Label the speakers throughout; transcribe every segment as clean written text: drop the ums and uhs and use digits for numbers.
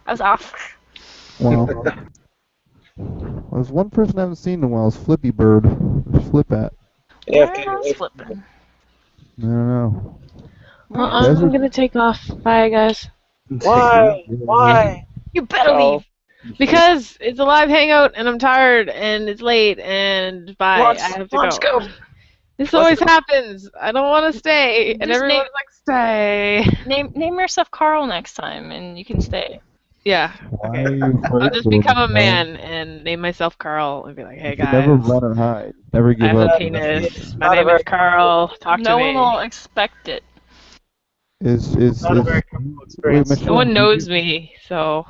Speaker 1: I was off.
Speaker 2: Well, there's one person I haven't seen in a while. Is Flippy Bird. Where's Flip at?
Speaker 1: Where I was flipping.
Speaker 2: I don't know.
Speaker 3: I'm gonna take off. Bye, guys.
Speaker 4: Why? Why?
Speaker 1: You better
Speaker 4: Ciao.
Speaker 1: leave.
Speaker 3: Because it's a live hangout, and I'm tired, and it's late, and bye. I have to
Speaker 1: Let's
Speaker 3: go.
Speaker 1: go.
Speaker 3: This always happens. I don't want to stay, and
Speaker 1: Just
Speaker 3: everyone's like, stay.
Speaker 1: Name yourself Carl next time, and you can stay.
Speaker 3: Yeah.
Speaker 2: Why
Speaker 3: Okay.
Speaker 2: are you afraid
Speaker 3: I'll just
Speaker 2: to
Speaker 3: become a
Speaker 2: go?
Speaker 3: man and name myself Carl and be like, hey
Speaker 2: You should
Speaker 3: guys.
Speaker 2: never run or hide. Never
Speaker 3: I
Speaker 2: give
Speaker 3: have
Speaker 2: up.
Speaker 3: a penis. My name is Carl. Talk to
Speaker 1: No
Speaker 3: me.
Speaker 1: one will expect it.
Speaker 4: Not a very comfortable experience.
Speaker 2: Michelle,
Speaker 3: No one
Speaker 2: do you
Speaker 3: knows
Speaker 2: get-
Speaker 3: me, so.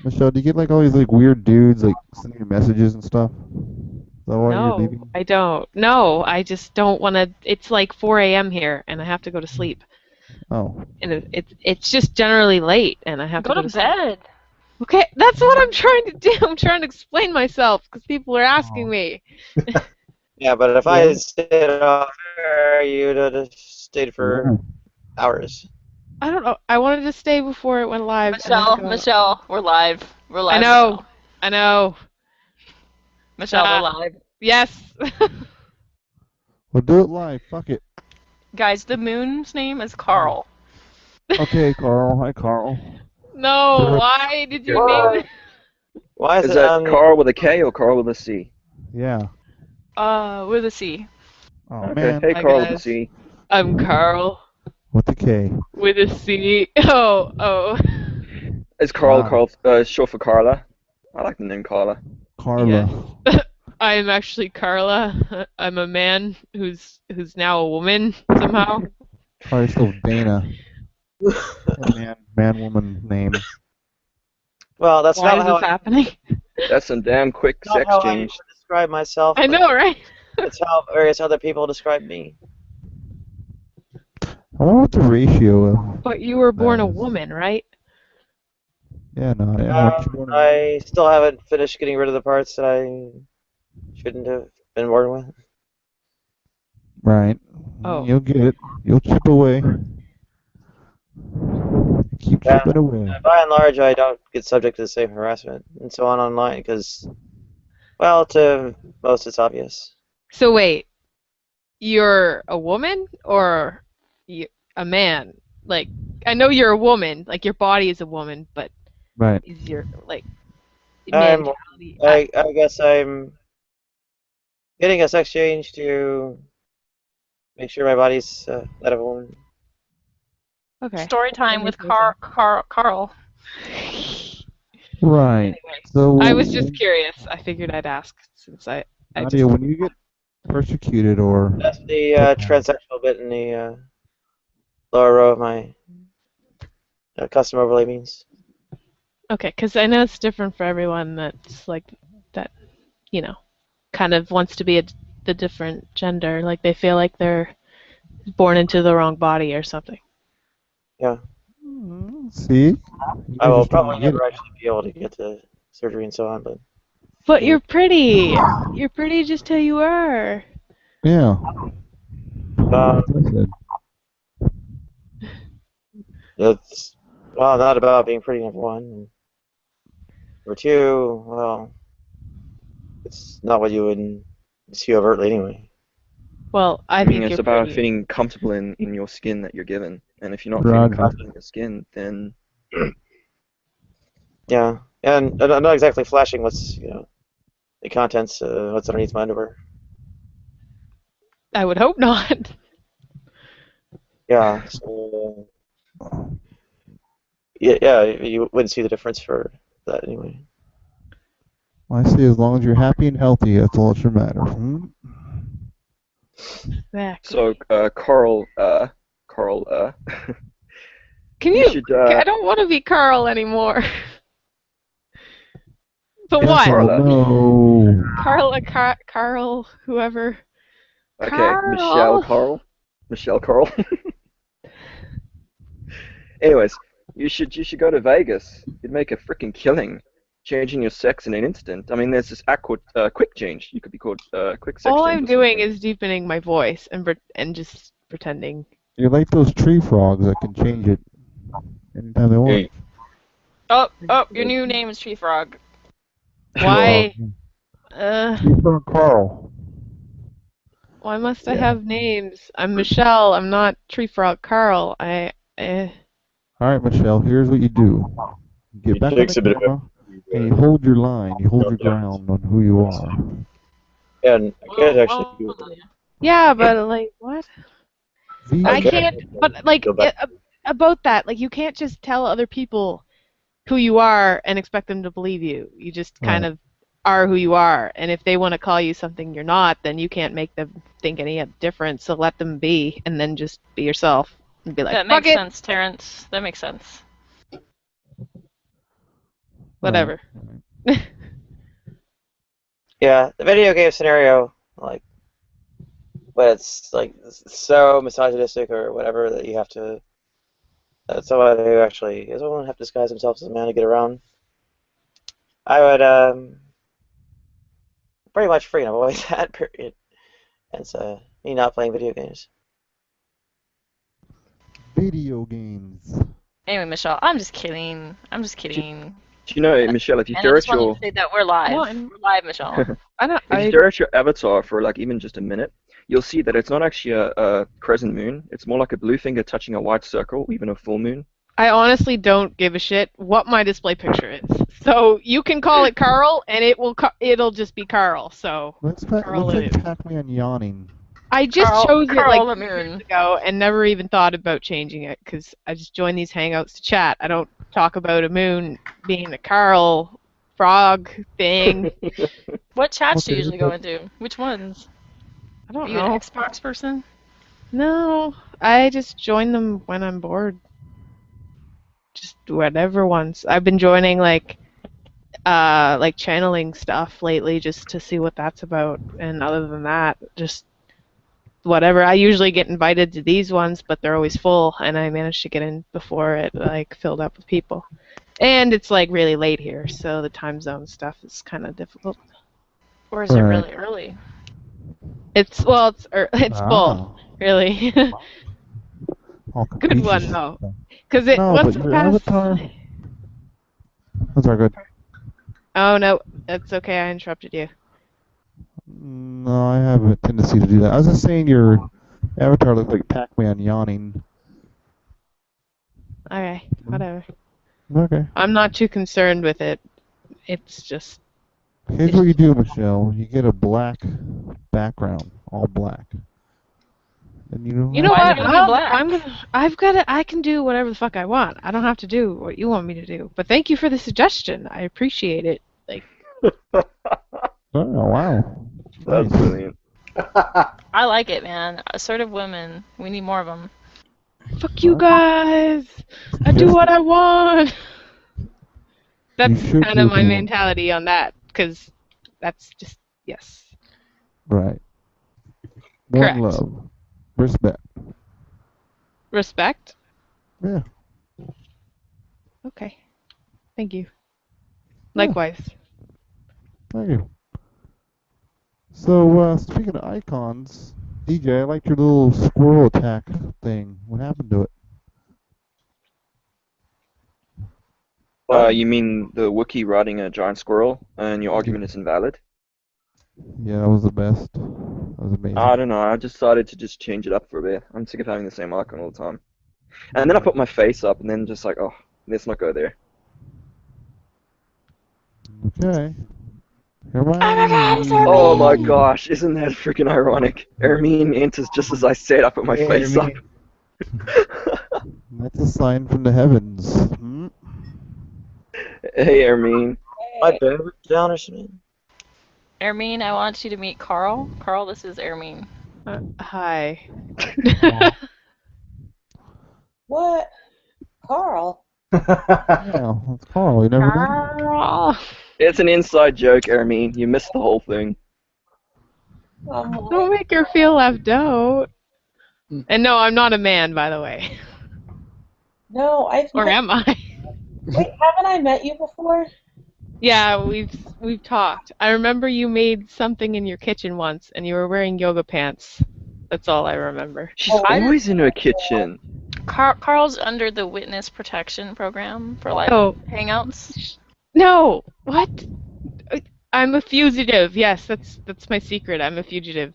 Speaker 2: Michelle, do you get like all these like weird dudes like sending you messages and stuff? Is that why you're
Speaker 3: No,
Speaker 2: leaving?
Speaker 3: I don't. No, I just don't want to. It's like 4 a.m. here, and I have to go to sleep.
Speaker 2: Oh.
Speaker 3: And it's just generally late, and I have
Speaker 1: Go
Speaker 3: to
Speaker 1: to
Speaker 3: sleep.
Speaker 1: bed.
Speaker 3: Okay, that's what I'm trying to do. I'm trying to explain myself because people are asking me.
Speaker 4: Yeah, but if I stayed off air, you'd have stayed for hours.
Speaker 3: I don't know. I wanted to stay before it went live. and I have to go.
Speaker 1: Michelle, we're live. We're live.
Speaker 3: I know. I know.
Speaker 1: Michelle, we're live.
Speaker 3: Yes.
Speaker 2: Well, do it live. Fuck it.
Speaker 1: Guys, the moon's name is Carl.
Speaker 2: Okay, Carl. Hi, Carl.
Speaker 3: No, why did you name it?
Speaker 4: Why
Speaker 5: Is that Carl with a K or Carl with a C?
Speaker 2: Yeah.
Speaker 1: With a C.
Speaker 2: Oh,
Speaker 5: Okay.
Speaker 2: man.
Speaker 5: Hey,
Speaker 3: Hi,
Speaker 5: Carl with a
Speaker 3: guys.
Speaker 5: C.
Speaker 3: I'm Carl
Speaker 2: With the K.
Speaker 3: with a C. Oh.
Speaker 5: Is Carl
Speaker 2: Wow.
Speaker 5: short for Carla? I like the name Carla.
Speaker 2: Carla.
Speaker 3: Yes. I'm actually Carla. I'm a man who's now a woman somehow.
Speaker 2: Probably still Dana. Man-woman name.
Speaker 4: Well, that's
Speaker 3: Why
Speaker 4: not
Speaker 3: is
Speaker 4: how
Speaker 3: this happening?
Speaker 5: That's some damn quick
Speaker 4: not
Speaker 5: sex
Speaker 4: how I
Speaker 5: change.
Speaker 4: would describe myself.
Speaker 3: I
Speaker 4: but
Speaker 3: know, right?
Speaker 4: It's how various other people describe me.
Speaker 2: I wonder what the ratio of.
Speaker 3: But you were born a
Speaker 2: Nice.
Speaker 3: woman, right?
Speaker 2: Yeah, no. Weren't you born a-
Speaker 4: I still haven't finished getting rid of the parts that I shouldn't have been born with.
Speaker 2: Right.
Speaker 3: Oh.
Speaker 2: You'll get it. You'll chip away. Keep
Speaker 4: Yeah.
Speaker 2: chipping away.
Speaker 4: By and large, I don't get subject to the same harassment and so on online because, well, to most it's obvious.
Speaker 3: So wait, you're a woman or a man? Like, I know you're a woman, like your body is a woman, but
Speaker 2: Right.
Speaker 3: is your like
Speaker 4: I'm,
Speaker 3: mentality?
Speaker 4: I guess I'm getting a sex change to make sure my body's that of a woman.
Speaker 3: Okay.
Speaker 1: Story time with Carl.
Speaker 2: Right.
Speaker 3: Anyway,
Speaker 2: So
Speaker 3: I was just curious. I figured I'd ask since I
Speaker 2: Nadia,
Speaker 3: just
Speaker 2: when you get persecuted or
Speaker 4: That's the transsexual bit in the lower row of my custom overlay means.
Speaker 3: okay, because I know it's different for everyone. That's like that, kind of wants to be the different gender. Like they feel like they're born into the wrong body or something.
Speaker 4: Yeah.
Speaker 2: see,
Speaker 4: I will probably never actually be able to get to surgery and so on, but.
Speaker 3: But you're pretty. You're pretty just how you are.
Speaker 2: Yeah.
Speaker 4: It's well, not about being pretty, number one. Number two, well, it's not what you would see overtly anyway.
Speaker 3: Well, I
Speaker 5: mean,
Speaker 3: think
Speaker 5: it's
Speaker 3: you're
Speaker 5: about
Speaker 3: pretty.
Speaker 5: feeling comfortable in your skin that you're given, and if you're not
Speaker 2: Right.
Speaker 5: feeling comfortable in your skin, then
Speaker 4: Yeah, and I'm not exactly flashing what's the contents, what's underneath my underwear.
Speaker 3: I would hope not.
Speaker 4: Yeah, so yeah, you wouldn't see the difference for that anyway.
Speaker 2: Well, I see. As long as you're happy and healthy, that's all that should matter.
Speaker 3: Exactly.
Speaker 5: so Carl,
Speaker 3: Can
Speaker 5: you
Speaker 3: you?
Speaker 5: should,
Speaker 3: I don't want to be Carl anymore. But
Speaker 5: Yes,
Speaker 3: what?
Speaker 5: Carla.
Speaker 2: No.
Speaker 3: Carl, whoever.
Speaker 5: Okay,
Speaker 3: Carl.
Speaker 5: Michelle Carl. Anyways, you should go to Vegas. You'd make a freaking killing, changing your sex in an instant. I mean, there's this app called quick change. You could be called quick sex.
Speaker 3: All
Speaker 5: change
Speaker 3: I'm
Speaker 5: or
Speaker 3: doing
Speaker 5: something.
Speaker 3: is deepening my voice and just pretending.
Speaker 2: You're like those tree frogs that can change it anytime they want.
Speaker 1: Oh, your new name is Tree Frog.
Speaker 3: Why?
Speaker 2: Tree Frog Carl.
Speaker 3: Why must I have names? I'm Michelle. I'm not Tree Frog Carl.
Speaker 2: All right, Michelle. Here's what you do. You get
Speaker 4: It
Speaker 2: back on
Speaker 4: takes
Speaker 2: the
Speaker 4: a bit of
Speaker 2: camera, and you hold your line. You hold your ground on who you are.
Speaker 4: And I could actually do
Speaker 3: Yeah, but like what? I
Speaker 4: Okay.
Speaker 3: can't. But like
Speaker 4: Go back.
Speaker 3: about that, like you can't just tell other people who you are and expect them to believe you. You just kind
Speaker 2: Right.
Speaker 3: of are who you are, and if they want to call you something you're not, then you can't make them think any different. So let them be, and then just be yourself and be like,
Speaker 1: That
Speaker 3: fuck
Speaker 1: makes
Speaker 3: it,
Speaker 1: sense, Terrence. That makes sense.
Speaker 3: whatever.
Speaker 2: Right.
Speaker 4: Yeah, the video game scenario, like, but it's like so misogynistic or whatever that you have to. Someone who actually is willing to have to disguise himself as a man to get around. I would pretty much free and avoid that period. And so me not playing video games.
Speaker 2: Video games.
Speaker 1: Anyway, Michelle, I'm just kidding. I'm just kidding.
Speaker 5: Do you know, Michelle, if you
Speaker 1: And I
Speaker 5: stare
Speaker 1: just
Speaker 5: at
Speaker 1: wanted
Speaker 5: your
Speaker 1: to say that we're live.
Speaker 3: No,
Speaker 1: We're live, Michelle.
Speaker 3: I don't.
Speaker 5: if you stare at your avatar for like even just a minute, you'll see that it's not actually a crescent moon. It's more like a blue finger touching a white circle, or even a full moon.
Speaker 3: I honestly don't give a shit what my display picture is. So you can call it Carl, and it'll just be Carl. So
Speaker 2: Let's
Speaker 3: Carl it is.
Speaker 2: Pac-Man yawning.
Speaker 3: I just chose it
Speaker 1: Carl
Speaker 3: like
Speaker 1: the
Speaker 3: 2 years
Speaker 1: Moon.
Speaker 3: ago and never even thought about changing it because I just joined these hangouts to chat. I don't talk about a moon being a Carl frog thing.
Speaker 1: What chats do you
Speaker 2: Okay,
Speaker 1: usually go into? Which ones?
Speaker 3: I
Speaker 1: Are
Speaker 3: don't
Speaker 1: you an
Speaker 3: know.
Speaker 1: Xbox person?
Speaker 3: No, I just join them when I'm bored. Just whatever ones. I've been joining like channeling stuff lately just to see what that's about, and other than that, just whatever. I usually get invited to these ones, but they're always full, and I managed to get in before it like filled up with people. And it's like really late here, so the time zone stuff is kind of difficult.
Speaker 1: Or is it
Speaker 2: Right.
Speaker 1: really early?
Speaker 3: It's full, really.
Speaker 2: All
Speaker 3: Good one
Speaker 2: Confucius.
Speaker 3: though, because it
Speaker 2: No,
Speaker 3: once
Speaker 2: but
Speaker 3: it
Speaker 2: your
Speaker 3: passed.
Speaker 2: avatar. That's all good.
Speaker 3: Oh no, that's okay. I interrupted you.
Speaker 2: No, I have a tendency to do that. I was just saying your avatar looks like Pac-Man yawning.
Speaker 3: Okay, whatever.
Speaker 2: Okay.
Speaker 3: I'm not too concerned with it. It's just
Speaker 2: Here's what you do, Michelle. You get a black background, all black. And you
Speaker 3: you know
Speaker 1: Why
Speaker 3: what?
Speaker 1: is it gonna be black?
Speaker 3: I can do whatever the fuck I want. I don't have to do what you want me to do. But thank you for the suggestion. I appreciate it. Like,
Speaker 2: Oh, wow.
Speaker 5: That's
Speaker 2: Nice.
Speaker 5: brilliant.
Speaker 1: I like it, man. Assertive women. We need more of them.
Speaker 3: fuck you guys. I do what I want. That's
Speaker 2: should
Speaker 3: kind of
Speaker 2: do
Speaker 3: my
Speaker 2: more.
Speaker 3: mentality on that, because that's just yes.
Speaker 2: Right.
Speaker 3: Correct.
Speaker 2: One love. Respect.
Speaker 3: Respect.
Speaker 2: Yeah.
Speaker 3: Okay. Thank you.
Speaker 2: Yeah.
Speaker 3: Likewise.
Speaker 2: Thank you. So, speaking of icons, DJ, I liked your little squirrel attack thing. What happened to it?
Speaker 5: You mean the Wookiee riding a giant squirrel, and your argument is invalid?
Speaker 2: Yeah, that was the best. That was amazing.
Speaker 5: I don't know. I decided to just change it up for a bit. I'm sick of having the same icon all the time. And then I put my face up, and then just like, oh, let's not go there.
Speaker 2: Okay. Hermione.
Speaker 5: Oh my gosh, isn't that freaking ironic? Hermine enters just as I said I put my
Speaker 4: Yeah,
Speaker 5: face up.
Speaker 2: That's a sign from the heavens. Hmm?
Speaker 5: Hey, Hermine.
Speaker 4: My bear down or something.
Speaker 1: Ermine, I want you to meet Carl. Carl, this is Ermine.
Speaker 3: Hi.
Speaker 6: What? Carl?
Speaker 2: Yeah, that's Carl. You never know.
Speaker 3: Carl.
Speaker 5: It's an inside joke, Hermine. You missed the whole thing.
Speaker 3: Don't make her feel left out. And no, I'm not a man, by the way.
Speaker 6: No,
Speaker 3: Or am I?
Speaker 6: Wait, haven't I met you before?
Speaker 3: Yeah, we've talked. I remember you made something in your kitchen once, and you were wearing yoga pants. That's all I remember.
Speaker 5: She's always in her kitchen.
Speaker 1: Carl's under the witness protection program for like
Speaker 3: Oh.
Speaker 1: hangouts.
Speaker 3: No. What? I'm a fugitive. Yes, that's my secret. I'm a fugitive.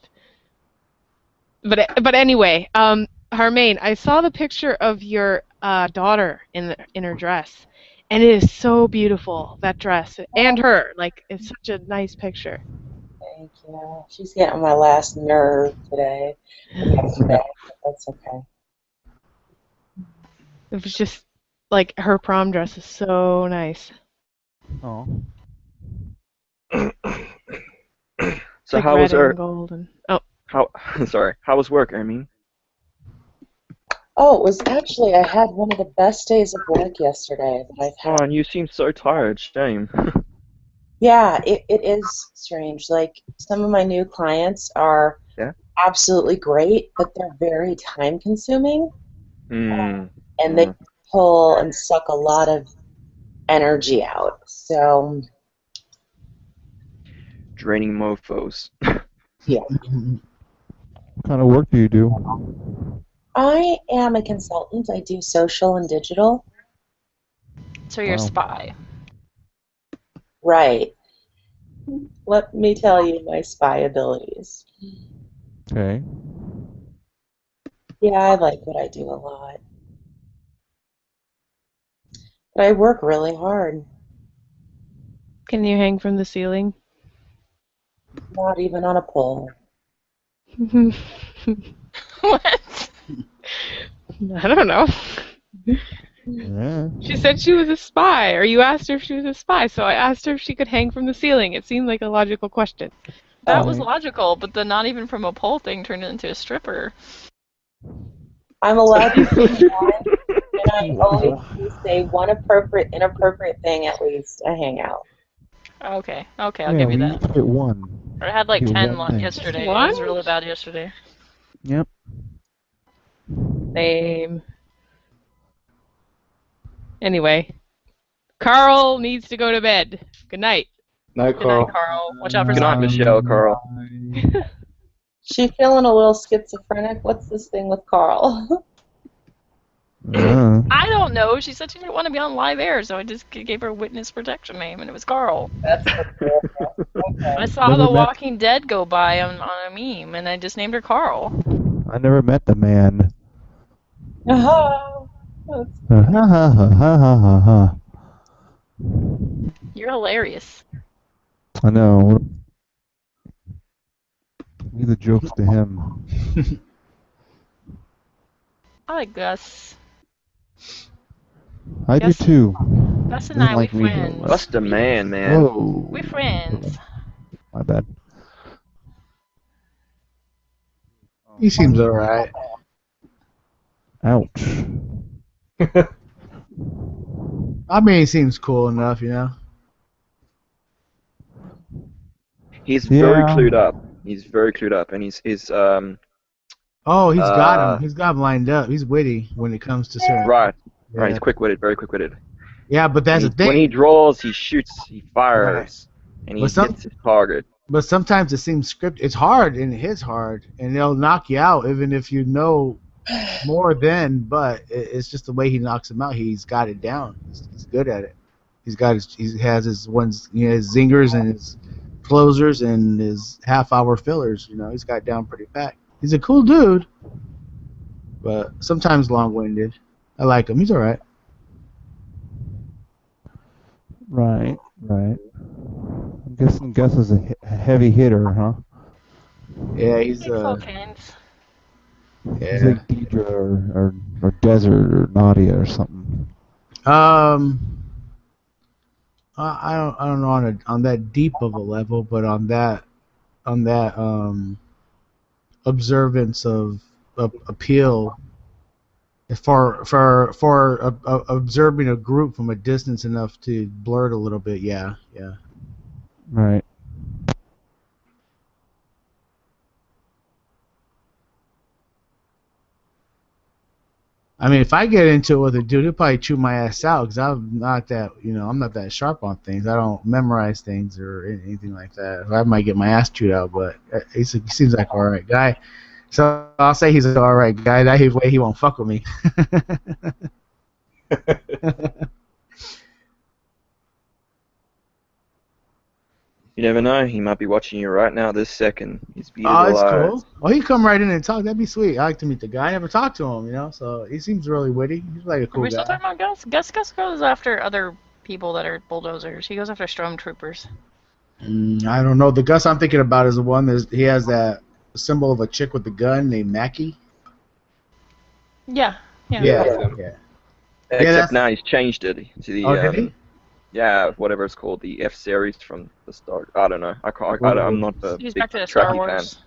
Speaker 3: But anyway, Harmaine, I saw the picture of your daughter in her dress, and it is so beautiful, that dress, and her. Like, it's such a nice picture.
Speaker 6: Thank you. She's getting on my last nerve today. Yesterday. That's okay.
Speaker 3: It was just like her prom dress is so nice.
Speaker 2: Oh.
Speaker 5: So
Speaker 3: Like
Speaker 5: how
Speaker 3: red
Speaker 5: was her?
Speaker 3: and gold and
Speaker 5: How? Sorry. How was work, I mean?
Speaker 6: Oh, it was actually, I had one of the best days of work yesterday that I've
Speaker 5: Oh,
Speaker 6: had.
Speaker 5: and you seem so tired. Shame.
Speaker 6: Yeah, it is strange. Like, some of my new clients are
Speaker 5: Yeah.
Speaker 6: absolutely great, but they're very time consuming,
Speaker 5: Hmm.
Speaker 6: and they pull and suck a lot of energy out. So,
Speaker 5: Draining mofos.
Speaker 6: yeah.
Speaker 2: What kind of work do you do?
Speaker 6: I am a consultant. I do social and digital.
Speaker 1: So you're a
Speaker 2: Wow.
Speaker 1: spy.
Speaker 6: Right. Let me tell you my spy abilities.
Speaker 2: Okay.
Speaker 6: Yeah, I like what I do a lot. But I work really hard.
Speaker 3: can you hang from the ceiling?
Speaker 6: Not even on a pole.
Speaker 1: What?
Speaker 3: I don't know.
Speaker 2: Yeah.
Speaker 3: She said she was a spy, or you asked her if she was a spy, so I asked her if she could hang from the ceiling. It seemed like a logical question.
Speaker 1: That was
Speaker 2: Right.
Speaker 1: logical, but the not even from a pole thing turned into a stripper.
Speaker 6: I'm allowed to say one, and I always do say one inappropriate thing at least. I hang out.
Speaker 1: Okay, I'll
Speaker 2: Yeah,
Speaker 1: give you
Speaker 2: we
Speaker 1: that.
Speaker 2: each get one.
Speaker 1: I had like
Speaker 2: Get
Speaker 1: 10
Speaker 2: one thing.
Speaker 1: yesterday. It
Speaker 3: One?
Speaker 1: was really bad yesterday.
Speaker 2: Yep.
Speaker 3: Same. Anyway, Carl needs to go to bed. Good night.
Speaker 7: No,
Speaker 1: Good night,
Speaker 7: Carl.
Speaker 1: Carl. Watch out for
Speaker 5: Good night,
Speaker 1: zombies.
Speaker 5: Michelle, Carl.
Speaker 6: She feeling a little schizophrenic? What's this thing with Carl?
Speaker 1: I don't know. She said she didn't want to be on live air, so I just gave her a witness protection name, and it was Carl.
Speaker 6: That's hilarious. Okay.
Speaker 1: I saw
Speaker 2: Never
Speaker 1: The
Speaker 2: met-
Speaker 1: Walking Dead go by on a meme, and I just named her Carl.
Speaker 2: I never met the man.
Speaker 6: Oh,
Speaker 2: Ha ha ha ha ha ha ha.
Speaker 1: You're hilarious.
Speaker 2: I know. Leave the jokes to him.
Speaker 1: I like Gus.
Speaker 2: I
Speaker 1: Yes.
Speaker 2: do too.
Speaker 1: Gus and
Speaker 2: Doesn't
Speaker 1: I,
Speaker 2: like
Speaker 1: we
Speaker 2: me.
Speaker 1: friends.
Speaker 5: That's the man, man.
Speaker 2: Whoa.
Speaker 1: We friends.
Speaker 2: My bad.
Speaker 7: He seems alright.
Speaker 2: Ouch.
Speaker 7: I mean, he seems cool enough, you know.
Speaker 5: He's very
Speaker 2: Yeah.
Speaker 5: clued up. He's very clued up, and he's
Speaker 7: Oh, he's got
Speaker 5: Uh,
Speaker 7: him. He's got him lined up. He's witty when it comes to certain.
Speaker 5: right.
Speaker 7: Yeah.
Speaker 5: Right. He's quick-witted, very quick-witted.
Speaker 7: Yeah, but that's the
Speaker 5: When
Speaker 7: thing.
Speaker 5: he draws, he shoots, he fires, and he
Speaker 7: But some-
Speaker 5: hits his target.
Speaker 7: But sometimes it seems scripted. It's hard and it hits hard, and they'll knock you out even if you know more than. But it's just the way he knocks him out. He's got it down. He's good at it. He has his ones, his zingers and his closers and his half-hour fillers. You know, he's got it down pretty pat. He's a cool dude, but sometimes long-winded. I like him. He's all right.
Speaker 2: Right. I'm guessing Gus is a heavy hitter, huh?
Speaker 7: Yeah, he's
Speaker 1: Takes all kinds.
Speaker 2: He's like Deidre or Desert or Nadia or something.
Speaker 7: I don't know on that deep of a level, but on that observance of appeal for observing a group from a distance enough to blur it a little bit. Yeah.
Speaker 2: Right.
Speaker 7: I mean, if I get into it with a dude, he'll probably chew my ass out because I'm not that sharp on things. I don't memorize things or anything like that. I might get my ass chewed out, but he seems like an alright guy. So I'll say he's an alright guy. That way he won't fuck with me.
Speaker 5: You never know. He might be watching you right now, this second. His
Speaker 7: Oh,
Speaker 5: beautiful
Speaker 7: that's
Speaker 5: eyes.
Speaker 7: cool. Well, he'd come right in and talk. That'd be sweet. I like to meet the guy. I never talked to him, you know. So he seems really witty. He's like a
Speaker 1: Are
Speaker 7: cool
Speaker 1: we still
Speaker 7: guy.
Speaker 1: talking about Gus? Gus goes after other people that are bulldozers. He goes after stormtroopers.
Speaker 7: I don't know. The Gus I'm thinking about is the one that he has that symbol of a chick with the gun named Mackie.
Speaker 1: Yeah.
Speaker 7: Yeah.
Speaker 5: Except
Speaker 7: that's-
Speaker 5: now he's changed it to the
Speaker 7: Oh, did he?
Speaker 5: yeah, whatever it's called, the F series from the start. I don't know. I'm not a
Speaker 1: He's
Speaker 5: big
Speaker 1: back to the Star
Speaker 5: Trekkie
Speaker 1: Wars.
Speaker 5: fan.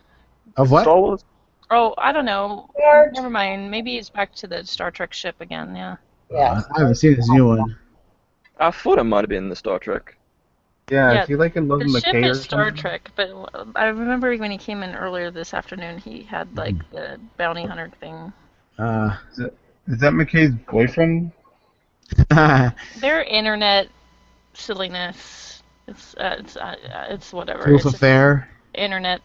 Speaker 7: Of what?
Speaker 5: Star Wars?
Speaker 1: Oh, I don't know.
Speaker 6: George.
Speaker 1: Never mind. Maybe it's back to the Star Trek ship again. Yeah.
Speaker 6: Yeah.
Speaker 7: I haven't seen this new one.
Speaker 5: I thought it might have been the Star Trek.
Speaker 2: Yeah,
Speaker 1: Yeah,
Speaker 2: is he like in Love
Speaker 1: The
Speaker 2: and
Speaker 1: ship
Speaker 2: McKay or
Speaker 1: is Star
Speaker 2: something?
Speaker 1: Trek, but I remember when he came in earlier this afternoon, he had like the bounty hunter thing.
Speaker 2: Is that McKay's boyfriend?
Speaker 1: Their internet silliness. It's whatever.
Speaker 7: Proof
Speaker 1: It's
Speaker 7: of
Speaker 1: just
Speaker 7: fair.
Speaker 1: internet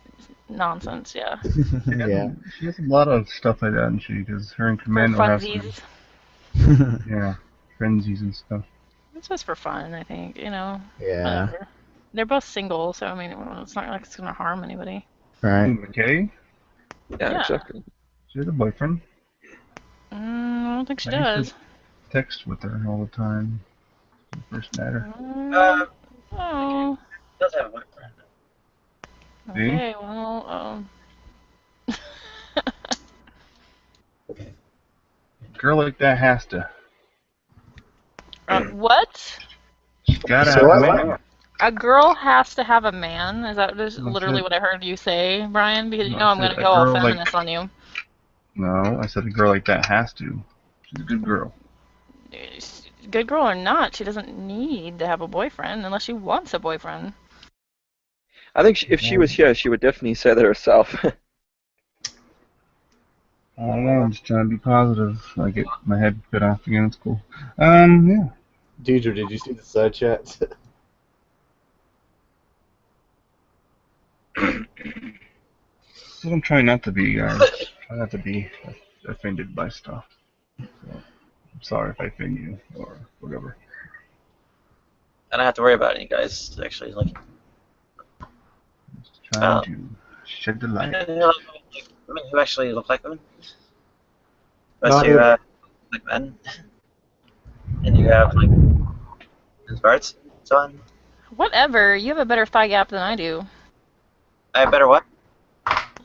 Speaker 1: nonsense. Yeah.
Speaker 7: Yeah.
Speaker 2: She has a lot of stuff like that, doesn't she? Because her and
Speaker 1: For
Speaker 2: Commando have some,
Speaker 1: funsies.
Speaker 2: yeah, frenzies and stuff.
Speaker 1: It's just for fun, I think. You know.
Speaker 7: Yeah.
Speaker 1: Whatever. They're both single, so I mean, it's not like it's gonna harm anybody.
Speaker 7: Right.
Speaker 2: McKay?
Speaker 1: Yeah.
Speaker 5: Exactly.
Speaker 2: She has a boyfriend.
Speaker 1: I don't think she
Speaker 2: I used
Speaker 1: does.
Speaker 2: Text with her all the time. When we first met her.
Speaker 1: Oh.
Speaker 4: Does have a boyfriend.
Speaker 2: See?
Speaker 1: Okay. Well.
Speaker 2: Girl like that has to.
Speaker 1: What?
Speaker 2: She's gotta
Speaker 7: So
Speaker 2: have a
Speaker 7: what?
Speaker 2: man.
Speaker 1: A girl has to have a man? Is that just
Speaker 2: That's
Speaker 1: literally
Speaker 2: it.
Speaker 1: what I heard you say, Brian? Because you
Speaker 2: No,
Speaker 1: know
Speaker 2: I
Speaker 1: I'm
Speaker 2: said
Speaker 1: gonna
Speaker 2: a
Speaker 1: go all
Speaker 2: girl like-
Speaker 1: feminist on you.
Speaker 2: No, I said a girl like that has to. She's a good girl.
Speaker 1: Good girl or not, she doesn't need to have a boyfriend unless she wants a boyfriend.
Speaker 5: I think if she was here, she would definitely say that herself.
Speaker 2: I don't know, I'm just trying to be positive. I get my head cut off again, it's cool. Yeah.
Speaker 8: Deidre, did you see the side chat?
Speaker 2: That's what I'm trying not to be, guys. Try not to be offended by stuff. So, I'm sorry if I offend you or whatever.
Speaker 4: I don't have to worry about it, you guys. Actually, like,
Speaker 2: Just trying to shed the light.
Speaker 4: women who actually look like women.
Speaker 8: No,
Speaker 4: Most who like men. And you have like men's parts, so on.
Speaker 1: Whatever, you have a better thigh gap than I do.
Speaker 4: I have better what?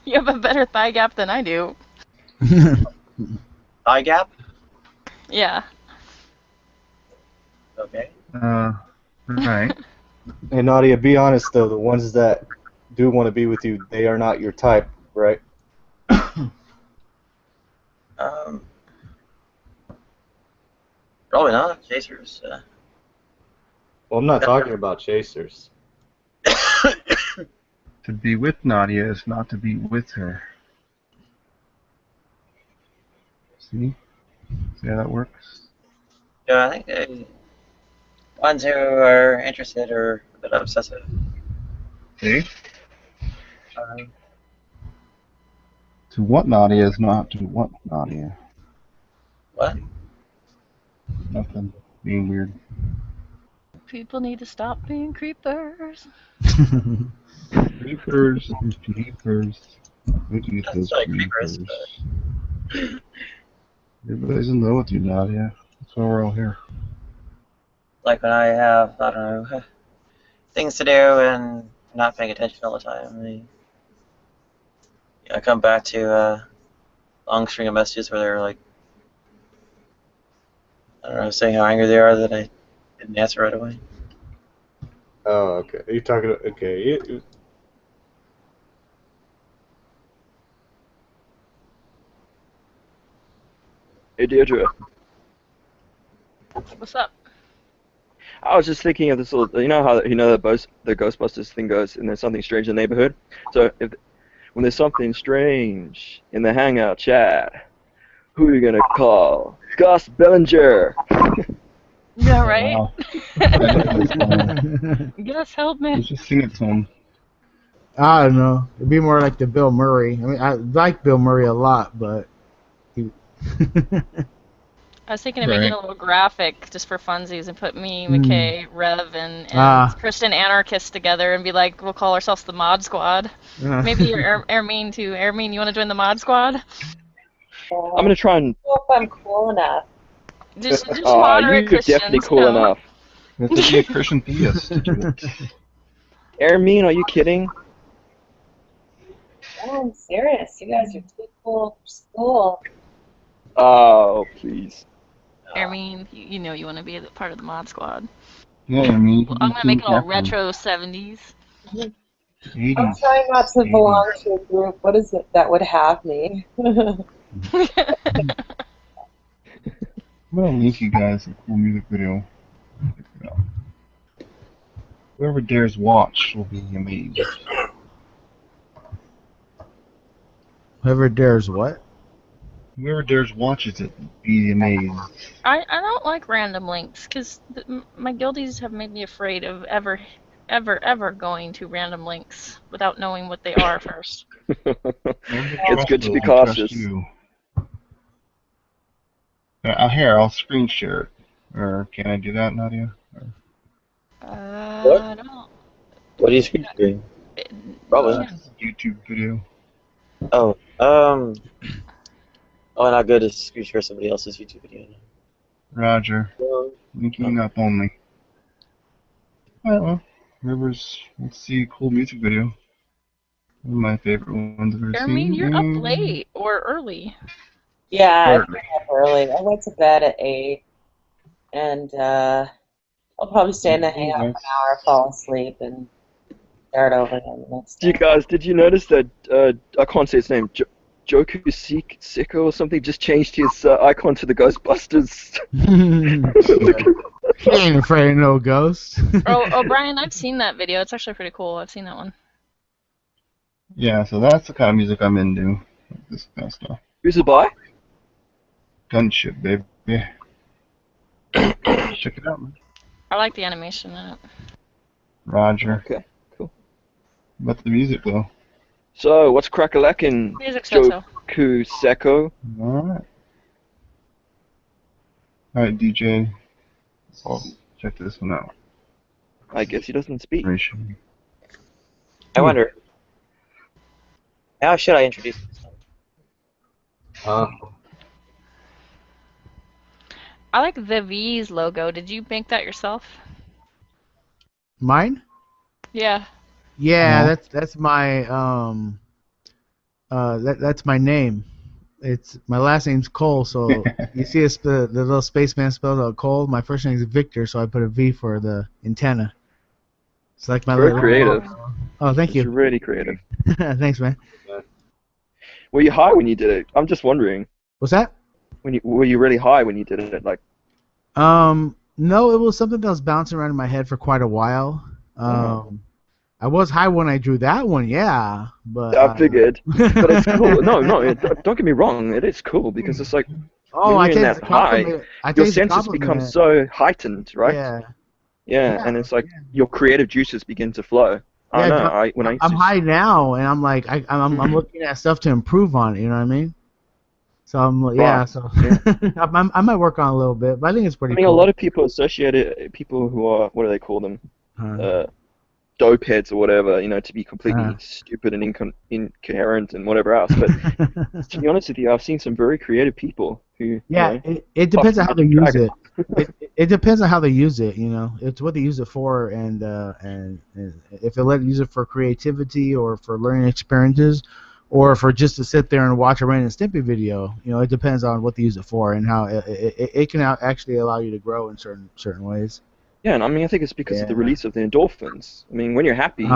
Speaker 1: You have a better thigh gap than I do.
Speaker 4: Thigh gap?
Speaker 1: Yeah.
Speaker 4: Okay.
Speaker 2: Right.
Speaker 8: Hey Nadia, be honest though, the ones that do want to be with you, they are not your type, right?
Speaker 4: Probably not. Chasers.
Speaker 8: Well, I'm not talking about chasers.
Speaker 2: To be with Nadia is not to be with her. See? See how that works?
Speaker 4: Yeah, I think ones who are interested or a bit obsessive.
Speaker 2: See?
Speaker 4: Um,
Speaker 2: To want Nadia is not to want Nadia.
Speaker 4: what?
Speaker 2: Nothing. Being weird.
Speaker 1: People need to stop being creepers.
Speaker 2: Creepers, creepers. What do you
Speaker 4: That's
Speaker 2: think,
Speaker 4: like creepers,
Speaker 2: creepers? Everybody's in love with you, Nadia. That's why we're all here.
Speaker 4: Like when I have, I don't know, things to do and not paying attention all the time. I come back to a long string of messages where they're like, I don't know, saying how angry they are that I didn't answer right away.
Speaker 8: Oh, okay. Are you talking? Okay.
Speaker 5: Hey Deirdre,
Speaker 1: What's up?
Speaker 5: I was just thinking of this little, you know how the Ghostbusters thing goes, and there's something strange in the neighborhood. So when there's something strange in the hangout chat, who are you gonna call? Gus Bellinger.
Speaker 1: Yeah, right?
Speaker 2: Wow.
Speaker 1: Gus, help me.
Speaker 2: Let's just sing it to him.
Speaker 7: I don't know. It'd be more like the Bill Murray. I mean, I like Bill Murray a lot, but he.
Speaker 1: I was thinking of making
Speaker 2: Right.
Speaker 1: a little graphic just for funsies and put me,
Speaker 7: Hmm.
Speaker 1: McKay, Rev, and
Speaker 7: Ah.
Speaker 1: Christian Anarchist together and be like, we'll call ourselves the Mod Squad. Maybe you're Ermine too. Ermine, you want to join the Mod Squad?
Speaker 5: I'm gonna try and.
Speaker 6: I don't know if I'm cool enough.
Speaker 1: Just moderate
Speaker 5: You're definitely
Speaker 1: Christians,
Speaker 5: cool enough.
Speaker 2: You have to be a Christian theist to do it.
Speaker 5: Ermine, are you kidding?
Speaker 6: No, I'm serious. You guys are too cool for school.
Speaker 5: Oh, please.
Speaker 1: Ermine, you know you want to be a part of the Mod Squad.
Speaker 2: Yeah, I mean, you
Speaker 1: Well,
Speaker 2: could
Speaker 1: I'm
Speaker 2: be
Speaker 1: gonna
Speaker 2: Team
Speaker 1: make it all
Speaker 2: Captain.
Speaker 1: retro 70s.
Speaker 2: 80s.
Speaker 6: I'm trying not to
Speaker 2: 80s.
Speaker 6: belong to a group. What is it that would have me?
Speaker 2: I'm gonna link you guys a cool music video. Check it out. Whoever dares watch will be amazed.
Speaker 7: Whoever dares what?
Speaker 2: Whoever dares watches it will be amazed.
Speaker 1: I don't like random links because my guildies have made me afraid of ever going to random links without knowing what they are first.
Speaker 5: It's good to be
Speaker 2: I trust
Speaker 5: cautious.
Speaker 2: you. Here, I'll screen share it. Or can I do that, Nadia?
Speaker 4: What?
Speaker 1: I don't.
Speaker 4: What are you screen sharing? Probably.
Speaker 1: Yeah.
Speaker 2: It's a YouTube video.
Speaker 4: Oh, oh, not good to screen share somebody else's YouTube video.
Speaker 2: Roger. Linking up only. Alright, well, let's see a cool music video. One of my favorite ones I've ever
Speaker 1: I
Speaker 2: seen.
Speaker 1: mean, you're up
Speaker 2: and-
Speaker 1: late or early.
Speaker 6: Yeah, I
Speaker 2: Early.
Speaker 6: got up early. I went to bed at 8, and I'll probably stay in the hang out for an hour, fall asleep, and start over again the next
Speaker 5: You
Speaker 6: day.
Speaker 5: guys, did you notice that, I can't say his name, Joku Siko or something just changed his icon to the Ghostbusters?
Speaker 7: He ain't afraid of no ghosts.
Speaker 1: Oh, Brian, I've seen that video. It's actually pretty cool. I've seen that one.
Speaker 2: Yeah, so that's the kind of music I'm into. Like this kind of stuff.
Speaker 5: Who's it by?
Speaker 2: Gunship, baby. Yeah. Check it out, man.
Speaker 1: I like the animation in it.
Speaker 2: Roger.
Speaker 5: Okay, cool.
Speaker 2: About the music, though.
Speaker 5: So, what's crack-a-lackin',
Speaker 1: Music said so.
Speaker 5: Joku Seko?
Speaker 2: Alright. Alright, DJ. I'll check this one out.
Speaker 5: I guess he doesn't speak.
Speaker 2: Information.
Speaker 4: I wonder. How should I introduce myself?
Speaker 1: I like the V's logo. Did you make that yourself?
Speaker 7: Mine?
Speaker 1: Yeah.
Speaker 7: Yeah,
Speaker 2: No.
Speaker 7: that's my that's my name. It's my last name's Cole, so you see the little spaceman spelled out Cole. My first name is Victor, so I put a V for the antenna. It's like my
Speaker 5: Very
Speaker 7: little.
Speaker 5: creative.
Speaker 7: Oh, thank
Speaker 5: It's
Speaker 7: you.
Speaker 5: really creative.
Speaker 7: Thanks, man.
Speaker 5: Were you high when you did it? I'm just wondering.
Speaker 7: What's that?
Speaker 5: Were you really high when you did it? Like,
Speaker 7: No, it was something that was bouncing around in my head for quite a while. I was high when I drew that one, yeah, but
Speaker 5: I figured. But it's cool. Don't get me wrong. It is cool because it's like
Speaker 7: oh,
Speaker 5: when
Speaker 7: I
Speaker 5: you're in
Speaker 7: take
Speaker 5: that
Speaker 7: the
Speaker 5: high,
Speaker 7: compliment. I
Speaker 5: your
Speaker 7: take the
Speaker 5: senses become
Speaker 7: compliment.
Speaker 5: so heightened, right?
Speaker 7: Yeah.
Speaker 5: Yeah, and it's like your creative juices begin to flow. I
Speaker 7: Yeah,
Speaker 5: know.
Speaker 7: but I'm high now, and I'm like, I'm looking at stuff to improve on it. You know what I mean? So I'm like, yeah.
Speaker 5: Right.
Speaker 7: So I might work on it a little bit, but I think it's pretty
Speaker 5: I mean,
Speaker 7: cool.
Speaker 5: a lot of people associate it, people who are, what do they call them? Dope heads or whatever, to be completely stupid and incoherent and whatever else. But to be honest with you, I've seen some very creative people who,
Speaker 7: yeah, it depends on how they use
Speaker 5: Dragon.
Speaker 7: it. It depends on how they use it. It's what they use it for, and if they let it use it for creativity or for learning experiences, or for just to sit there and watch a Ren and Stimpy video. It depends on what they use it for and how it can actually allow you to grow in certain ways.
Speaker 5: Yeah, and I mean, I think it's because of the release of the endorphins. I mean, when you're happy,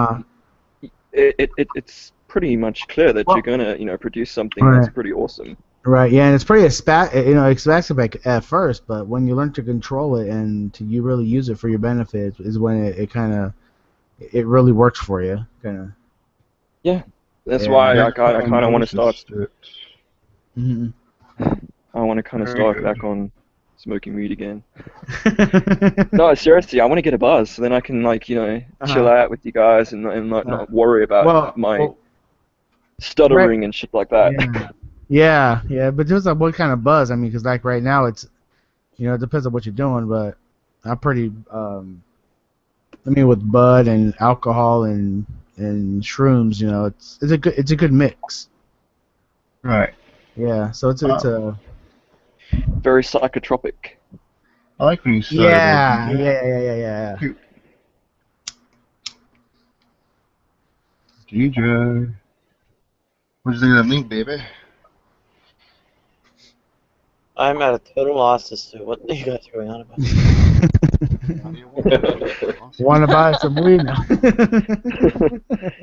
Speaker 5: it's pretty much clear that you're gonna, produce something that's pretty awesome.
Speaker 7: Right. Yeah, and it's pretty expensive at first, but when you learn to control it and you really use it for your benefit, is when it really works for you.
Speaker 5: Yeah. That's why I kind of want to start.
Speaker 7: Mm-hmm.
Speaker 5: I want to kind of start back on smoking weed again. No, seriously, I want to get a buzz, so then I can, like, you know, chill out with you guys and not worry about my stuttering and shit like that.
Speaker 7: Yeah, but just like what kind of buzz? I mean, because like right now it's, you know, it depends on what you're doing, but I'm pretty, I mean, with bud and alcohol and shrooms, you know, it's a good mix.
Speaker 2: Right.
Speaker 7: Yeah, so it's a
Speaker 5: very psychotropic.
Speaker 2: I like when you started.
Speaker 7: Yeah.
Speaker 2: DJ. What'd you think of that link, baby?
Speaker 4: I'm at a total loss as to what you guys are going on about.
Speaker 7: Want to buy some weed now?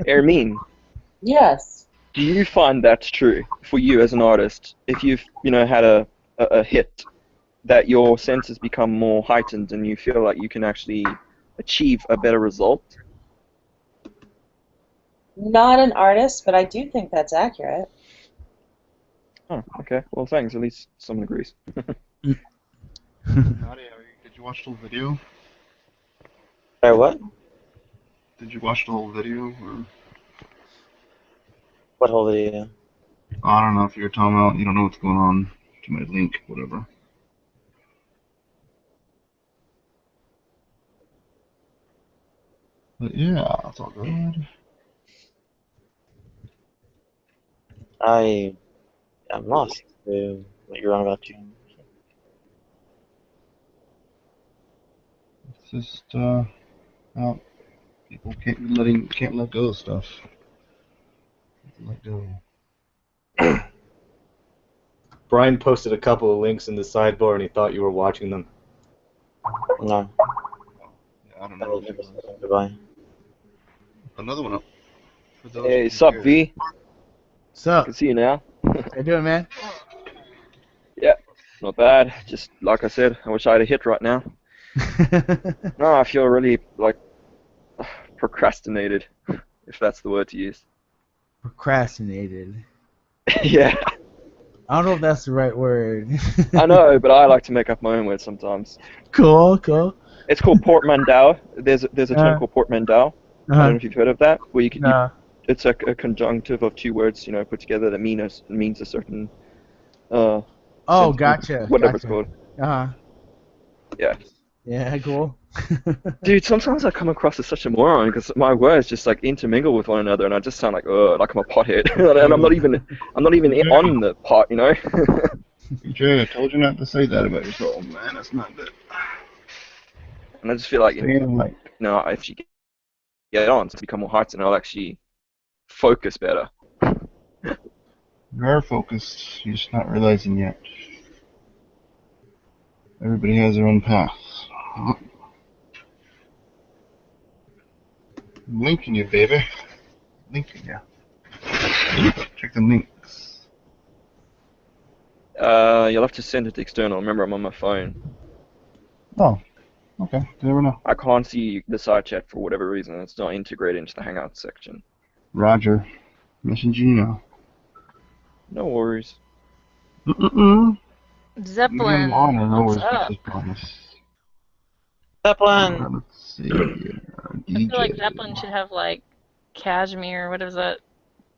Speaker 5: Ermine.
Speaker 6: Yes.
Speaker 5: Do you find that's true for you as an artist? If you've, you know, had a hit, that your senses become more heightened and you feel like you can actually achieve a better result?
Speaker 6: Not an artist, but I do think that's accurate.
Speaker 5: Oh, okay. Well, thanks. At least someone agrees.
Speaker 2: Nadia, did you watch the whole video?
Speaker 4: Sorry, what?
Speaker 2: Did you watch the whole video? Or?
Speaker 4: What whole video?
Speaker 2: I don't know if you're talking about, you don't know what's going on to my link, whatever. But yeah, it's all good.
Speaker 4: I'm lost to what you're on about, Jim.
Speaker 2: It's just well, people can't let go of stuff. Let go.
Speaker 8: Brian posted a couple of links in the sidebar and he thought you were watching them.
Speaker 4: No.
Speaker 2: Yeah, I don't know.
Speaker 4: Goodbye.
Speaker 2: Another one up.
Speaker 5: Hey, sup, V?
Speaker 7: What's up?
Speaker 5: I can see you now.
Speaker 7: How you doing, man?
Speaker 5: Yeah, not bad. Just like I said, I wish I had a hit right now. No, I feel really, like, procrastinated, if that's the word to use.
Speaker 7: Procrastinated.
Speaker 5: Yeah.
Speaker 7: I don't know if that's the right word.
Speaker 5: I know, but I like to make up my own words sometimes.
Speaker 7: Cool.
Speaker 5: It's called portmanteau. There's a term called portmanteau. I don't know if you've heard of that, where it's a conjunctive of two words, you know, put together that means a certain
Speaker 7: Gotcha.
Speaker 5: Whatever it's called. Yeah.
Speaker 7: Yeah, cool.
Speaker 5: Dude, sometimes I come across as such a moron because my words just like intermingle with one another, and I just sound like I'm a pothead, and I'm not even on the pot, you know.
Speaker 2: Jay, I told you not to say that about yourself, man. That's not good.
Speaker 5: And I just feel like, you know, if you get on to become more heightened, I'll actually focus better.
Speaker 2: You are focused. You're just not realizing yet. Everybody has their own path. I'm linking you, baby. Linking you. Check the links.
Speaker 5: You'll have to send it to external. Remember, I'm on my phone.
Speaker 2: Oh, okay. You never know.
Speaker 5: I can't see the side chat for whatever reason. It's not integrated into the Hangout section.
Speaker 2: Roger. Message you now.
Speaker 5: No worries.
Speaker 1: Zeppelin. What's up?
Speaker 4: Zeppelin.
Speaker 2: Let's see here.
Speaker 1: I feel like Zeppelin should have like cashmere. What is that?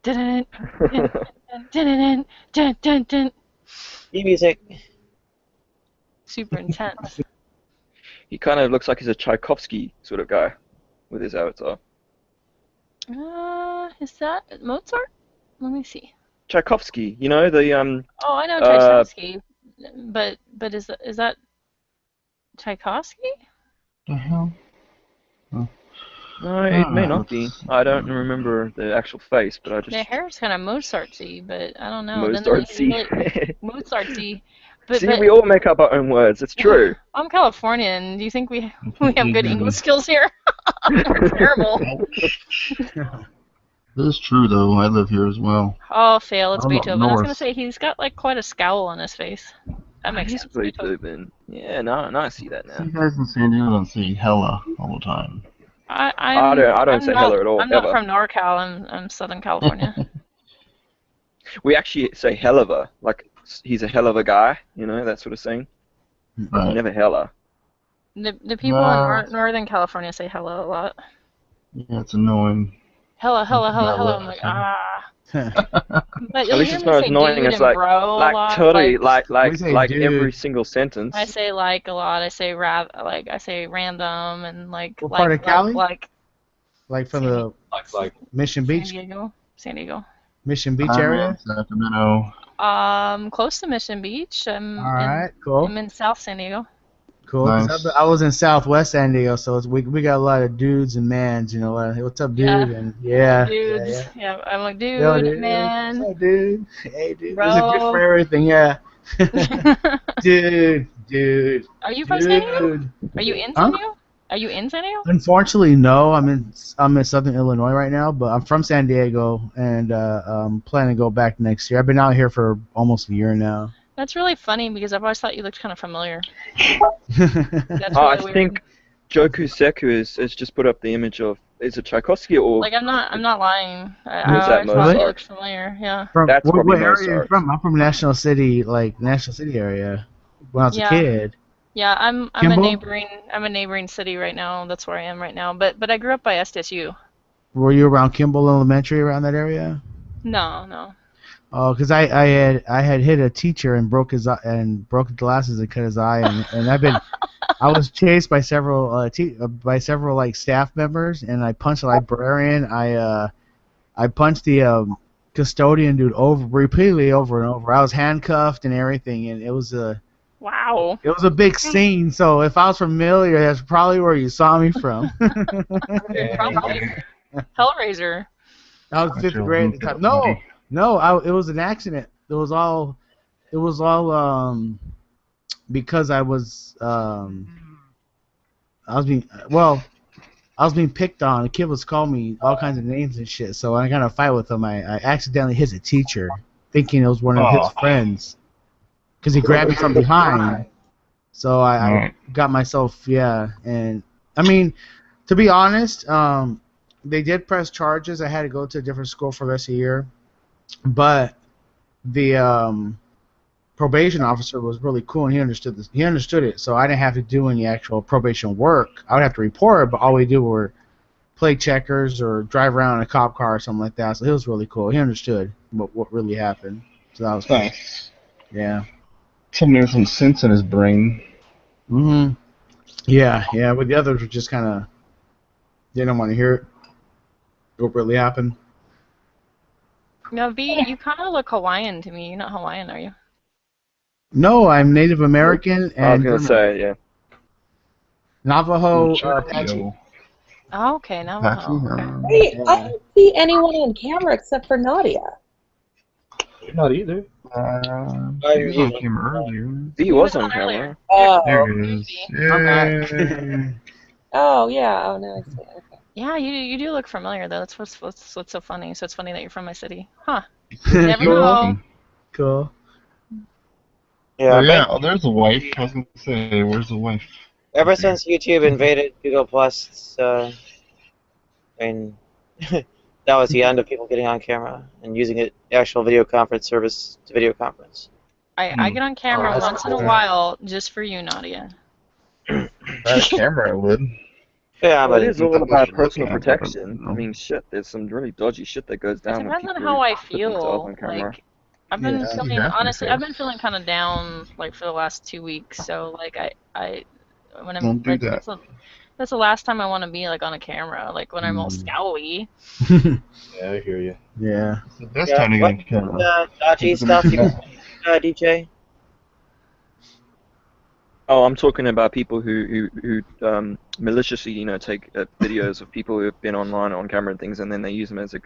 Speaker 1: Dun dun dun dun.
Speaker 4: E-music.
Speaker 1: Super intense.
Speaker 5: He kind of looks like he's a Tchaikovsky sort of guy with his avatar.
Speaker 1: Is that Mozart? Let me see.
Speaker 5: Tchaikovsky, you know the
Speaker 1: Oh, I know Tchaikovsky, but is that Tchaikovsky?
Speaker 2: The hell? Oh.
Speaker 5: No, it may not be. I don't remember the actual face, but I just.
Speaker 1: The hair's kind of Mozart-y, but I don't know.
Speaker 5: Mozart-y.
Speaker 1: Mozart-y.
Speaker 5: See, we all make up our own words. It's true.
Speaker 1: I'm Californian. Do you think we have good English skills here? Terrible.
Speaker 2: This is true, though. I live here as well.
Speaker 1: Oh, fail. It's
Speaker 2: I'm up
Speaker 1: Beethoven. I was
Speaker 2: north.
Speaker 1: going to say, he's got like quite a scowl on his face. That makes sense.
Speaker 5: Beethoven. Yeah, no, I see that now.
Speaker 2: You guys in San Diego don't say hella all the time.
Speaker 5: I don't say hella at all.
Speaker 1: I'm not from NorCal. I'm Southern California.
Speaker 5: We actually say hell of a, like he's a hell of a guy, you know, that sort of thing.
Speaker 2: Right.
Speaker 5: Never hella.
Speaker 1: The people in Northern California say hello a lot.
Speaker 2: Yeah, it's annoying.
Speaker 1: Hello, hello, hello,
Speaker 2: Not
Speaker 1: hello.
Speaker 2: what
Speaker 1: I'm like,
Speaker 2: I'm
Speaker 1: But
Speaker 5: At
Speaker 1: you'll
Speaker 5: least
Speaker 1: hear
Speaker 5: it's
Speaker 1: me
Speaker 5: not as
Speaker 1: say
Speaker 5: annoying
Speaker 1: dude
Speaker 5: as
Speaker 1: and bro a
Speaker 5: like
Speaker 1: lot.
Speaker 5: totally
Speaker 7: We say
Speaker 5: like
Speaker 7: dude.
Speaker 5: every single sentence.
Speaker 1: I say like a lot. I say I say random and like
Speaker 7: What part of Cali?
Speaker 1: like
Speaker 7: Like from
Speaker 1: San
Speaker 7: the Mission Beach,
Speaker 1: San Diego.
Speaker 7: Mission Beach
Speaker 2: in
Speaker 7: area.
Speaker 2: Sacramento.
Speaker 1: Close to Mission Beach.
Speaker 7: All right, cool.
Speaker 1: I'm in South San Diego.
Speaker 7: Cool. 'Cause
Speaker 2: Nice.
Speaker 7: I was in Southwest San Diego, so we got a lot of dudes and mans. You know, what's up, dude?
Speaker 1: Yeah.
Speaker 7: And yeah,
Speaker 1: Dudes.
Speaker 7: yeah.
Speaker 1: I'm like, dude,
Speaker 7: Yo, dude.
Speaker 1: man.
Speaker 7: What's up, dude? Hey, dude.
Speaker 1: Bro.
Speaker 7: There's a good for everything. Yeah. dude.
Speaker 1: Are you from San Diego?
Speaker 7: Dude.
Speaker 1: Are you in San Diego? Are you in San Diego?
Speaker 7: Unfortunately, no. I'm in Southern Illinois right now, but I'm from San Diego, and I'm planning to go back next year. I've been out here for almost a year now.
Speaker 1: That's really funny because I've always thought you looked kind of familiar. That's
Speaker 5: I
Speaker 1: really weird.
Speaker 5: think Joku Seku has just put up the image of, is it Tchaikovsky or?
Speaker 1: Like I'm not lying. I
Speaker 5: Who's that,
Speaker 1: always thought you
Speaker 5: Mozart?
Speaker 1: looked familiar. Yeah.
Speaker 7: From
Speaker 5: That's
Speaker 7: what
Speaker 5: probably
Speaker 7: area are you
Speaker 5: Mozart.
Speaker 7: from? I'm from National City area. When I was a kid.
Speaker 1: Yeah, I'm a
Speaker 7: Kimball?
Speaker 1: neighboring city right now. That's where I am right now. But I grew up by SDSU.
Speaker 7: Were you around Kimball Elementary around that area?
Speaker 1: No.
Speaker 7: Oh, because I had hit a teacher and broke his glasses and cut his eye, and I was chased by several like staff members, and I punched a librarian. I punched the custodian dude repeatedly over and over. I was handcuffed and everything, and it was a big scene. So if I was familiar, that's probably where you saw me from.
Speaker 1: Probably. Hellraiser.
Speaker 7: I was fifth grade at the time. No, it was an accident. It was all because I was being picked on. The kid was calling me all kinds of names and shit. So when I got in a fight with him, I accidentally hit a teacher, thinking it was one of his friends, because he grabbed me from behind. So I got myself, and I mean, to be honest, they did press charges. I had to go to a different school for the rest of the year, but the probation officer was really cool, and he understood this. He understood it, so I didn't have to do any actual probation work. I would have to report it, but all we do were play checkers or drive around in a cop car or something like that. So it was really cool. He understood what really happened. So that was cool.
Speaker 2: Nice.
Speaker 7: Yeah.
Speaker 2: Somebody with some sense in his brain.
Speaker 7: Mhm. Yeah. But the others were just kind of, they didn't want to hear it. What really happened?
Speaker 1: Now, V, you kind of look Hawaiian to me. You're not Hawaiian, are you?
Speaker 7: No, I'm Native American and
Speaker 5: I was gonna say, yeah.
Speaker 7: Navajo, Apache.
Speaker 1: Oh, okay, Navajo. Okay.
Speaker 6: Wait, I don't see anyone on camera except for Nadia.
Speaker 8: Not either.
Speaker 2: He was on camera earlier.
Speaker 5: V was on camera.
Speaker 6: Oh,
Speaker 2: There it is. Yay.
Speaker 6: oh yeah. Oh, no, I see. Okay.
Speaker 1: Yeah, you do look familiar though. That's what's so funny. So it's funny that you're from my city, huh? Never know.
Speaker 7: Cool.
Speaker 4: Yeah,
Speaker 2: Oh, there's a wife. I was going to say, where's the wife?
Speaker 4: ever since YouTube invaded Google Plus, I mean, that was the end of people getting on camera and using an actual video conference service to video conference.
Speaker 1: I get on camera
Speaker 2: that's
Speaker 1: once in a
Speaker 2: cool.
Speaker 1: while just for you, Nadia.
Speaker 2: That camera, I would.
Speaker 4: Yeah,
Speaker 5: Well,
Speaker 4: but
Speaker 5: it is all about personal
Speaker 2: Yeah,
Speaker 5: protection.
Speaker 2: but-
Speaker 5: I mean, shit, there's some really dodgy shit that goes
Speaker 1: It
Speaker 5: down when
Speaker 1: depends on
Speaker 5: people
Speaker 1: how I
Speaker 5: put themselves
Speaker 1: feel.
Speaker 5: on camera.
Speaker 1: Like I've been
Speaker 7: Yeah.
Speaker 1: feeling
Speaker 2: Yeah,
Speaker 1: honestly,
Speaker 2: okay.
Speaker 1: I've been feeling kind of down like for the last 2 weeks. So like I when I'm
Speaker 2: Don't do
Speaker 1: like,
Speaker 2: that.
Speaker 1: that's the last time I want to be like on a camera, like when I'm all scowly.
Speaker 8: Yeah, I hear you.
Speaker 7: Yeah.
Speaker 2: It's the best time to get on camera.
Speaker 4: dodgy stuff, DJ?
Speaker 5: Oh, I'm talking about people who maliciously, take videos of people who have been online on camera and things, and then they use them as a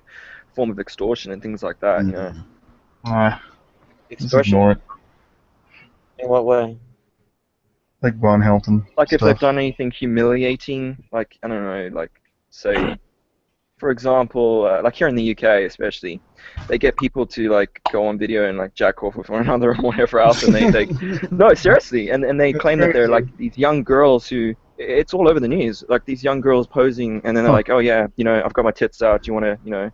Speaker 5: form of extortion and things like that.
Speaker 2: Just
Speaker 4: Extortion?
Speaker 2: ignore it.
Speaker 4: In what way?
Speaker 2: Like Von Helton.
Speaker 5: Like if
Speaker 2: stuff.
Speaker 5: they've done anything humiliating, like I don't know, like say, for example, like here in the UK especially, they get people to like go on video and like jack off with one another and whatever else, and they no, seriously, and they claim that they're like these young girls who, it's all over the news, like these young girls posing, and then they're like, oh yeah, I've got my tits out, do you want to,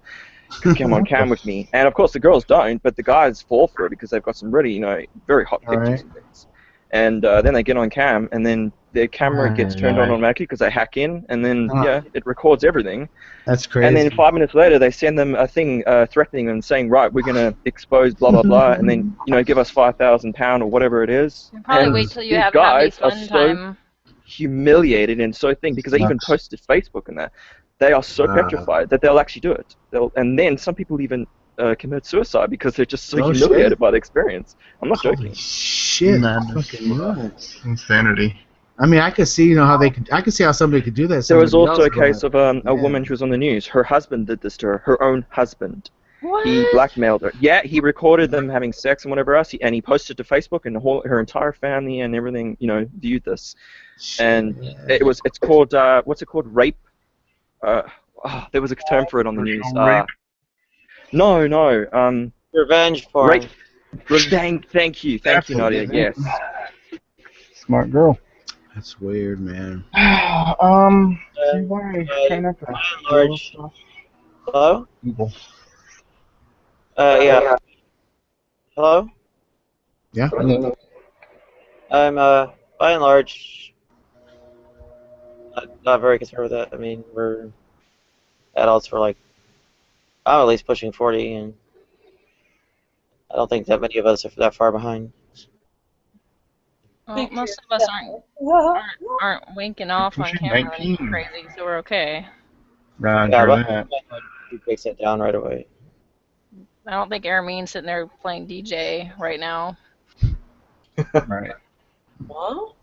Speaker 5: come on cam with me? And of course the girls don't, but the guys fall for it because they've got some really, very hot pictures and things. and then they get on cam, and then their camera gets turned on
Speaker 7: Right.
Speaker 5: automatically because they hack in, and then it records everything.
Speaker 7: That's crazy.
Speaker 5: And then 5 minutes later, they send them a thing threatening them, saying, "Right, we're gonna expose blah blah blah," and then give us £5,000 or whatever it is.
Speaker 1: You probably
Speaker 5: And
Speaker 1: wait till you
Speaker 5: these
Speaker 1: have happy
Speaker 5: guys are
Speaker 1: fun
Speaker 5: so
Speaker 1: time.
Speaker 5: humiliated and so because they even posted to Facebook and that they are so petrified that they'll actually do it. And then some people even commit suicide because they're just so humiliated by the experience. I'm not joking.
Speaker 7: Shit.
Speaker 2: Madness.
Speaker 7: Fucking nuts.
Speaker 2: Insanity.
Speaker 7: I mean, I could see, how they could. I could see how somebody could do that.
Speaker 5: There was
Speaker 7: Somebody
Speaker 5: also a
Speaker 7: else,
Speaker 5: case
Speaker 7: but-
Speaker 5: of a woman who was on the news. Her husband did this to her. Her own husband.
Speaker 1: What?
Speaker 5: He blackmailed her. Yeah, he recorded them having sex and whatever else, and he posted to Facebook, and her entire family and everything, viewed this. And it's called what's it called? Rape. There was a term for it on the news. No.
Speaker 4: Revenge porn.
Speaker 5: Rape. Thank you, Nadia. Yes.
Speaker 2: Smart girl.
Speaker 7: That's weird, man.
Speaker 2: Why? Try not to
Speaker 4: By and large. Hello?
Speaker 2: Evil.
Speaker 4: Yeah. Hello?
Speaker 7: Yeah.
Speaker 4: I'm by and large not very concerned with that. I mean, we're adults. We're like, I'm at least pushing 40, and I don't think that many of us are that far behind.
Speaker 1: Well, most of us aren't winking off on camera or anything crazy, so we're okay.
Speaker 2: Roger that.
Speaker 4: He takes it down right away.
Speaker 1: I don't think Aramin's sitting there playing DJ right now.
Speaker 2: Right.
Speaker 6: What?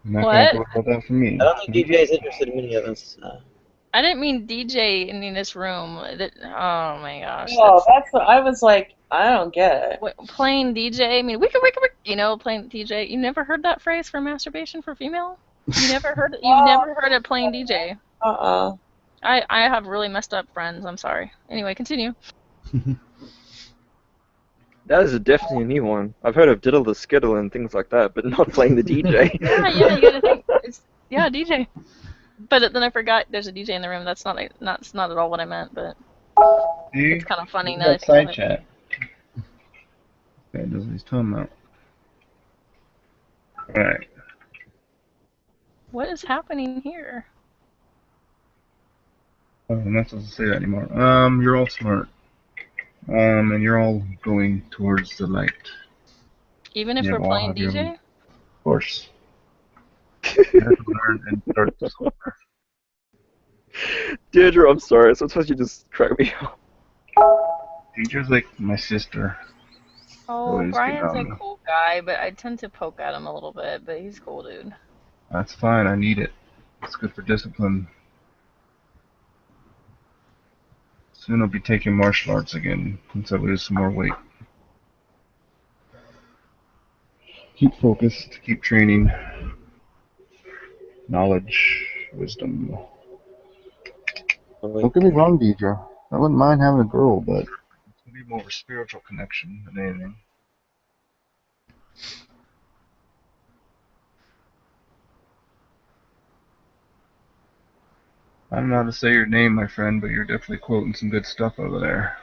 Speaker 2: Not
Speaker 1: What?
Speaker 2: gonna go about that for me.
Speaker 4: I don't think DJ is interested in many of us.
Speaker 1: I didn't mean DJ in this room. Oh my gosh.
Speaker 6: No, that's what I was like. I don't get it.
Speaker 1: Playing DJ. I mean, playing DJ. You never heard that phrase for masturbation for female? You never heard it. You never heard it playing DJ. I have really messed up friends. I'm sorry. Anyway, continue.
Speaker 5: That is definitely a new one. I've heard of diddle the skittle and things like that, but not playing the DJ.
Speaker 1: yeah, you gotta think. DJ. But then I forgot there's a DJ in the room. That's not at all what I meant, but it's kind of funny now.
Speaker 2: Side chat. Okay, does he's talking about? Alright.
Speaker 1: What is happening here?
Speaker 2: Oh, I'm not supposed to say that anymore. You're all smart. And you're all going towards the light.
Speaker 1: Even if we're playing DJ?
Speaker 2: Of course. You have to learn and start somewhere.
Speaker 5: Deirdre, I'm sorry. Sometimes you just crack me up.
Speaker 2: Deirdre's like my sister.
Speaker 1: Oh,
Speaker 2: Always
Speaker 1: Brian's
Speaker 2: get
Speaker 1: a
Speaker 2: on.
Speaker 1: cool guy, but I tend to poke at him a little bit, but he's cool, dude.
Speaker 2: That's fine, I need it. It's good for discipline. Soon I'll be taking martial arts again, once I lose some more weight. Keep focused, keep training. Knowledge, wisdom. Don't get me wrong, Deidre. I wouldn't mind having a girl, but it's going to be more of a spiritual connection than anything. I don't know how to say your name, my friend, but you're definitely quoting some good stuff over there.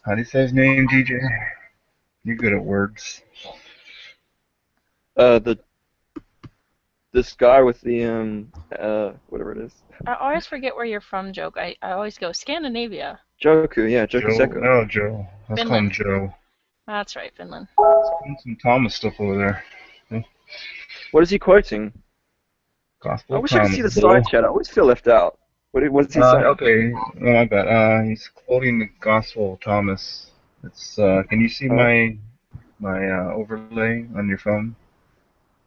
Speaker 2: How do you say his name, DJ? You're good at words.
Speaker 5: This guy with the whatever it is.
Speaker 1: I always forget where you're from, Joke. I always go Scandinavia.
Speaker 5: Joku, yeah, Joku
Speaker 2: Joe.
Speaker 5: Seko.
Speaker 2: Oh, Joe. Let's call him
Speaker 1: Finland.
Speaker 2: Joe.
Speaker 1: That's right, Finland.
Speaker 2: Some Thomas stuff over there.
Speaker 5: What is he quoting?
Speaker 2: Gospel
Speaker 5: I wish I could see the
Speaker 2: Thomas.
Speaker 5: side chat. I always feel left out. What is he saying?
Speaker 2: Okay, no, my bad. He's quoting the Gospel of Thomas. It's can you see my overlay on your phone?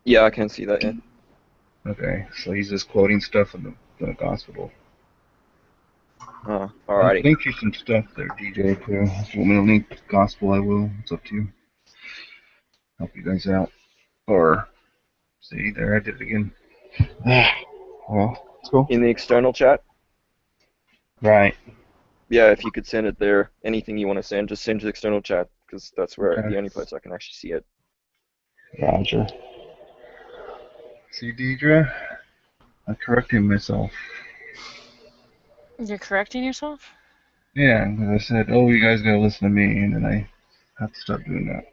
Speaker 5: Yeah, I can see that. Yeah.
Speaker 2: Okay, so he's just quoting stuff in the Gospel.
Speaker 5: Oh,
Speaker 2: I'll
Speaker 5: alrighty.
Speaker 2: link you some stuff there, DJ, too. If you want me to link the Gospel, I will. It's up to you. Help you guys out. Or, see, there, I did it again. Well, let's go.
Speaker 5: In the external chat.
Speaker 2: Right.
Speaker 5: Yeah, if you could send it there, anything you want to send, just send to the external chat, because that's where
Speaker 2: Okay.
Speaker 5: the only place I can actually see it.
Speaker 2: Roger. See, Deidre? I'm correcting myself.
Speaker 1: You're correcting yourself?
Speaker 2: Yeah, because I said, oh, you guys gotta listen to me, and then I have to stop doing that.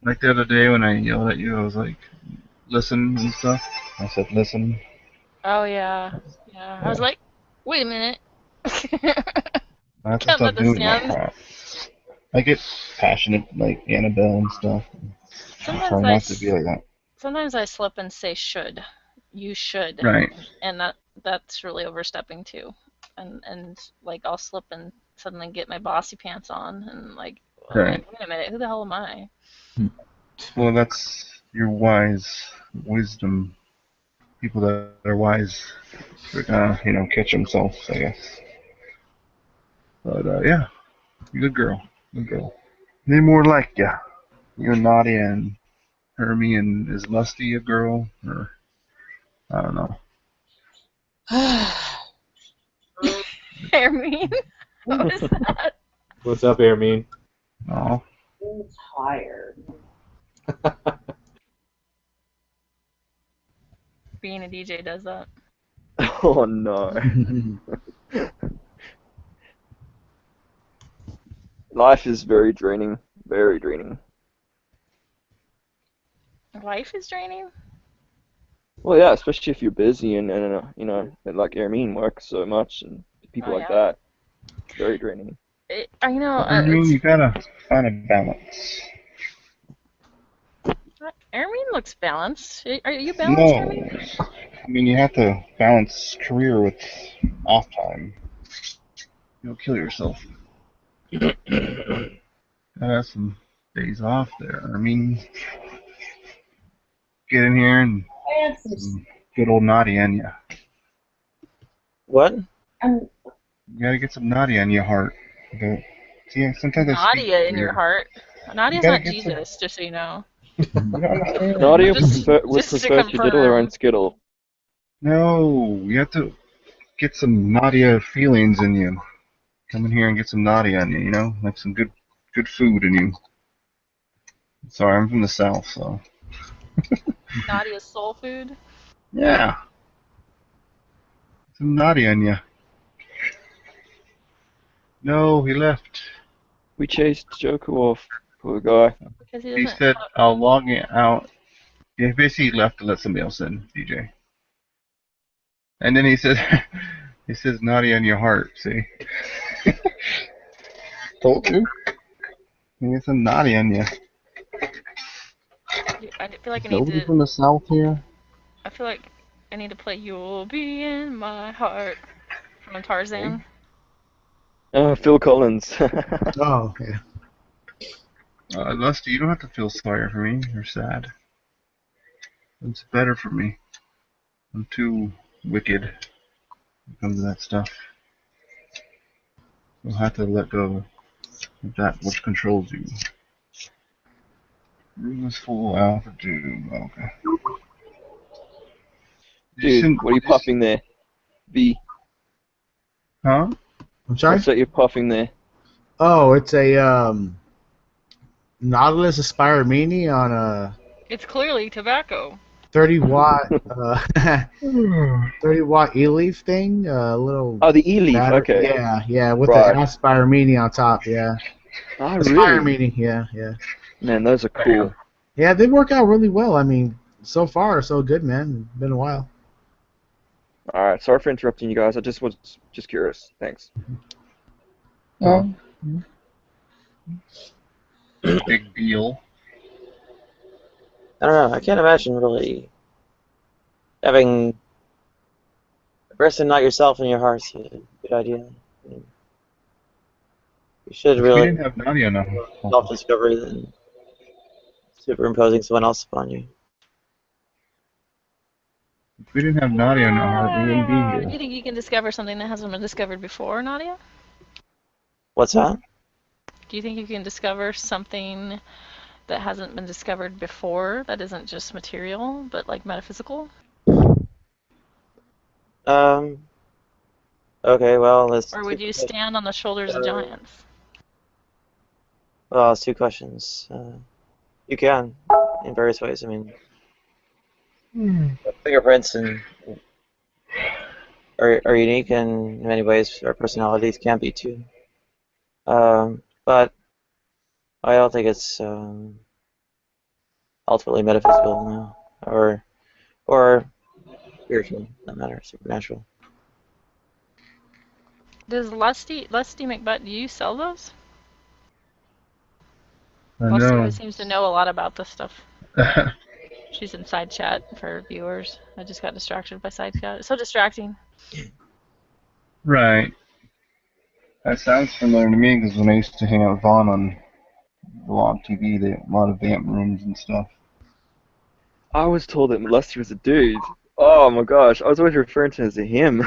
Speaker 2: Like the other day when I yelled at you, I was like, listen and stuff. I said, listen.
Speaker 1: Oh yeah, yeah. I was
Speaker 2: Yeah.
Speaker 1: like, wait a minute.
Speaker 2: I have to
Speaker 1: Can't let
Speaker 2: stop
Speaker 1: this
Speaker 2: doing that
Speaker 1: stand.
Speaker 2: crap. I get passionate like Annabelle and stuff. I
Speaker 1: Sometimes
Speaker 2: try
Speaker 1: I,
Speaker 2: not to be like that.
Speaker 1: sometimes I slip and say should. You should,
Speaker 2: Right.
Speaker 1: and that's really overstepping too. And like I'll slip and suddenly get my bossy pants on and like,
Speaker 2: Right.
Speaker 1: wait a minute, who the hell am I?
Speaker 2: Well, that's your wise wisdom. People that are wise, they're gonna, catch themselves, I guess. But yeah, good girl, good girl. Need more like ya. You and Nadia and Hermie, and is Lusty a girl, or I don't know.
Speaker 1: Hermine? What was that?
Speaker 8: What's up, Airmean?
Speaker 2: Oh,
Speaker 6: I'm tired.
Speaker 1: Being a DJ does that.
Speaker 5: Oh no. Life is very draining. Very draining.
Speaker 1: Life is draining?
Speaker 5: Well, yeah, especially if you're busy and like Ermine works so much and people
Speaker 1: Oh
Speaker 5: like
Speaker 1: yeah.
Speaker 5: that. It's very draining.
Speaker 2: I mean,
Speaker 1: It's
Speaker 2: you gotta find a balance.
Speaker 1: Hermine looks balanced. Are you balanced,
Speaker 2: No,
Speaker 1: Hermine?
Speaker 2: I mean you have to balance career with off time. You'll kill yourself. Gotta have some days off there. I mean, get in here and
Speaker 6: I had
Speaker 2: some good old Nadia in ya.
Speaker 4: What?
Speaker 6: I'm
Speaker 2: You gotta get some Nadia in your heart. See, sometimes I speak
Speaker 1: Nadia in your
Speaker 2: weird.
Speaker 1: heart.
Speaker 2: You
Speaker 1: Nadia's
Speaker 2: gotta
Speaker 1: not
Speaker 2: get some.
Speaker 1: Jesus, just so you know.
Speaker 2: You don't understand.
Speaker 5: Nadia
Speaker 1: Just
Speaker 5: would
Speaker 1: just to
Speaker 5: prefer to diddle her own
Speaker 1: confirm.
Speaker 5: skittle.
Speaker 2: No, you have to get some Nadia feelings in you. Come in here and get some Nadia in you. Like some good food in you. Sorry, I'm from the South, so
Speaker 1: Nadia's soul food.
Speaker 2: yeah, some Nadia in you. No, he left.
Speaker 5: We chased Joku off. Poor guy.
Speaker 1: Because he
Speaker 2: He
Speaker 1: doesn't
Speaker 2: said, I'll log it out. Yeah, basically he left to let somebody else in, DJ. And then he said, he says Nadia in your heart, see? Told you. You get some Nadia in you.
Speaker 1: I feel like
Speaker 2: Nobody from the South here?
Speaker 1: I feel like I need to play You'll Be in My Heart from Tarzan.
Speaker 5: Oh, Phil Collins.
Speaker 7: Oh, yeah.
Speaker 2: Lusty, you don't have to feel sorry for me or sad. It's better for me. I'm too wicked when it comes to that stuff. You'll have to let go of that which controls you. Room is full altitude. Okay.
Speaker 5: Dude, what are you puffing there? V.
Speaker 2: Huh?
Speaker 7: I'm sorry?
Speaker 5: What's that you're puffing there?
Speaker 7: Oh, it's a Nautilus Aspire Mini on a
Speaker 1: It's clearly tobacco.
Speaker 7: 30-watt 30-watt e-leaf thing, a little
Speaker 5: Oh, the E-leaf,
Speaker 7: battery.
Speaker 5: okay.
Speaker 7: Yeah, with
Speaker 5: Right.
Speaker 7: the Aspire Mini on top, yeah.
Speaker 5: Oh,
Speaker 7: Aspire
Speaker 5: really?
Speaker 7: Mini, yeah.
Speaker 5: Man, those are cool.
Speaker 7: Yeah, they work out really well. I mean, so far, so good, man. It's been a while.
Speaker 5: Alright, sorry for interrupting you guys. I just was just curious. Thanks.
Speaker 2: Big deal.
Speaker 4: I don't know. I can't imagine really having a person not yourself in your heart's a good idea. I mean, you should
Speaker 2: If we
Speaker 4: really
Speaker 2: didn't have Nadia now.
Speaker 4: self-discovery than superimposing someone else upon you.
Speaker 2: If we didn't have Nadia in our heart, we wouldn't be
Speaker 1: You
Speaker 2: here.
Speaker 1: think you can discover something that hasn't been discovered before, Nadia?
Speaker 4: What's that?
Speaker 1: Do you think you can discover something that hasn't been discovered before that isn't just material, but like metaphysical?
Speaker 4: Okay, well, let's.
Speaker 1: Or would you stand on the shoulders of giants?
Speaker 4: Well, it's two questions. You can, in various ways. I mean, fingerprints are unique, and in many ways, our personalities can be too. But I don't think it's ultimately metaphysical now, or spiritual, no matter, supernatural.
Speaker 1: Does Lusty McButt, do you sell those?
Speaker 2: I
Speaker 1: Lusty
Speaker 2: know.
Speaker 1: always seems to know a lot about this stuff. She's in side chat for viewers. I just got distracted by side chat. It's so distracting.
Speaker 2: Right. That sounds familiar to me because when I used to hang out with Vaughn on a lot of TV, they a lot of vamp rooms and stuff.
Speaker 5: I was told that Lusty was a dude. Oh my gosh, I was always referring to it as a him.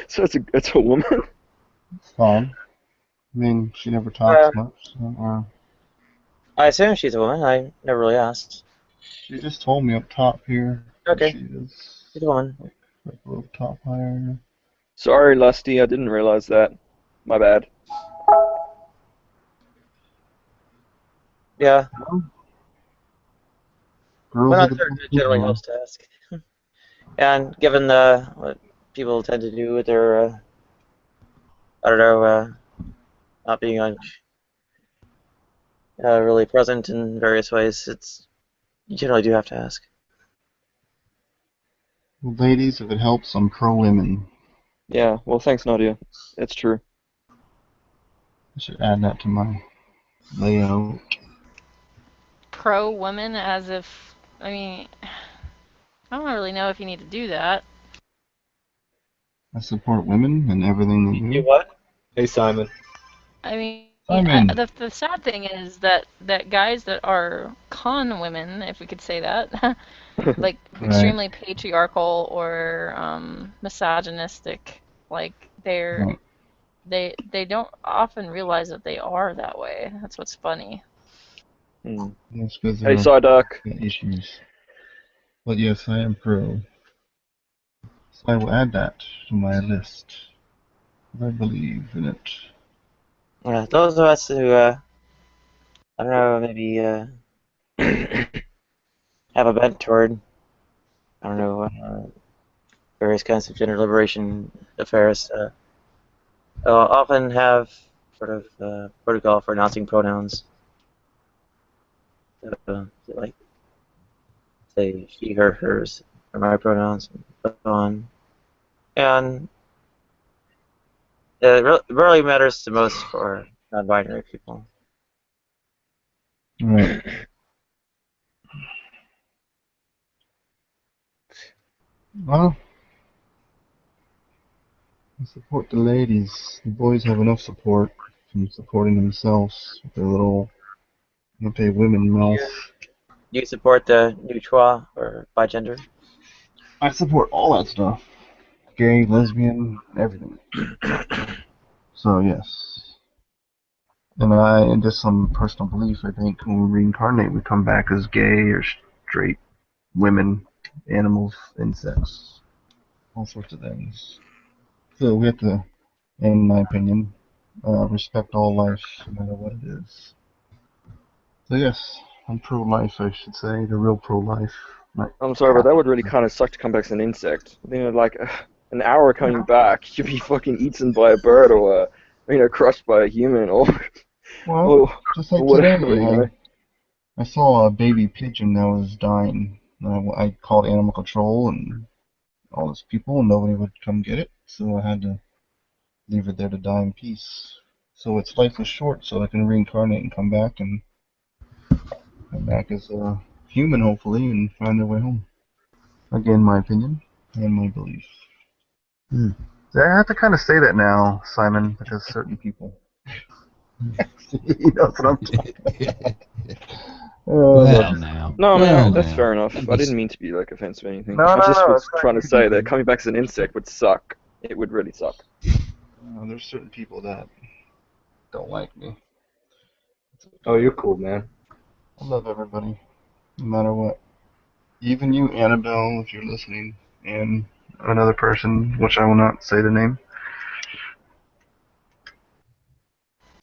Speaker 5: So it's a woman?
Speaker 2: It's fine. I mean, she never talks much. So,
Speaker 4: I assume she's a woman. I never really asked.
Speaker 2: she just told me up top here
Speaker 4: Okay.
Speaker 2: that she is
Speaker 4: She's a woman.
Speaker 2: like a little top higher.
Speaker 5: Sorry, Lusty, I didn't realize that. My bad.
Speaker 4: Yeah.
Speaker 2: Girls
Speaker 4: Well,
Speaker 2: are
Speaker 4: not
Speaker 2: the
Speaker 4: certain
Speaker 2: best
Speaker 4: it generally
Speaker 2: people.
Speaker 4: helps to ask. And given what people tend to do with their, I don't know, not being really present in various ways, you generally do have to ask.
Speaker 2: Well, ladies, if it helps, I'm pro women.
Speaker 5: Yeah, well, thanks, Nadia. It's true.
Speaker 2: I should add that to my layout.
Speaker 1: Pro woman, as if, I mean, I don't really know if you need to do that.
Speaker 2: I support women and everything they
Speaker 4: You
Speaker 2: do.
Speaker 4: what?
Speaker 8: Hey, Simon.
Speaker 1: I mean,
Speaker 2: Simon.
Speaker 1: the sad thing is that guys that are con women, if we could say that, like
Speaker 2: Right.
Speaker 1: extremely patriarchal or misogynistic, like
Speaker 2: Right.
Speaker 1: they don't often realize that they are that way. That's what's funny.
Speaker 2: That's because
Speaker 5: Hey,
Speaker 2: they're
Speaker 5: Psyduck.
Speaker 2: issues. But yes, I am pro. So I will add that to my list. I believe in it.
Speaker 4: Yeah, those of us who, I don't know, maybe have a bent toward, I don't know, various kinds of gender liberation affairs, often have sort of protocol for announcing pronouns. Like, say she, her, hers are my pronouns, and so on. And it really matters the most for non-binary people.
Speaker 2: Right. Well, I support the ladies. The boys have enough support from supporting themselves with their little anti-women mouth.
Speaker 4: Do you support the neutral or bigender?
Speaker 2: I support all that stuff. Gay, lesbian, everything. So yes. And just some personal belief, I think when we reincarnate, we come back as gay or straight, women, animals, insects, all sorts of things. So we have to, in my opinion, respect all life, no matter what it is. So yes, I'm pro-life, I should say, the real pro-life.
Speaker 5: I'm sorry, but that would really kind of suck to come back as an insect. Like an hour coming back, you'd be fucking eaten by a bird or crushed by a human or
Speaker 2: just like
Speaker 5: whatever.
Speaker 2: today, I saw a baby pigeon that was dying. I called animal control and all those people, and nobody would come get it, so I had to leave it there to die in peace. So its life was short, so I can reincarnate and come back as a human, hopefully, and find their way home. Again, my opinion and my belief. I have to kind of say that now, Simon, because certain people. You know what I'm talking about.
Speaker 5: No, man, that's fair enough. I didn't mean to be like offensive or anything. I just was trying to say that coming back as an insect would suck. It would really suck.
Speaker 2: There's certain people that don't like me.
Speaker 8: Oh, you're cool, man.
Speaker 2: I love everybody, no matter what. Even you, Annabelle, if you're listening, and another person, which I will not say the name.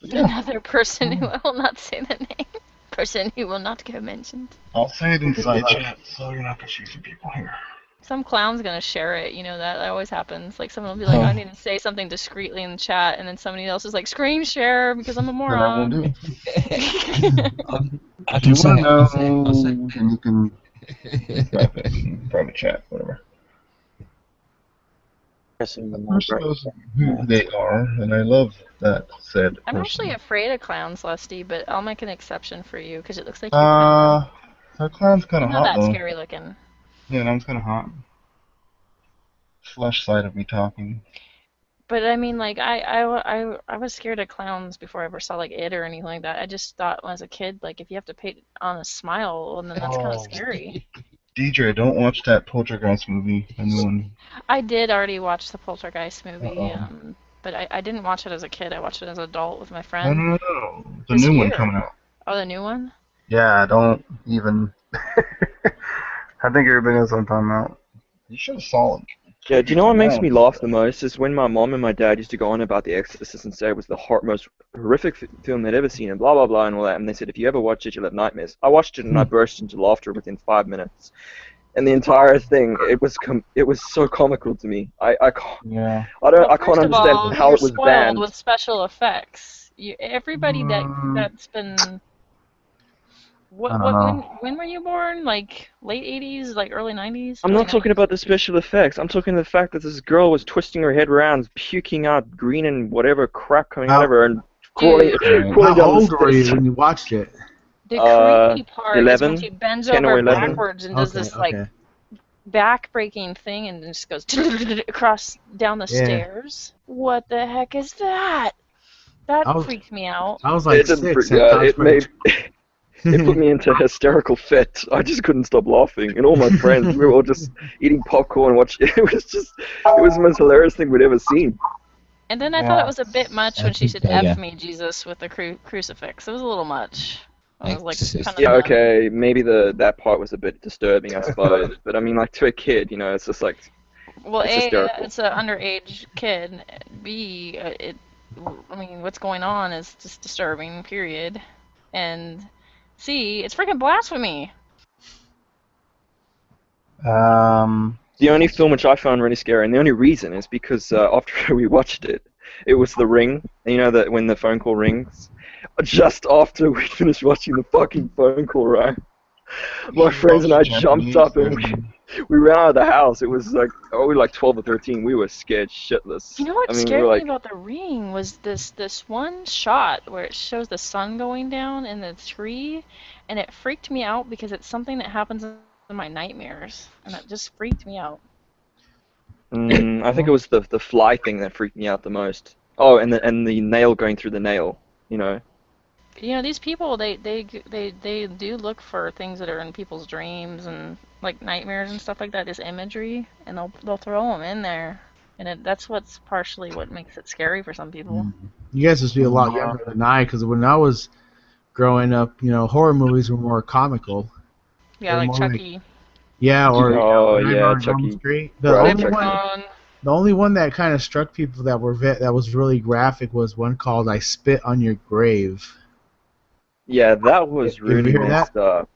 Speaker 1: Another person who I will not say the name. Person who will not go mentioned.
Speaker 2: I'll say it inside chat, so you're not confusing people here.
Speaker 1: Some clown's gonna share it, you know that always happens. Like someone will be like, I need to say something discreetly in the chat, and then somebody else is like, screen share because I'm a
Speaker 2: Then I will
Speaker 1: moron.
Speaker 2: do.
Speaker 9: I
Speaker 2: If you
Speaker 9: can say
Speaker 2: want
Speaker 9: it.
Speaker 2: to
Speaker 9: I'll say it.
Speaker 2: know, then you can private chat, whatever. The person knows who they are, and I love that said
Speaker 1: I'm actually
Speaker 2: person.
Speaker 1: afraid of clowns, Lusty, but I'll make an exception for you because it looks like you're
Speaker 2: That clown's kind
Speaker 1: you're
Speaker 2: of
Speaker 1: not
Speaker 2: hot
Speaker 1: that
Speaker 2: though.
Speaker 1: scary looking.
Speaker 2: Yeah, that was kind of hot. Flesh side of me talking.
Speaker 1: But I mean, like I was scared of clowns before I ever saw like It or anything like that. I just thought when I was a kid, like if you have to put on a smile, well, then that's kind of scary.
Speaker 2: DJ, don't watch that Poltergeist movie, the new one.
Speaker 1: I did already watch the Poltergeist movie,
Speaker 2: Uh-oh.
Speaker 1: but I didn't watch it as a kid. I watched it as an adult with my
Speaker 2: No,
Speaker 1: friend
Speaker 2: no, no, no. The
Speaker 1: this
Speaker 2: new one
Speaker 1: year.
Speaker 2: coming out.
Speaker 1: Oh, the new one?
Speaker 2: Yeah, don't even. I think everybody knows what I'm talking about. You should have saw it.
Speaker 5: Yeah, do you know what makes me laugh the most is when my mom and my dad used to go on about The Exorcist and say it was the most horrific film they'd ever seen and blah blah blah and all that, and they said if you ever watch it you'll have nightmares. I watched it and I burst into laughter within 5 minutes, and the entire thing it was so comical to me. I can't
Speaker 1: Well,
Speaker 5: I can't
Speaker 1: first of
Speaker 5: understand
Speaker 1: all,
Speaker 5: how
Speaker 1: you're
Speaker 5: it was
Speaker 1: spoiled
Speaker 5: banned.
Speaker 1: with special effects. Everybody that's been
Speaker 2: I don't know.
Speaker 1: when were you born? Like late 80s, like early 90s?
Speaker 5: I'm not talking about the special effects. I'm talking the fact that this girl was twisting her head around, puking out green and whatever crap coming out of her, and crawling
Speaker 7: How
Speaker 5: down the
Speaker 7: old were
Speaker 5: stairs.
Speaker 7: you when you watched it?
Speaker 1: The creepy part is
Speaker 5: 11,
Speaker 1: when she bends
Speaker 5: 10 or
Speaker 1: over
Speaker 5: 11.
Speaker 1: backwards and does this like back-breaking thing and just goes across down the stairs. What the heck is that? That freaked me out.
Speaker 7: I was like
Speaker 5: It didn't
Speaker 7: 6.
Speaker 5: freak me out. It put me into hysterical fit. I just couldn't stop laughing, and all my friends, we were all just eating popcorn and watching. It was the most hilarious thing we'd ever seen.
Speaker 1: And then I thought it was a bit much when she said "F me, Jesus" with the crucifix. It was a little much. I was like, kind of
Speaker 5: yeah, okay, maybe that part was a bit disturbing, I suppose. But I mean, like to a kid, you know, it's just like.
Speaker 1: Well,
Speaker 5: it's
Speaker 1: A,
Speaker 5: hysterical.
Speaker 1: it's an underage kid. B, I mean, what's going on is just disturbing. Period. And C, it's freaking blasphemy.
Speaker 5: The only film which I found really scary, and the only reason is because after we watched it, it was The Ring. You know that when the phone call rings, just after we finished watching the fucking phone call rang, my friends and I jumped up and we ran out of the house. It was like we were like 12 or 13. We were scared shitless.
Speaker 1: You know what
Speaker 5: I mean,
Speaker 1: scared
Speaker 5: we were like,
Speaker 1: me about The Ring was this one shot where it shows the sun going down in the tree, and it freaked me out because it's something that happens in my nightmares, and it just freaked me out.
Speaker 5: I think it was the fly thing that freaked me out the most. Oh, and the nail going through the nail. You know.
Speaker 1: You know, these people they do look for things that are in people's dreams and like nightmares and stuff like that. This imagery, and they'll throw them in there, and that's what's partially what makes it scary for some people.
Speaker 7: You guys must be a lot younger than I, because when I was growing up, you know, horror movies were more comical.
Speaker 1: Yeah, like Chucky.
Speaker 5: Chucky.
Speaker 7: Street. The only one that kind of struck people that was really graphic was one called "I Spit on Your Grave."
Speaker 5: Yeah, that was really messed up.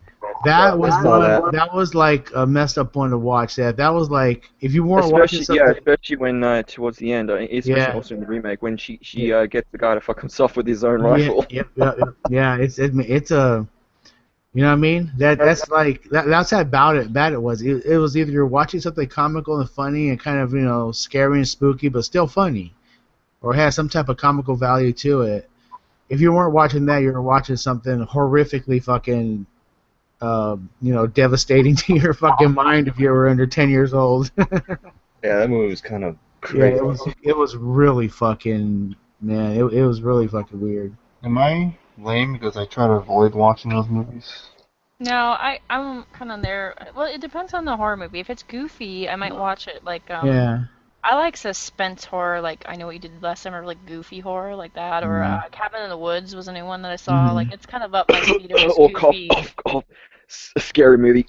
Speaker 7: That was like a messed up one to watch. That was like if you weren't watching something.
Speaker 5: Yeah, especially when towards the end, especially also in the remake when she gets the guy to fuck himself with his own rifle.
Speaker 7: Yeah, it's a. You know what I mean? That's like that's how bad it was. It was either you're watching something comical and funny and kind of, you know, scary and spooky but still funny, or it has some type of comical value to it. If you weren't watching that, you were watching something horrifically fucking, you know, devastating to your fucking mind if you were under 10 years old.
Speaker 8: Yeah, that movie was kind of crazy.
Speaker 7: Yeah, it was really fucking, man, it was really fucking weird.
Speaker 2: Am I lame because I try to avoid watching those movies?
Speaker 1: No, I'm kind of there. Well, it depends on the horror movie. If it's goofy, I might watch it. Like I like suspense horror. Like I Know What You Did Last Summer, like goofy horror like that. Or Cabin in the Woods was a new one that I saw. Like it's kind of up my speed. It was goofy.
Speaker 5: A scary movie.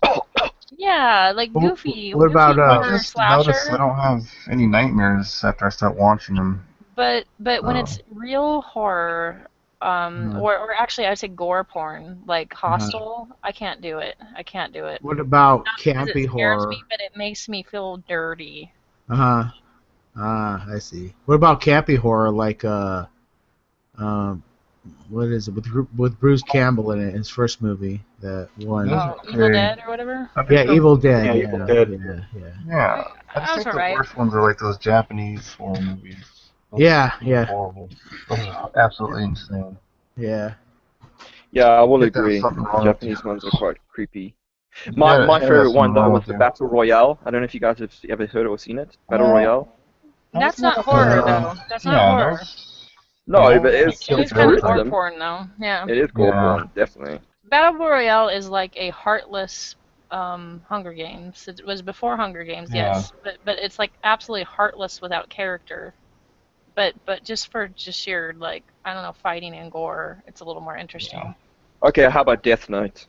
Speaker 1: Yeah, like goofy.
Speaker 7: What about
Speaker 1: horror slasher?
Speaker 2: Notice I don't have any nightmares after I start watching them.
Speaker 1: But when it's real horror, Or actually, I'd say gore porn, like Hostel. I can't do it. I can't do it.
Speaker 7: What about
Speaker 1: Not because it
Speaker 7: campy
Speaker 1: scares
Speaker 7: horror?
Speaker 1: me, but it makes me feel dirty.
Speaker 7: Uh-huh. I see. What about campy horror, like what is it with Bruce Campbell in it, his first movie, that one?
Speaker 1: Oh, Evil Dead or whatever.
Speaker 7: Yeah, Evil Dead.
Speaker 8: Yeah, Evil Dead.
Speaker 2: Yeah, I just
Speaker 1: That's
Speaker 2: think
Speaker 1: alright.
Speaker 2: the worst ones are like those Japanese horror movies. Those
Speaker 7: Yeah,
Speaker 2: are
Speaker 7: yeah.
Speaker 2: horrible. Those are absolutely insane.
Speaker 7: Yeah.
Speaker 5: Yeah, I will
Speaker 2: think there's
Speaker 5: agree.
Speaker 2: something
Speaker 5: The
Speaker 2: wrong with
Speaker 5: Japanese
Speaker 2: you.
Speaker 5: ones are quite creepy. My
Speaker 2: Yeah,
Speaker 5: favorite
Speaker 2: there's
Speaker 5: one
Speaker 2: something
Speaker 5: though
Speaker 2: wrong
Speaker 5: was
Speaker 2: with
Speaker 5: the
Speaker 2: you.
Speaker 5: Battle Royale. I don't know if you guys have ever heard or seen it. Battle Royale.
Speaker 1: That's not horror though. That's not
Speaker 2: Yeah,
Speaker 1: horror.
Speaker 5: No,
Speaker 2: Yeah,
Speaker 5: but
Speaker 1: It is kind of gore
Speaker 5: tourism.
Speaker 1: porn though. Yeah.
Speaker 5: It is gore
Speaker 2: Yeah.
Speaker 5: porn, definitely.
Speaker 1: Battle Royale is like a heartless Hunger Games. It was before Hunger Games, yes, but it's like absolutely heartless without character. But just for sheer like I don't know fighting and gore, it's a little more interesting.
Speaker 5: Okay, how about Death Note?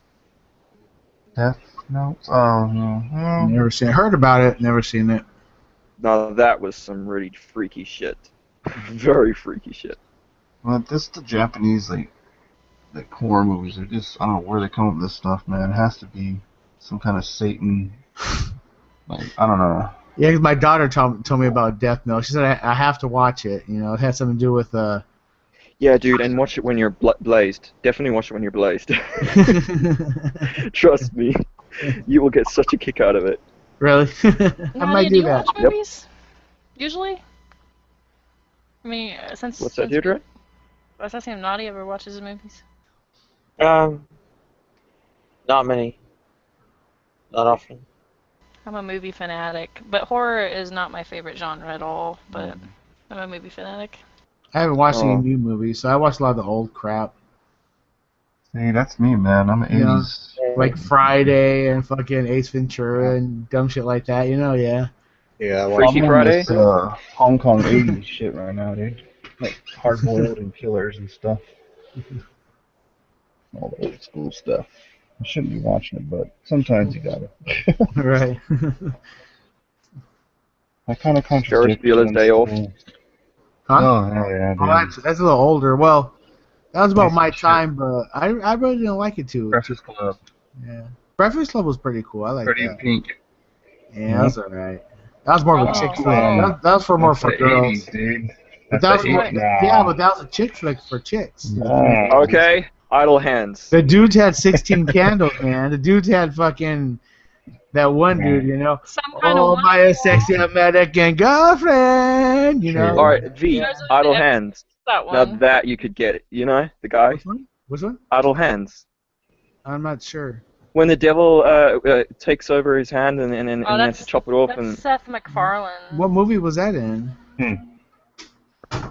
Speaker 2: Death Note? Oh, no.
Speaker 7: Never seen it. Heard about it, never seen it.
Speaker 5: Now that was some really freaky shit. Very freaky shit.
Speaker 2: Well, the Japanese, like horror movies are just, I don't know where they come up with this stuff, man. It has to be some kind of Satan, like, I don't know.
Speaker 7: Yeah, 'cause my daughter told me about Death Note. She said I have to watch it. You know, it had something to do with
Speaker 5: Yeah, dude, and watch it when you're blazed. Definitely watch it when you're blazed. Trust me, you will get such a kick out of it.
Speaker 7: Really? I might
Speaker 1: Nadia,
Speaker 7: do
Speaker 1: you
Speaker 7: that.
Speaker 1: watch movies? Usually? I mean, since
Speaker 5: What's that, Deirdre?
Speaker 1: I was asking if Nadia ever watches movies.
Speaker 4: Not many. Not often.
Speaker 1: I'm a movie fanatic, but horror is not my favorite genre at all, but I'm a movie fanatic.
Speaker 7: I haven't watched any new movies, so I watched a lot of the old crap.
Speaker 2: See, that's me, man. I'm an
Speaker 7: You know,
Speaker 2: 80s.
Speaker 7: like Friday and fucking Ace Ventura and dumb shit like that. You know, yeah.
Speaker 8: Yeah, I
Speaker 5: Freaky
Speaker 2: I'm on
Speaker 5: Friday?
Speaker 2: this Hong Kong 80s shit right now, dude. Like hard-boiled and killers and stuff. All the old school stuff. I shouldn't be watching it, but sometimes you gotta.
Speaker 7: Right.
Speaker 2: I kind of
Speaker 5: Ferris
Speaker 2: contradict.
Speaker 5: Bueller's Day Off.
Speaker 7: Huh?
Speaker 2: Oh, hell yeah, dude.
Speaker 7: Oh, that's a little older. Well, that was about my time, but I really didn't like it too.
Speaker 2: Breakfast Club.
Speaker 7: Yeah. Breakfast Club was pretty cool. I like
Speaker 2: Pretty in
Speaker 7: that.
Speaker 2: Pink.
Speaker 7: Yeah, that was alright. That was more of a chick flick. That was for more for
Speaker 2: the
Speaker 7: girls.
Speaker 2: 80s, dude.
Speaker 7: But
Speaker 2: That's
Speaker 7: that
Speaker 2: the
Speaker 7: was
Speaker 2: 80s now.
Speaker 7: yeah, but that was a chick flick for chicks.
Speaker 5: Okay, Idle Hands.
Speaker 7: The dudes had 16 candles, man. The dudes had fucking that one dude, you know.
Speaker 1: Some kind
Speaker 7: Oh,
Speaker 1: of
Speaker 7: my a sexy American girlfriend, you know.
Speaker 5: Alright, V, Idle Hands.
Speaker 1: That
Speaker 5: Now
Speaker 1: one.
Speaker 5: that you could get it, you know, the guy?
Speaker 7: Which one? Which one?
Speaker 5: Idle Hands.
Speaker 7: I'm not sure.
Speaker 5: When the devil takes over his hand and he has to chop it off,
Speaker 1: That's
Speaker 5: and
Speaker 1: Seth MacFarlane.
Speaker 7: What movie was that in?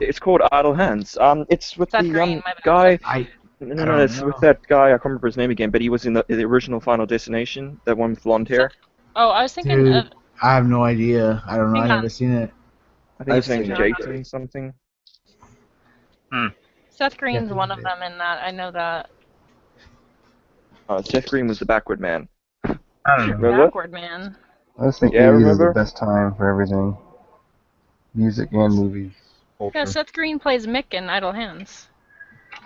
Speaker 5: it's called Idle Hands. It's with
Speaker 1: Seth
Speaker 5: the
Speaker 1: Green, my bad.
Speaker 5: guy.
Speaker 7: I
Speaker 5: No, it's with that guy. I can't remember his name again, but he was in the original Final Destination, that one with blonde hair.
Speaker 1: Oh, I was thinking
Speaker 7: Dude,
Speaker 1: of
Speaker 7: I have no idea. I don't know. I've
Speaker 1: Hang on.
Speaker 7: never seen it.
Speaker 5: I think his
Speaker 8: I've
Speaker 5: name's
Speaker 8: seen it.
Speaker 5: Jason something.
Speaker 1: Seth Green's
Speaker 7: Yeah,
Speaker 1: one of them in that. I know that.
Speaker 5: Seth Green was the backward man.
Speaker 2: I don't know.
Speaker 5: Remember?
Speaker 1: Backward man.
Speaker 2: I just think
Speaker 5: Yeah,
Speaker 2: 80s is the
Speaker 5: remember?
Speaker 2: best time for everything. Music and movies.
Speaker 1: Yeah,
Speaker 2: Culture.
Speaker 1: Seth Green plays Mick in Idle Hands.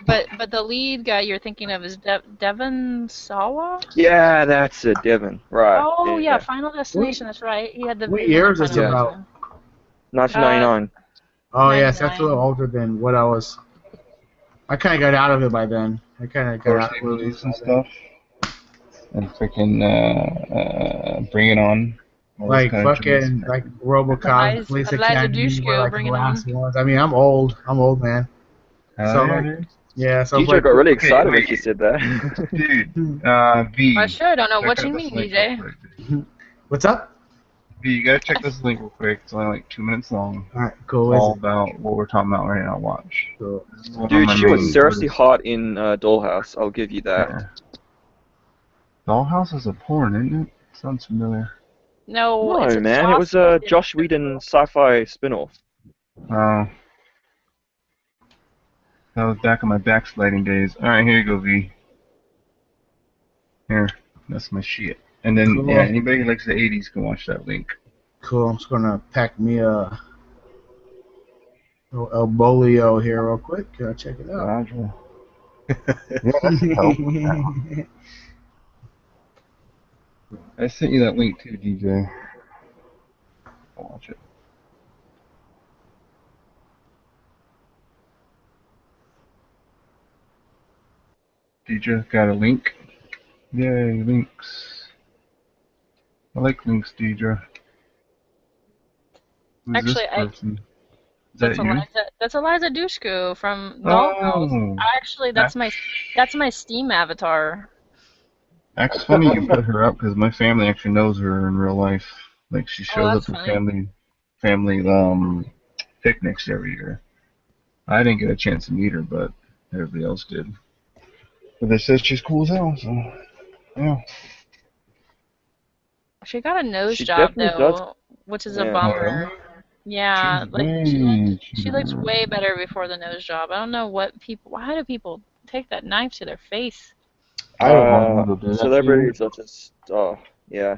Speaker 1: But the lead guy you're thinking of is Devon Sawa?
Speaker 5: Yeah, that's it, Devin. Right.
Speaker 1: Oh yeah, Final Destination. That's right. He had the.
Speaker 7: What year is this
Speaker 1: Final
Speaker 7: about?
Speaker 1: Destination.
Speaker 5: 1999.
Speaker 7: Oh, yes, that's a
Speaker 1: 99.
Speaker 7: little older than what I was. I kind of got out of it by then. I kind of got
Speaker 2: Horror
Speaker 7: out of
Speaker 2: movies
Speaker 7: movies
Speaker 2: and stuff. And freaking Bring It On. All those
Speaker 7: Like
Speaker 2: kind of
Speaker 7: fucking
Speaker 2: joints.
Speaker 7: like RoboCop,
Speaker 1: Eliza-
Speaker 7: Police
Speaker 1: Eliza
Speaker 7: Academy,
Speaker 1: Dushku,
Speaker 7: were like the
Speaker 1: Bring It
Speaker 7: last
Speaker 1: On.
Speaker 7: ones. I mean, I'm old. I'm old, man.
Speaker 2: Hell
Speaker 7: So,
Speaker 2: yeah,
Speaker 7: like,
Speaker 2: dude.
Speaker 7: yeah, so
Speaker 5: DJ
Speaker 7: like,
Speaker 5: got really excited
Speaker 2: wait.
Speaker 5: when she said that.
Speaker 2: Dude, V.
Speaker 1: I sure don't know
Speaker 2: check
Speaker 1: what
Speaker 2: out
Speaker 1: you
Speaker 2: this
Speaker 1: mean,
Speaker 2: link
Speaker 1: DJ.
Speaker 2: real quick, dude.
Speaker 7: what's up?
Speaker 2: V, you gotta check this link real quick. It's only like 2 minutes long.
Speaker 7: All right, cool.
Speaker 2: It's
Speaker 7: Is
Speaker 2: all
Speaker 7: it?
Speaker 2: about what we're talking about right now. Watch.
Speaker 7: Cool.
Speaker 2: This is one of
Speaker 5: Dude,
Speaker 2: my
Speaker 5: she was
Speaker 2: main
Speaker 5: seriously
Speaker 2: artists.
Speaker 5: hot in Dollhouse. I'll give you that.
Speaker 2: Yeah. Dollhouse is a porn, isn't it? Sounds familiar.
Speaker 1: No,
Speaker 5: No,
Speaker 1: it's a
Speaker 5: man, it was a Josh Whedon sci-fi spin-off.
Speaker 2: Oh. That was back in my backsliding days. Alright, here you go, V. Here. That's my shit. And then,
Speaker 7: Cool.
Speaker 2: yeah, anybody who likes the 80s can watch that link.
Speaker 7: Cool. I'm just gonna pack me a El Bolio here real quick. Check it out.
Speaker 2: Roger. Yeah, that should help. I sent you that link too, DJ. I'll watch it. DJ got a link. Yay, links. I like links, DJ. Who's
Speaker 1: Actually,
Speaker 2: this person? Is that you?
Speaker 1: That's Eliza Dushku from Dollhouse.
Speaker 2: Oh,
Speaker 1: Actually,
Speaker 2: that's
Speaker 1: that's my Steam avatar.
Speaker 2: That's funny you put her up because my family actually knows her in real life. Like she
Speaker 1: Oh,
Speaker 2: shows
Speaker 1: that's
Speaker 2: up to
Speaker 1: funny.
Speaker 2: family picnics every year. I didn't get a chance to meet her, but everybody else did. But they said she's cool as hell, so yeah.
Speaker 1: She got a nose
Speaker 5: She
Speaker 1: job
Speaker 5: definitely does.
Speaker 1: though, which is a
Speaker 5: Yeah.
Speaker 2: Oh, really?
Speaker 1: bummer. Yeah,
Speaker 2: She's
Speaker 1: like
Speaker 2: way
Speaker 1: she looked
Speaker 2: cheaper.
Speaker 1: way better before the nose job. I don't know what people. Why do people take that knife to their face?
Speaker 8: I don't know.
Speaker 2: Armando did that to you?
Speaker 5: Celebrities are just, oh, yeah.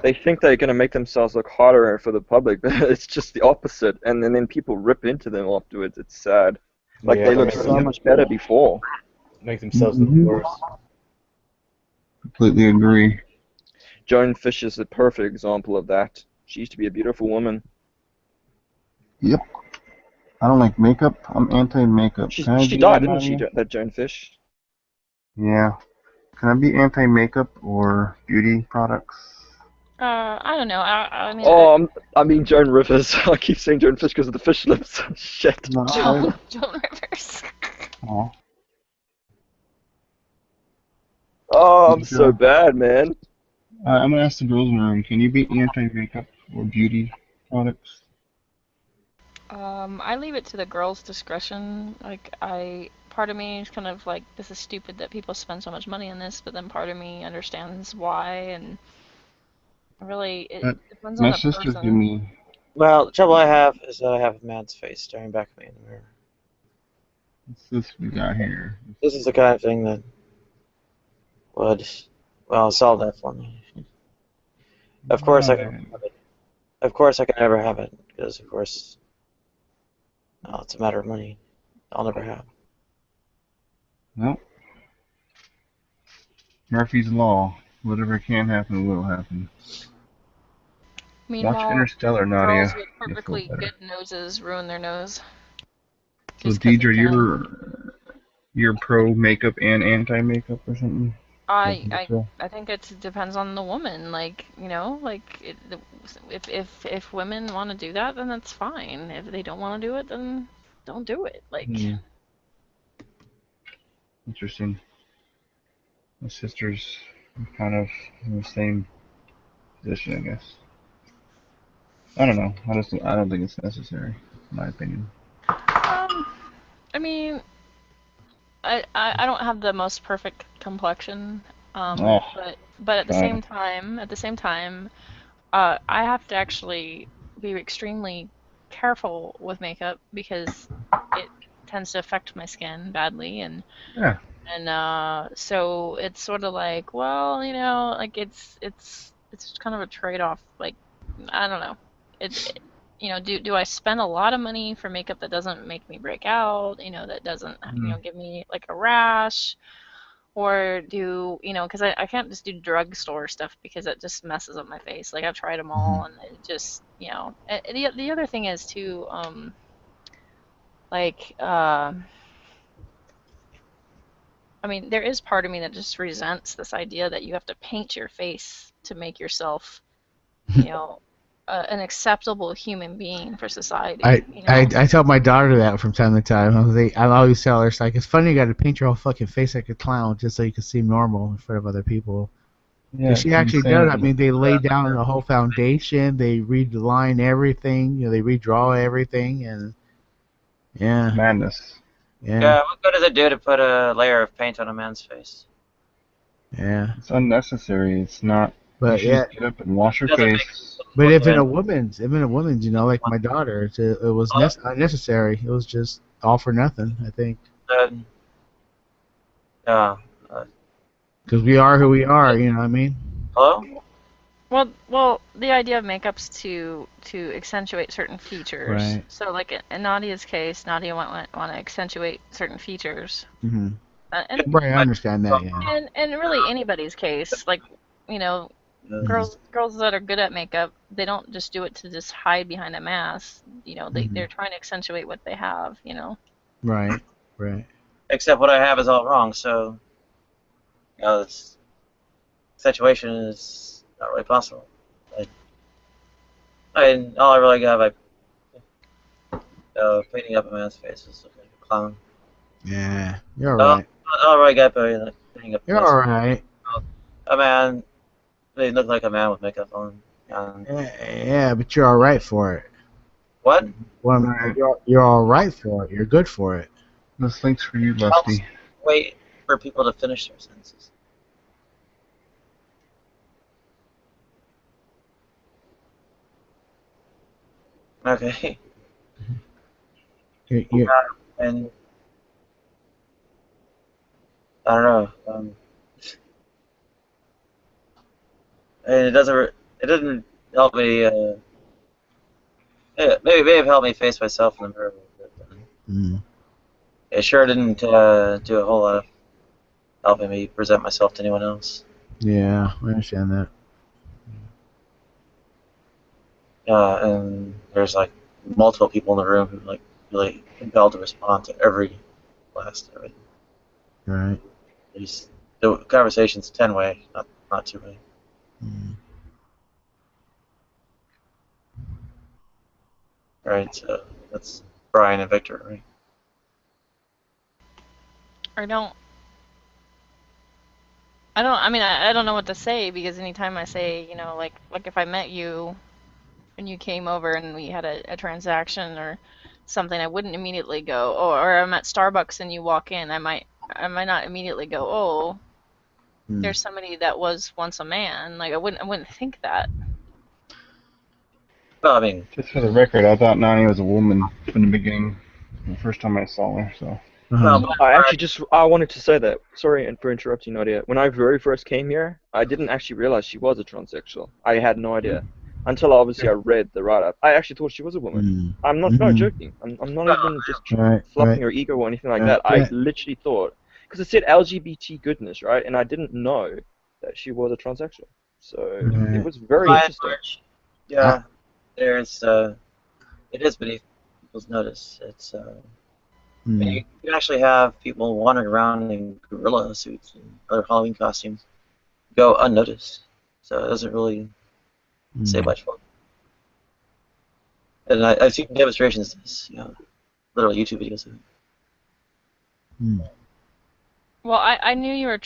Speaker 5: They think they're going to make themselves look hotter for the public, but it's just the opposite. And then people rip into them afterwards. It's sad. Like,
Speaker 8: Yeah,
Speaker 5: they looked so much better before.
Speaker 8: make themselves look worse.
Speaker 2: Completely agree.
Speaker 5: Joan Fisher's is a perfect example of that. She used to be a beautiful woman.
Speaker 2: Yep. I don't like makeup. I'm anti-makeup.
Speaker 5: She
Speaker 2: Can I be
Speaker 5: died,
Speaker 2: that,
Speaker 5: didn't she,
Speaker 2: Nadia?
Speaker 5: that Joan Fish?
Speaker 2: Yeah. Can I be anti-makeup or beauty products?
Speaker 1: I don't know. I mean,
Speaker 5: Oh, I mean Joan Rivers. I keep saying Joan Fish because of the fish lips. Shit.
Speaker 2: No.
Speaker 1: Joan Rivers.
Speaker 2: Oh.
Speaker 5: Oh, I'm so bad, man.
Speaker 2: I'm gonna ask the girls in the room. Can you be anti-makeup or beauty products?
Speaker 1: I leave it to the girls' discretion. Like, part of me is kind of like, this is stupid that people spend so much money on this, but then part of me understands why, and really, it depends on
Speaker 2: My
Speaker 1: the
Speaker 2: sisters
Speaker 1: person.
Speaker 2: give me.
Speaker 4: Well, the trouble I have is that I have a man's face staring back at me in the mirror.
Speaker 2: What's this we got here?
Speaker 4: This is the kind of thing that would, well, solve that for me. Of course, I can have it. Of course, I can never have it because, of course, no, it's a matter of money. I'll never have.
Speaker 2: Nope. Murphy's Law. Whatever can happen will happen. Watch
Speaker 1: Meanwhile,
Speaker 2: Interstellar, Nadia.
Speaker 1: girls with perfectly good noses ruin their nose.
Speaker 2: So,
Speaker 1: Just 'cause they
Speaker 2: Deidre,
Speaker 1: can.
Speaker 2: you're pro makeup and anti makeup or something?
Speaker 1: I think it depends on the woman. Like, you know, like if women want to do that, then that's fine. If they don't want to do it, then don't do it. Like,
Speaker 2: Interesting. My sister's kind of in the same position, I guess. I don't know. I don't think it's necessary, in my opinion.
Speaker 1: I mean, I don't have the most perfect complexion. But at the same time, I have to actually be extremely careful with makeup because it tends to affect my skin badly, and so it's sort of like, well, you know, like it's kind of a trade-off. Like, I don't know. You know, do I spend a lot of money for makeup that doesn't make me break out? You know, that doesn't give me like a rash, or do you know? Because I can't just do drugstore stuff because it just messes up my face. Like, I've tried them all, and it just, you know. The other thing is too, like I mean, there is part of me that just resents this idea that you have to paint your face to make yourself, you know, an acceptable human being for society.
Speaker 7: I tell my daughter that from time to time. I always tell her, it's like, it's funny you got to paint your whole fucking face like a clown just so you can seem normal in front of other people. Yeah, she actually does. I mean, they lay down the whole foundation. They redesign everything. You know, they redraw everything, and
Speaker 2: madness.
Speaker 4: Yeah, what good does it do to put a layer of paint on a man's face?
Speaker 7: Yeah.
Speaker 2: It's unnecessary. It's not.
Speaker 7: But
Speaker 2: you should just get up and wash your face.
Speaker 7: But if in a woman's, you know, like my daughter, it was unnecessary. It was just all for nothing, I think.
Speaker 4: Yeah.
Speaker 7: Because we are who we are, you know what I mean?
Speaker 4: Hello?
Speaker 1: Well, the idea of makeup's to accentuate certain features.
Speaker 7: Right.
Speaker 1: So, like in Nadia's case, Nadia want to accentuate certain features.
Speaker 7: Mm-hmm.
Speaker 1: And
Speaker 7: Right, I understand that. Yeah.
Speaker 1: and really anybody's case, like, you know, girls that are good at makeup, they don't just do it to just hide behind a mask. You know, they're trying to accentuate what they have. You know.
Speaker 7: Right. Right.
Speaker 4: Except what I have is all wrong, so this situation is not really possible. All I really got by painting up a man's face is looking like a clown.
Speaker 7: Yeah. You're all right.
Speaker 4: All I really got by painting up a
Speaker 7: You're
Speaker 4: man's
Speaker 7: all right.
Speaker 4: a man. They look like a man with makeup on.
Speaker 7: Yeah, but you're all right for it.
Speaker 4: What?
Speaker 7: Well, you're all right for it. You're good for it.
Speaker 2: This link's for you, Lefty.
Speaker 4: Wait for people to finish their sentences. Okay. And I don't know. And it doesn't help me. Maybe it helped me face myself in the mirror a little bit. It sure didn't do a whole lot of helping me present myself to anyone else.
Speaker 7: Yeah, I understand that.
Speaker 4: And there's like multiple people in the room who like really compelled to respond to every last of it.
Speaker 7: Right.
Speaker 4: The conversation's 10-way, not 2-way. Right, so that's Brian and Victor, right?
Speaker 1: I mean, I don't know what to say, because anytime I say, you know, like if I met you and you came over and we had a transaction or something, I wouldn't immediately go, or I'm at Starbucks and you walk in, I might not immediately go, oh, there's somebody that was once a man. Like I wouldn't think that.
Speaker 4: Well, I mean,
Speaker 2: just for the record, I thought Nani was a woman from the beginning, the first time I saw her. So.
Speaker 5: I wanted to say that. Sorry for interrupting, Nadia. When I very first came here, I didn't actually realize she was a transsexual. I had no idea until obviously I read the write-up. I actually thought she was a woman. I'm not joking. I'm not even just fluffing her ego or anything like that. I literally thought, because it said LGBT goodness, right? And I didn't know that she was a transsexual. So it was very interesting.
Speaker 4: Yeah, there's it is beneath people's notice. It's you can actually have people wandering around in gorilla suits and other Halloween costumes go unnoticed. So it doesn't really say much for them. And I've seen demonstrations of this, literally YouTube videos of it.
Speaker 1: Well, I knew you were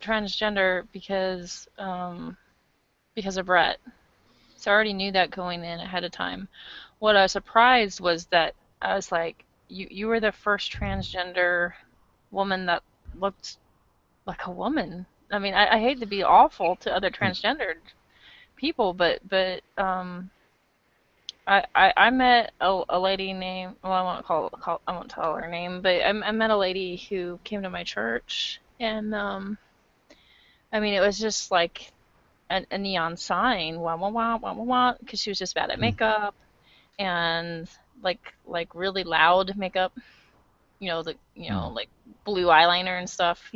Speaker 1: transgender because of Brett. So I already knew that going in ahead of time. What I was surprised was that I was like, you were the first transgender woman that looked like a woman. I mean, I hate to be awful to other transgendered people, but I met a lady named, well, I won't tell her name, but I met a lady who came to my church, and I mean, it was just like a neon sign, wah wah wah wah wah wah, because she was just bad at makeup, and like really loud makeup, like blue eyeliner and stuff,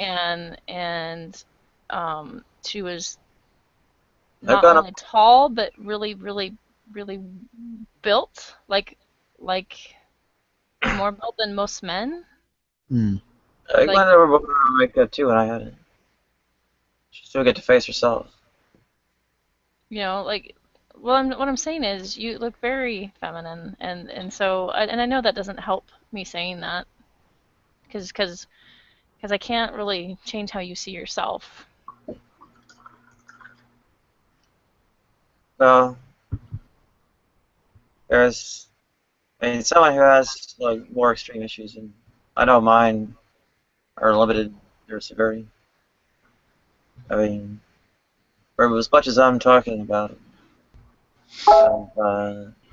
Speaker 1: and she was not only tall but really really really built, like more built than most men.
Speaker 4: I went over makeup too, and I had it. She still get to face herself.
Speaker 1: What I'm saying is you look very feminine, and so I know that doesn't help me saying that, because I can't really change how you see yourself.
Speaker 4: No. There's, someone who has like more extreme issues, and I know mine are limited their severity. I mean, for as much as I'm talking about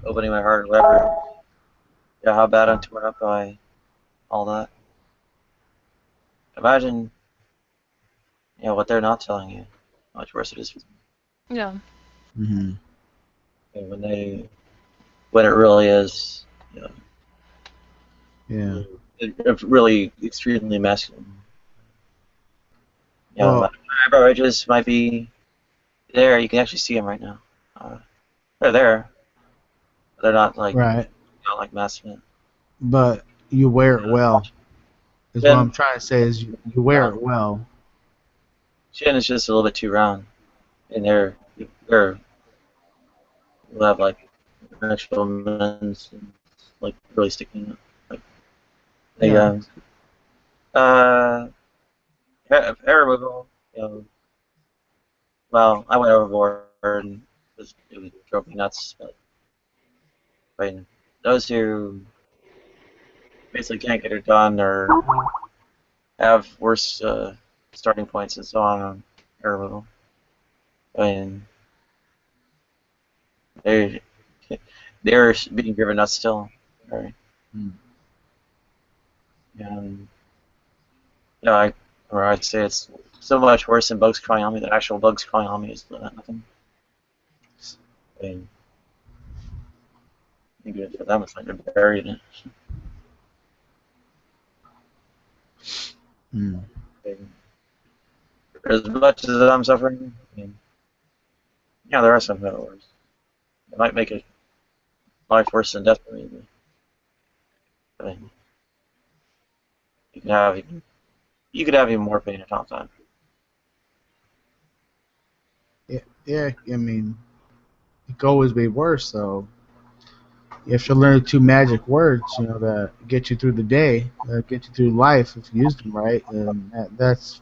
Speaker 4: opening my heart or whatever, how bad I'm torn up by all that. Imagine, what they're not telling you, how much worse it is for them.
Speaker 1: Yeah.
Speaker 7: Mm-hmm.
Speaker 4: And when it really is, you know,
Speaker 7: Yeah.
Speaker 4: it's really extremely masculine. You know, my
Speaker 7: Well,
Speaker 4: eyebrow edges might be there. You can actually see them right now. They're there. They're
Speaker 7: right.
Speaker 4: not like masculine.
Speaker 7: But you wear it well. Is what
Speaker 4: Chin,
Speaker 7: I'm trying to say. Is you wear it well.
Speaker 4: chin is just a little bit too round, and they're will have like actual men's like really sticking up. Like they
Speaker 7: Yeah.
Speaker 4: uh hair removal. You know, well, I went overboard and it drove me nuts. But I mean, those who basically can't get it done or have worse starting points and so on hair removal. I mean, they they're being driven nuts still. Right?
Speaker 7: Mm.
Speaker 4: And yeah, I'd say it's so much worse than bugs crawling on me. The actual bugs crawling on me is nothing. I mean, good for them. It's like they're buried in it.
Speaker 7: Mm.
Speaker 4: I mean, as much as I'm suffering, I mean, yeah, there are some that are worse. It might make it life worse than death for me. But, I mean, you could have even more pain at time.
Speaker 7: Yeah. Yeah. I mean, it could always be worse. So you have to learn the two magic words, that get you through the day, that get you through life if you use them right. And that's,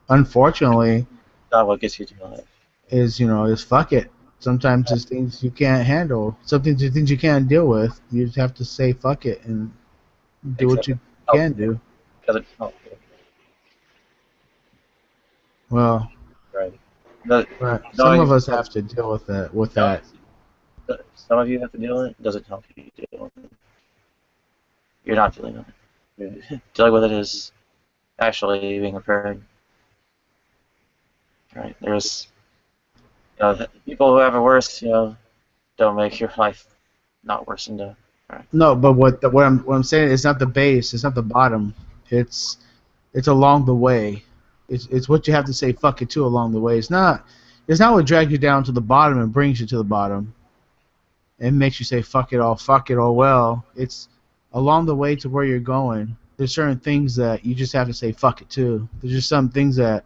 Speaker 7: unfortunately,
Speaker 4: Not what gets you through life.
Speaker 7: is fuck it. Sometimes there's things you can't handle. Things you can't deal with. You just have to say fuck it and do what
Speaker 4: Except
Speaker 7: you
Speaker 4: oh,
Speaker 7: can do.
Speaker 4: because it oh,
Speaker 7: Well,
Speaker 4: right. No,
Speaker 7: right. Some
Speaker 4: knowing
Speaker 7: of us have to deal with that. With
Speaker 4: knowing
Speaker 7: that.
Speaker 4: some of you have to deal with it doesn't help you deal with it. You're not dealing with it. Dealing with it is actually being prepared. Right? There's people who have it worse. Don't make your life not worse than death. Right?
Speaker 7: No, but what I'm saying is not the base. It's not the bottom. It's along the way. It's what you have to say fuck it to along the way. It's not what drags you down to the bottom and brings you to the bottom and makes you say fuck it all. Well, it's along the way to where you're going. There's certain things that you just have to say fuck it to. There's just some things that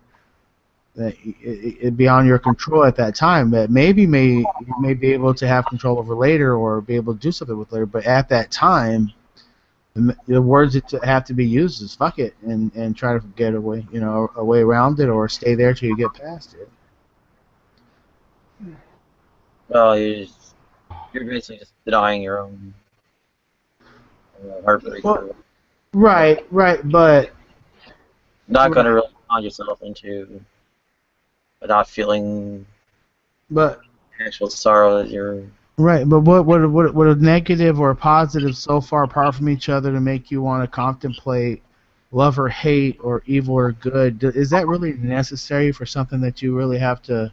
Speaker 7: it beyond your control at that time that you may be able to have control over later or be able to do something with later. But at that time, the words that have to be used is fuck it and try to get away, a way around it or stay there till you get past it.
Speaker 4: Well, you're basically just denying your own heartbreak.
Speaker 7: Well, right, but
Speaker 4: Not
Speaker 7: what
Speaker 4: going to
Speaker 7: I,
Speaker 4: really con yourself into not feeling
Speaker 7: but
Speaker 4: actual sorrow that you're.
Speaker 7: right, but what a negative or a positive so far apart from each other to make you want to contemplate love or hate or evil or good? Is that really necessary for something that you really have to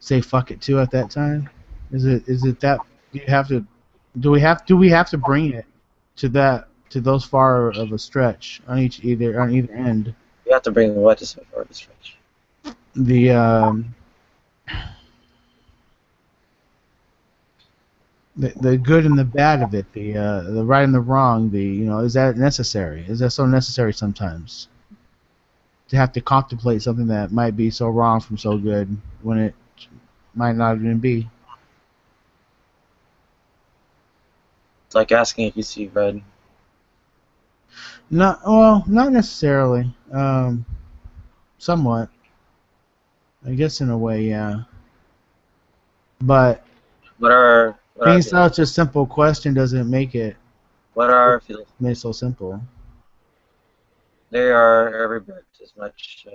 Speaker 7: say fuck it to at that time? Is it that you have to do we have to bring it to those far of a stretch on either end?
Speaker 4: You have to bring what to so far to stretch.
Speaker 7: The the good and the bad of it, the right and the wrong, is that necessary? Is that so necessary sometimes to have to contemplate something that might be so wrong from so good when it might not even be?
Speaker 4: It's like asking if you see red.
Speaker 7: Not necessarily. Somewhat, I guess in a way, yeah. But
Speaker 4: What are
Speaker 7: being
Speaker 4: feelings?
Speaker 7: such a simple question doesn't
Speaker 4: What are feelings?
Speaker 7: make it so simple.
Speaker 4: They are every bit as much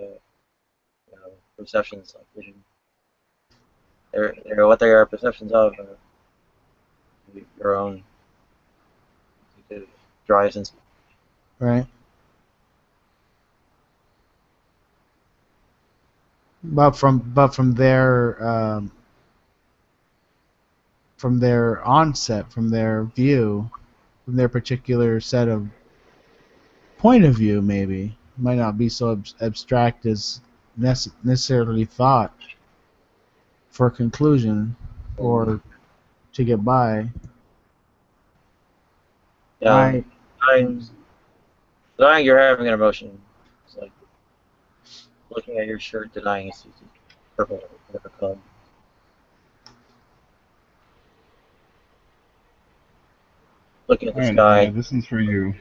Speaker 4: perceptions like vision. They're what they are perceptions of your own drives and
Speaker 7: Right. But from their onset, from their view, from their particular set of point of view, maybe might not be so abstract as necessarily thought for a conclusion or to get by.
Speaker 4: Yeah, denying you're having an emotion. It's like looking at your shirt, denying it's purple or whatever color. Looking at the
Speaker 2: Alright,
Speaker 4: sky.
Speaker 2: Nadia, this one's for you.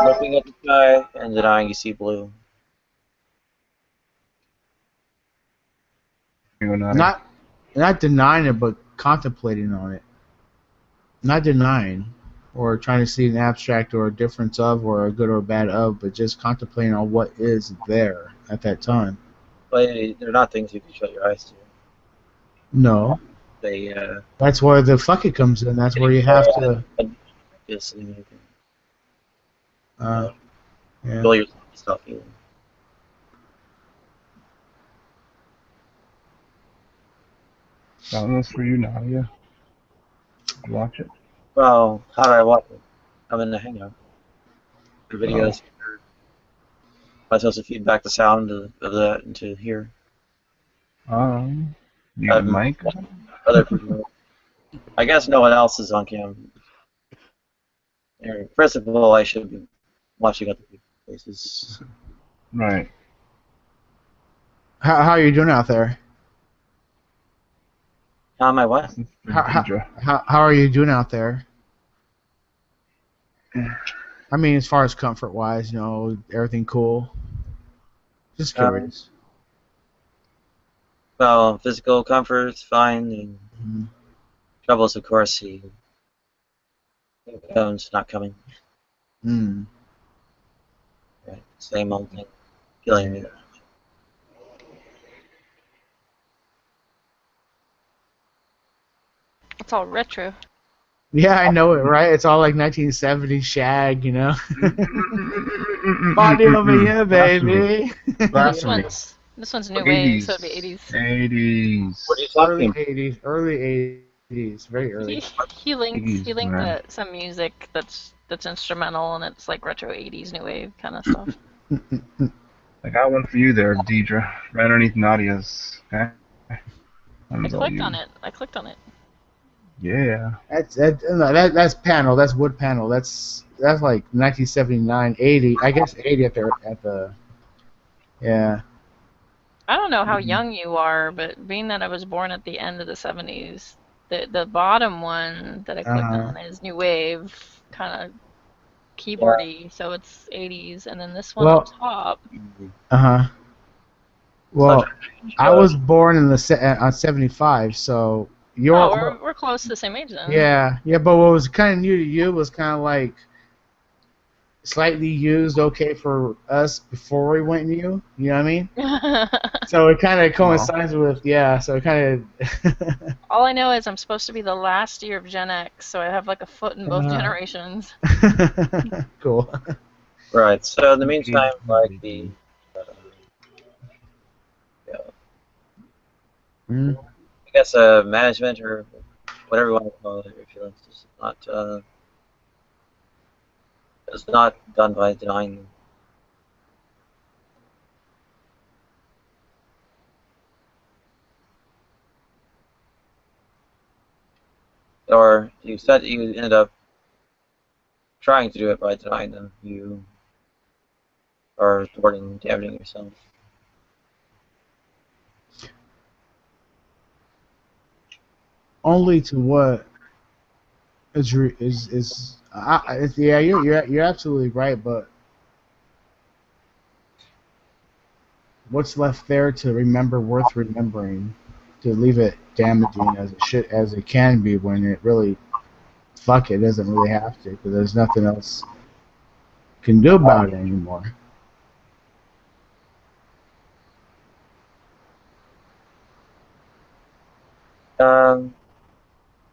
Speaker 4: Looking at the sky and denying you see blue.
Speaker 2: You, Nadia.
Speaker 7: Not denying it, but contemplating on it. Not denying or trying to see an abstract or a difference of or a good or bad of, but just contemplating on what is there at that time.
Speaker 4: But they're not things you can shut your eyes to.
Speaker 7: No.
Speaker 4: They
Speaker 7: That's where the fuck it comes in. That's where you have to.
Speaker 4: Yes, and you
Speaker 7: Yeah.
Speaker 4: can feel yourself stop feeling.
Speaker 2: That one's for you, Nadia. Watch it.
Speaker 4: Well, how do I watch it? I'm in the Hangout. The videos. Am I supposed to feed back the sound of that into here?
Speaker 2: You have a mic?
Speaker 4: Other people. I guess no one else is on cam. First of all, I should be watching other people's faces.
Speaker 2: Right.
Speaker 7: How are you doing out there?
Speaker 4: How am I what?
Speaker 7: How are you doing out there? I mean, as far as comfort wise, you know, everything cool. Just curious.
Speaker 4: Well, physical comfort's fine. And troubles, of course, he comes not coming. Right. Same old thing. Killing me.
Speaker 1: It's all retro.
Speaker 7: Yeah, I know it, right? It's all like 1970s shag, you know? Body over here, baby.
Speaker 1: This one's new wave, so it'd be 80s.
Speaker 2: 80s.
Speaker 4: What are you talking
Speaker 7: about? Early 80s, very early.
Speaker 1: He linked some music that's instrumental, and it's like retro 80s new wave kind of stuff.
Speaker 2: I got one for you there, Deidre. Right underneath Nadia's. Okay?
Speaker 1: I clicked on it.
Speaker 2: Yeah.
Speaker 7: That's panel. That's wood panel. That's like 1979, 80. I guess 80 at the. Yeah.
Speaker 1: I don't know how young you are, but being that I was born at the end of the 70s, the bottom one that I clicked on is new wave, kind of keyboardy, so it's 80s, and then this one on top.
Speaker 7: Well, I was born in on 75, so
Speaker 1: we're close to the same age then.
Speaker 7: Yeah, but what was kind of new to you was kind of like slightly used, okay, for us before we went new. You know what I mean? So it kind of coincides with so it kind of.
Speaker 1: All I know is I'm supposed to be the last year of Gen X, so I have like a foot in both generations.
Speaker 7: Cool.
Speaker 4: Right. So in the meantime, like the. I guess management or whatever you want to call it, if you like, is not done by denying them. Or you said you ended up trying to do it by denying them. You are thwarting, damaging yourself.
Speaker 7: Only to what you're absolutely right, but what's left there to remember worth remembering, to leave it damaging as it can be when it really it doesn't really have to, because there's nothing else can do about it anymore.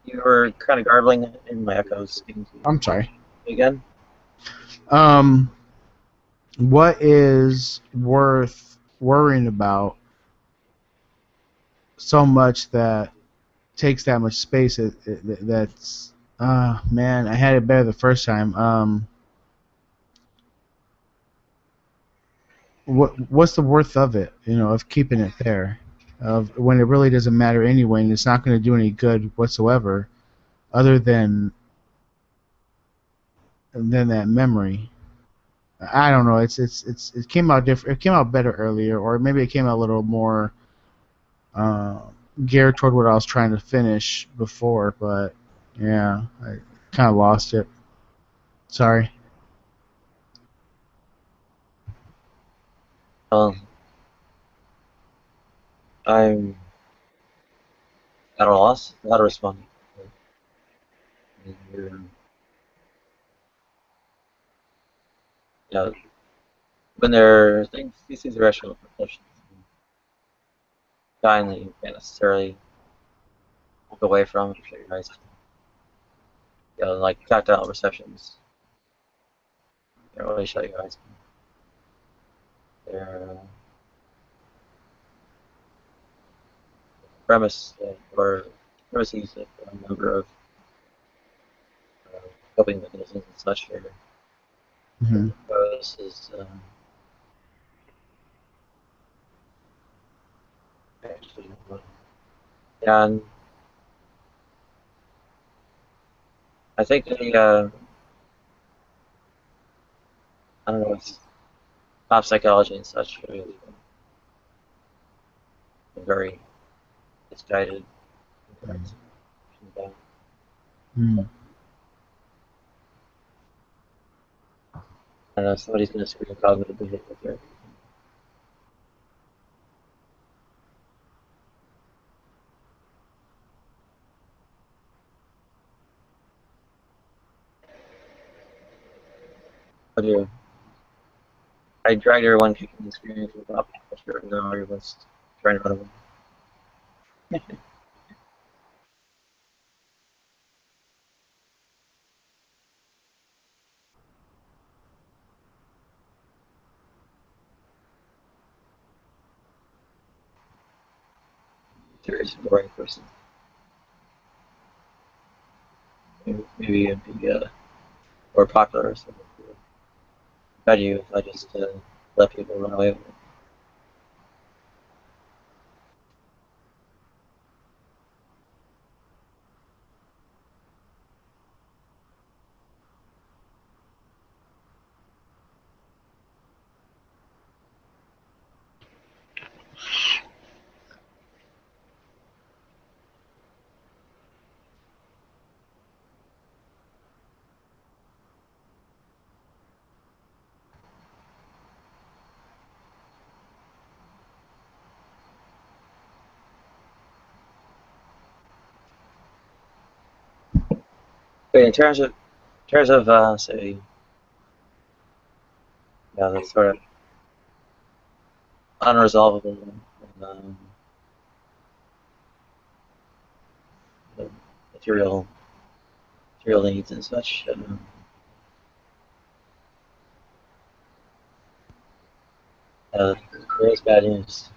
Speaker 4: You were kind of garbling in my echoes.
Speaker 7: I'm sorry.
Speaker 4: Again?
Speaker 7: What is worth worrying about so much that takes that much space. That's man, I had it better the first time. What's the worth of it? You know, of keeping it there, of when it really doesn't matter anyway, and it's not going to do any good whatsoever, other than that memory. I don't know. It came out different. It came out better earlier, or maybe it came out a little more uh, geared toward what I was trying to finish before. But yeah, I kind of lost it. Sorry.
Speaker 4: I'm at a loss how to respond. Yeah, when there are things, these things are rational perceptions. Kind that you can't necessarily walk away from if you shut your eyes. You know, like tactile perceptions. You can't really shut your eyes. They're premise or premises of a number of coping mechanisms and such here.
Speaker 7: Mm-hmm.
Speaker 4: This is actually, and I think the I don't know, it's pop psychology and such really very misguided.
Speaker 7: Mm.
Speaker 4: I don't know, somebody's going to scream cognitive behavior therapy. But yeah, I dragged everyone kicking and screaming to the top culture, and now everyone's trying to run away. Serious, boring person. Maybe it'd be more popular or something. How do you if I just let people run away with it? But in terms of say, yeah, the sort of unresolvable um, the material needs and such. There is bad news.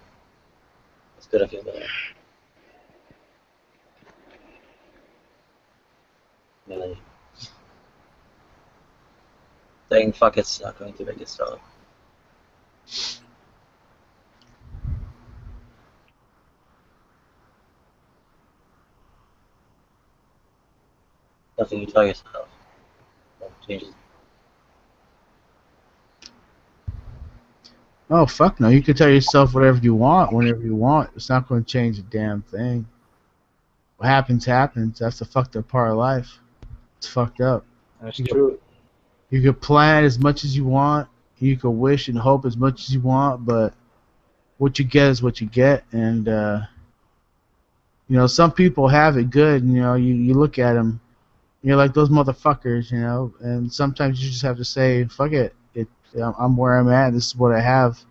Speaker 4: It's good I feel better. Yeah, saying fuck it's not going to make it stop. Nothing you tell yourself changes.
Speaker 7: Oh fuck no! You can tell yourself whatever you want whenever you want. It's not going to change a damn thing. What happens happens. That's the fucked up part of life. It's fucked up.
Speaker 8: That's true.
Speaker 7: You can plan as much as you want. You can wish and hope as much as you want, but what you get is what you get. And you know, some people have it good. And, you know, you look at them, you're like those motherfuckers. You know, and sometimes you just have to say, fuck it. I'm where I'm at. This is what I have.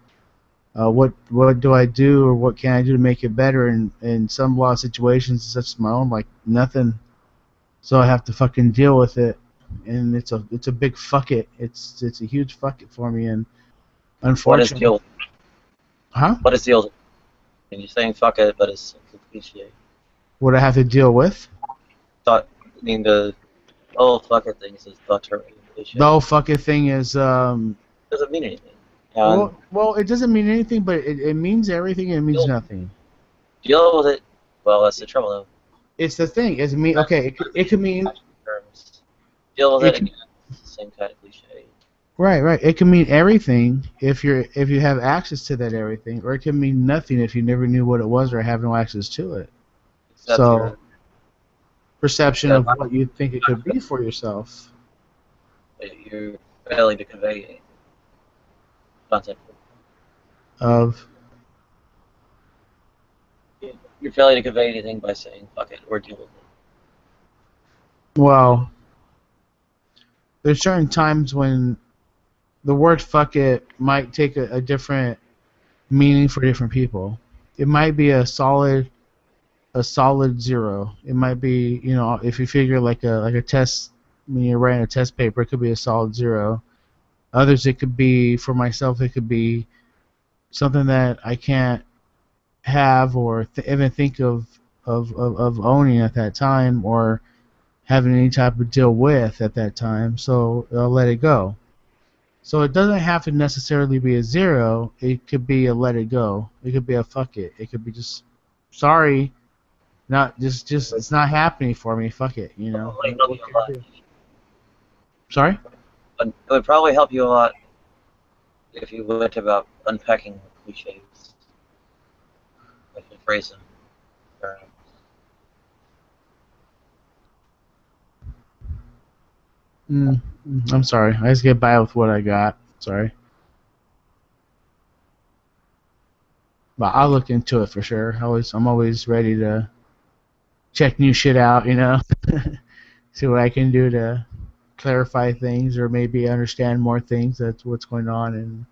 Speaker 7: What do I do, or what can I do to make it better? And in some law situations, such as my own, like nothing. So I have to fucking deal with it, and it's a big fuck it. It's a huge fuck it for me, and
Speaker 4: What is
Speaker 7: unfortunately.
Speaker 4: guilt?
Speaker 7: Huh?
Speaker 4: What is guilt? And you're saying fuck it, but it's a cliche.
Speaker 7: What I have to deal with?
Speaker 4: Thought, I mean, the whole fuck it thing is thought terminating cliche.
Speaker 7: The whole fucking thing is
Speaker 4: Doesn't mean anything. And
Speaker 7: well, it doesn't mean anything, but it means everything and it means nothing.
Speaker 4: deal with it. Well, that's the trouble, though.
Speaker 7: It's the thing. It's mean. Okay, it could mean.
Speaker 4: Deal with it again. It's the same kind of cliche.
Speaker 7: Right. It can mean everything if you have access to that everything, or it can mean nothing if you never knew what it was or have no access to it.
Speaker 4: Except
Speaker 7: So, perception of what you think it could be for yourself.
Speaker 4: You're failing to convey content.
Speaker 7: Of.
Speaker 4: You're failing to convey anything by saying fuck it or deal with it.
Speaker 7: Well, there's certain times when the word fuck it might take a different meaning for different people. It might be a solid 0. It might be, if you figure like a test, when you're writing a test paper, it could be a solid 0. Others, it could be, for myself, it could be something that I can't have or even think of owning at that time or having any type of deal with at that time, so I'll let it go. So it doesn't have to necessarily be a 0. It could be a let it go. It could be a fuck it. It could be just sorry, not just it's not happening for me. Fuck it, Sorry?
Speaker 4: It would probably help you a lot if you went about unpacking cliches. Like you phrase them.
Speaker 7: I'm sorry. I just get by with what I got. Sorry. But I'll look into it for sure. I'm always ready to check new shit out, see what I can do to clarify things or maybe understand more things. That's what's going on and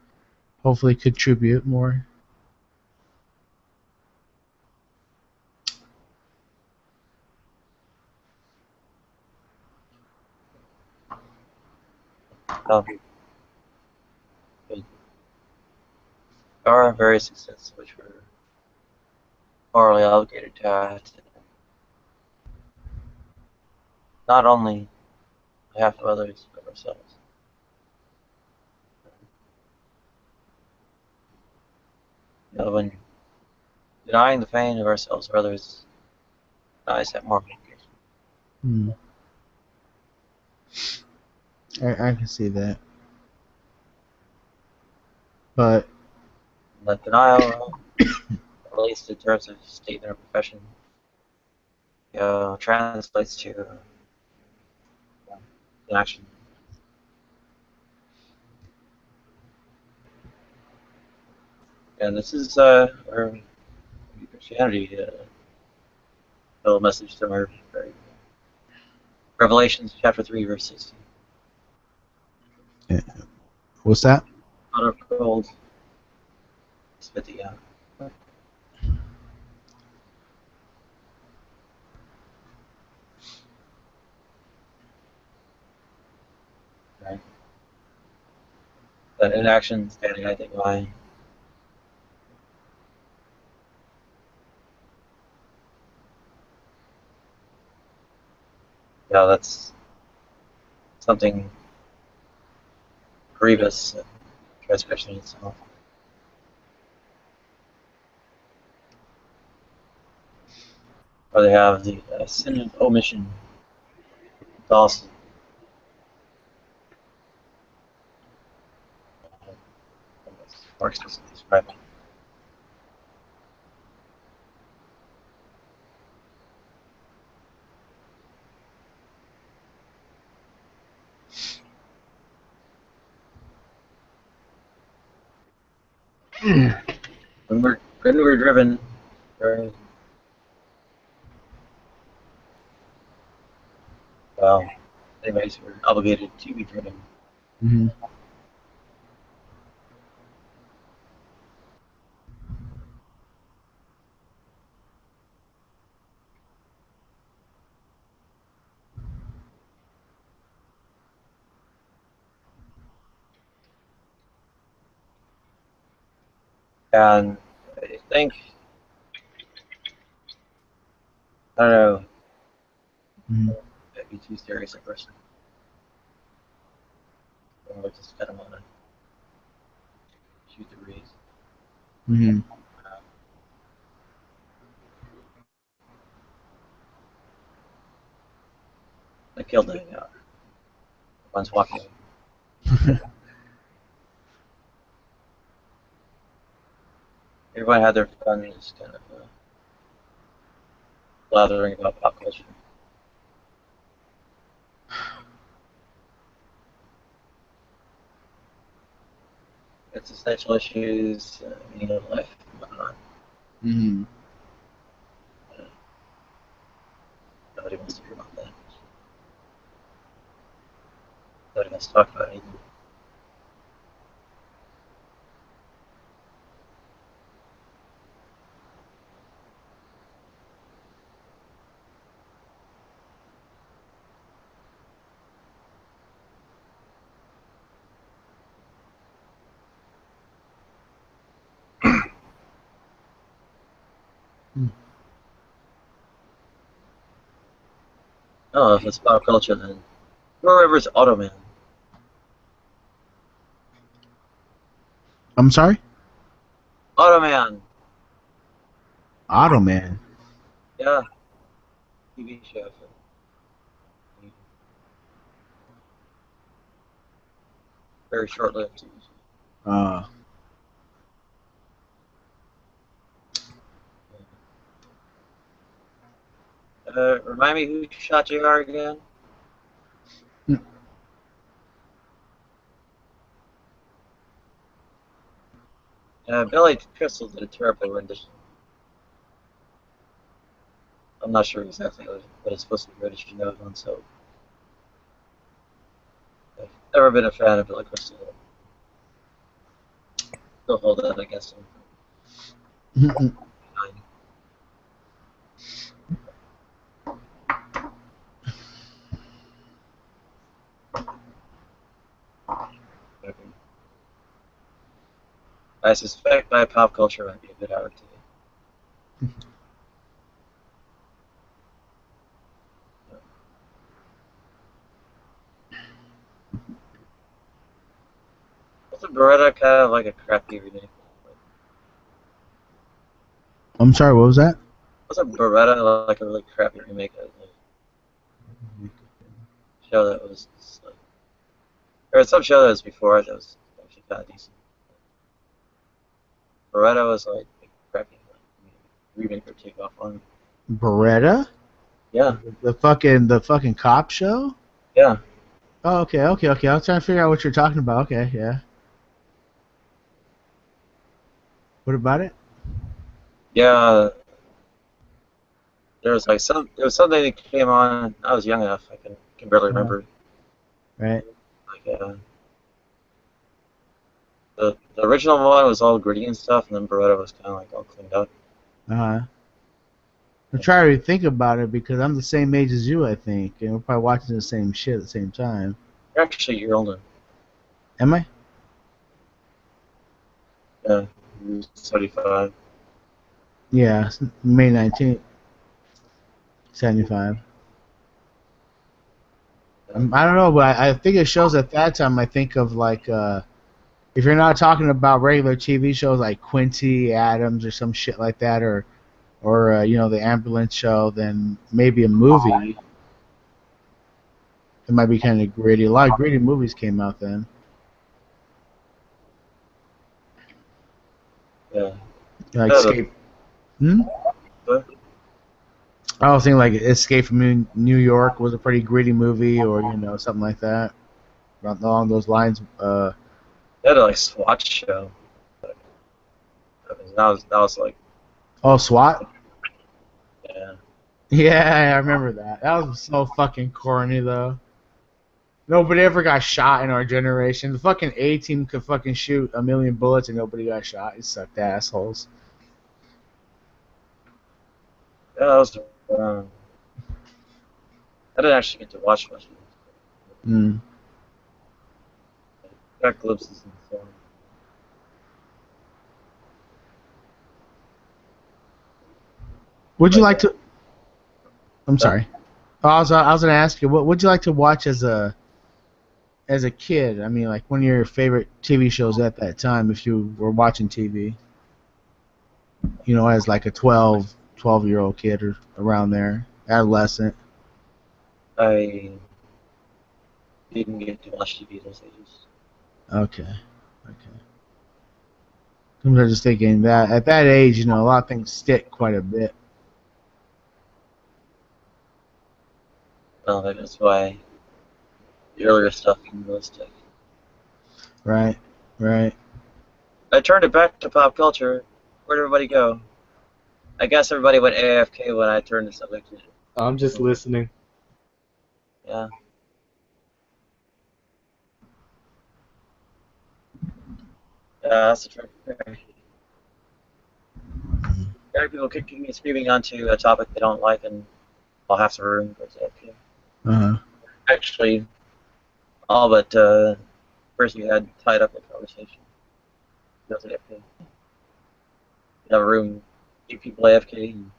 Speaker 7: hopefully contribute more.
Speaker 4: There are various extents which we're morally obligated to act. Not only on behalf of others, but ourselves. When denying the pain of ourselves or others denies that moral obligation.
Speaker 7: I can see that. But
Speaker 4: that denial, at least in terms of statement or profession, translates to action. And this is our Christianity, a little message to our Revelations chapter 3, verse 16.
Speaker 7: Yeah. What's that?
Speaker 4: Hot or cold, spit the out. Right. That inaction, standing, I think, by. Yeah, that's something grievous, transgression itself. Or they have the sin of omission. It's also more explicitly described. When we're driven, well, anyways, we're obligated to be driven.
Speaker 7: Mm-hmm.
Speaker 4: And I think I don't know.
Speaker 7: Mhm.
Speaker 4: I'd be too serious a person. Or just kind of want to shoot the breeze.
Speaker 7: Mhm.
Speaker 4: I killed the one's walking. Everyone had their fun just kind of blathering about pop culture. Existential issues, meaning of life, and whatnot.
Speaker 7: Mhm.
Speaker 4: Nobody wants to hear about that. Nobody wants to talk about anything. Oh, if it's pop culture, then whoever's Automan.
Speaker 7: I'm sorry?
Speaker 4: Automan!
Speaker 7: Automan.
Speaker 4: Yeah, TV show. Very short-lived TV show. Remind me who shot JR again? Billy Crystal did a terrible rendition. I'm not sure exactly what it's supposed to be registered note on, so I've never been a fan of Billy Crystal. Still hold that against him.
Speaker 7: Mhm.
Speaker 4: I suspect my pop culture might be a bit out today. Wasn't Beretta kind of like a crappy remake?
Speaker 7: I'm sorry, what was that?
Speaker 4: Wasn't Beretta like a really crappy remake of a show that was like, or some show that was before it that was actually kind of decent? Beretta was like a crappy remake or takeoff on.
Speaker 7: Beretta?
Speaker 4: Yeah.
Speaker 7: The fucking cop show?
Speaker 4: Yeah.
Speaker 7: Oh, okay. I was trying to figure out what you're talking about. Okay, yeah. What about it?
Speaker 4: Yeah. There was something that came on. I was young enough. I can barely remember.
Speaker 7: Right.
Speaker 4: Like the original one was all gritty and stuff, and then Beretta was kind of like all cleaned up.
Speaker 7: I'm trying to think about it because I'm the same age as you, I think, and we're probably watching the same shit at the same time.
Speaker 4: You're actually a year older.
Speaker 7: Am I?
Speaker 4: Yeah, you're 75.
Speaker 7: Yeah, May 19th, 75. I don't know, but I think it shows at that time. I think of like if you're not talking about regular TV shows like Quincy Adams or some shit like that, or the ambulance show, then maybe a movie. It might be kind of gritty. A lot of gritty movies came out then.
Speaker 4: Yeah.
Speaker 7: Like Escape. I was thinking like Escape from New York was a pretty gritty movie, or something like that, along those lines.
Speaker 4: They had a like SWAT show. I mean, that was like.
Speaker 7: Oh, SWAT.
Speaker 4: Yeah.
Speaker 7: Yeah, I remember that. That was so fucking corny though. Nobody ever got shot in our generation. The fucking A-team could fucking shoot a million bullets and nobody got shot. You sucked assholes.
Speaker 4: Yeah, that was. I didn't actually get to watch much of it. Got glimpses and so on.
Speaker 7: Would you like to? I'm sorry. I was gonna ask you, what would you like to watch as a kid? I mean, like one of your favorite TV shows at that time, if you were watching TV. You know, as like a 12-year-old kid or around there, adolescent.
Speaker 4: I didn't get to watch TV those ages.
Speaker 7: Okay. I'm just thinking that at that age, you know, a lot of things stick quite a bit.
Speaker 4: Well, that's why the earlier stuff can really stick.
Speaker 7: Right.
Speaker 4: I turned it back to pop culture. Where'd everybody go? I guess everybody went AFK when I turned the subject to.
Speaker 8: I'm just listening.
Speaker 4: Yeah. That's the trick. There are people kicking and screaming onto a topic they don't like, and I'll have to room goes AFK. Actually, all but the person you had tied up in conversation goes AFK. You have a room, 8 people AFK, and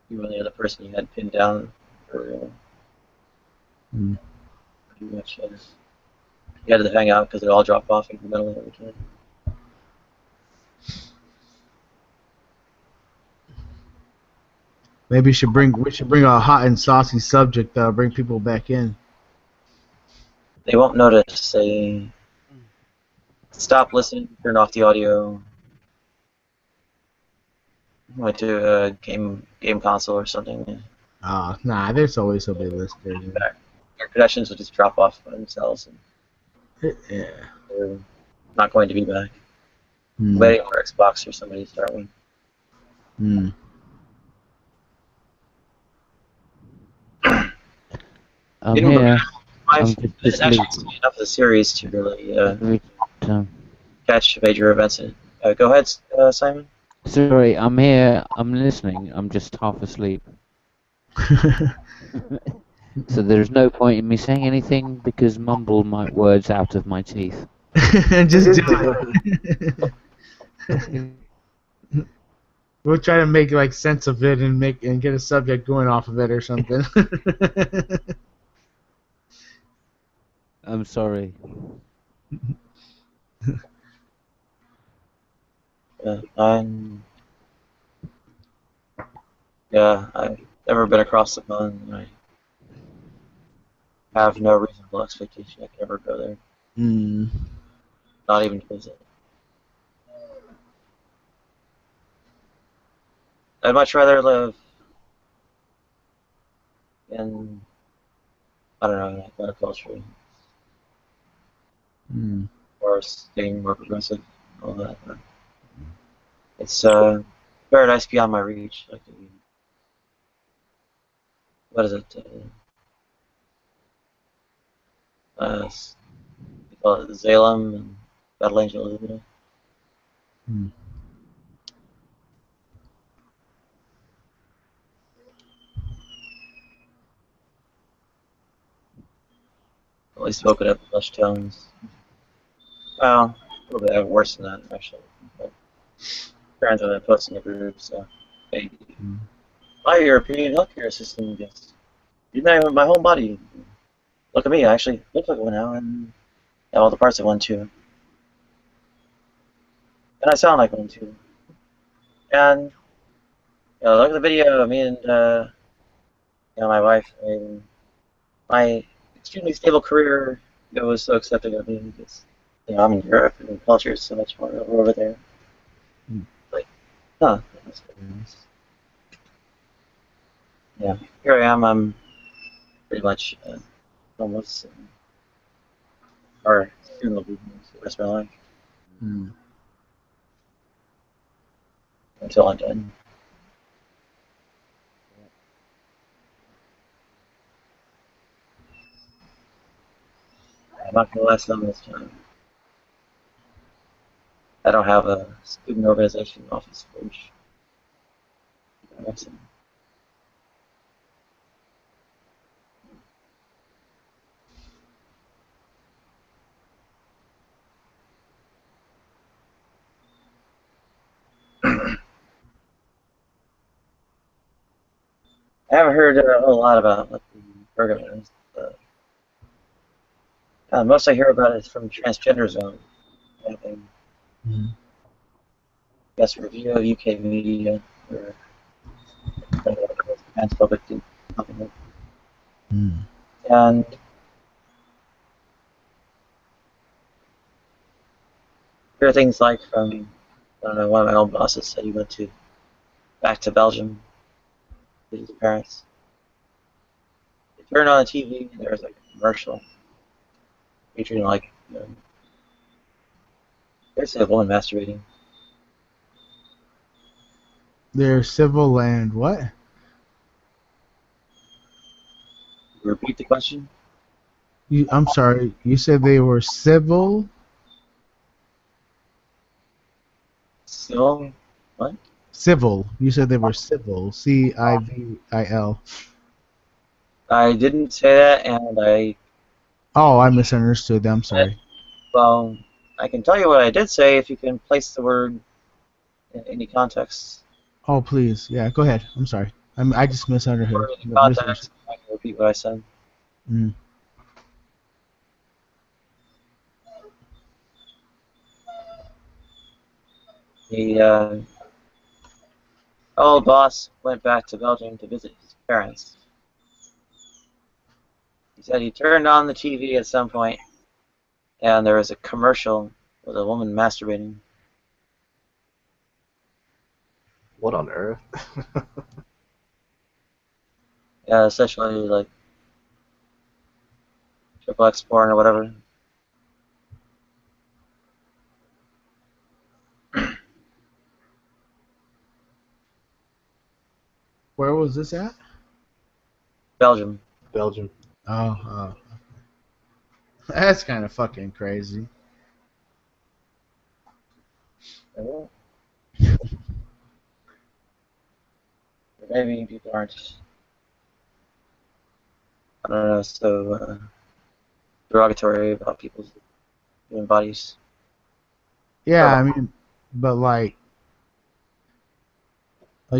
Speaker 4: you and the other person you had pinned down for pretty much you had to hang out because they all drop off incrementally every time.
Speaker 7: Maybe we should bring a hot and saucy subject that'll bring people back in.
Speaker 4: They won't notice. They stop listening, turn off the audio, went to a game console or something.
Speaker 7: Nah, there's always somebody listening.
Speaker 4: Their connections will just drop off by themselves. And
Speaker 7: yeah.
Speaker 4: they're not going to be back. Waiting for Xbox or somebody to start one.
Speaker 9: I'm here. I'm
Speaker 4: just actually seen enough of the series to really catch major events in it. Go ahead, Simon.
Speaker 9: Sorry, I'm here. I'm listening. I'm just half asleep. So there's no point in me saying anything because mumble my words out of my teeth.
Speaker 7: Just do it. We'll try to make like sense of it and get a subject going off of it or something.
Speaker 9: I'm sorry.
Speaker 4: I've never been across the pond. I have no reasonable expectation I could ever go there. Not even to visit. I'd much rather live in, I don't know, like monoculture. Or staying more progressive, all that. But it's paradise beyond my reach. Like, what is it? They call it Salem and Battle Angel Elizabeth. At least spoken up in lush tones. Well, a little bit worse than that, actually. But parents have been posting in the group, so hey, my European healthcare system gets united my whole body. Look at me, I actually look like one now, and have all the parts of one too. And I sound like one too. And look at the video of me and my wife. And my extremely stable career was so accepting of me because I'm in Europe and the culture is so much more over there. Like, that's very nice. Yeah, here I am. I'm pretty much almost, or soon will be the rest of my life. Until I'm done. I'm not going to last long this time. I don't have a student organization office which I haven't heard a whole lot about what the program is. Most I hear about it is from Transgenderism. Having, I guess, review of UK media or transphobic something. And hear things like from, I don't know, one of my old bosses said he went back to Belgium with his parents. He turned on the TV and there was like a commercial featuring like, basically a woman masturbating.
Speaker 7: They're civil and what?
Speaker 4: Repeat the question?
Speaker 7: I'm sorry, you said they were civil?
Speaker 4: Civil? What?
Speaker 7: Civil. You said they were civil. C-I-V-I-L.
Speaker 4: I didn't say that, and
Speaker 7: Oh, I misunderstood. I'm sorry.
Speaker 4: Well, I can tell you what I did say if you can place the word in any context.
Speaker 7: Oh, please. Yeah, go ahead. I'm sorry. I just misunderstood.
Speaker 4: Context, I can repeat what I said. The old boss went back to Belgium to visit his parents. He said he turned on the TV at some point, and there was a commercial with a woman masturbating.
Speaker 8: What on earth?
Speaker 4: Yeah, essentially like triple X porn or whatever.
Speaker 7: Where was this at?
Speaker 4: Belgium.
Speaker 8: Belgium.
Speaker 7: Oh. That's kind of fucking crazy.
Speaker 4: Maybe people aren't, I don't know, so derogatory about people's human bodies.
Speaker 7: Yeah, I mean, but like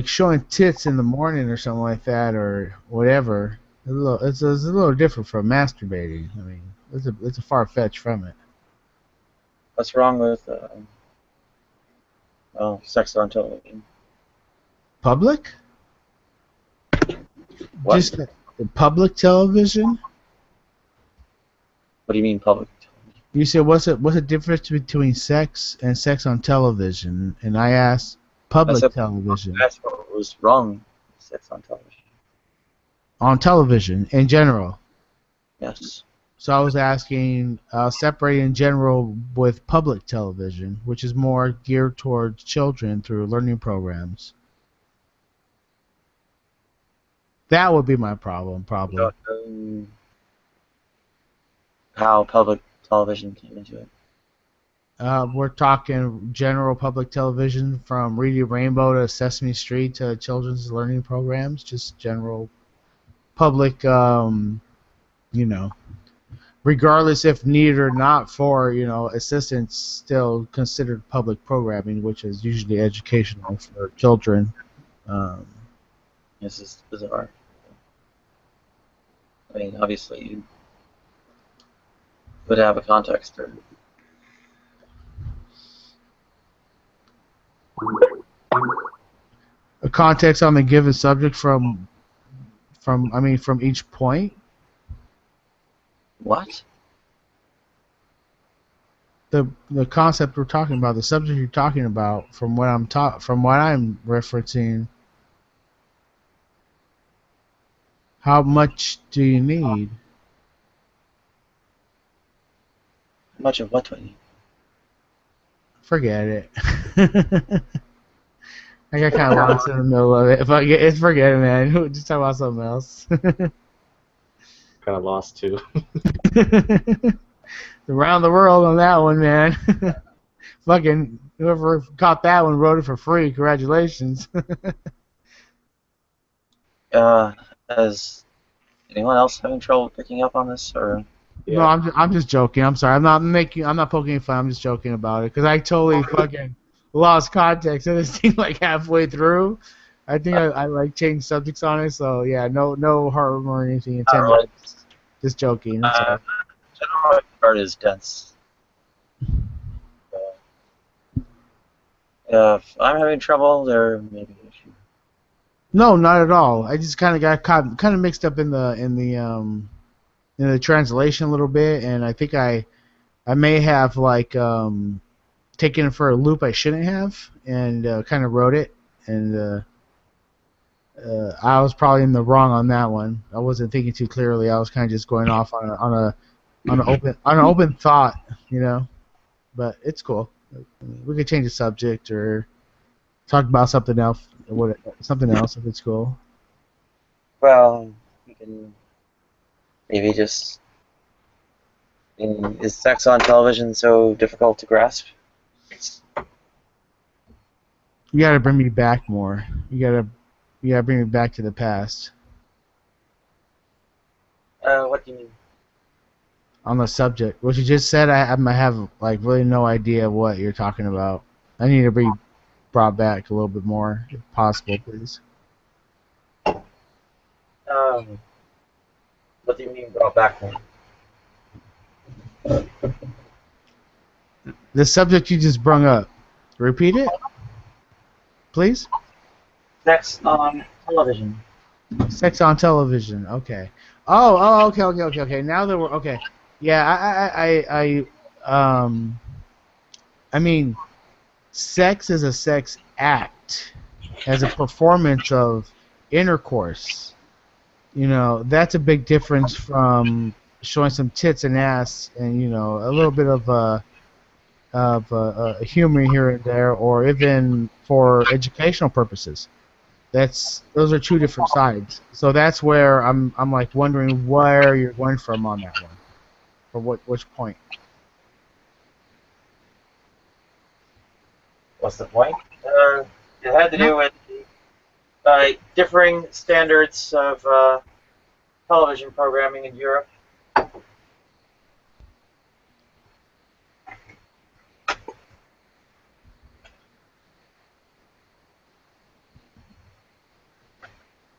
Speaker 7: showing tits in the morning or something like that or whatever, it's a little different from masturbating. I mean, it's a far fetch from it.
Speaker 4: What's wrong with sex on television?
Speaker 7: Public?
Speaker 4: What?
Speaker 7: Just the public television?
Speaker 4: What do you mean public?
Speaker 7: You said what's the difference between sex and sex on television? And I asked public television.
Speaker 4: That's what was wrong with sex on television.
Speaker 7: On television in general.
Speaker 4: Yes.
Speaker 7: So I was asking, separate in general with public television, which is more geared towards children through learning programs. That would be my problem, probably.
Speaker 4: I don't know how public television came into it.
Speaker 7: We're talking general public television from Reading Rainbow to Sesame Street to children's learning programs, just general public, regardless if needed or not for, assistance, still considered public programming, which is usually educational for children.
Speaker 4: This is bizarre. I mean, obviously, you would have a context for
Speaker 7: a context on the given subject from each point.
Speaker 4: What?
Speaker 7: The concept we're talking about, the subject you're talking about, from what I'm referencing. How much do you need?
Speaker 4: How much of what do I need?
Speaker 7: Forget it. I got kind of lost in the middle of it. Forget it, man. Just talk about something else.
Speaker 8: Kind of lost too.
Speaker 7: Around the world on that one, man. Fucking whoever caught that one wrote it for free. Congratulations.
Speaker 4: Is anyone else having trouble picking up on this, or?
Speaker 7: Yeah. No, I'm just joking. I'm sorry. I'm not poking fun. I'm just joking about it because I totally fucking lost context of this thing like halfway through. I think I like change subjects on it, so yeah, no harm or anything
Speaker 4: Not
Speaker 7: intended.
Speaker 4: really.
Speaker 7: Just joking. That's all.
Speaker 4: General part is dense. If I'm having trouble, there may be an issue.
Speaker 7: No, not at all. I just kind of got kind of mixed up in the translation a little bit, and I think I may have like taken it for a loop I shouldn't have, and kind of wrote it, and I was probably in the wrong on that one. I wasn't thinking too clearly. I was kind of just going off on an open thought, you know. But it's cool. We could change the subject or talk about something else. Something else if it's cool.
Speaker 4: Well, we can maybe just. Is sex on television so difficult to grasp?
Speaker 7: You gotta bring me back more. You gotta bring me back to the past.
Speaker 4: What do you mean?
Speaker 7: On the subject, what you just said, I have like really no idea what you're talking about. I need to be brought back a little bit more, if possible, please.
Speaker 4: What do you mean brought back then?
Speaker 7: The subject you just brung up. Repeat it, please.
Speaker 4: Sex on television.
Speaker 7: Sex on television. Okay. Oh, okay. Now that we're okay. Yeah, I mean, sex is a sex act, as a performance of intercourse. You know, that's a big difference from showing some tits and ass, and a little bit of humor here and there, or even for educational purposes. Those are two different sides. So that's where I'm like wondering where you're going from on that one, or which point.
Speaker 4: What's the point? It had to do with differing standards of television programming in Europe.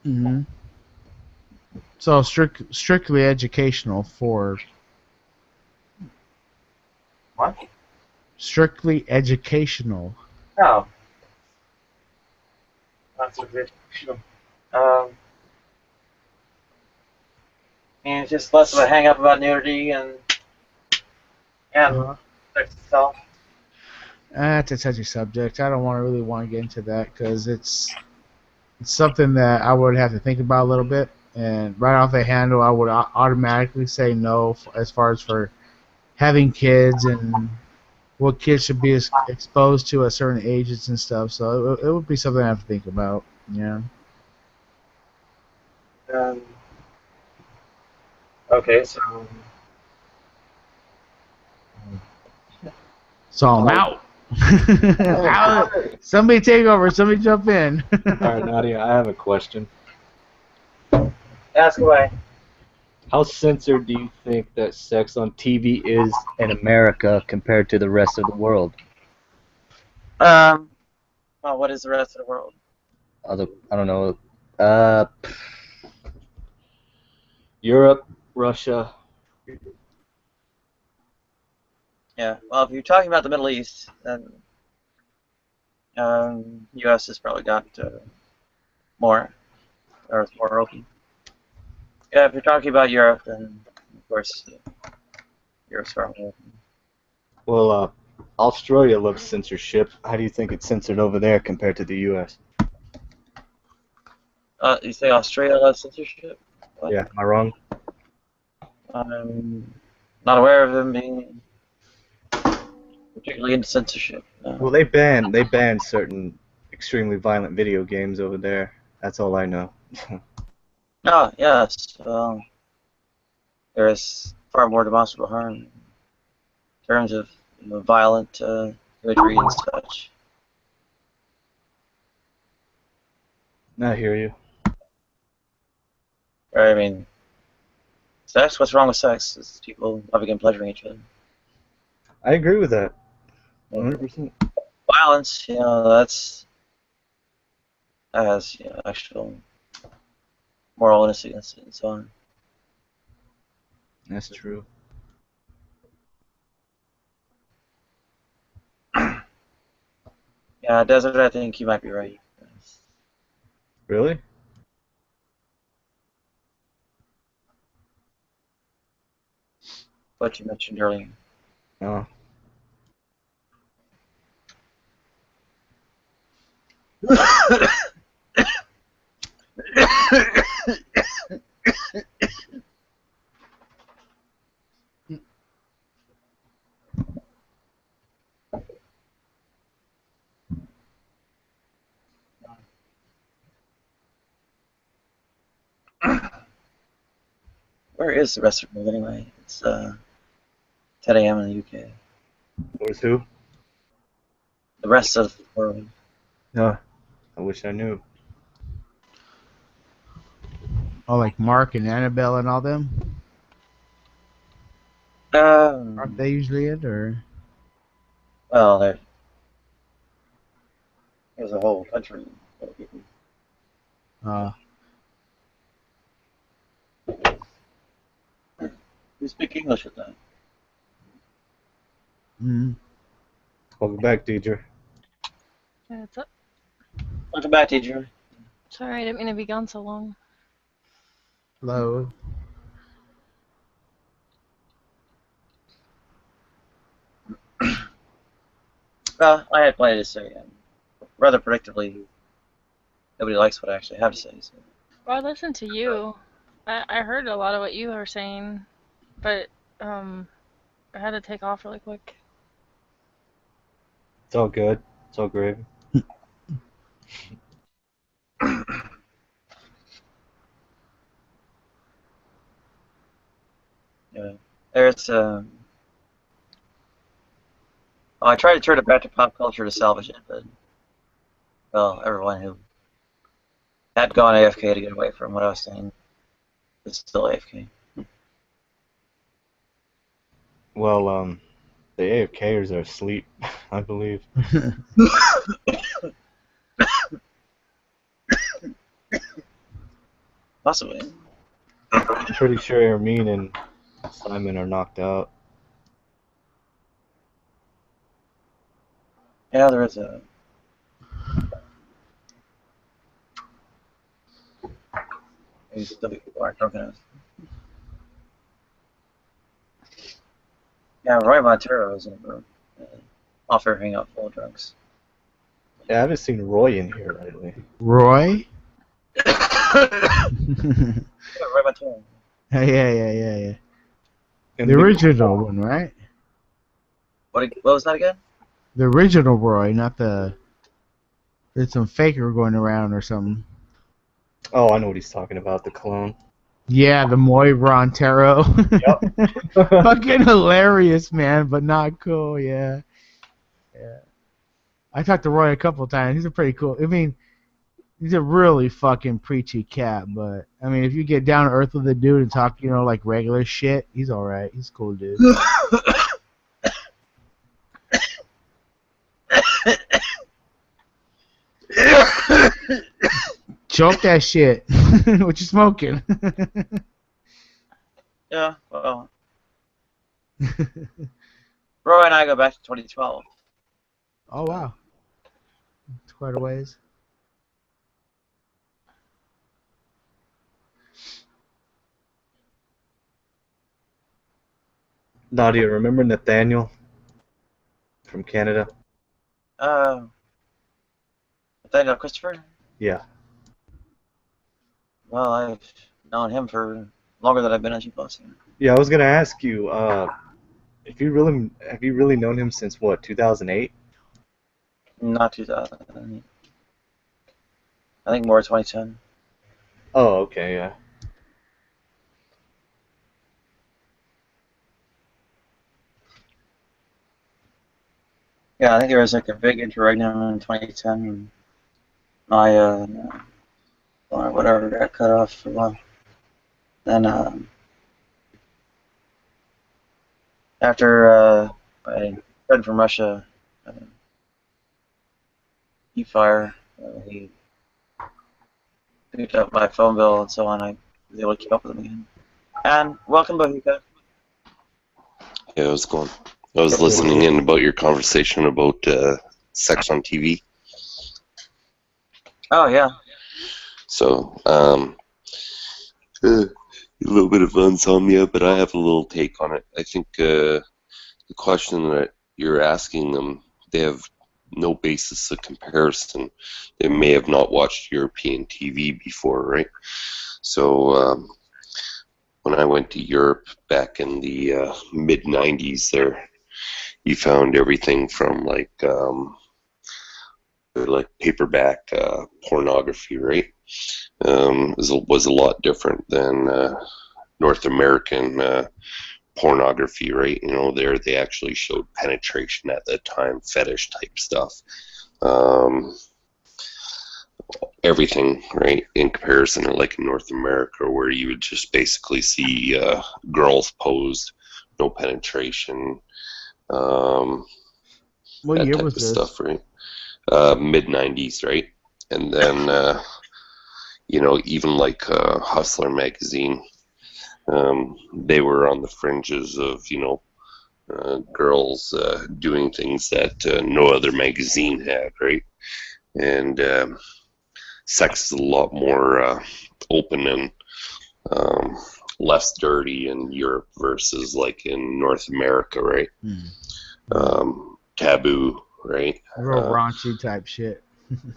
Speaker 7: Mm-hmm. So strictly educational for.
Speaker 4: What?
Speaker 7: Strictly educational.
Speaker 4: No. Not so good. And it's just less of a hang up about nudity and sex itself.
Speaker 7: That's a touchy subject. I don't really want to get into that because it's something that I would have to think about a little bit. And right off the handle, I would automatically say no as far as for having kids and what kids should be exposed to at certain ages and stuff. So it would be something I have to think about. Yeah.
Speaker 4: Okay, so.
Speaker 7: So I'm out. Somebody take over. Somebody jump in.
Speaker 8: All right, Nadia, I have a question.
Speaker 4: Ask away.
Speaker 8: How censored do you think that sex on TV is in America compared to the rest of the world?
Speaker 4: Well, what is the rest of the world?
Speaker 8: I don't know. Europe, Russia.
Speaker 4: Yeah. Well, if you're talking about the Middle East, then U.S. has probably got more, or it's more open. Yeah, if you're talking about Europe, then of course Europe's far more open.
Speaker 8: Well, Australia loves censorship. How do you think it's censored over there compared to the U.S.?
Speaker 4: You say Australia loves censorship? What?
Speaker 8: Yeah, am I wrong?
Speaker 4: I'm not aware of them being particularly into censorship. No.
Speaker 8: Well, they banned certain extremely violent video games over there. That's all I know.
Speaker 4: Oh, yes. There is far more demonstrable harm in terms of violent imagery and such.
Speaker 8: I hear you.
Speaker 4: Right, I mean, sex? What's wrong with sex? It's people loving and pleasuring each other.
Speaker 8: I agree with that. 100%.
Speaker 4: Violence, that's that has actual moral innocence and so on.
Speaker 8: That's true.
Speaker 4: Yeah, Desert, I think you might be right.
Speaker 8: Really?
Speaker 4: What you mentioned earlier.
Speaker 8: No.
Speaker 4: Where is the rest of the world anyway? It's 10 a.m. in the UK.
Speaker 8: Where's who?
Speaker 4: The rest of the world.
Speaker 8: No. I wish I knew.
Speaker 7: Oh, like Mark and Annabelle and all them? Aren't they usually it, or?
Speaker 4: Well, there's a whole country full of people. Who speak English with them?
Speaker 8: Welcome back, Deidre.
Speaker 1: Yeah, what's up?
Speaker 4: Welcome back, teacher.
Speaker 1: Sorry, I didn't mean to be gone so long.
Speaker 7: Hello.
Speaker 4: Well, I had plenty to say. Rather predictably, nobody likes what I actually have to say. So.
Speaker 1: Well, I listened to you. I heard a lot of what you were saying, but I had to take off really quick.
Speaker 8: It's all good. It's all great.
Speaker 4: Yeah. There's I tried to turn it back to pop culture to salvage it, but well, everyone who had gone AFK to get away from what I was saying is still AFK.
Speaker 8: Well, the AFKers are asleep, I believe.
Speaker 4: Possibly.
Speaker 8: I'm pretty sure Hermine and Simon are knocked out.
Speaker 4: Yeah, there is a. Maybe still people aren't drunk enough. Yeah, Roy Montero is in a room. Off air hangout full of drunks.
Speaker 8: Yeah, I haven't seen Roy in here lately.
Speaker 7: Roy?
Speaker 4: Yeah, Roy Montero.
Speaker 7: Yeah.
Speaker 8: And
Speaker 7: The original one, right?
Speaker 4: What was that again?
Speaker 7: The original Roy, not the... There's some faker going around or something.
Speaker 8: Oh, I know what he's talking about, the clone.
Speaker 7: Yeah, the Moy Rontero.
Speaker 8: Yep.
Speaker 7: Fucking hilarious, man, but not cool, yeah. I talked to Roy a couple times. He's a pretty cool... I mean, he's a really fucking preachy cat, but... I mean, if you get down to earth with the dude and talk, like regular shit, he's alright. He's a cool dude. Choke that shit. What you smoking?
Speaker 4: Yeah, well. Roy and I go back to 2012.
Speaker 7: Oh, wow. It's quite a ways.
Speaker 8: Nadia, remember Nathaniel from Canada?
Speaker 4: Nathaniel Christopher?
Speaker 8: Yeah.
Speaker 4: Well, I've known him for longer than I've been on G+.
Speaker 8: Yeah, I was gonna ask you, have you really known him since what, 2008?
Speaker 4: Not 2000. I think more 2010.
Speaker 8: Oh, okay, yeah.
Speaker 4: Yeah, I think there was like a big interregnum in 2010. And my or whatever got cut off for a while. Then after my friend from Russia, he picked up my phone bill and so on, I was able to keep up with them again. And welcome, Bohika.
Speaker 10: Yeah, how's it going? I was listening in about your conversation about sex on TV.
Speaker 4: Oh, yeah.
Speaker 10: So, a little bit of insomnia, but I have a little take on it. I think the question that you're asking them, they have no basis of comparison. They may have not watched European TV before, right? So, when I went to Europe back in the mid-90s there, you found everything from like paperback pornography, right? Was a lot different than North American pornography, right? You know, there they actually showed penetration at the time, fetish type stuff. Everything, right, in comparison to like in North America, where you would just basically see girls posed, no penetration,
Speaker 7: What
Speaker 10: that
Speaker 7: year
Speaker 10: type
Speaker 7: was
Speaker 10: of
Speaker 7: this?
Speaker 10: stuff, right? Mid-90s, right? And then, you know, even like Hustler magazine, they were on the fringes of, you know, girls doing things that no other magazine had, right? And sex is a lot more open and less dirty in Europe versus like in North America, right? Taboo, right?
Speaker 7: Real raunchy type shit.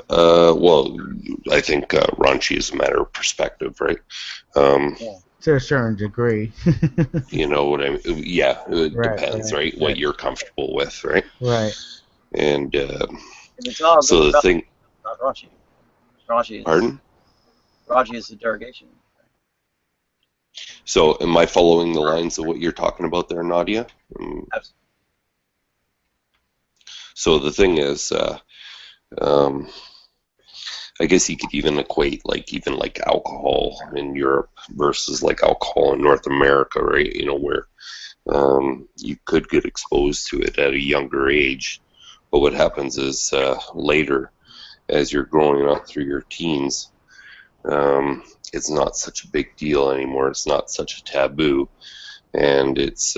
Speaker 10: Well, I think raunchy is a matter of perspective, right?
Speaker 7: To a certain degree.
Speaker 10: You know what I mean? Yeah, it depends, right? What you're comfortable with, right?
Speaker 7: Right.
Speaker 10: And
Speaker 4: It's all
Speaker 10: so
Speaker 4: good
Speaker 10: the
Speaker 4: stuff,
Speaker 10: thing.
Speaker 4: not raunchy. Raunchy is,
Speaker 10: Pardon?
Speaker 4: Raunchy is a derogation.
Speaker 10: So am I following the lines of what you're talking about there, Nadia? So the thing is, I guess you could even equate like even like alcohol in Europe versus like alcohol in North America, right? You know, where you could get exposed to it at a younger age, but what happens is later, as you're growing up through your teens, it's not such a big deal anymore. It's not such a taboo, and it's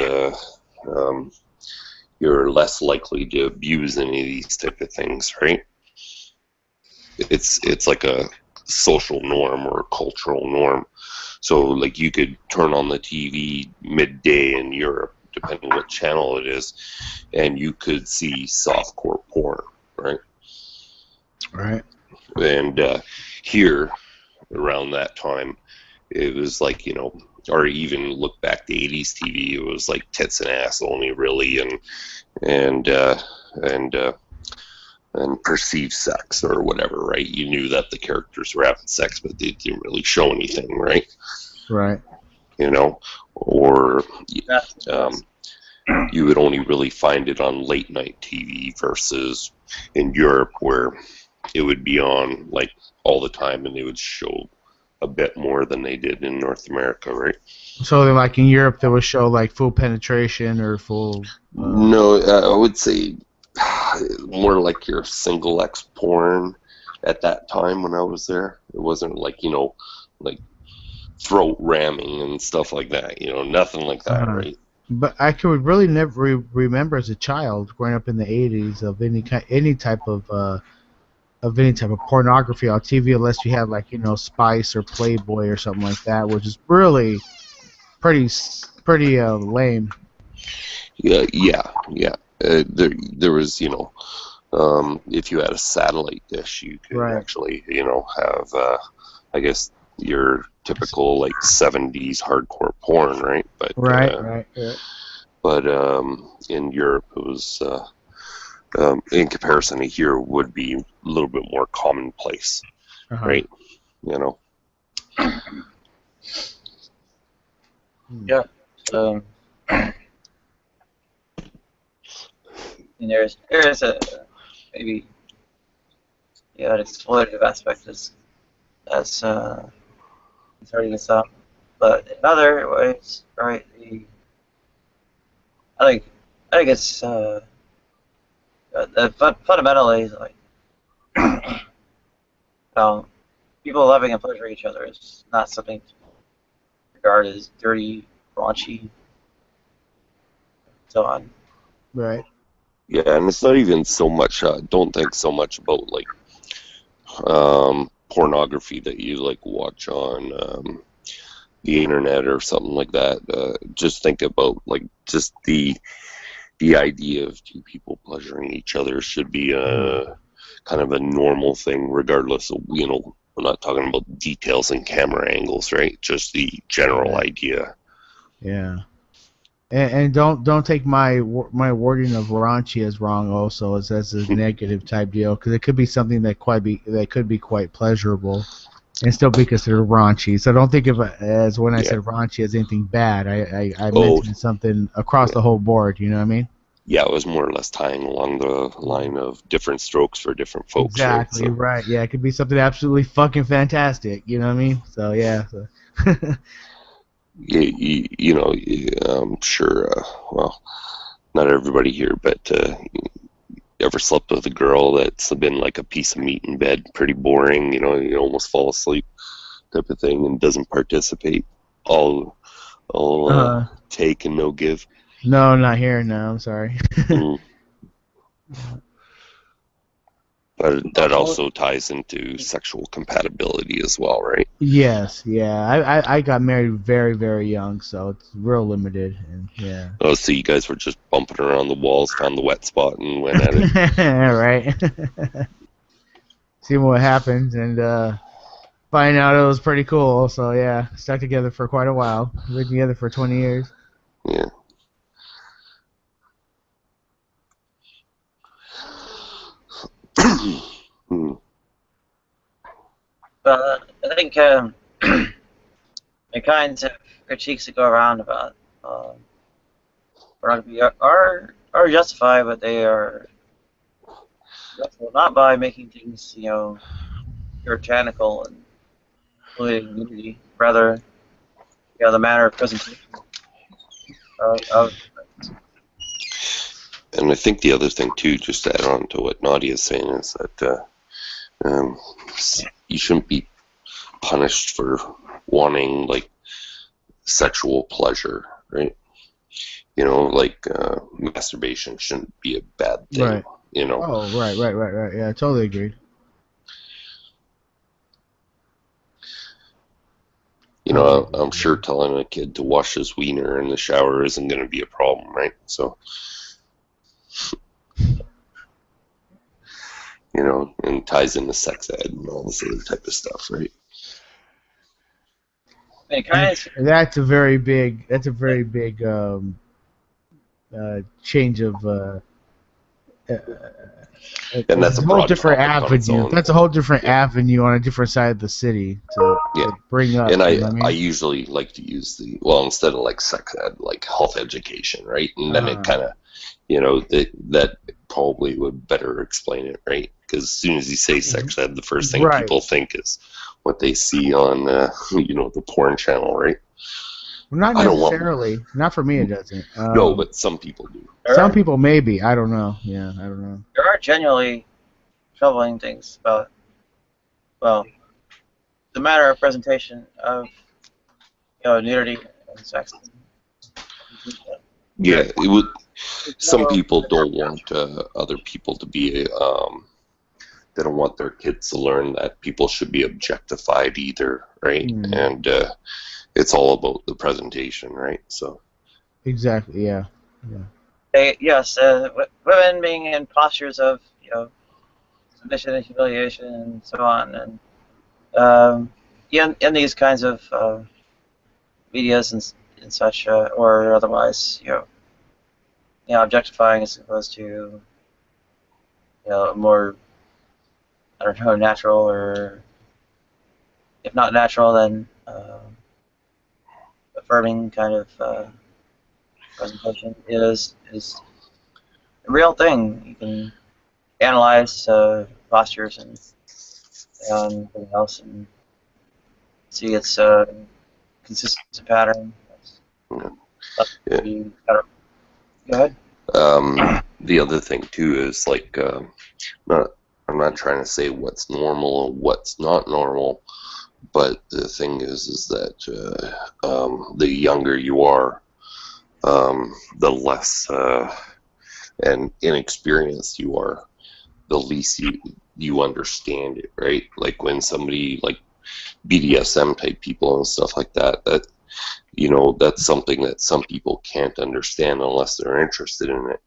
Speaker 10: you're less likely to abuse any of these type of things, right? It's like a social norm or a cultural norm. So like you could turn on the TV midday in Europe, depending what channel it is, and you could see softcore porn, right?
Speaker 7: Right.
Speaker 10: And here, around that time, it was like, you know, or even look back to 80s TV, it was like tits and ass only, really, and perceived sex or whatever, right? You knew that the characters were having sex, but they didn't really show anything, right?
Speaker 7: Right.
Speaker 10: You know, or you would only really find it on late night TV versus in Europe where it would be on like all the time and they would show a bit more than they did in North America, right?
Speaker 7: So then, like in Europe, they would show like full penetration or full.
Speaker 10: No, I would say more like your single X porn at that time when I was there. It wasn't like, you know, like throat ramming and stuff like that, you know, nothing like that, right?
Speaker 7: But I could really never remember as a child growing up in the 80s of any type of pornography on TV unless you had like, you know, Spice or Playboy or something like that, which is really pretty lame.
Speaker 10: Yeah. There was, you know, if you had a satellite dish, you could actually, you know, have, I guess, your typical like 70s hardcore porn, right? But
Speaker 7: right.
Speaker 10: But in Europe, it was, in comparison to here, would be a little bit more commonplace, right? You know.
Speaker 4: Yeah. And there's a maybe an exploitative aspect as starting this up, but in other ways, right? I think it's fundamentally like people loving and pleasuring each other is not something to regard as dirty, raunchy, so on.
Speaker 7: Right.
Speaker 10: Yeah, and it's not even so much. Don't think so much about like pornography that you like watch on the internet or something like that. Just think about like just the idea of two people pleasuring each other should be kind of a normal thing, regardless of, you know, we're not talking about details and camera angles, right? Just the general idea.
Speaker 7: Yeah. And don't take my wording of raunchy as wrong. Also, as a negative type deal, because it could be something that could be quite pleasurable, and still be considered raunchy. So don't think of it as when I said raunchy as anything bad. I mentioned something across the whole board. You know what I mean?
Speaker 10: Yeah, it was more or less tying along the line of different strokes for different folks.
Speaker 7: Exactly right. Yeah, it could be something absolutely fucking fantastic. You know what I mean? So yeah. So.
Speaker 10: You know, I'm sure, well, not everybody here, but you ever slept with a girl that's been like a piece of meat in bed, pretty boring, you know, you almost fall asleep type of thing, and doesn't participate, all take and no give?
Speaker 7: No, not here. No, I'm sorry.
Speaker 10: But that also ties into sexual compatibility as well, right?
Speaker 7: Yes, yeah. I got married very, very young, so it's real limited, and yeah.
Speaker 10: Oh, so you guys were just bumping around the walls, found the wet spot, and went at it.
Speaker 7: Right. See what happens, and find out it was pretty cool. So yeah, stuck together for quite a while. Lived together for 20 years.
Speaker 10: Yeah.
Speaker 4: But I think the kinds of critiques that go around about pornography are justified, but they are justified not by making things, you know, puritanical and including nudity, rather, you know, the manner of presentation of
Speaker 10: And I think the other thing too, just to add on to what Nadia is saying, is that you shouldn't be punished for wanting like sexual pleasure, right? You know, like masturbation shouldn't be a bad thing.
Speaker 7: Right.
Speaker 10: You know.
Speaker 7: Oh, right. Yeah, I totally agree.
Speaker 10: You know, I'm sure telling a kid to wash his wiener in the shower isn't going to be a problem, right? So, you know, and ties into sex ed and all this other type of stuff, right?
Speaker 7: That's a very big change of
Speaker 10: and that's a
Speaker 7: whole different
Speaker 10: avenue.
Speaker 7: That's a whole different avenue on a different side of the city to bring up.
Speaker 10: And
Speaker 7: I
Speaker 10: usually like to use instead of like sex ed, like health education, right? And then it kind of, you know, that probably would better explain it, right? Because as soon as you say sex ed, the first thing people think is what they see on, you know, the porn channel, right?
Speaker 7: Well, not necessarily. Not for me, it doesn't.
Speaker 10: No, but some people do.
Speaker 7: Some people maybe. I don't know. Yeah, I don't know.
Speaker 4: There are genuinely troubling things about, well, the matter of presentation of, you know, nudity and sex.
Speaker 10: Yeah, it would. Some people don't want other people to be. They don't want their kids to learn that people should be objectified either, right? And it's all about the presentation, right? So.
Speaker 7: Exactly. Yeah.
Speaker 4: Yes, women being in postures of, you know, submission and humiliation and so on, and in these kinds of videos and such, or otherwise, you know, objectifying as opposed to, you know, more, I don't know, natural, or if not natural, then affirming kind of presentation is a real thing. You can analyze postures and everything else and see its consistent pattern. Go ahead.
Speaker 10: The other thing too is like, I'm not trying to say what's normal and what's not normal, but the thing is that the younger you are, the less and inexperienced you are, the least you understand it, right? Like when somebody like BDSM type people and stuff like that, that's something that some people can't understand unless they're interested in it,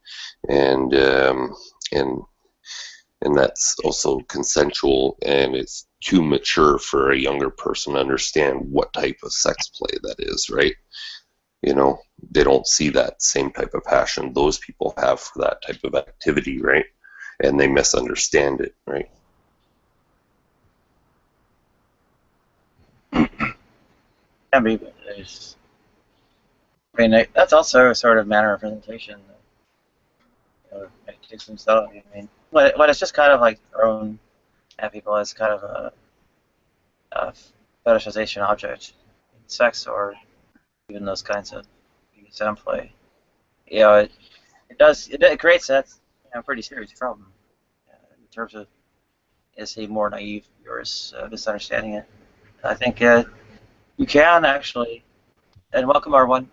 Speaker 10: and that's also consensual, and it's too mature for a younger person to understand what type of sex play that is, right? They don't see that same type of passion those people have for that type of activity, right? And they misunderstand it, right?
Speaker 11: Can be, but that's also a sort of manner of presentation. It takes themselves. When it's just kind of like thrown at people as kind of a fetishization object, sex or even those kinds of BDSM play, it creates that pretty serious problem in terms of, is he more naive or is misunderstanding it? I think you can actually, and welcome R1,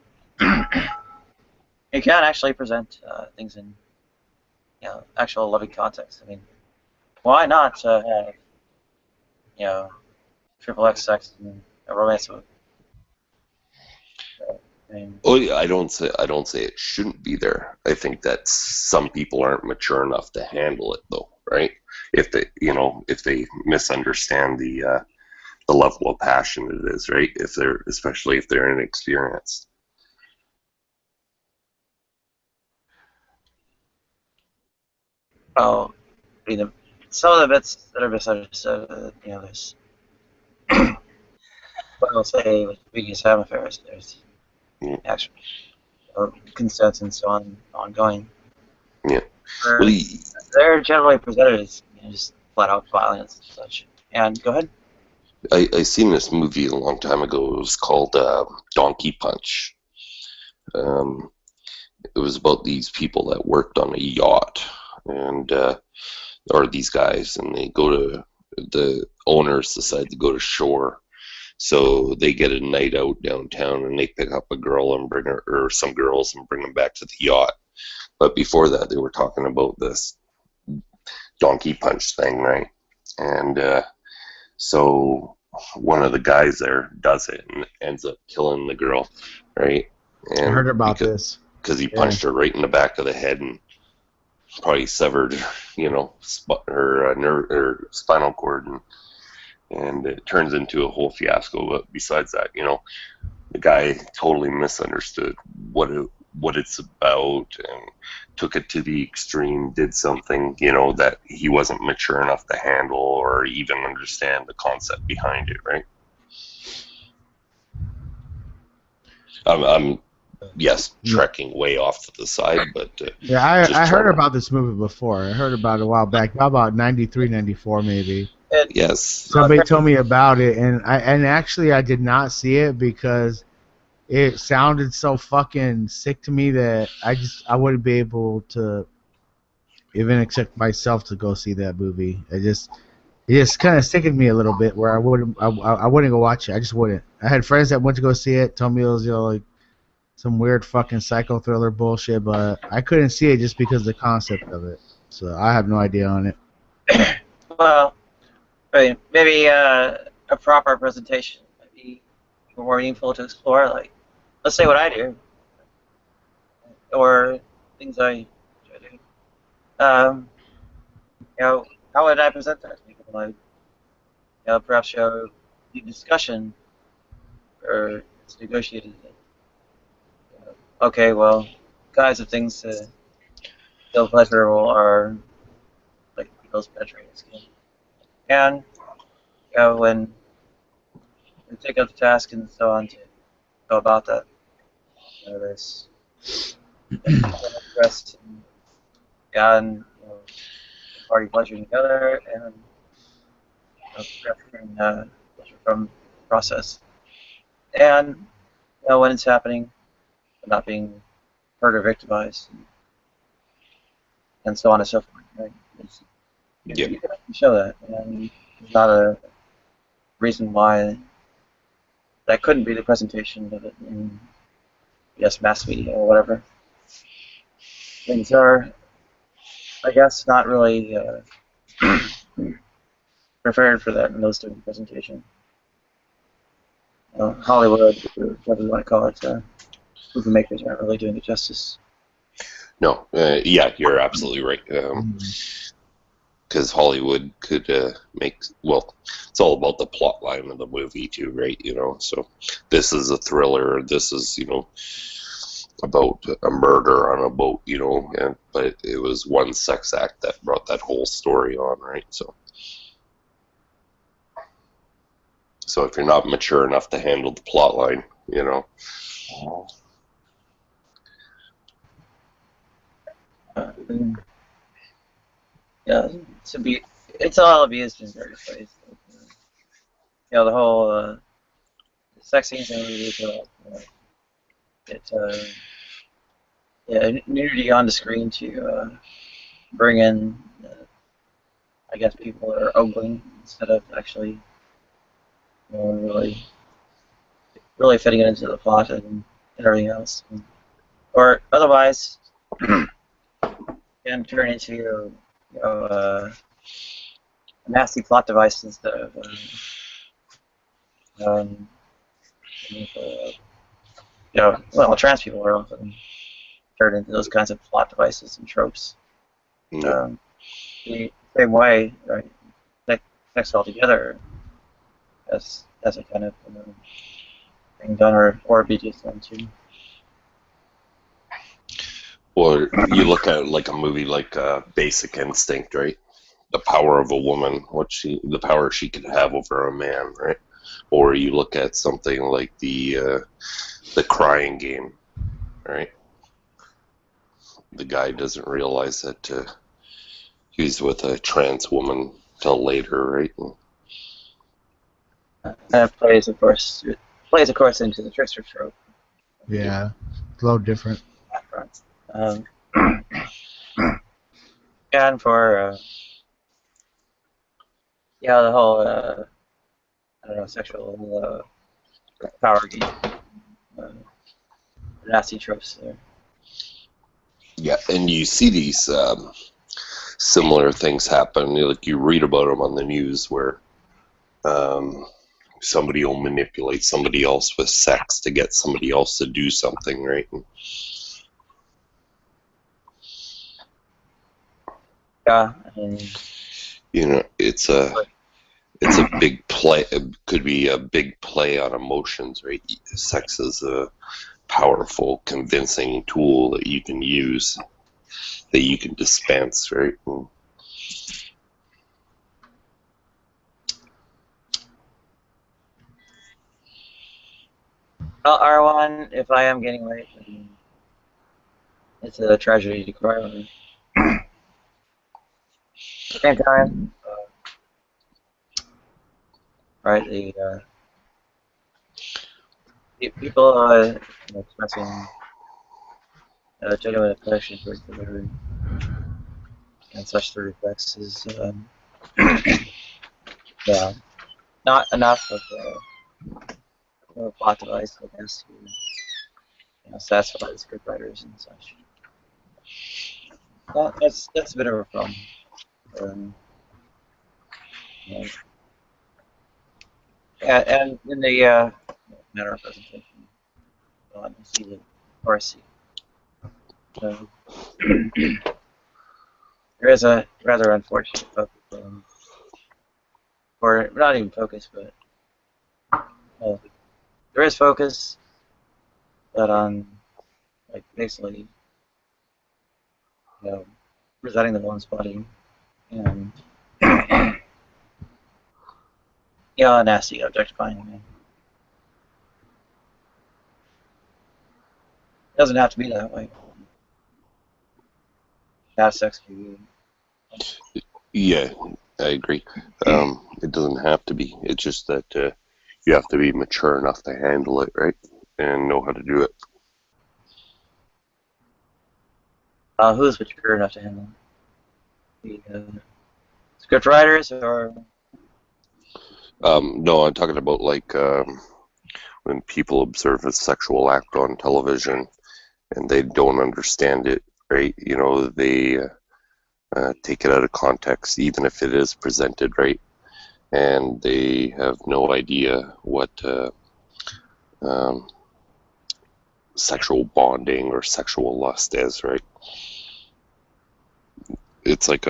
Speaker 11: you can actually present things in actual loving context. I mean, why not have triple X sex and a romance with?
Speaker 10: I don't say it shouldn't be there. I think that some people aren't mature enough to handle it, though, right? If they misunderstand the level of passion it is, right? Especially if they're inexperienced.
Speaker 11: Well, some of the bits that are misunderstood, there's, what I'll say with BDSM affairs, there's actual consent and so on ongoing.
Speaker 10: Yeah.
Speaker 11: They're generally presented as just flat out violence and such. And go ahead.
Speaker 10: I seen this movie a long time ago. It was called Donkey Punch. It was about these people that worked on a yacht, and or these guys, and the owners decide to go to shore. So they get a night out downtown, and they pick up a girl and or some girls and bring them back to the yacht. But before that, they were talking about this donkey punch thing, right? And so one of the guys there does it and ends up killing the girl, right? And
Speaker 7: I heard about this.
Speaker 10: Because he punched her right in the back of the head and probably severed, her spinal cord, and it turns into a whole fiasco. But besides that, the guy totally misunderstood what it's about and took it to the extreme, did something, that he wasn't mature enough to handle or even understand the concept behind it, right? I'm trekking way off to the side, but
Speaker 7: I heard about this movie before. I heard about it a while back, about 93, 94 maybe.
Speaker 10: Yes.
Speaker 7: Somebody told me about it, and actually I did not see it because it sounded so fucking sick to me that I wouldn't be able to even accept myself to go see that movie. It just kind of sickened me a little bit where I wouldn't go watch it. I just wouldn't. I had friends that went to go see it, told me it was like some weird fucking psycho thriller bullshit, but I couldn't see it just because of the concept of it. So I have no idea on it.
Speaker 11: Well, maybe a proper presentation might be more meaningful to explore. Like, let's say what I do, or things I do. How would I present that? Like, perhaps show the discussion, or it's negotiated. Okay, well, kinds of things to feel pleasurable are like people's penetrating skin. And when you take up the task and so on to go about that, there's interest and party pleasure together and pleasure from the process. And when it's happening, not being hurt or victimized, and so on and so forth. Right?
Speaker 10: Yeah.
Speaker 11: You can show that, and there's not a reason why that couldn't be the presentation of it in, yes, mass media or whatever. Things are, I guess, not really prepared for that in those type of presentation. Hollywood, or whatever you want to call it, movie makers aren't really doing it justice.
Speaker 10: No, yeah, you're absolutely right. Because Hollywood could make, well, it's all about the plot line of the movie too, right? You know, so this is a thriller. This is, you know, about a murder on a boat, you know, but it was one sex act that brought that whole story on, right? So if you're not mature enough to handle the plot line, you know.
Speaker 11: Yeah, it's all abused in various ways. You know, the whole sex scenes in movies, nudity on the screen to bring in, I guess, people that are ogling instead of actually, you know, really fitting it into the plot and everything else. Or otherwise, can turn into, you know, a nasty plot device instead of you know, well, trans people are often turned into those kinds of plot devices and tropes. The same way, right? Sex altogether as a kind of thing done or be just done too.
Speaker 10: Or you look at like a movie like Basic Instinct, right? The power of a woman, the power she could have over a man, right? Or you look at something like the Crying Game, right? The guy doesn't realize that he's with a trans woman till later, right?
Speaker 11: And it plays, of course, into the trickster trope.
Speaker 7: Yeah, it's a little different.
Speaker 11: And for yeah, the whole I don't know, sexual power game, nasty tropes there.
Speaker 10: Yeah, and you see these similar things happen. Like you read about them on the news where somebody will manipulate somebody else with sex to get somebody else to do something, right?
Speaker 11: Yeah, I mean,
Speaker 10: you know, it's a big play. It could be a big play on emotions, right? Sex is a powerful, convincing tool that you can use, that you can dispense, right?
Speaker 11: Well, R1, if I am getting late, it's a tragedy to cry over. Same time, right? The people expressing genuine affection towards the litter and such the reflex is yeah, not enough of a plot device, I guess, to satisfy the script writers and such. That's a bit of a problem. Yeah. And in the matter of presentation, you see the RC. So there is a rather unfortunate focus, or not even focus, but there is focus, but on like basically, presenting the one's body and nasty objectifying man. It doesn't have to be that way. Have sex for you.
Speaker 10: Yeah, I agree. It doesn't have to be. It's just that you have to be mature enough to handle it, right? And know how to do it.
Speaker 11: Who's mature enough to handle the script writers or?
Speaker 10: No, I'm talking about like when people observe a sexual act on television and they don't understand it, right? You know, they take it out of context, even if it is presented right, and they have no idea what sexual bonding or sexual lust is, right? It's like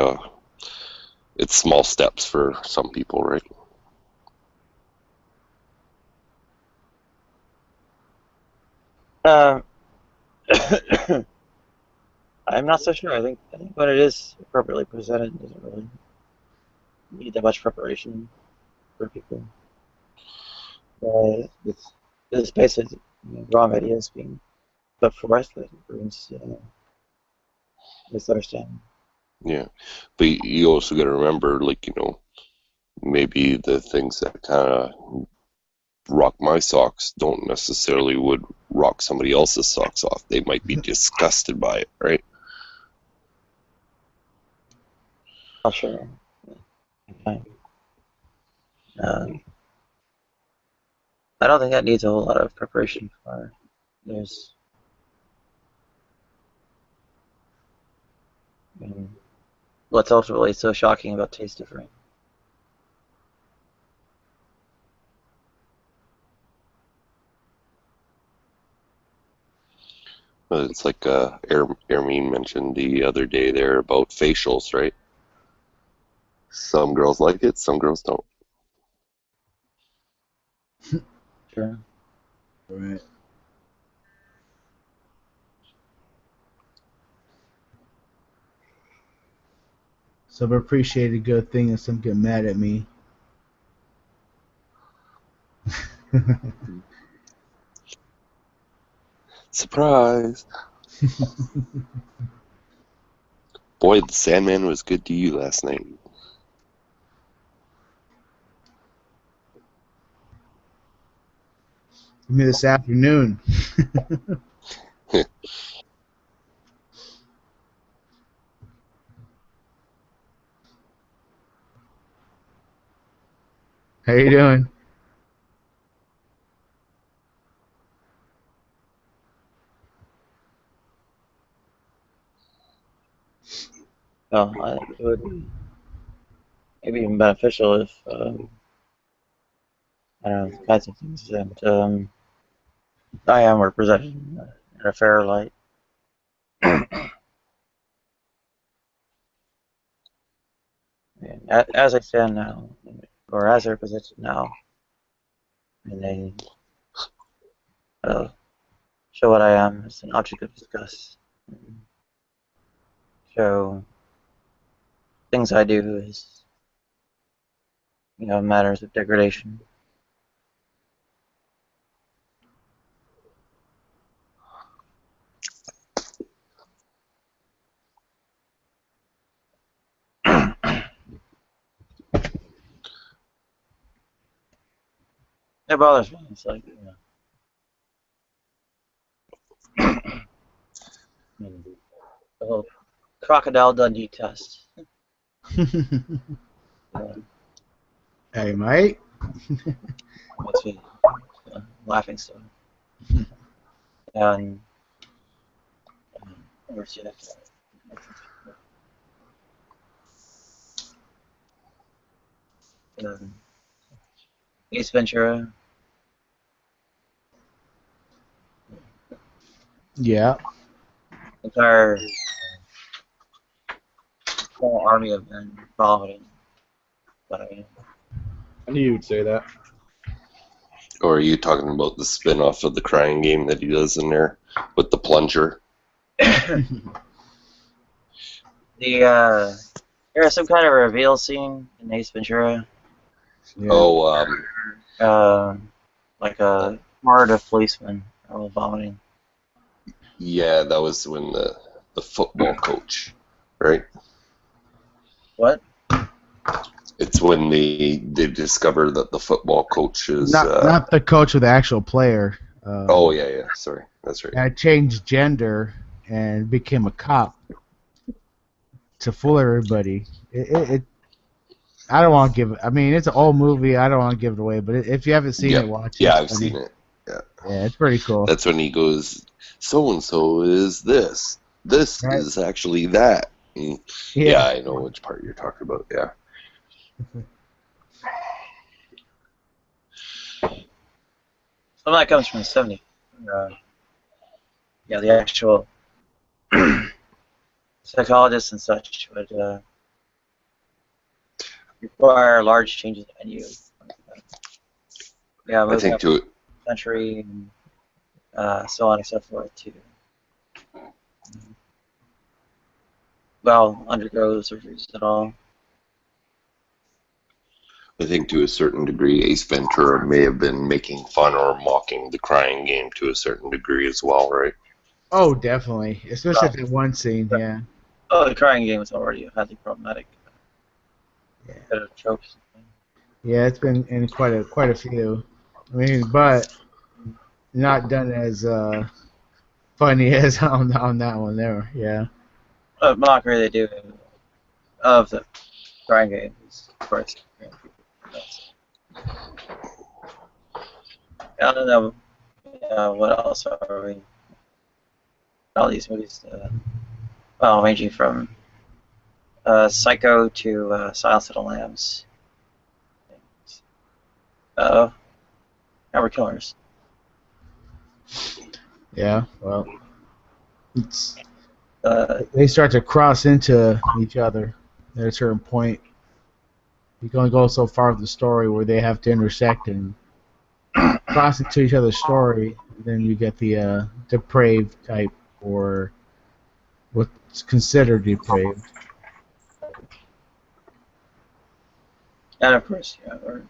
Speaker 10: it's small steps for some people, right?
Speaker 11: I'm not so sure. I think when it is appropriately presented, it doesn't really need that much preparation for people. It's basically wrong ideas being put forth that brings misunderstanding.
Speaker 10: Yeah, but you also got to remember, like, you know, maybe the things that kind of rock my socks don't necessarily would rock somebody else's socks off. They might be disgusted by it, right?
Speaker 11: Oh, sure. Okay. I don't think that needs a whole lot of preparation for. There's what's ultimately so shocking about taste differing.
Speaker 10: But it's like Ermine mentioned the other day there about facials, right? Some girls like it, some girls don't.
Speaker 11: Sure.
Speaker 7: Right. Some appreciate a good thing and some get mad at me.
Speaker 10: Surprise! Boy, the Sandman was good to you last night.
Speaker 7: Me this afternoon. How you doing?
Speaker 11: Well, I think it would be maybe even beneficial if I don't know the kinds of things that I am represented in a fair light. And as I stand now, or as they're presented now, and they show what I am as an object of disgust, and show things I do as matters of degradation. It bothers me. It's like the whole Crocodile Dundee test.
Speaker 7: Hey, mate.
Speaker 11: What's me laughing so? And where's the Ace Ventura.
Speaker 7: Yeah.
Speaker 11: Entire whole army of men vomiting. But I
Speaker 8: knew you'd say that.
Speaker 10: Or are you talking about the spin-off of the Crying Game that he does in there with the plunger?
Speaker 11: There's some kind of reveal scene in Ace Ventura.
Speaker 7: Yeah.
Speaker 10: Oh,
Speaker 11: like a horde of policemen are all vomiting.
Speaker 10: yeah, that was when the football coach, right?
Speaker 11: What?
Speaker 10: It's when they discover that the football coach is
Speaker 7: not the coach of the actual player.
Speaker 10: Oh yeah, sorry, that's right.
Speaker 7: Had changed gender and became a cop to fool everybody. I don't want to give it. I mean, it's an old movie. I don't want to give it away. But if you haven't seen
Speaker 10: Yeah,
Speaker 7: it, watch it.
Speaker 10: yeah,
Speaker 7: It's
Speaker 10: I've
Speaker 7: funny.
Speaker 10: seen it. Yeah,
Speaker 7: Yeah, it's pretty cool.
Speaker 10: that's when he goes, so and so is this. This
Speaker 7: Right?
Speaker 10: is actually that. Mm.
Speaker 7: Yeah.
Speaker 10: Yeah, I know which part you're talking about. Yeah.
Speaker 11: Some of that comes from the 70s. Yeah, the actual psychologists and such would require large changes in you. Yeah,
Speaker 10: I
Speaker 11: moving
Speaker 10: think
Speaker 11: up
Speaker 10: to it.
Speaker 11: the country and so on and so forth to undergo surgeries at all.
Speaker 10: I think to a certain degree, Ace Ventura may have been making fun or mocking the crying game to a certain degree as well, right?
Speaker 7: Oh, definitely. Especially that one scene. Yeah.
Speaker 11: Oh, the crying game is already highly problematic.
Speaker 7: Yeah.
Speaker 11: Bit of tropes.
Speaker 7: Yeah, it's been in quite a few. I mean, but not done as funny as on that one there. Yeah.
Speaker 11: Mockery they do of the crying game is, of course. I don't know what else are we. All these movies, ranging from Psycho to Silence of the Lambs. Now we're killers.
Speaker 7: Yeah. Well, it's they start to cross into each other at a certain point. You can only go so far with the story where they have to intersect and cross into each other's story. Then you get the depraved type, or what's considered depraved.
Speaker 11: And of course, we're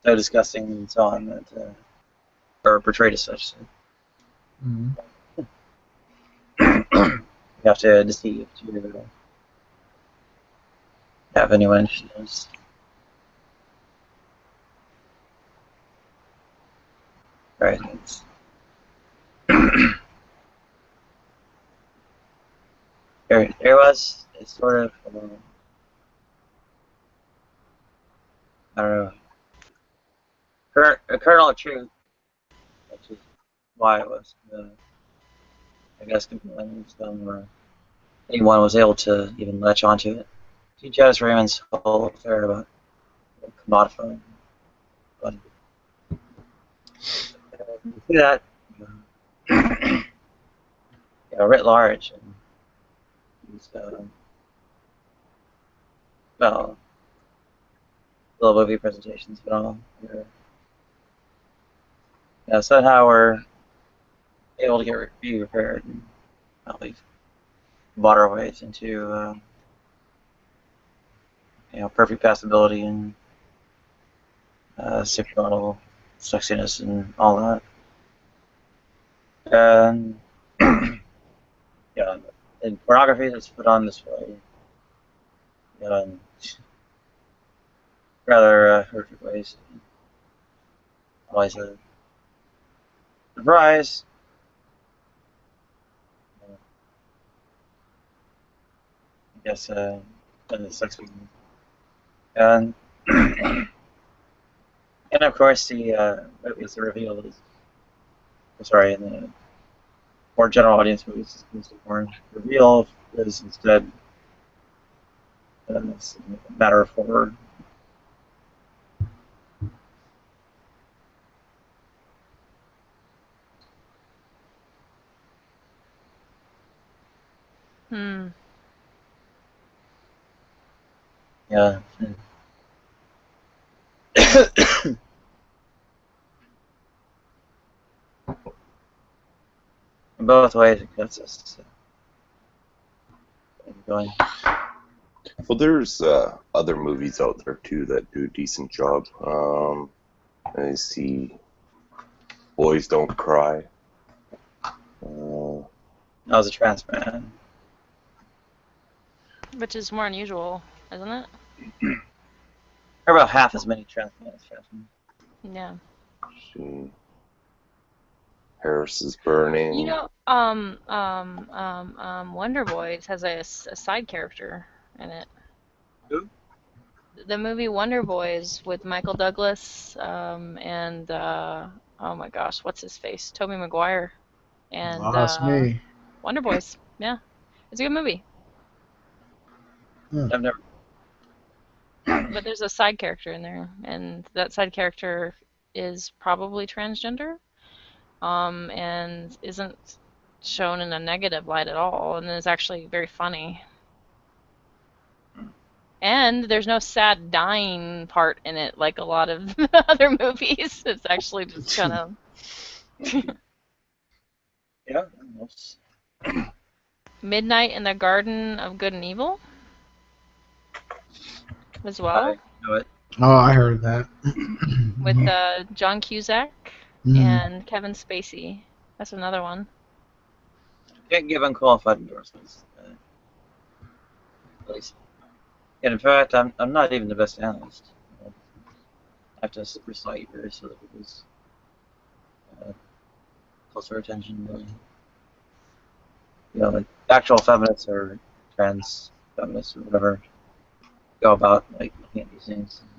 Speaker 11: so disgusting and so on that are portrayed as such. So.
Speaker 7: Mm-hmm.
Speaker 11: You have to deceive to have anyone interested. Right. There was a sort of I don't know a kernel of truth, which is why it was I guess compelling film where anyone was able to even latch onto it. See Janice Raymond's whole affair about commodifying, but you see that writ large and these little movie presentations, but all. Somehow we're able to be repaired and not leave waterways into perfect passability and supermodel sexiness and all that. And in pornography that's put on this way, in rather horrific ways. Always a surprise. I guess in the sex begins. And of course the movies, the reveal is in the more general audience movies, porn reveal is instead a matter of horror. Yeah. In both ways, it gets us going.
Speaker 10: Well, there's other movies out there too that do a decent job. I see Boys Don't Cry.
Speaker 11: That was a trans man.
Speaker 1: Which is more unusual, isn't it?
Speaker 11: There are about half as many trans men as trans men.
Speaker 1: Yeah.
Speaker 10: Paris is Burning.
Speaker 1: You know, Wonder Boys has a side character in it.
Speaker 11: Who?
Speaker 1: the movie Wonder Boys with Michael Douglas and oh my gosh, what's his face? Tobey Maguire and
Speaker 7: Lost me.
Speaker 1: Wonder Boys. Yeah, it's a good movie.
Speaker 11: I've never.
Speaker 1: But there's a side character in there, and that side character is probably transgender, and isn't shown in a negative light at all, and is actually very funny. And there's no sad dying part in it like a lot of other movies. It's actually just kind of.
Speaker 11: Yeah.
Speaker 1: Midnight in the Garden of Good and Evil as well.
Speaker 11: I know it.
Speaker 7: Oh, I heard of that.
Speaker 1: With John Cusack and Kevin Spacey. That's another one.
Speaker 11: Can't give unqualified endorsements. At least. And in fact, I'm not even the best analyst. I have to recite various other people's closer attention. Really. You know, like actual feminists or trans feminists or whatever go about like looking at these things and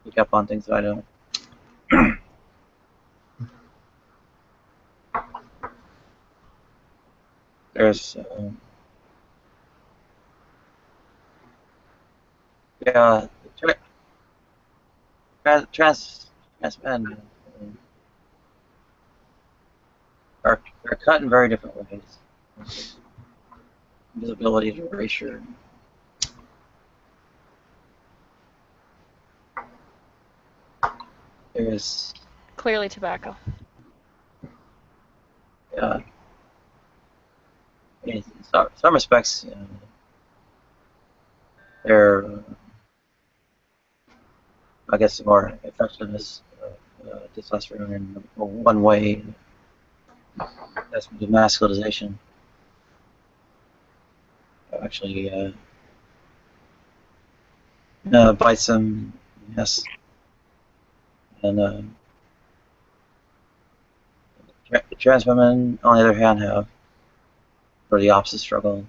Speaker 11: pick up on things that I don't. There's yeah, trans men are cut in very different ways. Visibility to erasure. There's
Speaker 1: clearly tobacco.
Speaker 11: Yeah. In some respects, you know, they're, I guess, more effectiveness of testosterone in one way. That's demasculization. Actually, bites them, yes. And trans women, on the other hand, have sort of the opposite struggle.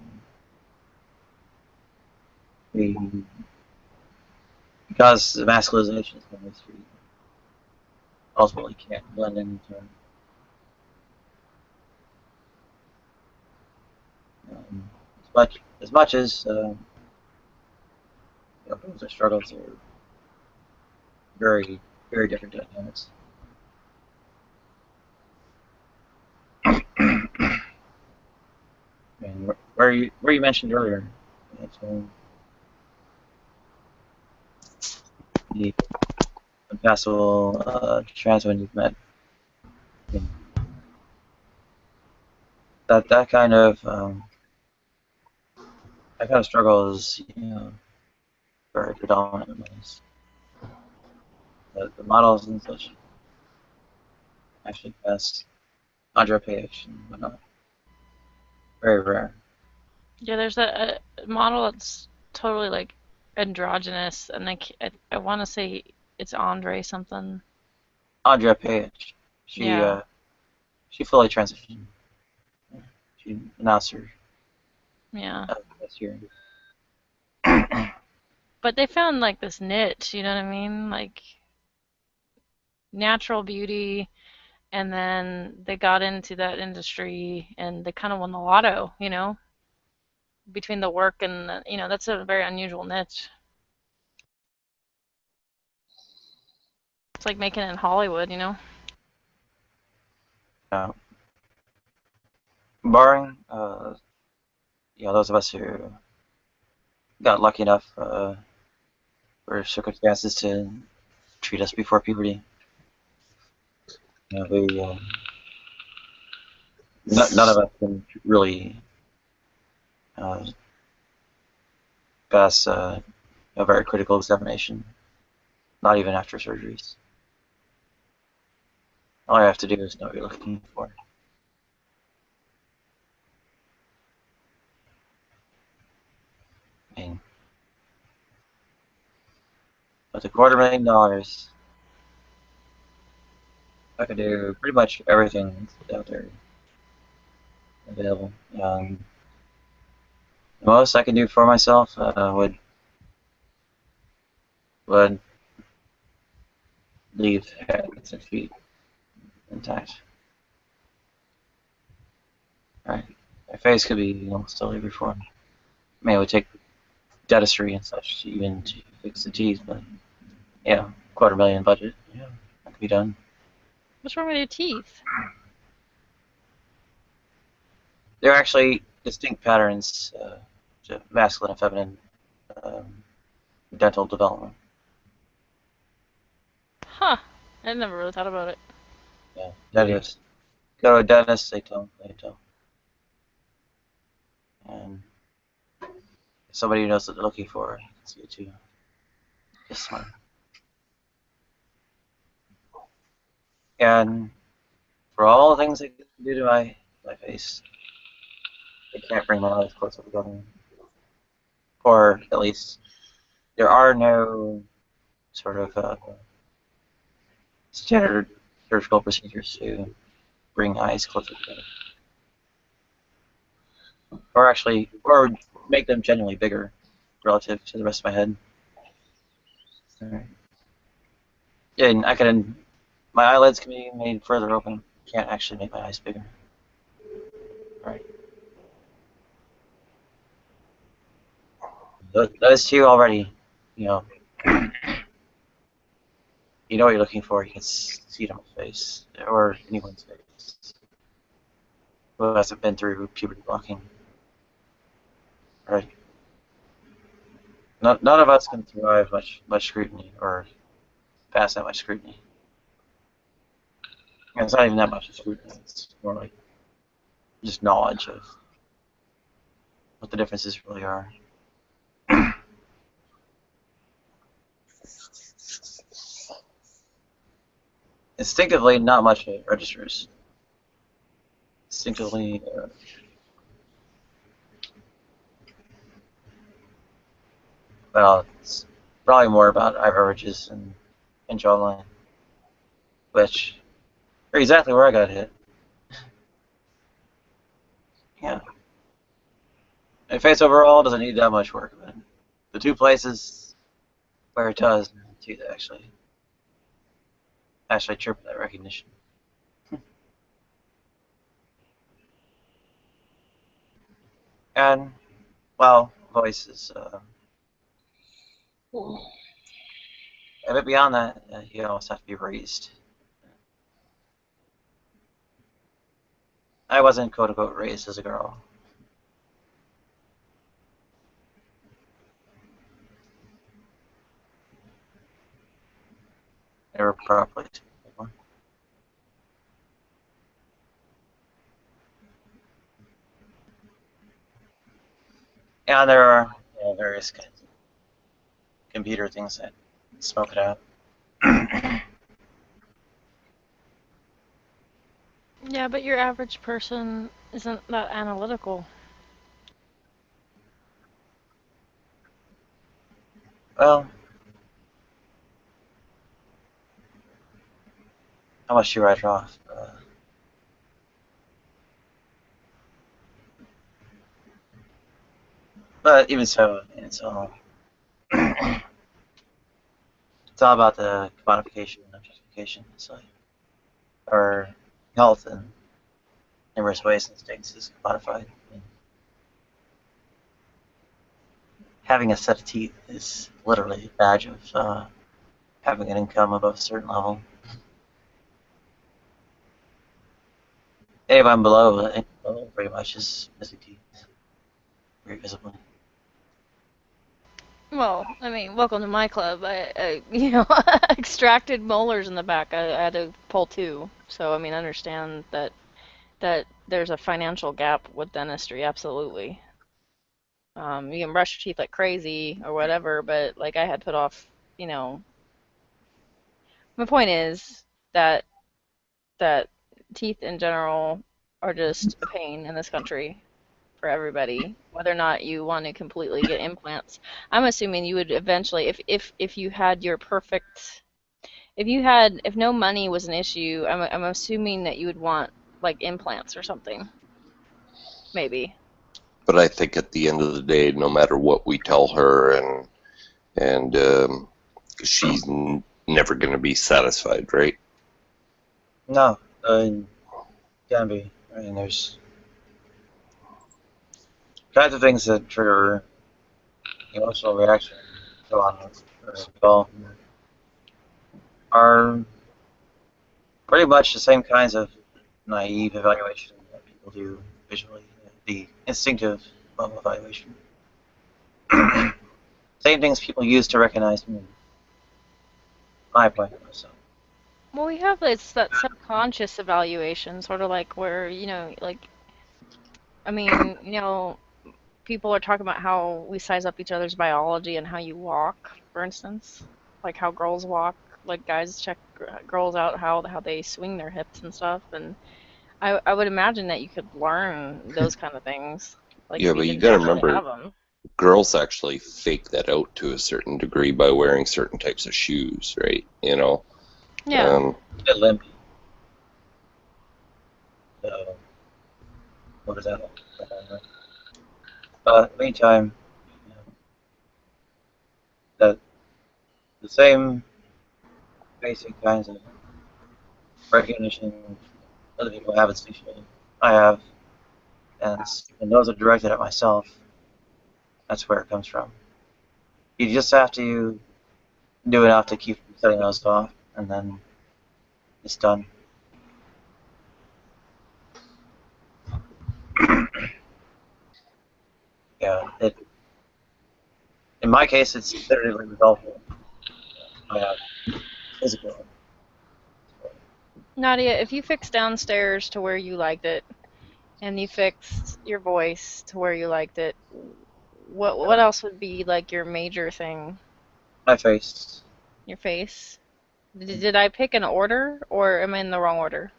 Speaker 11: Because the masculinization is going to ultimately can't blend into as much as you know, those struggles are very, very different dynamics. And where you mentioned earlier, the impassable trans women you've met, that kind of struggle is, you know, very predominant in ways. The models and such actually pass Andrea Page and whatnot. Very rare.
Speaker 1: Yeah, there's a model that's totally like androgynous, and I want to say it's Andre something.
Speaker 11: Andrea Page. She fully transitioned. She announced her.
Speaker 1: Yeah.
Speaker 11: This year.
Speaker 1: But they found like this niche, you know what I mean? Like natural beauty, and then they got into that industry and they kind of won the lotto, you know, between the work and the, you know, that's a very unusual niche. It's like making it in Hollywood, you know.
Speaker 11: Barring, you know, those of us who got lucky enough for circumstances to treat us before puberty. You know, none of us can really pass a very critical examination, not even after surgeries. All you have to do is know what you're looking for. I mean, with $250,000, I could do pretty much everything that's out there available. The most I can do for myself would would leave hands and feet intact. Right. My face could be almost totally reformed. I mean, it would take dentistry and such even to fix the teeth, but yeah, $250,000 budget. Yeah, that could be done.
Speaker 1: What's wrong with your teeth?
Speaker 11: There are actually distinct patterns to masculine and feminine dental development.
Speaker 1: Huh. I never really thought about it.
Speaker 11: Yeah, that is. Go to a dentist, they tell. And somebody who knows what they're looking for, you can see it too. Just smart. And for all the things they can do to my face, they can't bring my eyes closer together. Or at least there are no sort of standard surgical procedures to bring eyes closer together. Or make them genuinely bigger relative to the rest of my head. Alright. And my eyelids can be made further open. Can't actually make my eyes bigger. Right. Those two already, you know what you're looking for. You can see it on my face, or anyone's face who hasn't been through puberty blocking. Right. None of us can survive much scrutiny or pass that much scrutiny. And it's not even that much scrutiny. It's more like just knowledge of what the differences really are. Instinctively, not much registers. Instinctively, well, it's probably more about eyebrow ridges and jawline, which are exactly where I got hit. Yeah. My face overall doesn't need that much work, but the two places where it does, teeth actually trip that recognition. And, well, voice is a bit beyond that. You almost have to be raised. I wasn't quote-unquote raised as a girl. Never properly. And there are various kinds of computer things that smoke it out.
Speaker 1: Yeah, but your average person isn't that analytical.
Speaker 11: Well, how much do you write off? But even so, it's all about the quantification and justification. It's like our health in numerous ways and states is commodified. And having a set of teeth is literally a badge of having an income above a certain level. Anyone below, pretty much is missing teeth, very visibly.
Speaker 1: Well, I mean, welcome to my club. I extracted molars in the back. I had to pull 2. So, I mean, I understand that there's a financial gap with dentistry, absolutely. You can brush your teeth like crazy or whatever, but like I had put off, my point is that teeth in general are just a pain in this country for everybody, whether or not you want to completely get implants. I'm assuming you would eventually, if you had your perfect, if no money was an issue, I'm assuming that you would want like implants or something, maybe.
Speaker 10: But I think at the end of the day, no matter what we tell her and she's never going to be satisfied, right?
Speaker 11: No, can be. I mean, there's kinds of things that trigger emotional reaction and so on as well are pretty much the same kinds of naive evaluation that people do visually, the instinctive level evaluation. Same things people use to recognize me. My point of myself.
Speaker 1: Well, we have this that subconscious evaluation, sort of like where, like, I mean, people are talking about how we size up each other's biology and how you walk, for instance, like how girls walk, like guys check girls out how they swing their hips and stuff, and I would imagine that you could learn those kind of things, like
Speaker 10: Yeah,
Speaker 1: if you
Speaker 10: but you
Speaker 1: didn't
Speaker 10: got to
Speaker 1: actually
Speaker 10: remember,
Speaker 1: have them.
Speaker 10: girls actually fake that out to a certain degree by wearing certain types of shoes, right?
Speaker 1: Yeah.
Speaker 11: A limp. So, what is that? Meantime, that the same basic kinds of recognition other people have instinctually, I have, and those are directed at myself. That's where it comes from. You just have to do enough to keep setting those off, and then it's done. Yeah, in my case, it's iteratively resolvable. I have physical.
Speaker 1: Nadia, if you fix downstairs to where you liked it, and you fixed your voice to where you liked it, what else would be like your major thing?
Speaker 11: My face.
Speaker 1: Your face? Did I pick an order, or am I in the wrong order?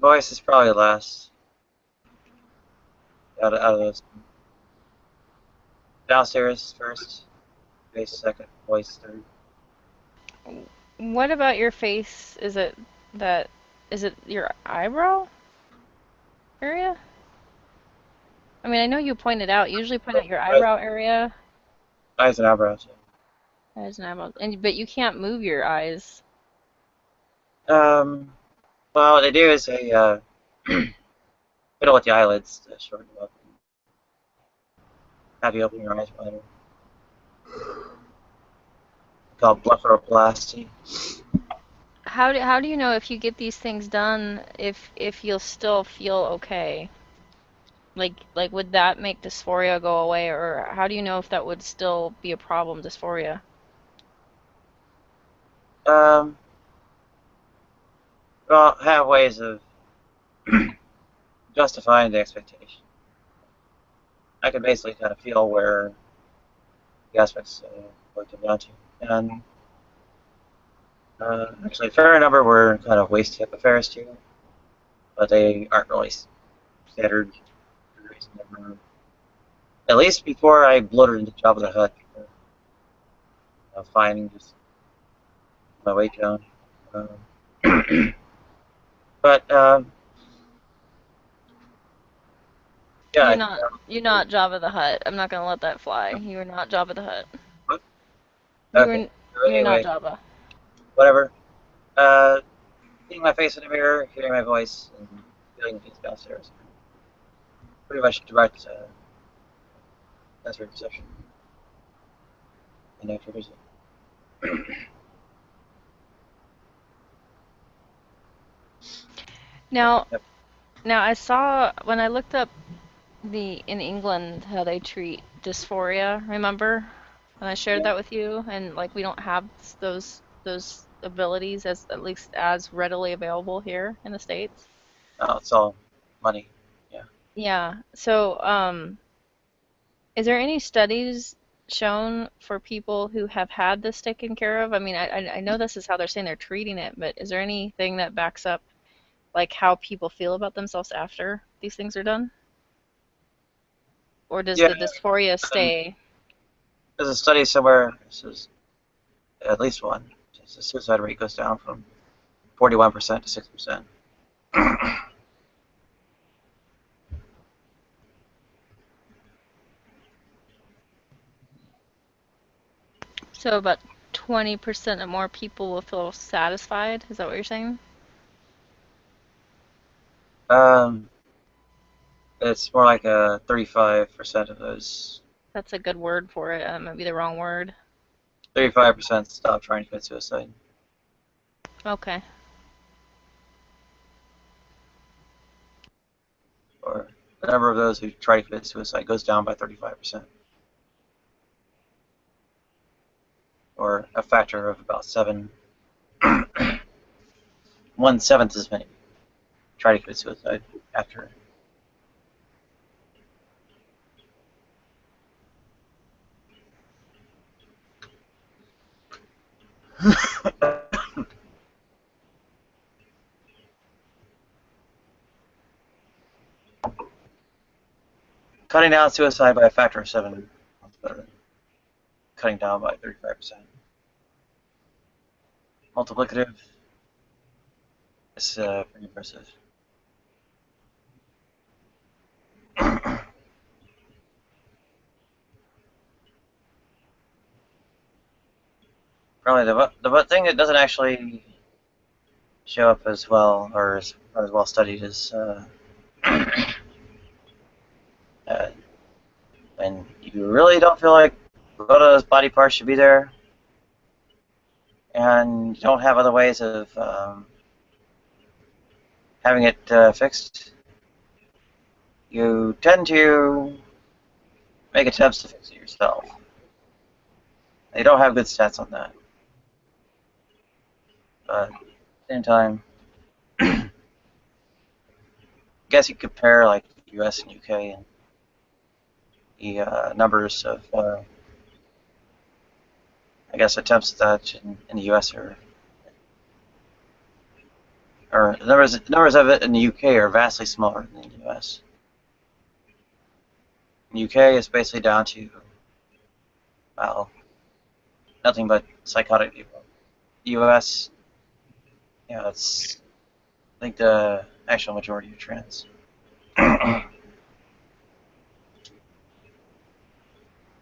Speaker 11: Voice is probably last out of those. Downstairs first, face second, voice third.
Speaker 1: What about your face? Is it your eyebrow area? I mean, I know you pointed out, you usually point out your eyebrow area.
Speaker 11: Eyes and eyebrows.
Speaker 1: Eyes and eyebrows. But you can't move your eyes.
Speaker 11: Well, what they do is they fiddle with the eyelids to shorten them up. Have you open your eyes wider. Called blepharoplasty.
Speaker 1: How do you know if you get these things done if you'll still feel okay? Like would that make dysphoria go away, or how do you know if that would still be a problem, dysphoria?
Speaker 11: Well, have ways of justifying the expectation. I can basically kind of feel where the aspects would come down to. And actually, a fair number were kind of waist hip affairs too, but they aren't really standard. At least before I bloated into Jabba the Hutt, finding just my weight down. But yeah.
Speaker 1: You're not Jabba the Hutt. I'm not gonna let that fly. You are not Jabba the Hutt.
Speaker 11: What?
Speaker 1: You're
Speaker 11: Anyway,
Speaker 1: not Jabba.
Speaker 11: Whatever. Seeing my face in the mirror, hearing my voice, and feeling things downstairs. Pretty much direct sensory perception. And actual vision.
Speaker 1: Now,
Speaker 11: Yep.
Speaker 1: now I saw when I looked up in England how they treat dysphoria. Remember when I shared that with you? And like we don't have those abilities as at least as readily available here in the States.
Speaker 11: Oh, it's all money. Yeah.
Speaker 1: Yeah. So, is there any studies shown for people who have had this taken care of? I mean, I know this is how they're saying they're treating it, but is there anything that backs up like how people feel about themselves after these things are done? Or does the dysphoria stay?
Speaker 11: There's a study somewhere. This is at least one. The suicide rate goes down from 41% to 6%.
Speaker 1: So about 20% of more people will feel satisfied. Is that what you're saying?
Speaker 11: It's more like 35% of those.
Speaker 1: That's a good word for it. That might be the wrong word.
Speaker 11: 35% stop trying to commit suicide.
Speaker 1: Okay.
Speaker 11: Or the number of those who try to commit suicide goes down by 35%. Or a factor of about 7. 1/7 as many try to commit suicide after. Cutting down suicide by a factor of 7 is better than cutting down by 35%. Multiplicative is pretty impressive. Probably the thing that doesn't actually show up as well or as well studied is when you really don't feel like one of those body parts should be there, and you don't have other ways of having it fixed, you tend to make attempts to fix it yourself. You don't have good stats on that. But at the same time, I guess you compare like the US and UK and the numbers of, I guess, attempts at that in the US or the numbers of it in the UK are vastly smaller than the US. In the UK, it's basically down to, well, nothing but psychotic people. The US, it's, I think, the actual majority of trans.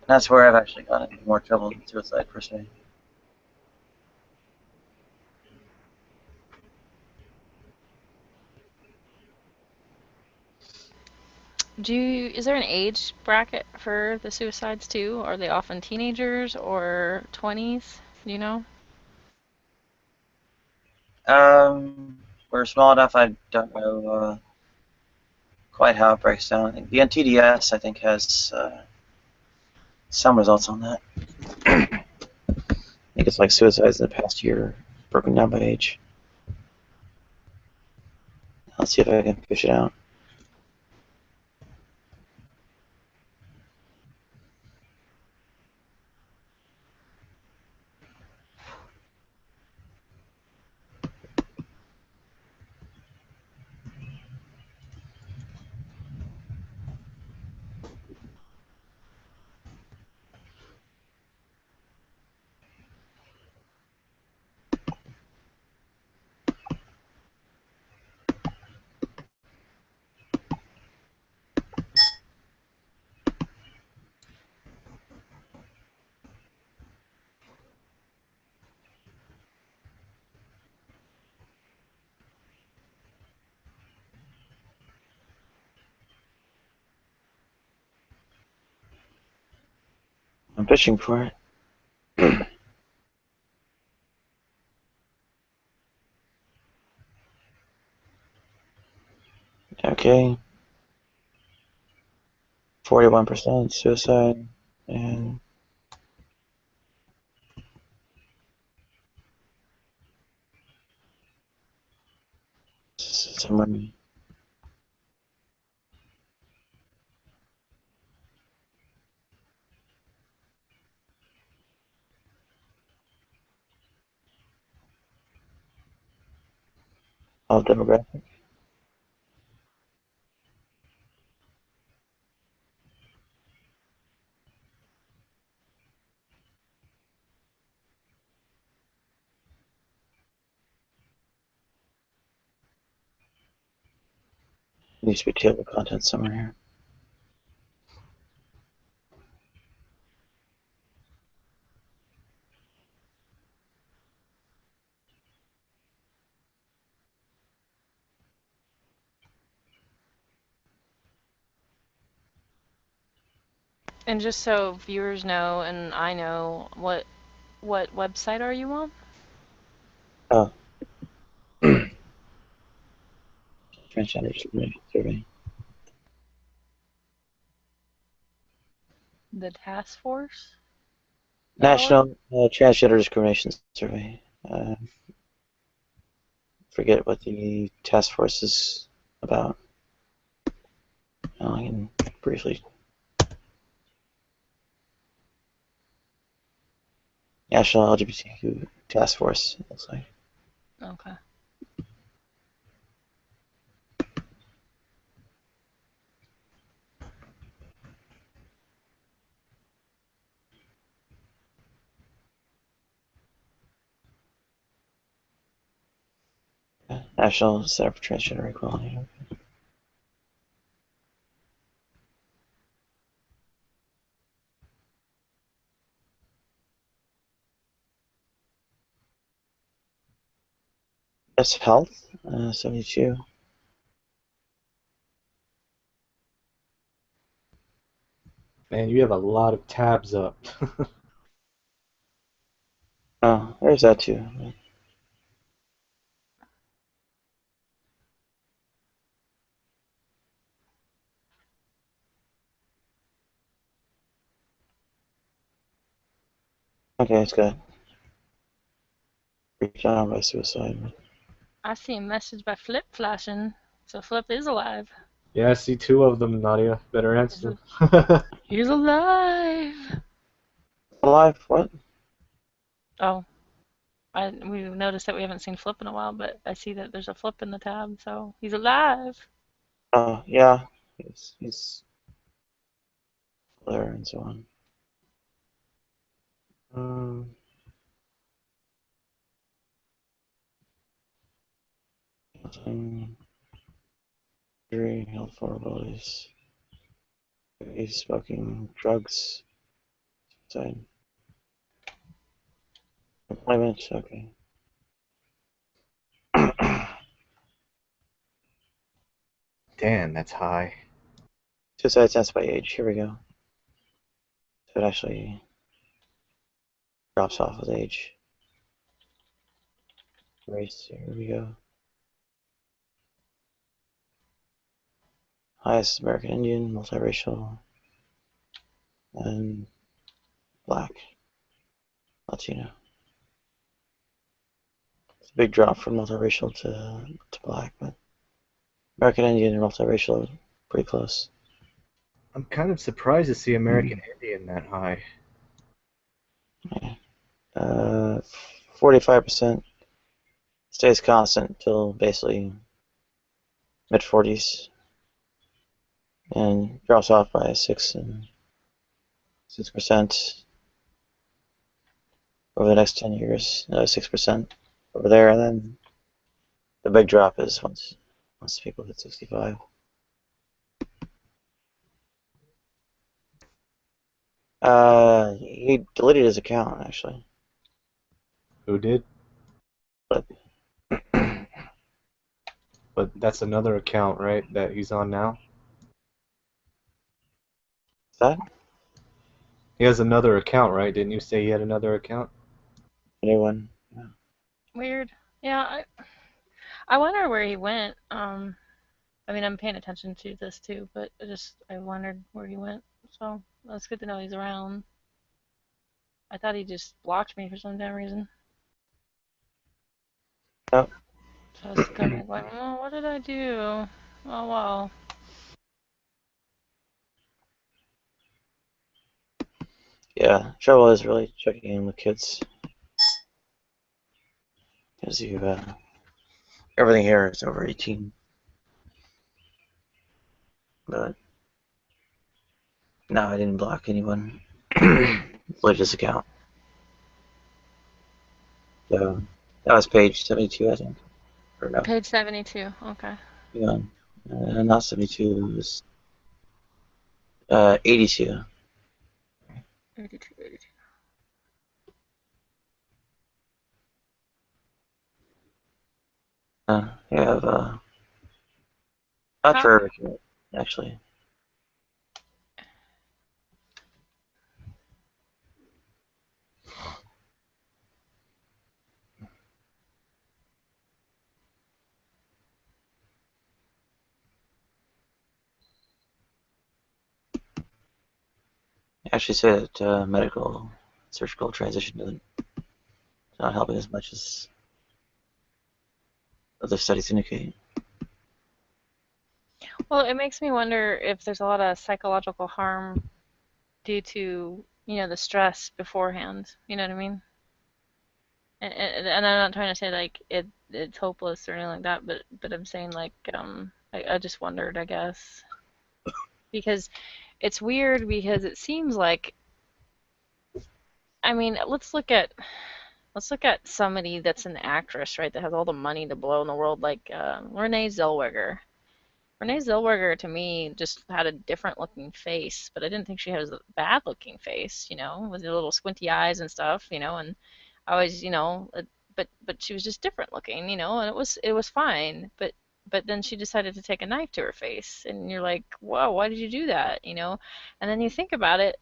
Speaker 11: And that's where I've actually gotten into more trouble than suicide, per se.
Speaker 1: Is there an age bracket for the suicides too? Are they often teenagers or 20s? Do you know?
Speaker 11: We're small enough, I don't know quite how it breaks down. The NTDS, I think, has some results on that. I think it's like suicides in the past year, broken down by age. Let's see if I can fish it out. I'm fishing for it. Okay. 41% suicide, and somewhere. All demographic. Needs to be table content somewhere here.
Speaker 1: And just so viewers know and I know, what website are you on?
Speaker 11: Oh. Transgender discrimination survey.
Speaker 1: The task force?
Speaker 11: National Transgender Discrimination Survey. Forget what the task force is about. I can briefly. National LGBTQ Task Force, it looks like.
Speaker 1: Okay.
Speaker 11: National Center for Transgender Equality. That's health, 72.
Speaker 8: Man, you have a lot of tabs up.
Speaker 11: Oh, there's that too. Okay, it's good. Breakdown by suicide.
Speaker 1: I see a message by Flip flashing, so Flip is alive.
Speaker 8: Yeah, I see two of them, Nadia. Better answer.
Speaker 1: He's alive!
Speaker 11: Alive? What?
Speaker 1: Oh. We've noticed that we haven't seen Flip in a while, but I see that there's a Flip in the tab, so he's alive.
Speaker 11: Oh, yeah. He's there and so on. Injury, health vulnerabilities, smoking, drugs, suicide, employment, okay.
Speaker 8: Damn, that's high.
Speaker 11: Suicide stats by age, here we go. So it actually drops off with age. Race, here we go. Highest American Indian, multiracial, and black, Latino. It's a big drop from multiracial to black, but American Indian and multiracial, pretty close.
Speaker 8: I'm kind of surprised to see American Indian that high.
Speaker 11: 45% stays constant until basically mid-40s, and drops off by 6% over the next 10 years. 6% over there, and then the big drop is once people hit 65. He deleted his account actually.
Speaker 8: Who did?
Speaker 11: But
Speaker 8: that's another account, right, that he's on now?
Speaker 11: That?
Speaker 8: He has another account, right? Didn't you say he had another account?
Speaker 11: Anyone? Yeah.
Speaker 1: Weird. Yeah, I wonder where he went. I mean, I'm paying attention to this too, but I wondered where he went. So that's good to know he's around. I thought he just blocked me for some damn reason.
Speaker 11: Oh.
Speaker 1: So I was kind of like, oh, what did I do? Oh, well.
Speaker 11: Yeah, trouble is really checking in with kids. Because everything here is over 18. But no, I didn't block anyone. Deleted his account. So that was page 72, I think. Or no.
Speaker 1: Page 72, okay.
Speaker 11: Hang on. Not 72, it was 82.
Speaker 1: 82, 82.
Speaker 11: You have, not for actually. actually say that medical surgical transition isn't not helping as much as other studies indicate.
Speaker 1: Well, it makes me wonder if there's a lot of psychological harm due to, the stress beforehand. You know what I mean? And I'm not trying to say like it's hopeless or anything like that, but I'm saying like I just wondered, I guess, because it's weird because it seems like, I mean, let's look at somebody that's an actress, right, that has all the money to blow in the world, like Renee Zellweger. Renee Zellweger to me just had a different looking face, but I didn't think she had a bad looking face, with the little squinty eyes and stuff, and I always, but she was just different looking, and it was fine, but then she decided to take a knife to her face, and you're like, whoa, why did you do that, And then you think about it,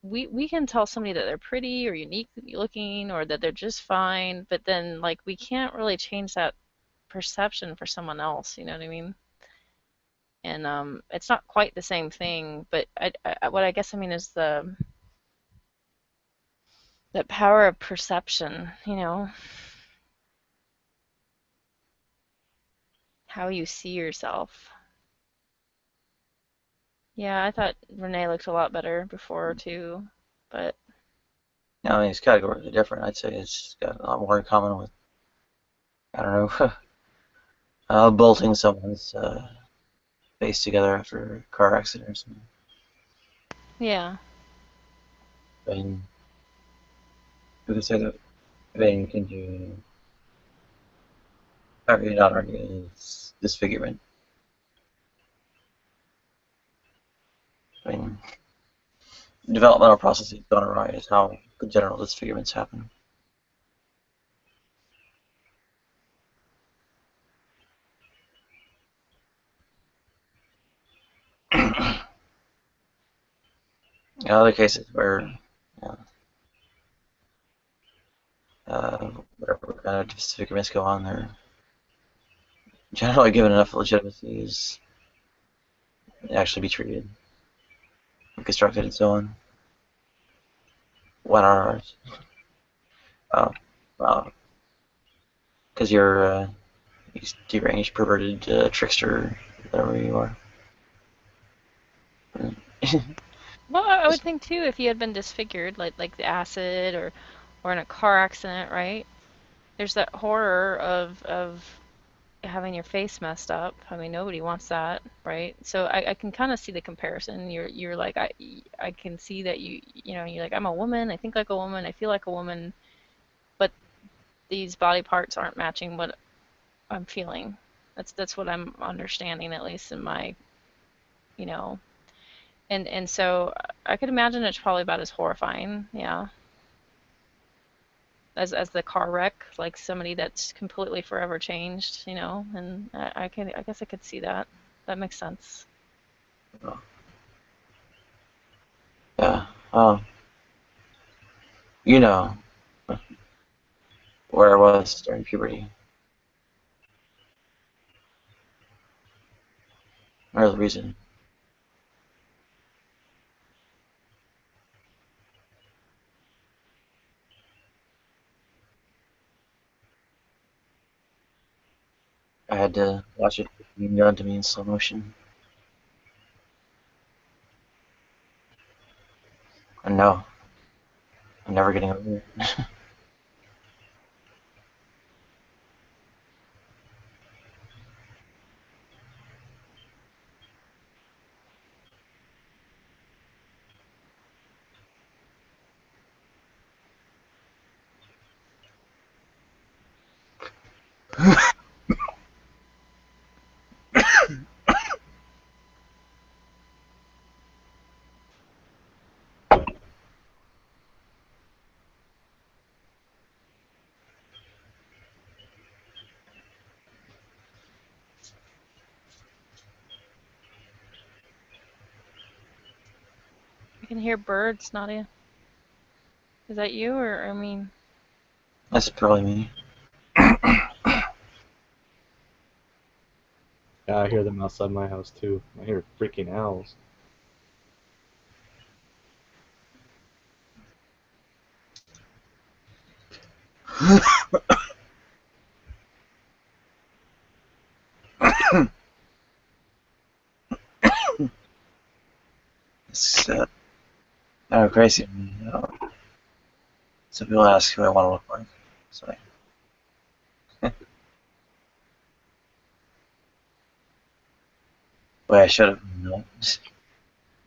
Speaker 1: we can tell somebody that they're pretty or unique looking or that they're just fine, but then like we can't really change that perception for someone else, you know what I mean? And it's not quite the same thing, but what I guess I mean is the power of perception, how you see yourself. Yeah, I thought Renee looked a lot better before too, but
Speaker 11: Yeah, I mean, it's categorically different. I'd say it's got a lot more in common with, I don't know, bolting someone's face together after a car accident or something.
Speaker 1: yeah.
Speaker 11: I mean, we could say that, I mean, can you argue, not argue, it's disfigurement. I mean, developmental processes gone awry is how congenital disfigurements happen. In other cases where whatever kind of disfigurements go on, they're generally given enough legitimacy as actually be treated, reconstructed, and so on. Why not ours? Oh, well, because you're deranged, perverted, trickster, whatever you are.
Speaker 1: Well, I would think too if you had been disfigured, like the acid or in a car accident, right? There's that horror of having your face messed up. I mean, nobody wants that, right? So I can kind of see the comparison. You're like I can see that you're like, I'm a woman, I think like a woman, I feel like a woman, but these body parts aren't matching what I'm feeling. That's what I'm understanding, at least in my, you know. And so I could imagine it's probably about as horrifying, yeah, as the car wreck, like somebody that's completely forever changed, and I guess I could see that. That makes sense.
Speaker 11: Yeah. You know where I was during puberty. Or the reason. I had to watch it being done to me in slow motion. And no, I'm never getting over it.
Speaker 1: I can hear birds, Nadia. Is that you or I mean?
Speaker 11: That's probably me.
Speaker 8: Yeah, I hear them outside my house too. I hear freaking owls.
Speaker 11: It's kind of crazy. Some people ask who I want to look like. So wait, I should have known.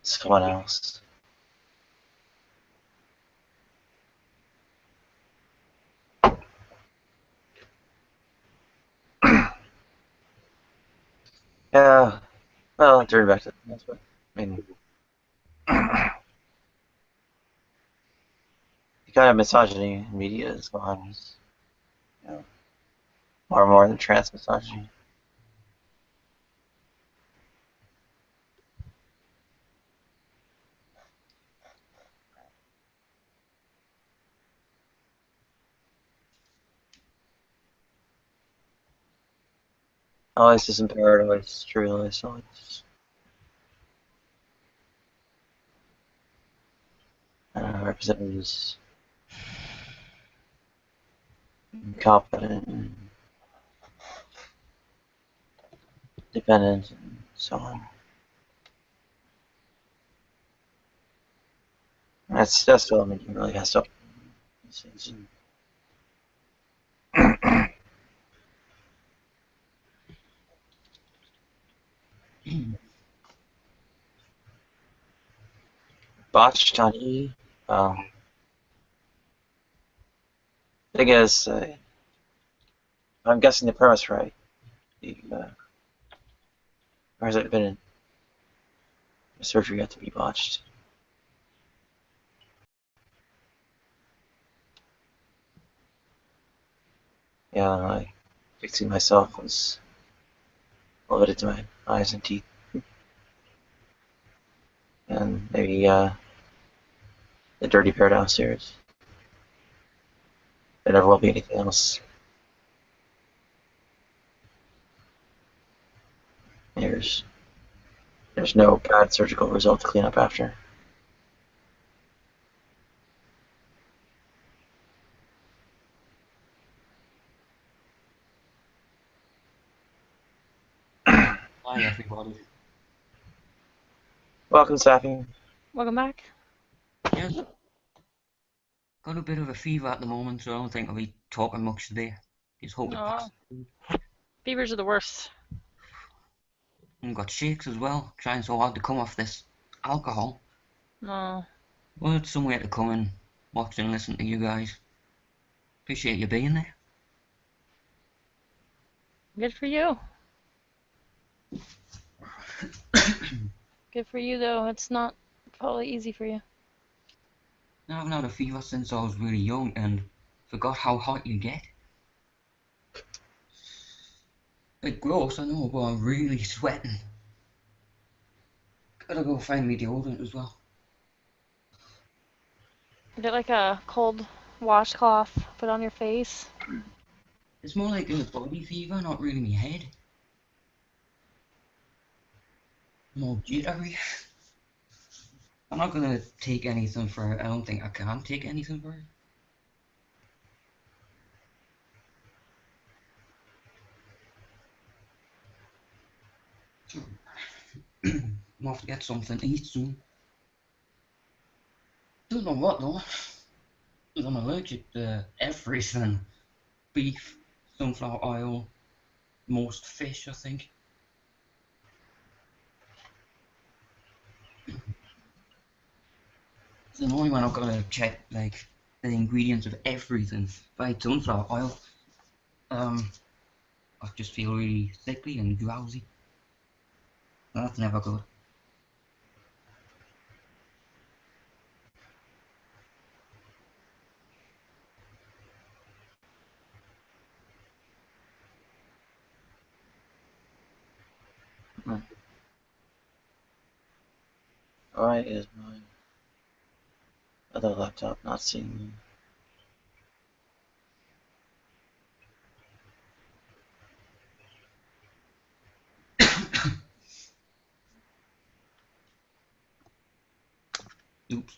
Speaker 11: Someone else. Yeah. Well, turn back to that's what I mean. The kind of misogyny in media is going on is, more and more than trans misogyny. Always is impaired, always trivialized, always represented as incompetent and dependent and so on. That's what I mean, you really has to. Botched on E. Thing is, I'm guessing the premise right. Or has it been a surgery got to be botched? Yeah, like fixing myself was limited to my eyes and teeth, and maybe the dirty pair downstairs. There never will be anything else. There's no bad surgical result to clean up after.
Speaker 12: Hi everybody.
Speaker 11: Welcome, Safi.
Speaker 1: Welcome back.
Speaker 12: Yes. Got a bit of a fever at the moment, so I don't think I'll be talking much today. Just hope it passes.
Speaker 1: Fevers are the worst.
Speaker 12: And got shakes as well, trying so hard to come off this alcohol.
Speaker 1: No.
Speaker 12: Well, it's somewhere to come and watch and listen to you guys. Appreciate you being there.
Speaker 1: Good for you. Good for you, though. It's not probably easy for you.
Speaker 12: I haven't had a fever since I was really young and forgot how hot you get. Bit gross, I know, but I'm really sweating. Gotta go find me deodorant as well.
Speaker 1: Get like a cold washcloth, put on your face.
Speaker 12: It's more like a body fever, not really my head. I'm all jittery. I'm not gonna take anything for it. I don't think I can take anything for it. I'm off to get something to eat soon. Don't know what though. I'm allergic to everything. Beef, sunflower oil, most fish, I think. It's annoying when I've got to check like the ingredients of everything. If I eat sunflower oil, I just feel really sickly and drowsy. That's never good.
Speaker 11: Why is my other laptop not seeing me?
Speaker 12: Oops.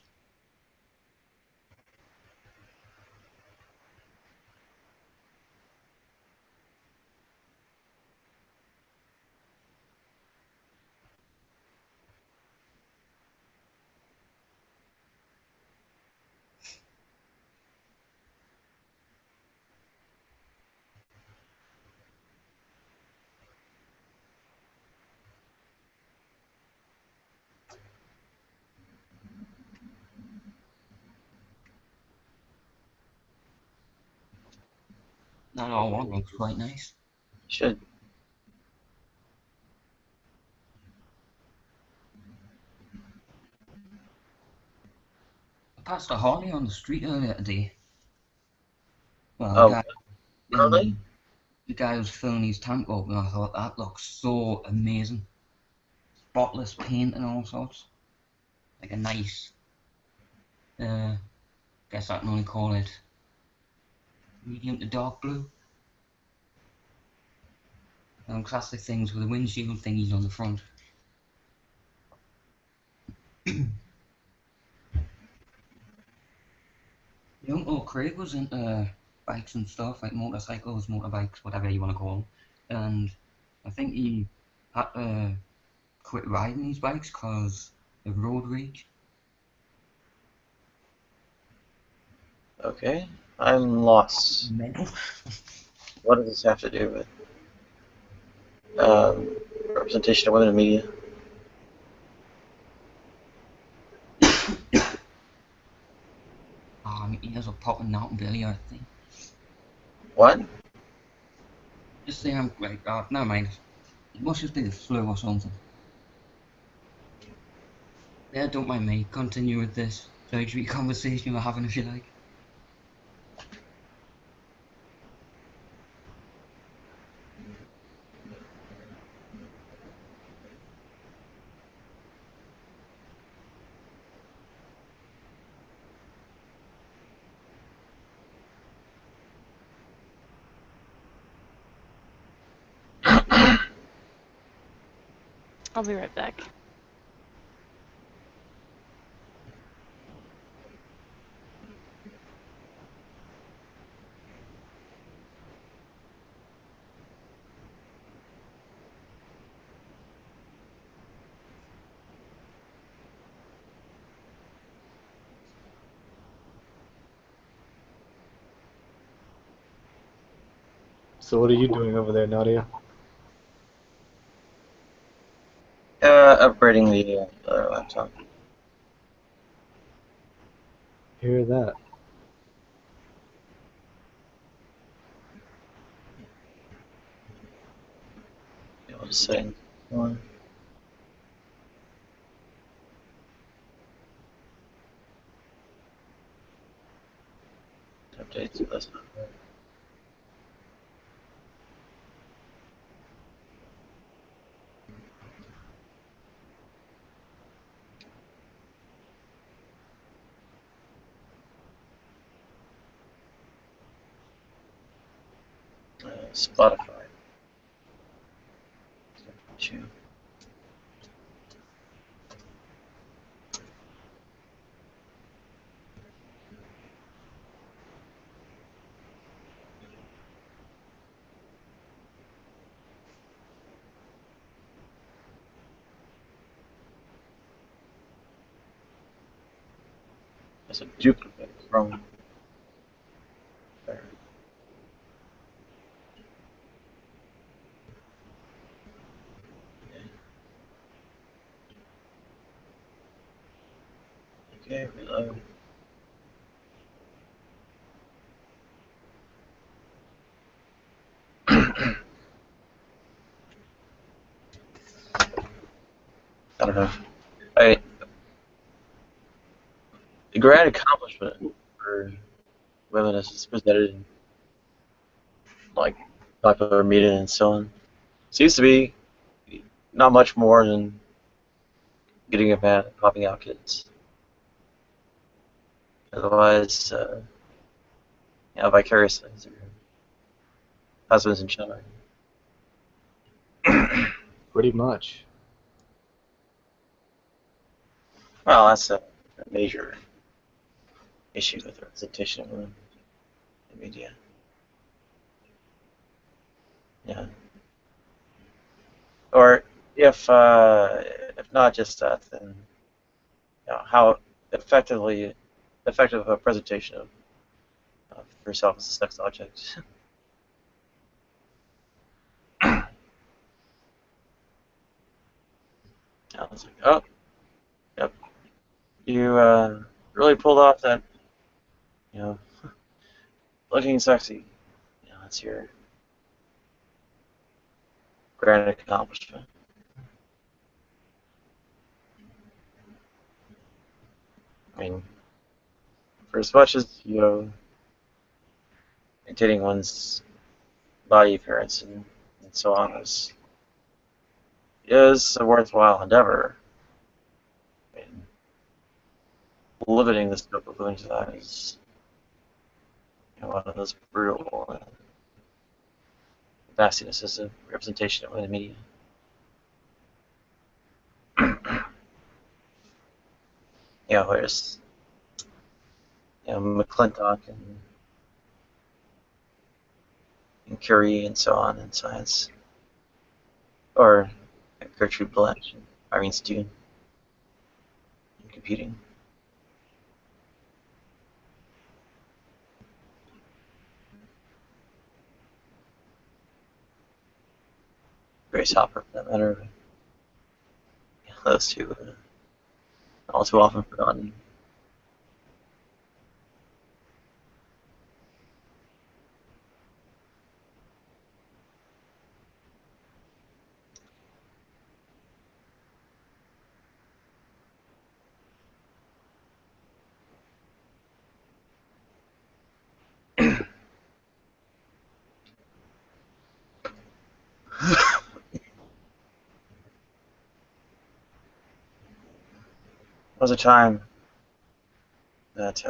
Speaker 12: That all looks quite nice.
Speaker 11: Should.
Speaker 12: I passed a Harley on the street earlier today. Well,
Speaker 11: Oh, really?
Speaker 12: The guy was filling his tank up, and I thought that looks so amazing. Spotless paint and all sorts. Like a nice, guess I can only call it medium to dark blue. Classic things with the windshield thingies on the front. My Uncle Craig was into bikes and stuff, like motorcycles, motorbikes, whatever you want to call them. And I think he had to quit riding these bikes because of road rage.
Speaker 11: Okay, I'm lost.
Speaker 12: Mental.
Speaker 11: What does this have to do with representation of women in media?
Speaker 12: My ears are popping out Billy, I think.
Speaker 11: What?
Speaker 12: Just say I'm like, never mind. It must just be the flu or something. Yeah, don't mind me. Continue with this surgery conversation we're having if you like.
Speaker 3: I'll be right back.
Speaker 8: So what are you doing over there, Nadia?
Speaker 11: Upgrading the other laptop.
Speaker 8: Hear that?
Speaker 11: Able to setting one. Updates, so that's not right. Spotify. Two. That's a duplicate from there. Okay, reload. I don't know. The grand accomplishment for women is presented in like popular media and so on. Seems to be not much more than getting a man and popping out kids. Otherwise, vicariously through husbands and children.
Speaker 8: Pretty much.
Speaker 11: Well, that's a major issue with representation of women in media. Yeah. Or if not just that, then how effective a presentation of yourself as a sex object. I was like, oh, yep, you really pulled off that, looking sexy. that's your grand accomplishment. I mean, for as much as, maintaining one's body appearance and so on is a worthwhile endeavor. I mean, limiting the scope of living to that is one of those brutal nastinesses of representation of the media. Whereas McClintock and Curie and so on in science, or Gertrude Blanche and Irene Stune in computing. Grace Hopper, for that matter. Those two, all too often forgotten. There was a time that,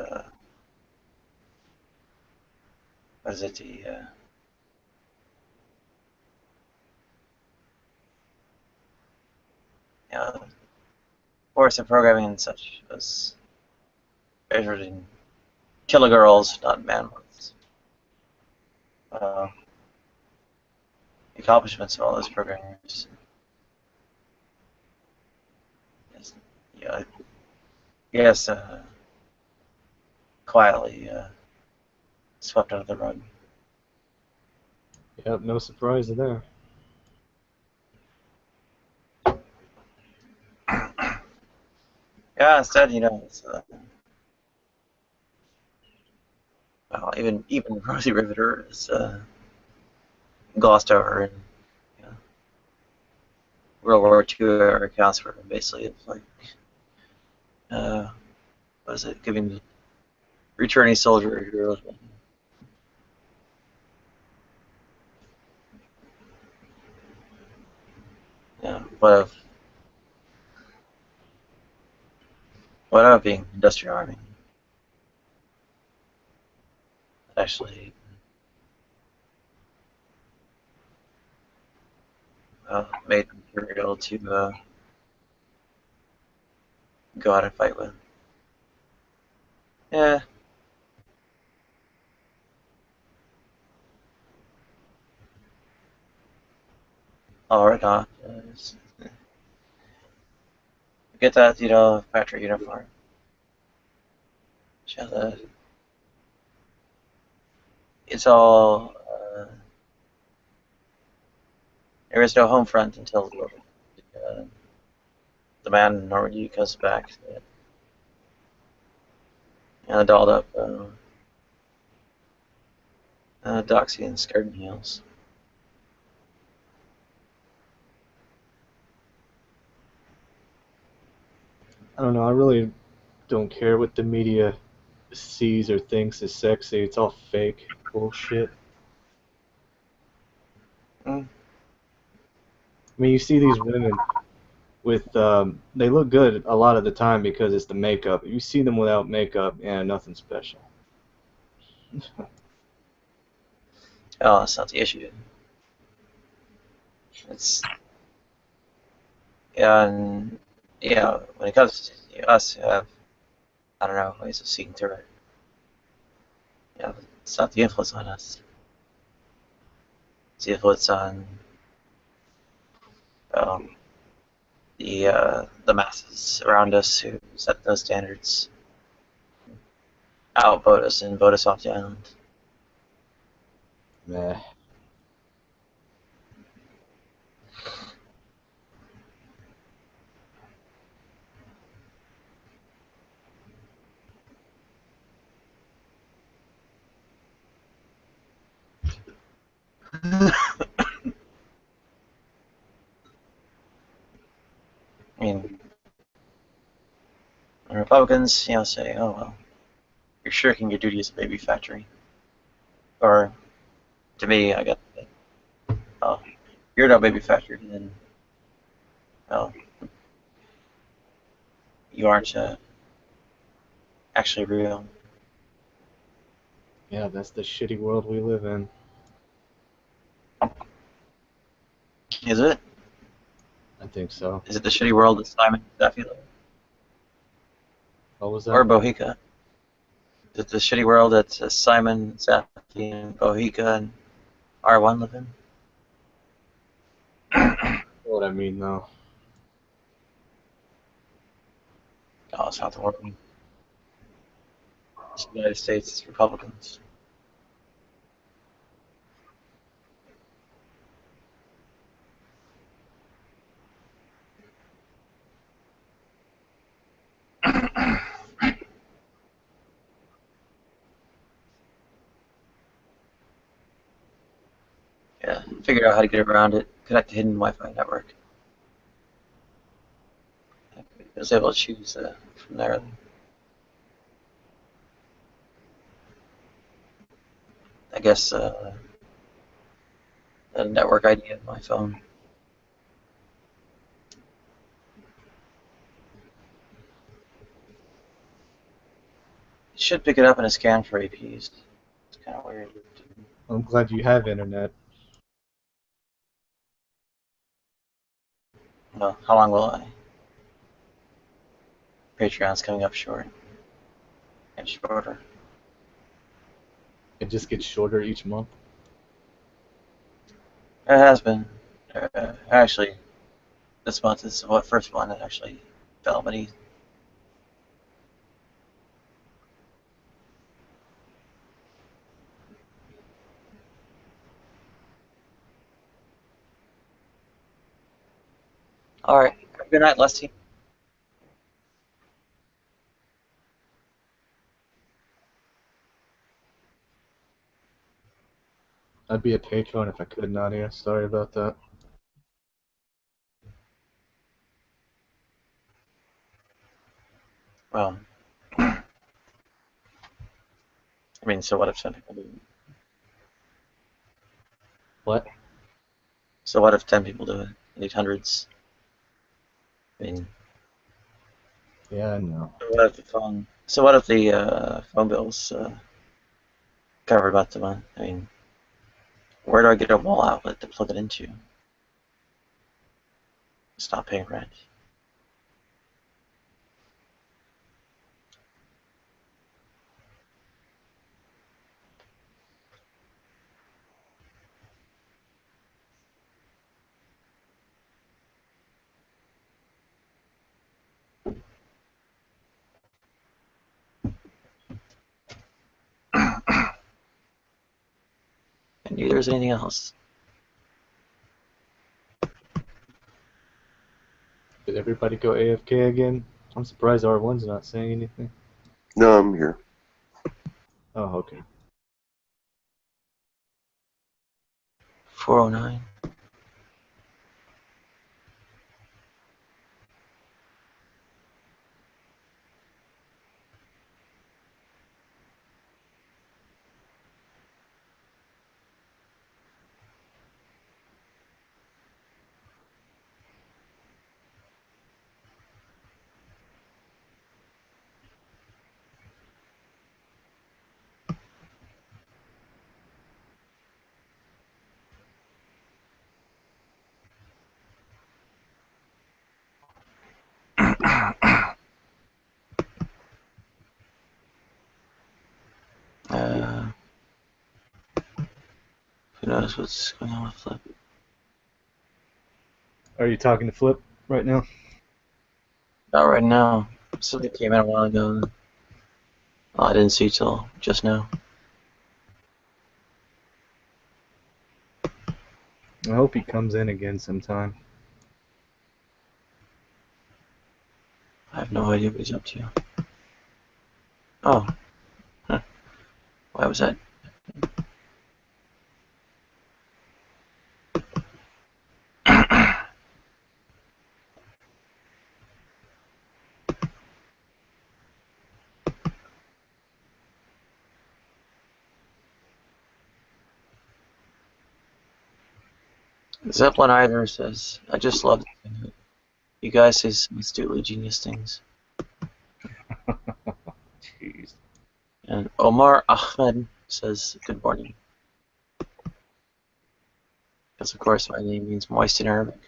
Speaker 11: what is it, course of programming and such was measured in kilogirls, not manmonths. The accomplishments of all those programmers, yes, quietly swept under the rug.
Speaker 8: Yep, no surprise there.
Speaker 11: Yeah, instead, it's, well, even Rosie Riveter is glossed over, and World War II accounts for basically it's like, what is it, giving the returning soldier a hero's weapon. What of being industrial army? Actually, made material to go out and fight with. Yeah. All right, on. Get that, factory uniform. It's all. There is no home front until the man in Normandy comes back. Dolled up Doxy and Skirting Heels.
Speaker 8: I don't know, I really don't care what the media sees or thinks is sexy. It's all fake bullshit. I mean, you see these women with, they look good a lot of the time because it's the makeup. You see them without makeup and nothing special.
Speaker 11: Oh, that's not the issue. It's, and, when it comes to us who have, I don't know, ways of seeing through it, it's not the influence on us. It's the influence on the masses around us who set those standards, outvote us and vote us off the island.
Speaker 8: Meh.
Speaker 11: I mean, the Republicans, say, "Oh well, you're shirking your duty as a baby factory," or to me, I got, "Oh, you're no baby factory," then, well, you aren't actually real.
Speaker 8: Yeah, that's the shitty world we live in.
Speaker 11: Is it?
Speaker 8: I think so.
Speaker 11: Is it the shitty world that Simon Safi lived?
Speaker 8: What was that?
Speaker 11: Or Bohica? Is it the shitty world that Simon Safi and Bohica and R1 live in?
Speaker 8: What I mean, though.
Speaker 11: Oh, it's not the world. It's the United States, it's Republicans. Yeah, figured out how to get around it. Connect to hidden Wi-Fi network. I was able to choose from there. I guess the network ID of my phone. It should pick it up in a scan for APs. It's kind of weird.
Speaker 8: I'm glad you have internet.
Speaker 11: Well, how long will I? Patreon's coming up short. And shorter.
Speaker 8: It just gets shorter each month.
Speaker 11: It has been. Actually, this month is the first one that actually fell beneath. Alright, good night, Lusty.
Speaker 8: I'd be a patron if I could, Nadia. Sorry about that.
Speaker 11: Well, I mean, so what if some people do it?
Speaker 8: What?
Speaker 11: So what if 10 people do it? You need hundreds. I mean,
Speaker 8: Yeah, I know.
Speaker 11: so what if the phone bill's covered month to month? I mean, where do I get a wall outlet to plug it into? Stop paying rent. And neither is anything else.
Speaker 8: Did everybody go AFK again? I'm surprised R1's not saying anything.
Speaker 10: No, I'm here.
Speaker 8: Oh, okay.
Speaker 11: 409. Who knows what's going on with Flip?
Speaker 8: Are you talking to Flip right now?
Speaker 11: Not right now. Something came in a while ago. I didn't see till just now.
Speaker 8: I hope he comes in again sometime.
Speaker 11: I have no idea what he's up to. Oh. Huh. Why was that? Zeppelin Either says, I just love it. You guys say some astutely genius things.
Speaker 8: Jeez.
Speaker 11: And Omar Ahmed says, good morning. Because, of course, my name means moist in Arabic.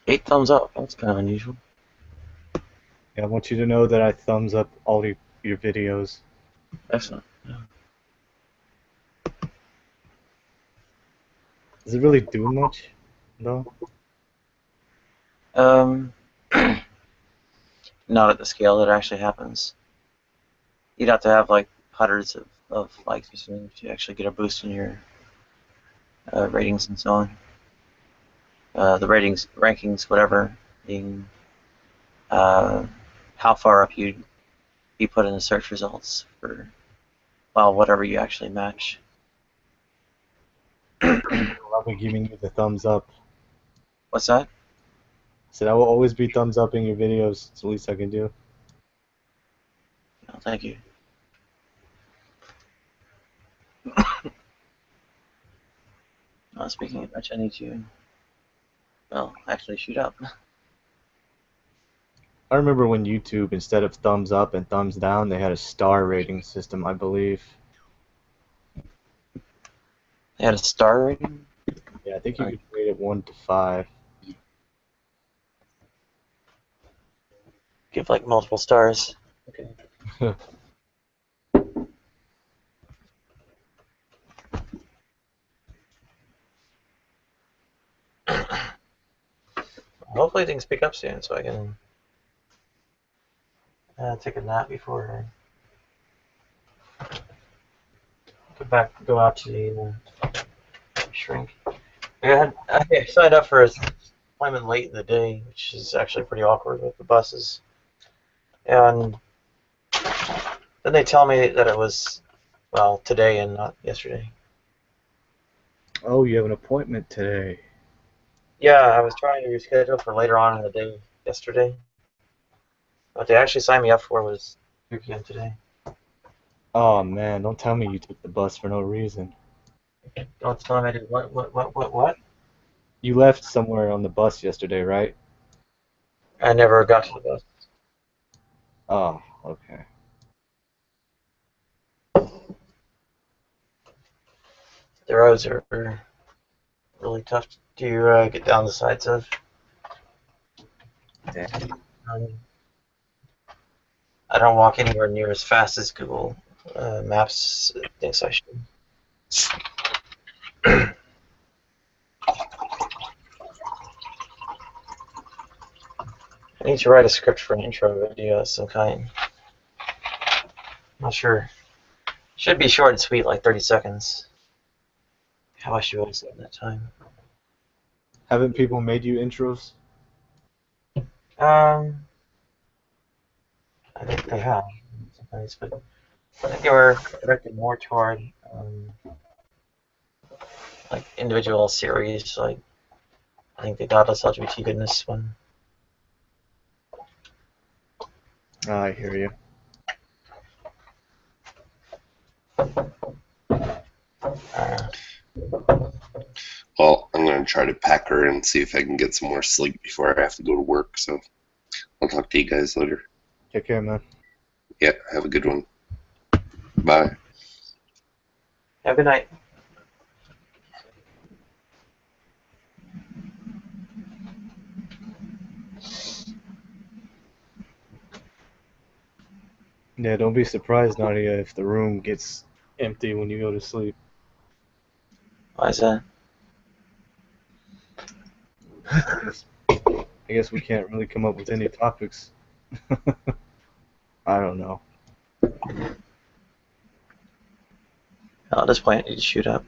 Speaker 11: Eight thumbs up. That's kind of unusual.
Speaker 8: Yeah, I want you to know that I thumbs up all your videos.
Speaker 11: Excellent. Yeah.
Speaker 8: Does it really do much, though?
Speaker 11: Not at the scale that actually happens. You'd have to have like hundreds of likes or something to actually get a boost in your ratings and so on. The rankings, whatever, being how far up you'd be put in the search results for, well, whatever you actually match.
Speaker 8: I'll be giving you the thumbs up.
Speaker 11: What's that?
Speaker 8: I said I will always be thumbs up in your videos. It's the least I can do.
Speaker 11: Oh, thank you. Speaking of which, I need to, well, actually shoot up.
Speaker 8: I remember when YouTube, instead of thumbs up and thumbs down, they had a star rating system, I believe.
Speaker 11: They had a star rating?
Speaker 8: Yeah, I think you could rate it 1 to 5.
Speaker 11: Give like multiple stars. Okay. Hopefully things pick up soon so I can take a nap before I go out to the shrink. I signed up for a appointment late in the day, which is actually pretty awkward with the buses. And then they tell me that it was, well, today and not yesterday.
Speaker 8: Oh, you have an appointment today.
Speaker 11: Yeah, I was trying to reschedule for later on in the day yesterday. What they actually signed me up for was 3 p.m. today.
Speaker 8: Oh man, don't tell me you took the bus for no reason.
Speaker 11: Don't tell me I did what?
Speaker 8: You left somewhere on the bus yesterday, right?
Speaker 11: I never got to the bus.
Speaker 8: Oh, okay.
Speaker 11: The roads are really tough to get down the sides of.
Speaker 8: Damn.
Speaker 11: I don't walk anywhere near as fast as Google Maps thinks I should. I need to write a script for an intro video of some kind. Not sure. Should be short and sweet, like 30 seconds. How I should always in that time.
Speaker 8: Haven't people made you intros?
Speaker 11: I think they have sometimes, but I think they were directed more toward like individual series, like I think the Godless LGBT Goodness one.
Speaker 8: I hear you.
Speaker 10: Well, I'm going to try to pack her and see if I can get some more sleep before I have to go to work. So I'll talk to you guys later.
Speaker 8: Take care, man.
Speaker 10: Yeah, have a good one. Bye.
Speaker 11: Have a good night.
Speaker 8: Yeah, don't be surprised, Nadia, if the room gets empty when you go to sleep.
Speaker 11: Why is that?
Speaker 8: I guess we can't really come up with any topics. I don't know.
Speaker 11: At this point, I need to shoot up.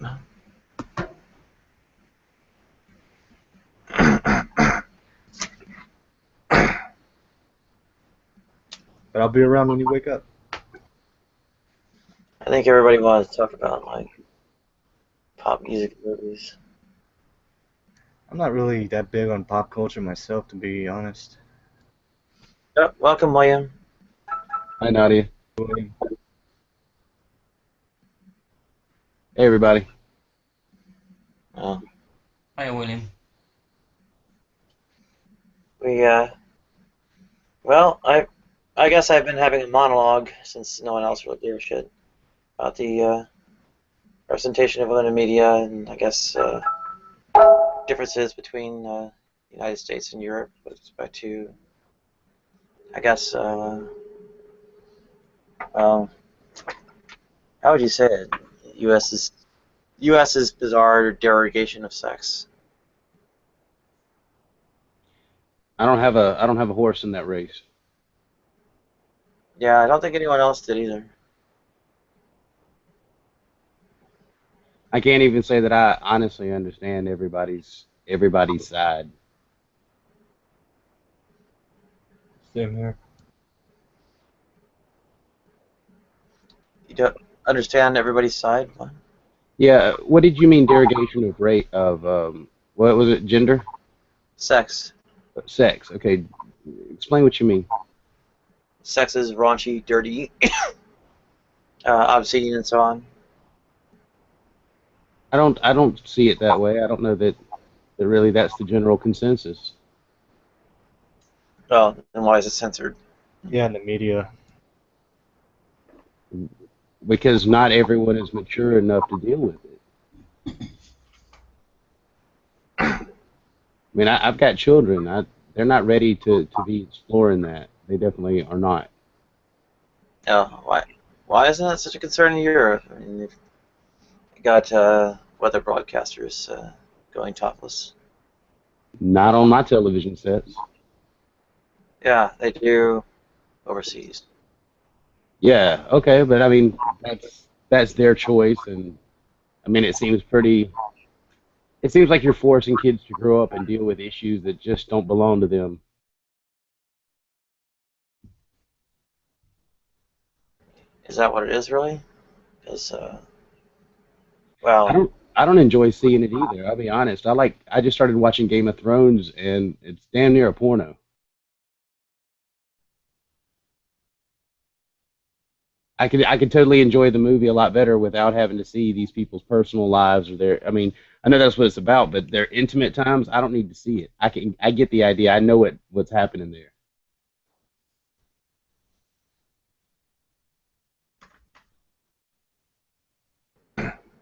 Speaker 8: But I'll be around when you wake up.
Speaker 11: I think everybody wants to talk about like pop music movies.
Speaker 8: I'm not really that big on pop culture myself, to be honest.
Speaker 11: Oh, welcome, William.
Speaker 13: Hi, Nadia. Hey, everybody.
Speaker 11: Oh.
Speaker 12: Hi, William.
Speaker 11: Well, I guess I've been having a monologue since no one else really gave a shit about the representation of women in media, and I guess differences between the United States and Europe with respect to, I guess, well, how would you say it? U.S.'s bizarre derogation of sex.
Speaker 13: I don't have a horse in that race.
Speaker 11: Yeah, I don't think anyone else did either.
Speaker 13: I can't even say that I honestly understand everybody's side.
Speaker 8: Same here.
Speaker 11: You don't understand everybody's side? What?
Speaker 13: Yeah, what did you mean derogation of rate of what was it? Gender?
Speaker 11: Sex.
Speaker 13: Sex. Okay, explain what you mean.
Speaker 11: Sex is raunchy, dirty, obscene, and so on.
Speaker 13: I don't see it that way. I don't know that really that's the general consensus.
Speaker 11: Well, then why is it censored?
Speaker 8: Yeah, in the media.
Speaker 13: Because not everyone is mature enough to deal with it. I mean, I've got children. They're not ready to be exploring that. They definitely are not.
Speaker 11: Oh, why isn't that such a concern in Europe? I mean, you've got weather broadcasters going topless.
Speaker 13: Not on my television sets.
Speaker 11: Yeah, they do overseas.
Speaker 13: Yeah, okay, but I mean that's their choice, and I mean it seems like you're forcing kids to grow up and deal with issues that just don't belong to them.
Speaker 11: Is that what it is, really? Because, well,
Speaker 13: I don't enjoy seeing it either. I'll be honest. I just started watching Game of Thrones, and it's damn near a porno. I could totally enjoy the movie a lot better without having to see these people's personal lives or their. I mean, I know that's what it's about, but their intimate times, I don't need to see it. I get the idea. I know what's happening there.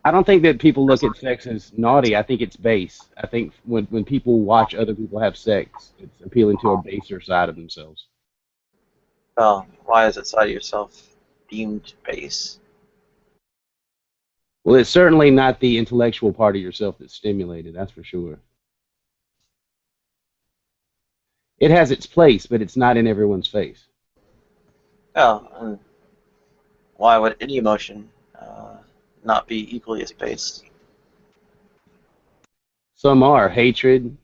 Speaker 13: I don't think that people look at sex as naughty. I think it's base. I think when people watch other people have sex, it's appealing to a baser side of themselves.
Speaker 11: well, why is it side of yourself deemed base?
Speaker 13: Well, it's certainly not the intellectual part of yourself that's stimulated, that's for sure. It has its place, but it's not in everyone's face.
Speaker 11: Well, and why would any emotion not be equally as base?
Speaker 13: Some are hatred.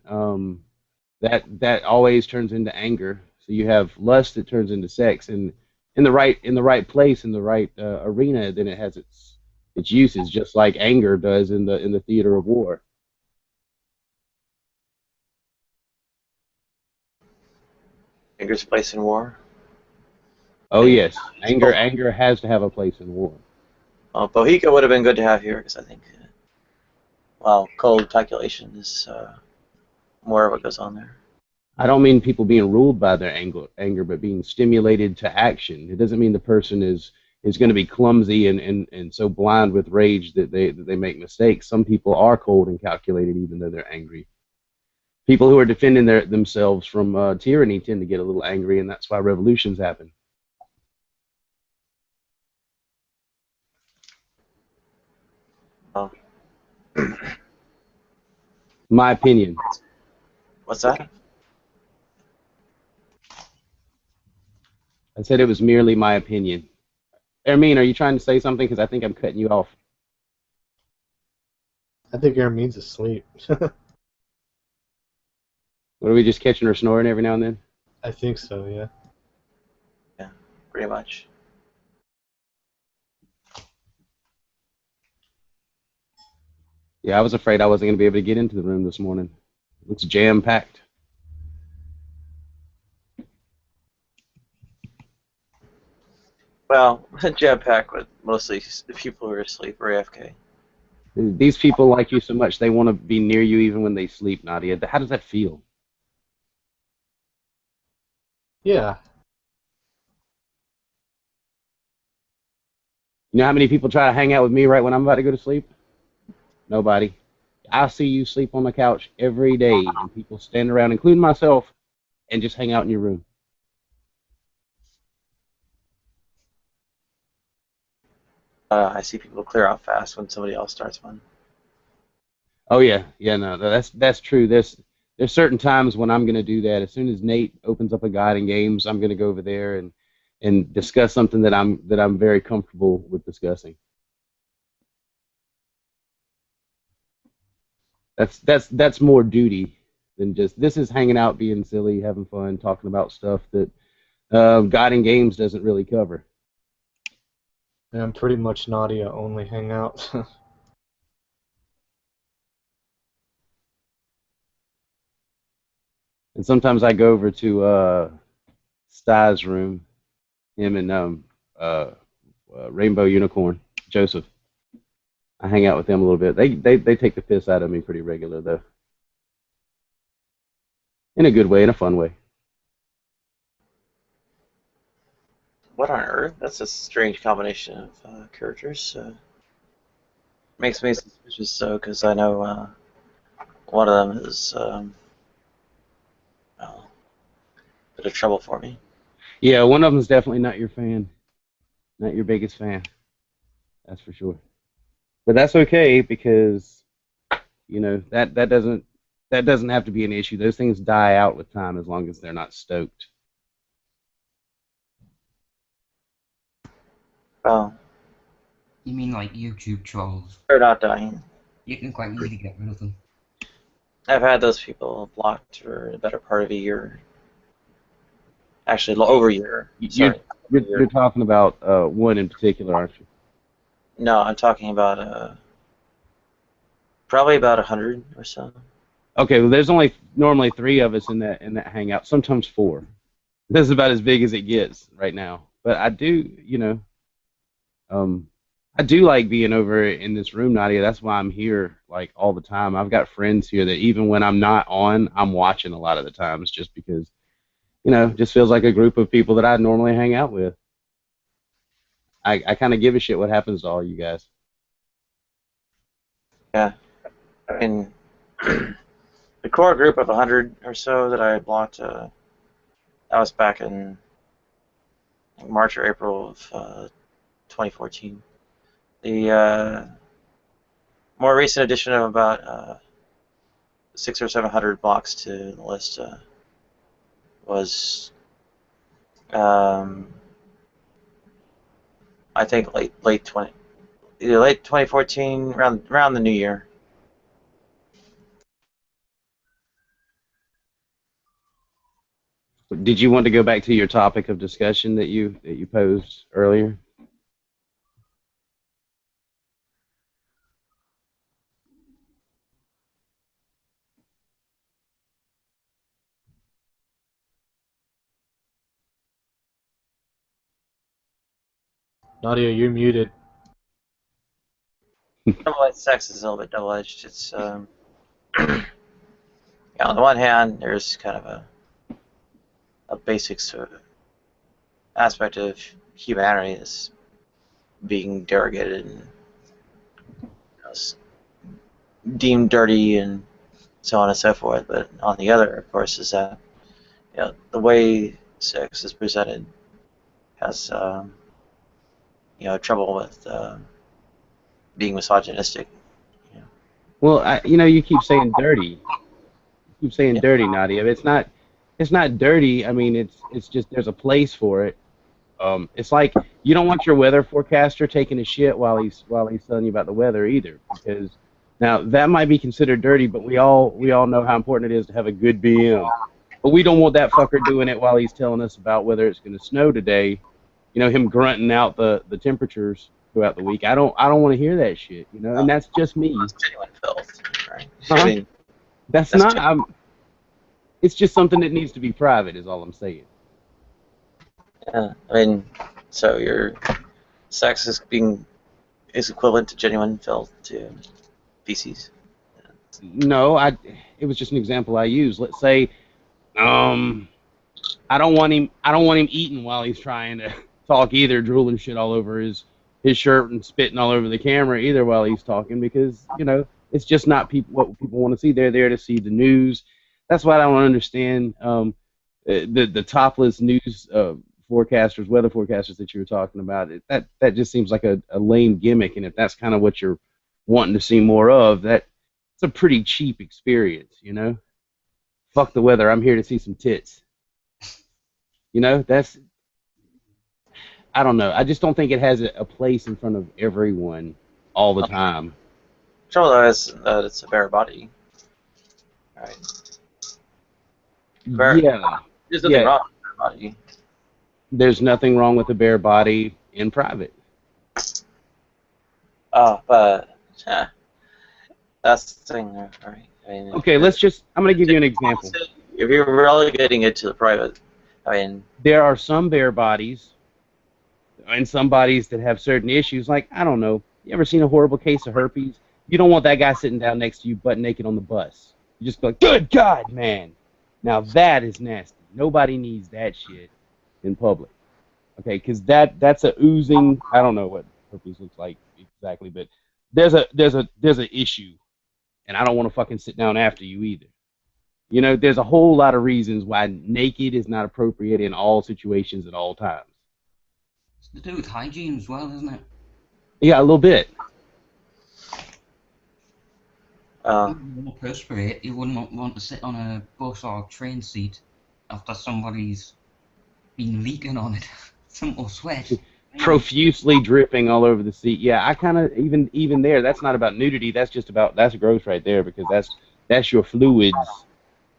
Speaker 13: That always turns into anger. So you have lust that turns into sex, and in the right place, in the right arena, then it has its uses, just like anger does in the theater of war.
Speaker 11: Anger's place in war?
Speaker 13: Oh yes, anger has to have a place in war.
Speaker 11: Well, Bohica would have been good to have here, because I think, well, cold calculation is more of what goes on there.
Speaker 13: I don't mean people being ruled by their anger, but being stimulated to action. It doesn't mean the person is going to be clumsy and so blind with rage that they make mistakes. Some people are cold and calculated even though they're angry. People who are defending themselves from tyranny tend to get a little angry, and that's why revolutions happen.
Speaker 11: Oh.
Speaker 13: My opinion.
Speaker 11: What's that?
Speaker 13: I said it was merely my opinion. Ermine, are you trying to say something? Because I think I'm cutting you off.
Speaker 8: I think Ermine's asleep.
Speaker 13: What, are we just catching her snoring every now and then?
Speaker 8: I think so, yeah.
Speaker 11: Yeah, pretty much.
Speaker 13: Yeah, I was afraid I wasn't going to be able to get into the room this morning. It looks jam-packed.
Speaker 11: Well, Jetpack with mostly the people who are asleep or AFK.
Speaker 13: These people like you so much they want to be near you even when they sleep, Nadia. How does that feel?
Speaker 8: Yeah.
Speaker 13: You know how many people try to hang out with me right when I'm about to go to sleep? Nobody. I see you sleep on the couch every day, and people stand around, including myself, and just hang out in your room.
Speaker 11: I see people clear out fast when somebody else starts one.
Speaker 13: Oh yeah, no, that's true. There's certain times when I'm gonna do that. As soon as Nate opens up a guide in games, I'm gonna go over there and discuss something that I'm very comfortable with discussing. That's more duty than just this is hanging out, being silly, having fun, talking about stuff that guide in games doesn't really cover.
Speaker 8: Yeah, I'm pretty much Nadia only hangout.
Speaker 13: And sometimes I go over to Sty's room, him and Rainbow Unicorn, Joseph. I hang out with them a little bit. They take the piss out of me pretty regular though. In a good way, in a fun way.
Speaker 11: What on earth? That's a strange combination of characters. Makes me suspicious, though, because I know one of them is a bit of trouble for me.
Speaker 13: Yeah, one of them is definitely not your fan, not your biggest fan. That's for sure. But that's okay because, you know, that doesn't have to be an issue. Those things die out with time as long as they're not stoked.
Speaker 11: Oh.
Speaker 12: You mean like YouTube trolls?
Speaker 11: They're not dying.
Speaker 12: You can quite easily get rid of them.
Speaker 11: I've had those people blocked for the better part of a year. Actually, over a year.
Speaker 13: You're talking about one in particular, aren't you?
Speaker 11: No, I'm talking about probably about 100 or so.
Speaker 13: Okay, well, there's only normally 3 of us in that hangout, sometimes 4. This is about as big as it gets right now. But I do, you know, I do like being over in this room, Nadia. That's why I'm here like all the time. I've got friends here that even when I'm not on, I'm watching a lot of the times just because, you know, it just feels like a group of people that I normally hang out with. I kind of give a shit what happens to all you guys.
Speaker 11: Yeah. I mean, the core group of 100 or so that I blocked, that was back in March or April of 2014. The more recent addition of about 600 or 700 blocks to the list was, I think either late 2014, around the new year.
Speaker 13: Did you want to go back to your topic of discussion that you posed earlier?
Speaker 8: Nadia, you're muted.
Speaker 11: Double-edged sex is a little bit double-edged. It's yeah, on the one hand, there's kind of a basic sort of aspect of humanity that's being derogated and deemed dirty and so on and so forth. But on the other, of course, is that the way sex is presented has trouble with being misogynistic.
Speaker 13: Well, you keep saying dirty. You keep saying dirty, Nadia. It's not dirty. I mean, it's just there's a place for it. It's like you don't want your weather forecaster taking a shit while he's telling you about the weather either, because now that might be considered dirty, but we all know how important it is to have a good BM. But we don't want that fucker doing it while he's telling us about whether it's going to snow today. You know, him grunting out the temperatures throughout the week. I don't want to hear that shit. You know, and that's just me.
Speaker 11: That's genuine filth, right?
Speaker 13: Huh?
Speaker 11: I mean,
Speaker 13: that's not. It's just something that needs to be private, is all I'm saying.
Speaker 11: Yeah, I mean, So your sex is equivalent to genuine felt to feces.
Speaker 13: No, it was just an example I used. Let's say, I don't want him eating while he's trying to talk either, drooling shit all over his shirt and spitting all over the camera either while he's talking, because it's just not what people want to see. They're there to see the news. That's why I don't understand the topless news forecasters, weather forecasters that you were talking about. That just seems like a lame gimmick, and if that's kind of what you're wanting to see more of, it's a pretty cheap experience, Fuck the weather. I'm here to see some tits. That's, I don't know. I just don't think it has a place in front of everyone all the time.
Speaker 11: Trouble though is that it's a bare body, right?
Speaker 13: Yeah.
Speaker 11: There's nothing wrong with a bare body.
Speaker 13: There's nothing wrong with a bare body in private.
Speaker 11: Oh, but that's the thing, right?
Speaker 13: Okay, I'm going to give you an example.
Speaker 11: If you're relegating it to the private,
Speaker 13: there are some bare bodies and some bodies that have certain issues. Like, I don't know, you ever seen a horrible case of herpes? You don't want that guy sitting down next to you butt naked on the bus. You just go like, good God, man. Now that is nasty. Nobody needs that shit in public. Okay, because that's a oozing. I don't know what herpes looks like exactly, but there's an issue, and I don't want to fucking sit down after you either. There's a whole lot of reasons why naked is not appropriate in all situations at all times.
Speaker 12: It's to do with hygiene as well, isn't it?
Speaker 13: Yeah, a little bit.
Speaker 12: More perspirate, you wouldn't want to sit on a bus or train seat after somebody's been leaking on it. Some more sweat.
Speaker 13: Profusely dripping all over the seat. Yeah, I kind of even there. That's not about nudity. That's gross right there, because that's your fluids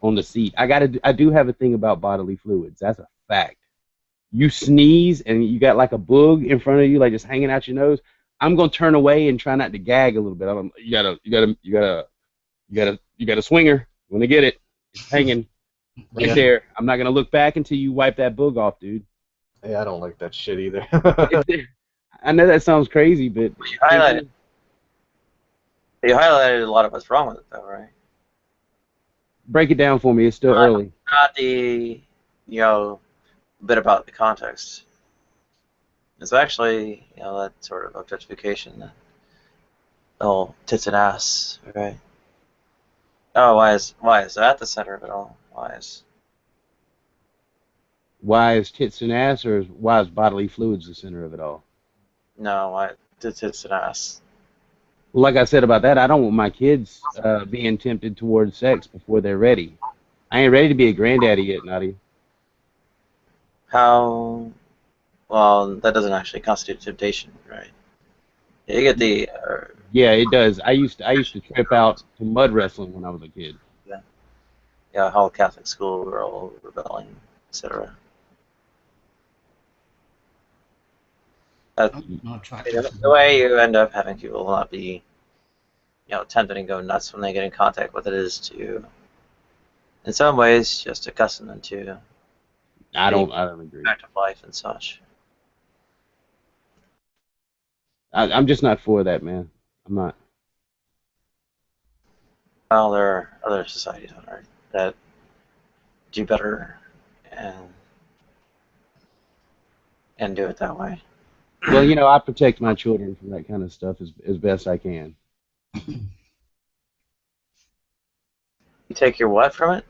Speaker 13: on the seat. I do have a thing about bodily fluids. That's a fact. You sneeze and you got like a boog in front of you, like just hanging out your nose. I'm gonna turn away and try not to gag a little bit. You got a swinger. You wanna get it? It's hanging right there. I'm not gonna look back until you wipe that boog off, dude.
Speaker 8: Yeah, I don't like that shit either.
Speaker 13: I know that sounds crazy, but
Speaker 11: you highlighted a lot of what's wrong with it, though, right?
Speaker 13: Break it down for me. It's still early.
Speaker 11: Not the bit about the context. It's actually that sort of objectification, the whole tits and ass, right? Oh, why is that the center of it all?
Speaker 13: Why is tits and ass, or why is bodily fluids the center of it all?
Speaker 11: No, why tits and ass?
Speaker 13: Well, like I said about that, I don't want my kids being tempted towards sex before they're ready. I ain't ready to be a granddaddy yet, Nadia.
Speaker 11: How? Well, that doesn't actually constitute temptation, right? You get the.
Speaker 13: Yeah, it does. I used to trip out to mud wrestling when I was a kid.
Speaker 11: Yeah, whole Catholic school, we're all rebelling, etc. The way you end up having people not be, tempted and go nuts when they get in contact with it is to, in some ways, just accustom them to.
Speaker 13: I don't agree.
Speaker 11: Active life and such.
Speaker 13: I'm just not for that, man. I'm not.
Speaker 11: Well, there are other societies on Earth that do better and do it that way.
Speaker 13: Well, I protect my children from that kind of stuff as best I can.
Speaker 11: You take your what from it?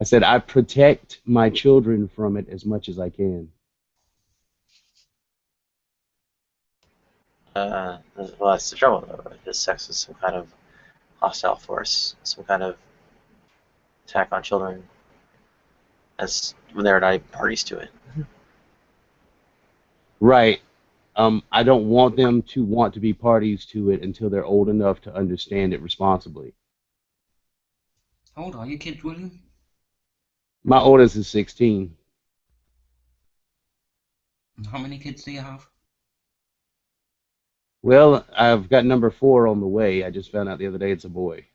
Speaker 13: I said I protect my children from it as much as I can.
Speaker 11: Well, that's the trouble, though. Right? This sex is some kind of hostile force, some kind of attack on children, as when they're not even parties to it.
Speaker 13: Right. I don't want them to want to be parties to it until they're old enough to understand it responsibly.
Speaker 12: How old are your kids, William?
Speaker 13: My oldest is 16.
Speaker 12: And how many kids do you have?
Speaker 13: Well, I've got number 4 on the way. I just found out the other day it's a boy.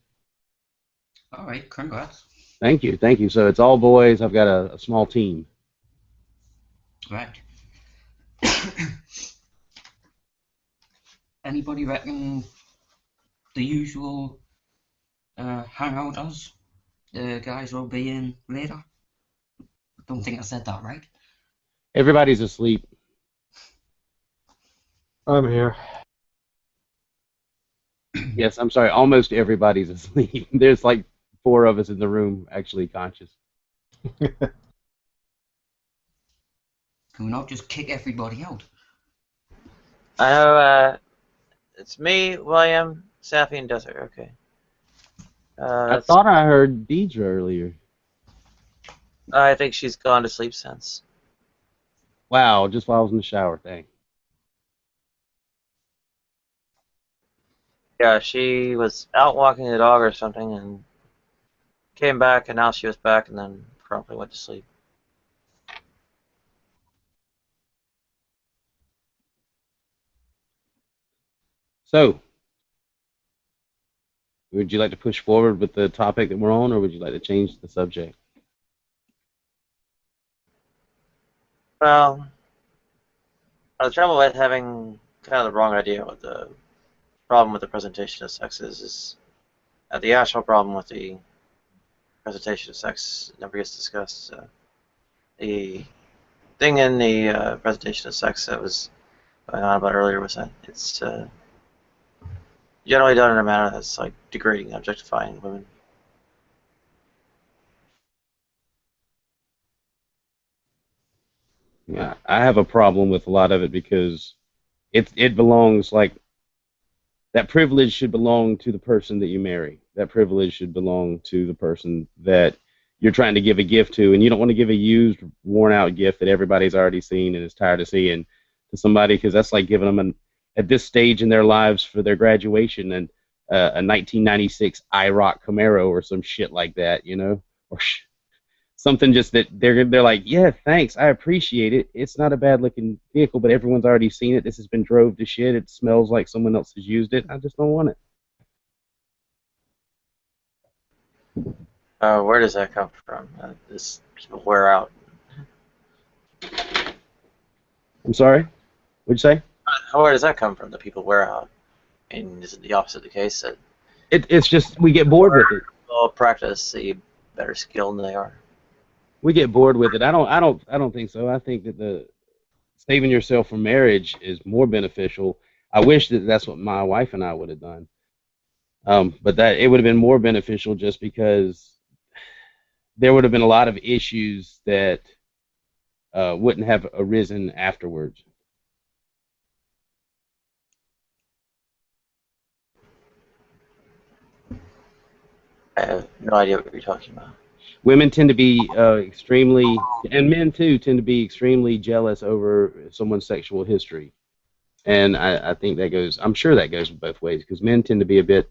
Speaker 12: All right, congrats.
Speaker 13: Thank you. So it's all boys. I've got a small team.
Speaker 12: Right. Anybody reckon the usual hangout us? The guys will be in later. Don't think I said that right.
Speaker 13: Everybody's asleep.
Speaker 8: I'm here.
Speaker 13: Yes, I'm sorry. Almost everybody's asleep. There's like 4 of us in the room actually conscious.
Speaker 12: Can we not just kick everybody out?
Speaker 11: I know, it's me, William, Safi, and Desert. Okay.
Speaker 13: I thought I heard Deidre earlier.
Speaker 11: I think she's gone to sleep since.
Speaker 13: Wow, just while I was in the shower. Dang.
Speaker 11: Yeah, she was out walking the dog or something and came back, and now she was back and then promptly went to sleep.
Speaker 13: So, would you like to push forward with the topic that we're on, or would you like to change the subject?
Speaker 11: Well, the trouble with having kind of the wrong idea what the problem with the presentation of sex is that the actual problem with the presentation of sex never gets discussed. The thing in the presentation of sex that was going on about earlier was that it's generally done in a manner that's like degrading, objectifying women.
Speaker 13: Yeah, I have a problem with a lot of it because it belongs, like, that privilege should belong to the person that you marry. That privilege should belong to the person that you're trying to give a gift to, and you don't want to give a used, worn-out gift that everybody's already seen and is tired of seeing to somebody, because that's like giving them at this stage in their lives for their graduation and a 1996 IROC Camaro or some shit like that, you know, or something just that they're like, yeah, thanks, I appreciate it. It's not a bad looking vehicle, but everyone's already seen it. This has been drove to shit. It smells like someone else has used it. I just don't want it.
Speaker 11: Where does that come from? This people wear out.
Speaker 13: I'm sorry? What'd you say?
Speaker 11: Where does that come from? That people wear out? And is it the opposite the case that
Speaker 13: It's just we get bored with it.
Speaker 11: well practice, the better skilled than they are?
Speaker 13: We get bored with it. I don't think so. I think that the saving yourself for marriage is more beneficial. I wish that that's what my wife and I would have done. But that it would have been more beneficial just because there would have been a lot of issues that wouldn't have arisen afterwards.
Speaker 11: I have no idea what you're talking about.
Speaker 13: Women tend to be extremely, and men too, tend to be extremely jealous over someone's sexual history. And I think that goes, I'm sure that goes both ways, because men tend to be a bit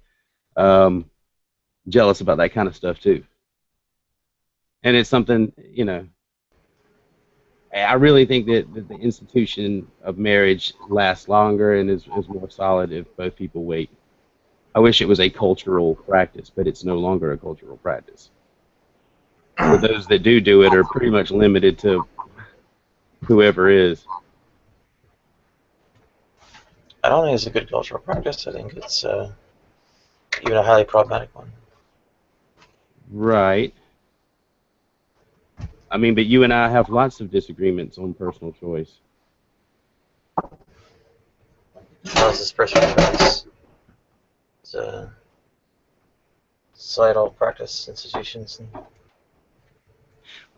Speaker 13: jealous about that kind of stuff too. And it's something, you know, I really think that the institution of marriage lasts longer and is more solid if both people wait. I wish it was a cultural practice, but it's no longer a cultural practice. So those that do it are pretty much limited to whoever is.
Speaker 11: I don't think it's a good cultural practice. I think it's even a highly problematic one.
Speaker 13: Right. I mean, but you and I have lots of disagreements on personal choice.
Speaker 11: How is this personal choice? It's a societal practice, institutions.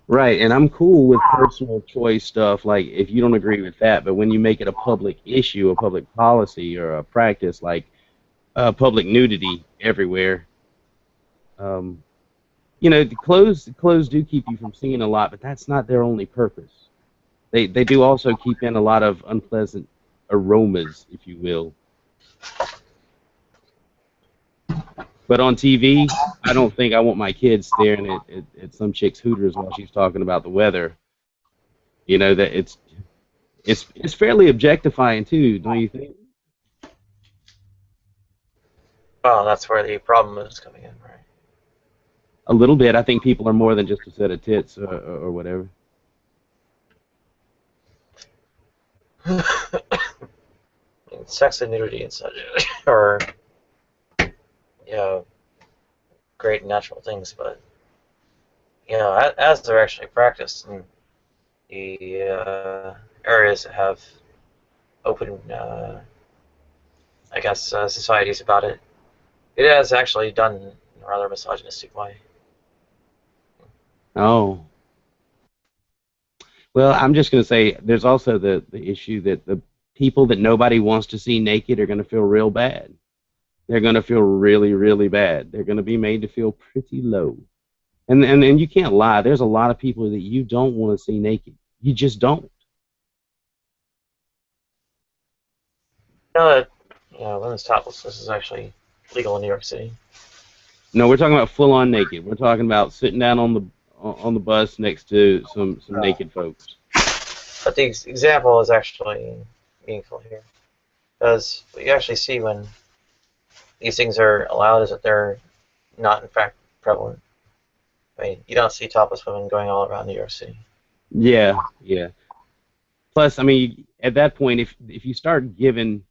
Speaker 13: Right, and I'm cool with personal choice stuff, like if you don't agree with that, but when you make it a public issue, a public policy, or a practice, like public nudity everywhere, you know, the clothes do keep you from seeing a lot, but that's not their only purpose. They do also keep in a lot of unpleasant aromas, if you will. But on TV, I don't think I want my kids staring at some chick's hooters while she's talking about the weather. You know, that it's fairly objectifying too, don't you think?
Speaker 11: Well, that's where the problem is coming in, right?
Speaker 13: A little bit. I think people are more than just a set of tits or whatever.
Speaker 11: sex and nudity and such are, great natural things, but as they're actually practiced in the areas that have open, societies about it, it has actually done in a rather misogynistic way.
Speaker 13: Oh. Well, I'm just going to say there's also the issue that the people that nobody wants to see naked are going to feel real bad. They're going to feel really, really bad. They're going to be made to feel pretty low. And you can't lie. There's a lot of people that you don't want to see naked. You just don't.
Speaker 11: Women's toplessness is actually legal in New York City.
Speaker 13: No, we're talking about full-on naked. We're talking about sitting down on the bus next to some naked folks.
Speaker 11: But the example is actually meaningful here, because what you actually see when these things are allowed is that they're not in fact prevalent. I mean, you don't see topless women going all around New York City.
Speaker 13: Yeah, yeah. Plus, I mean, at that point, if you start giving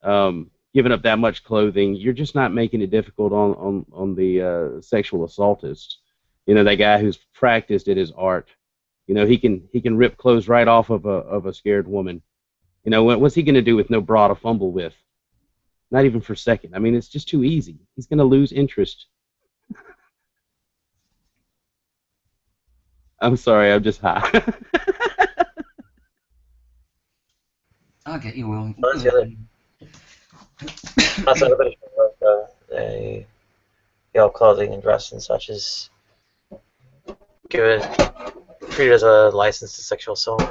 Speaker 13: up that much clothing, you're just not making it difficult on the sexual assaultist. You know, that guy who's practiced at his art. You know, he can rip clothes right off of a scared woman. You know, what's he going to do with no bra to fumble with? Not even for a second. I mean, it's just too easy. He's going to lose interest. I'm sorry, I'm just high.
Speaker 12: Okay, you will.
Speaker 11: That's the other. That's another issue with clothing and dress and such is treated as a license to sexual assault.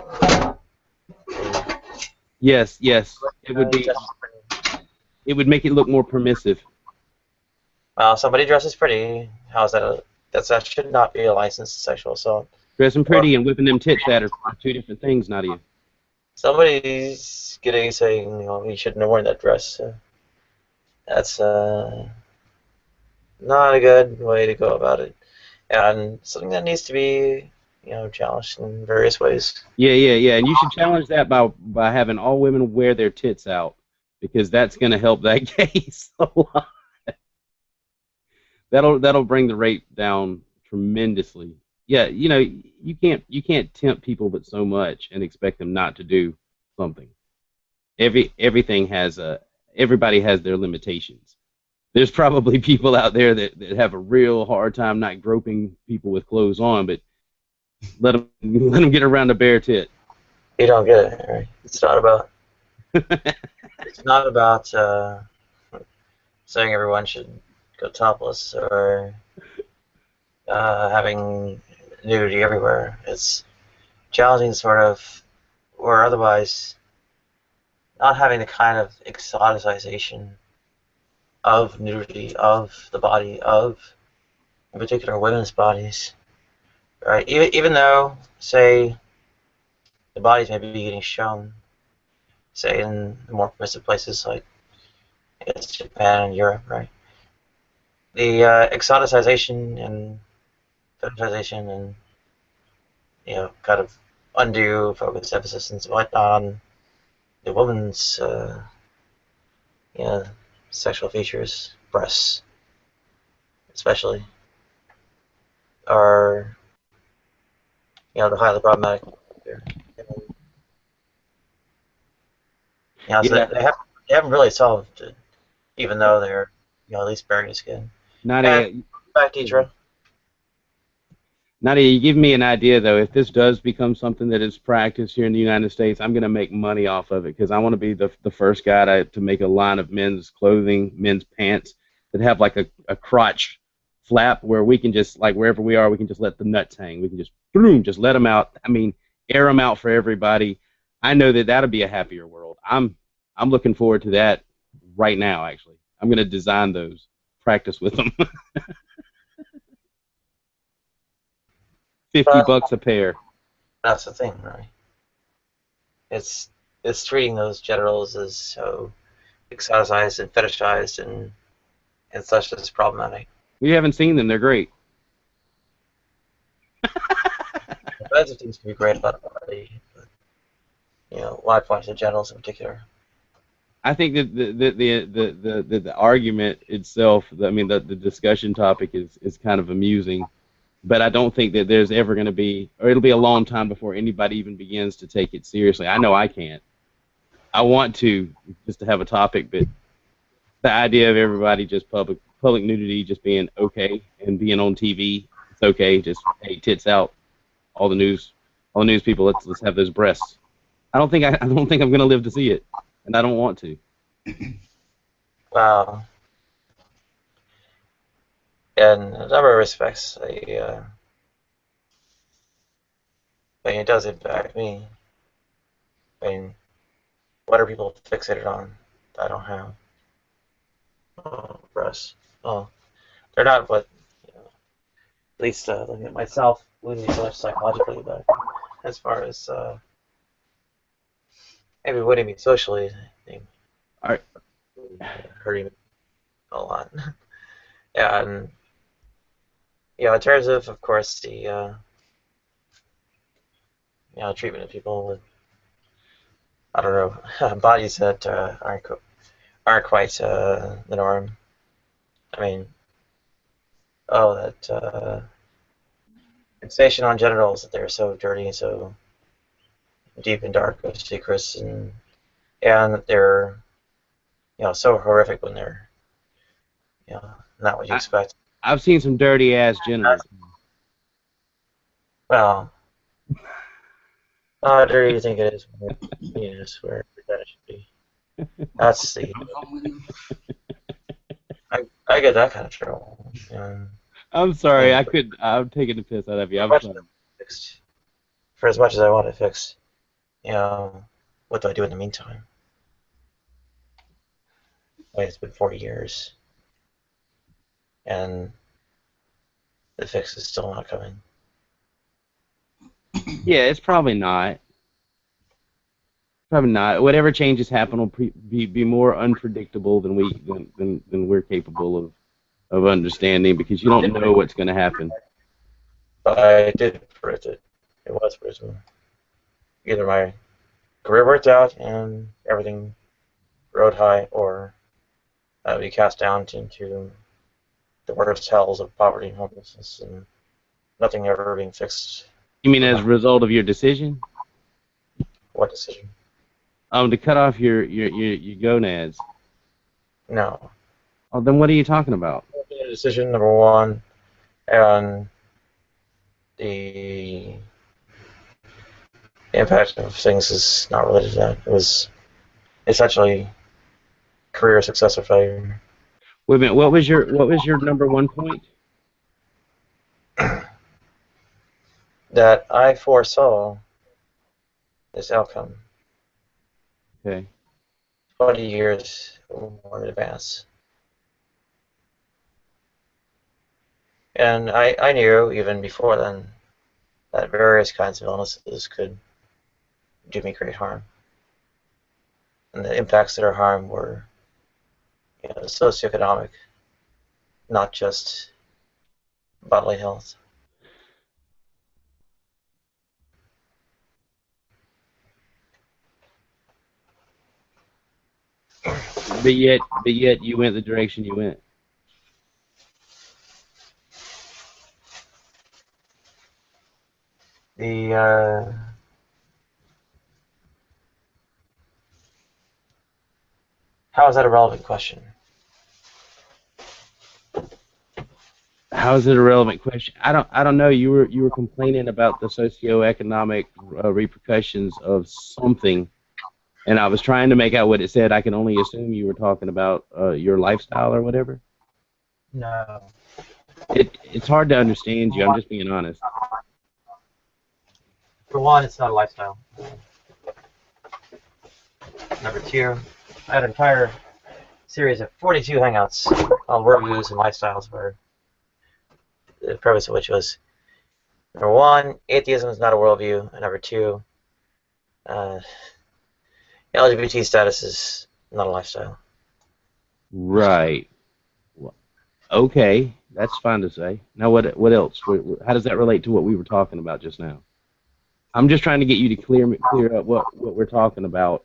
Speaker 13: Yes, it would be. It would make it look more permissive.
Speaker 11: Well, somebody dresses pretty. How's that? That should not be a license to sexual assault.
Speaker 13: Dressing pretty and whipping them tits out are two different things, Nadia.
Speaker 11: Somebody's saying, you shouldn't have worn that dress. That's not a good way to go about it, and something that needs to be, challenged in various ways.
Speaker 13: Yeah, and you should challenge that by having all women wear their tits out, because that's going to help that case a lot. That'll bring the rate down tremendously. Yeah, you can't tempt people but so much and expect them not to do something. Everybody has their limitations. There's probably people out there that have a real hard time not groping people with clothes on, but let them get around a bare tit.
Speaker 11: You don't get it, right? It's not about saying everyone should go topless or having nudity everywhere. It's challenging or otherwise not having the kind of exoticization of nudity, of the body, of, in particular, women's bodies, right? Even though, say, the bodies may be getting shown, say, in more permissive places like, I guess, Japan and Europe, right? The exoticization and fetishization and, kind of undue focus, emphasis, and whatnot on the woman's, sexual features, breasts, especially, are, the highly problematic. So they haven't really solved it, even though they're, at least bearing the skin.
Speaker 13: Nadia, you give me an idea, though. If this does become something that is practiced here in the United States, I'm going to make money off of it, because I want to be the first guy to make a line of men's clothing, men's pants, that have like a crotch flap where we can just, like wherever we are, we can just let the nuts hang. We can just, boom, just let them out. I mean, air them out for everybody. I know that'll be a happier world. I'm looking forward to that right now, actually. I'm going to design those, practice with them. $50 a pair.
Speaker 11: That's the thing, right? It's treating those genitals as so exoticized and fetishized and such that's problematic.
Speaker 13: We haven't seen them. They're great.
Speaker 11: Kinds of things can be great about the body, but why point to the genitals in particular?
Speaker 13: I think that the argument itself, the discussion topic is kind of amusing, but I don't think that there's ever going to be, or it'll be a long time before anybody even begins to take it seriously. I know I can't. I want to, just to have a topic, but the idea of everybody just public nudity just being okay and being on TV, it's okay, just hey, tits out, all the news people, let's have those breasts. I don't think I'm going to live to see it, and I don't want to.
Speaker 11: Wow. In a number of respects, it does impact me. I mean, what are people fixated on that I don't have? Breasts. Oh, they're not what, at least looking at myself, wounding me so much psychologically, but as far as maybe wounding me socially, I think hurting me a lot. Yeah, and in terms of course, the treatment of people with, I don't know, bodies that aren't quite the norm. I mean, that fixation on genitals, that they're so dirty and so deep and dark with secrets, and that they're so horrific when they're not what you expect.
Speaker 13: I've seen some dirty ass genitals.
Speaker 11: Well, how dirty do you think it is when it's where it should be? That's the. I get that kind of trouble.
Speaker 13: I'm sorry, I'm taking the piss out of you. I'm sorry.
Speaker 11: For as much as I want it fixed, what do I do in the meantime? Wait, it's been 40 years, and the fix is still not coming.
Speaker 13: Yeah, it's probably not. Probably not. Whatever changes happen will be more unpredictable than we're capable of understanding, because you don't know what's going to happen.
Speaker 11: But I did predict it. It was predictable. Either my career worked out and everything rode high, or I would be cast down into the worst hells of poverty and homelessness, and nothing ever being fixed.
Speaker 13: You mean as a result of your decision?
Speaker 11: What decision?
Speaker 13: To cut off your gonads.
Speaker 11: No.
Speaker 13: Oh, then what are you talking about?
Speaker 11: Decision number one, and the impact of things is not related to that. It was essentially career success or failure.
Speaker 13: Wait a minute. What was your number one point?
Speaker 11: That I foresaw this outcome.
Speaker 13: Okay.
Speaker 11: 20 years or more in advance. And I knew even before then that various kinds of illnesses could do me great harm. And the impacts that are harm were socioeconomic, not just bodily health.
Speaker 13: But yet you went the direction you went.
Speaker 11: How is that a relevant question?
Speaker 13: How is it a relevant question? I don't know. You were complaining about the socioeconomic repercussions of something, and I was trying to make out what it said. I can only assume you were talking about your lifestyle or whatever.
Speaker 11: No.
Speaker 13: It's hard to understand you. I'm just being honest.
Speaker 11: For one, it's not a lifestyle. Number two, I had an entire series of 42 hangouts on worldviews and lifestyles, where the premise of which was, number one, atheism is not a worldview, and number two, LGBT status is not a lifestyle.
Speaker 13: Right. Well, okay, that's fine to say. Now, what else? How does that relate to what we were talking about just now? I'm just trying to get you to clear up what we're talking about.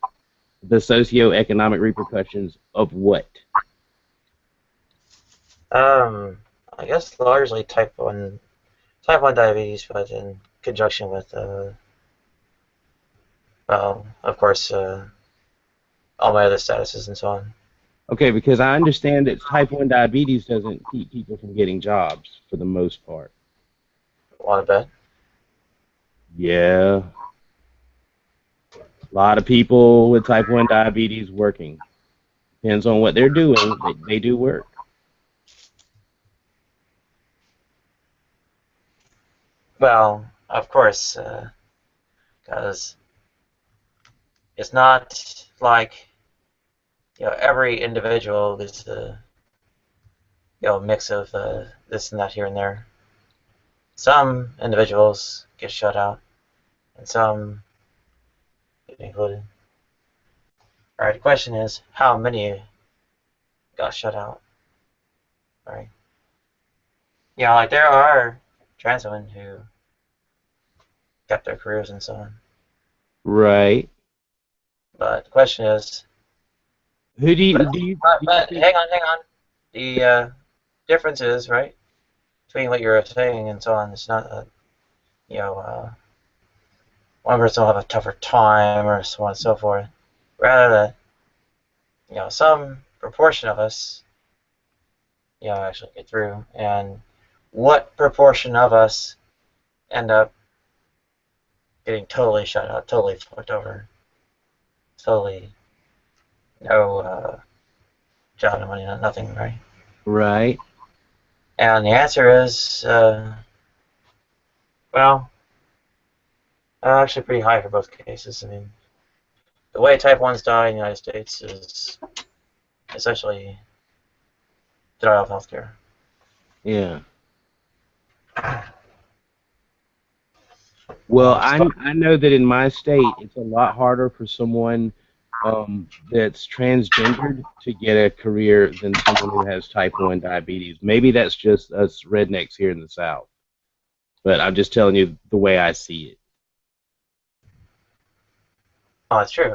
Speaker 13: The socioeconomic repercussions of what?
Speaker 11: I guess largely type 1 diabetes, but in conjunction with, well, of course, all my other statuses and so on.
Speaker 13: Okay, because I understand that type 1 diabetes doesn't keep people from getting jobs for the most part.
Speaker 11: Want to bet?
Speaker 13: Yeah. A lot of people with type 1 diabetes working. Depends on what they're doing, they do work.
Speaker 11: Well, of course, because it's not like, every individual is a, mix of this and that here and there. Some individuals get shut out, and some get included. All right, the question is, how many got shut out? All right. Like there are trans women who kept their careers and so on.
Speaker 13: Right.
Speaker 11: But the question is,
Speaker 13: who do you
Speaker 11: but hang on. The difference is, right, between what you're saying and so on. It's not one person will have a tougher time or so on and so forth. Rather that, some proportion of us, actually get through, and what proportion of us end up getting totally shut out, totally fucked over, totally no job, no money, nothing, right?
Speaker 13: Right.
Speaker 11: And the answer is, well, actually pretty high for both cases. I mean, the way type 1s die in the United States is essentially denial of healthcare.
Speaker 13: Yeah. Well, I know that in my state, it's a lot harder for someone that's transgendered to get a career than someone who has type 1 diabetes. Maybe that's just us rednecks here in the South. But I'm just telling you the way I see it.
Speaker 11: Oh, it's true.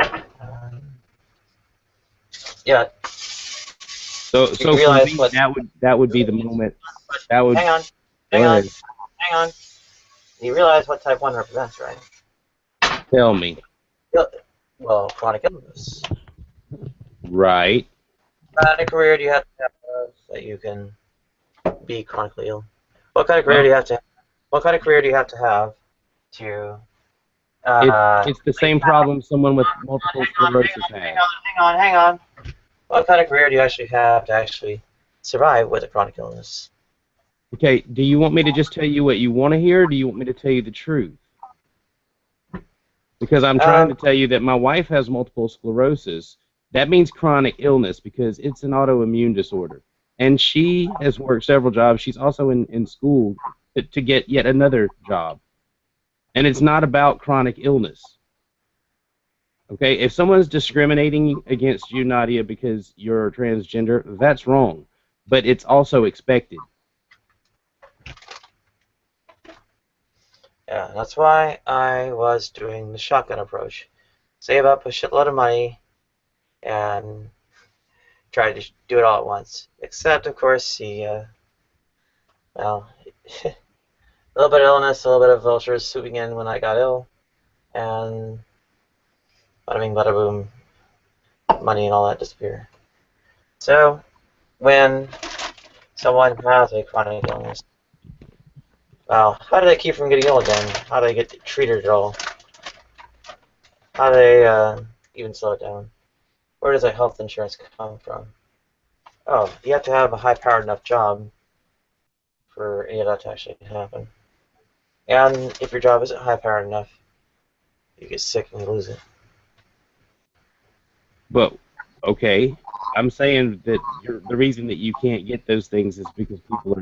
Speaker 11: Yeah.
Speaker 13: So for me, that would be the moment. That would.
Speaker 11: Hang on. You realize what type 1 represents, right?
Speaker 13: Tell me.
Speaker 11: Well, chronic illness.
Speaker 13: Right.
Speaker 11: What kind of career do you have to have that you can be chronically ill? What kind of career do you have to? What kind of career do you have to have to?
Speaker 13: It's the same problem someone with multiple sclerosis has.
Speaker 11: Hang on. What kind of career do you actually have to actually survive with a chronic illness?
Speaker 13: Okay, do you want me to just tell you what you want to hear, or do you want me to tell you the truth? Because I'm trying to tell you that my wife has multiple sclerosis. That means chronic illness because it's an autoimmune disorder. And she has worked several jobs. She's also in school to get yet another job. And it's not about chronic illness. Okay, if someone's discriminating against you, Nadia, because you're transgender, that's wrong. But it's also expected.
Speaker 11: Yeah, that's why I was doing the shotgun approach. Save up a shitload of money and try to do it all at once. Except, of course, well, a little bit of illness, a little bit of vultures swooping in when I got ill, and bada bing, bada boom, money and all that disappear. So, when someone has a chronic illness, well, how do they keep from getting ill again? How do they get treated at all? How do they even slow it down? Where does that health insurance come from? Oh, you have to have a high-powered enough job for any of that to actually happen. And if your job isn't high-powered enough, you get sick and you lose it.
Speaker 13: But, okay, I'm saying that the reason that you can't get those things is because people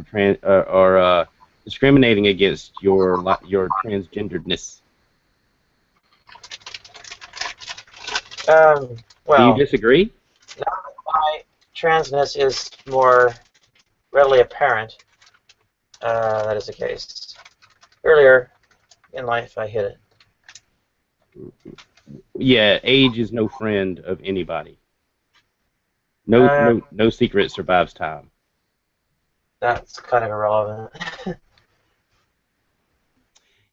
Speaker 13: are discriminating against your transgenderedness.
Speaker 11: Well,
Speaker 13: do you disagree?
Speaker 11: Now that my transness is more readily apparent, that is the case. Earlier in life, I hid it.
Speaker 13: Yeah, age is no friend of anybody. No secret survives time.
Speaker 11: That's kind of irrelevant.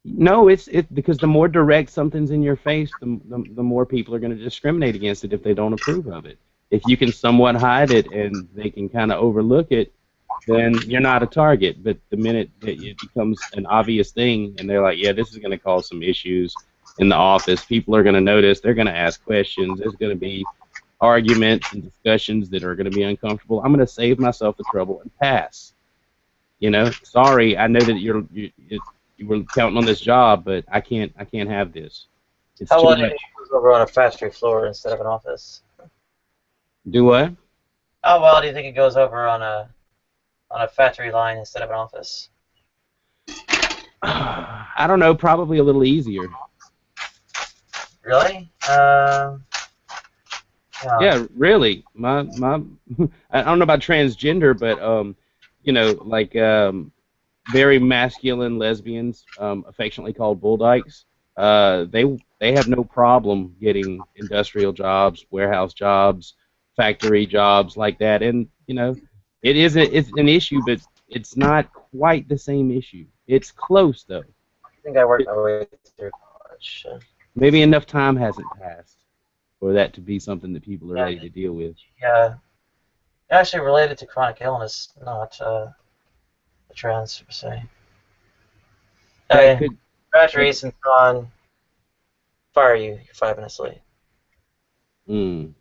Speaker 13: No, it's because the more direct something's in your face, the more people are going to discriminate against it if they don't approve of it. If you can somewhat hide it and they can kind of overlook it, then you're not a target. But the minute that it becomes an obvious thing and they're like, yeah, this is going to cause some issues in the office, people are going to notice, they're going to ask questions, there's going to be arguments and discussions that are going to be uncomfortable, I'm going to save myself the trouble and pass. You know, sorry, I know that you were counting on this job, but I can't have this. It's
Speaker 11: How
Speaker 13: too
Speaker 11: well do you
Speaker 13: much.
Speaker 11: think it goes over on a factory floor instead of an office?
Speaker 13: Do what?
Speaker 11: How well do you think it goes over on a factory line instead of an office?
Speaker 13: I don't know, probably a little easier.
Speaker 11: Really?
Speaker 13: Yeah, really. My I don't know about transgender, but you know, like very masculine lesbians, affectionately called bull dykes, they have no problem getting industrial jobs, warehouse jobs, factory jobs like that, and you know, it's an issue, but it's not quite the same issue. It's close though.
Speaker 11: I think I worked my way through college.
Speaker 13: Maybe enough time hasn't passed for that to be something that people are ready to deal with.
Speaker 11: Yeah, actually related to chronic illness, not the trans per se. Factories and so on fire you. You're 5 minutes late.
Speaker 13: Mm.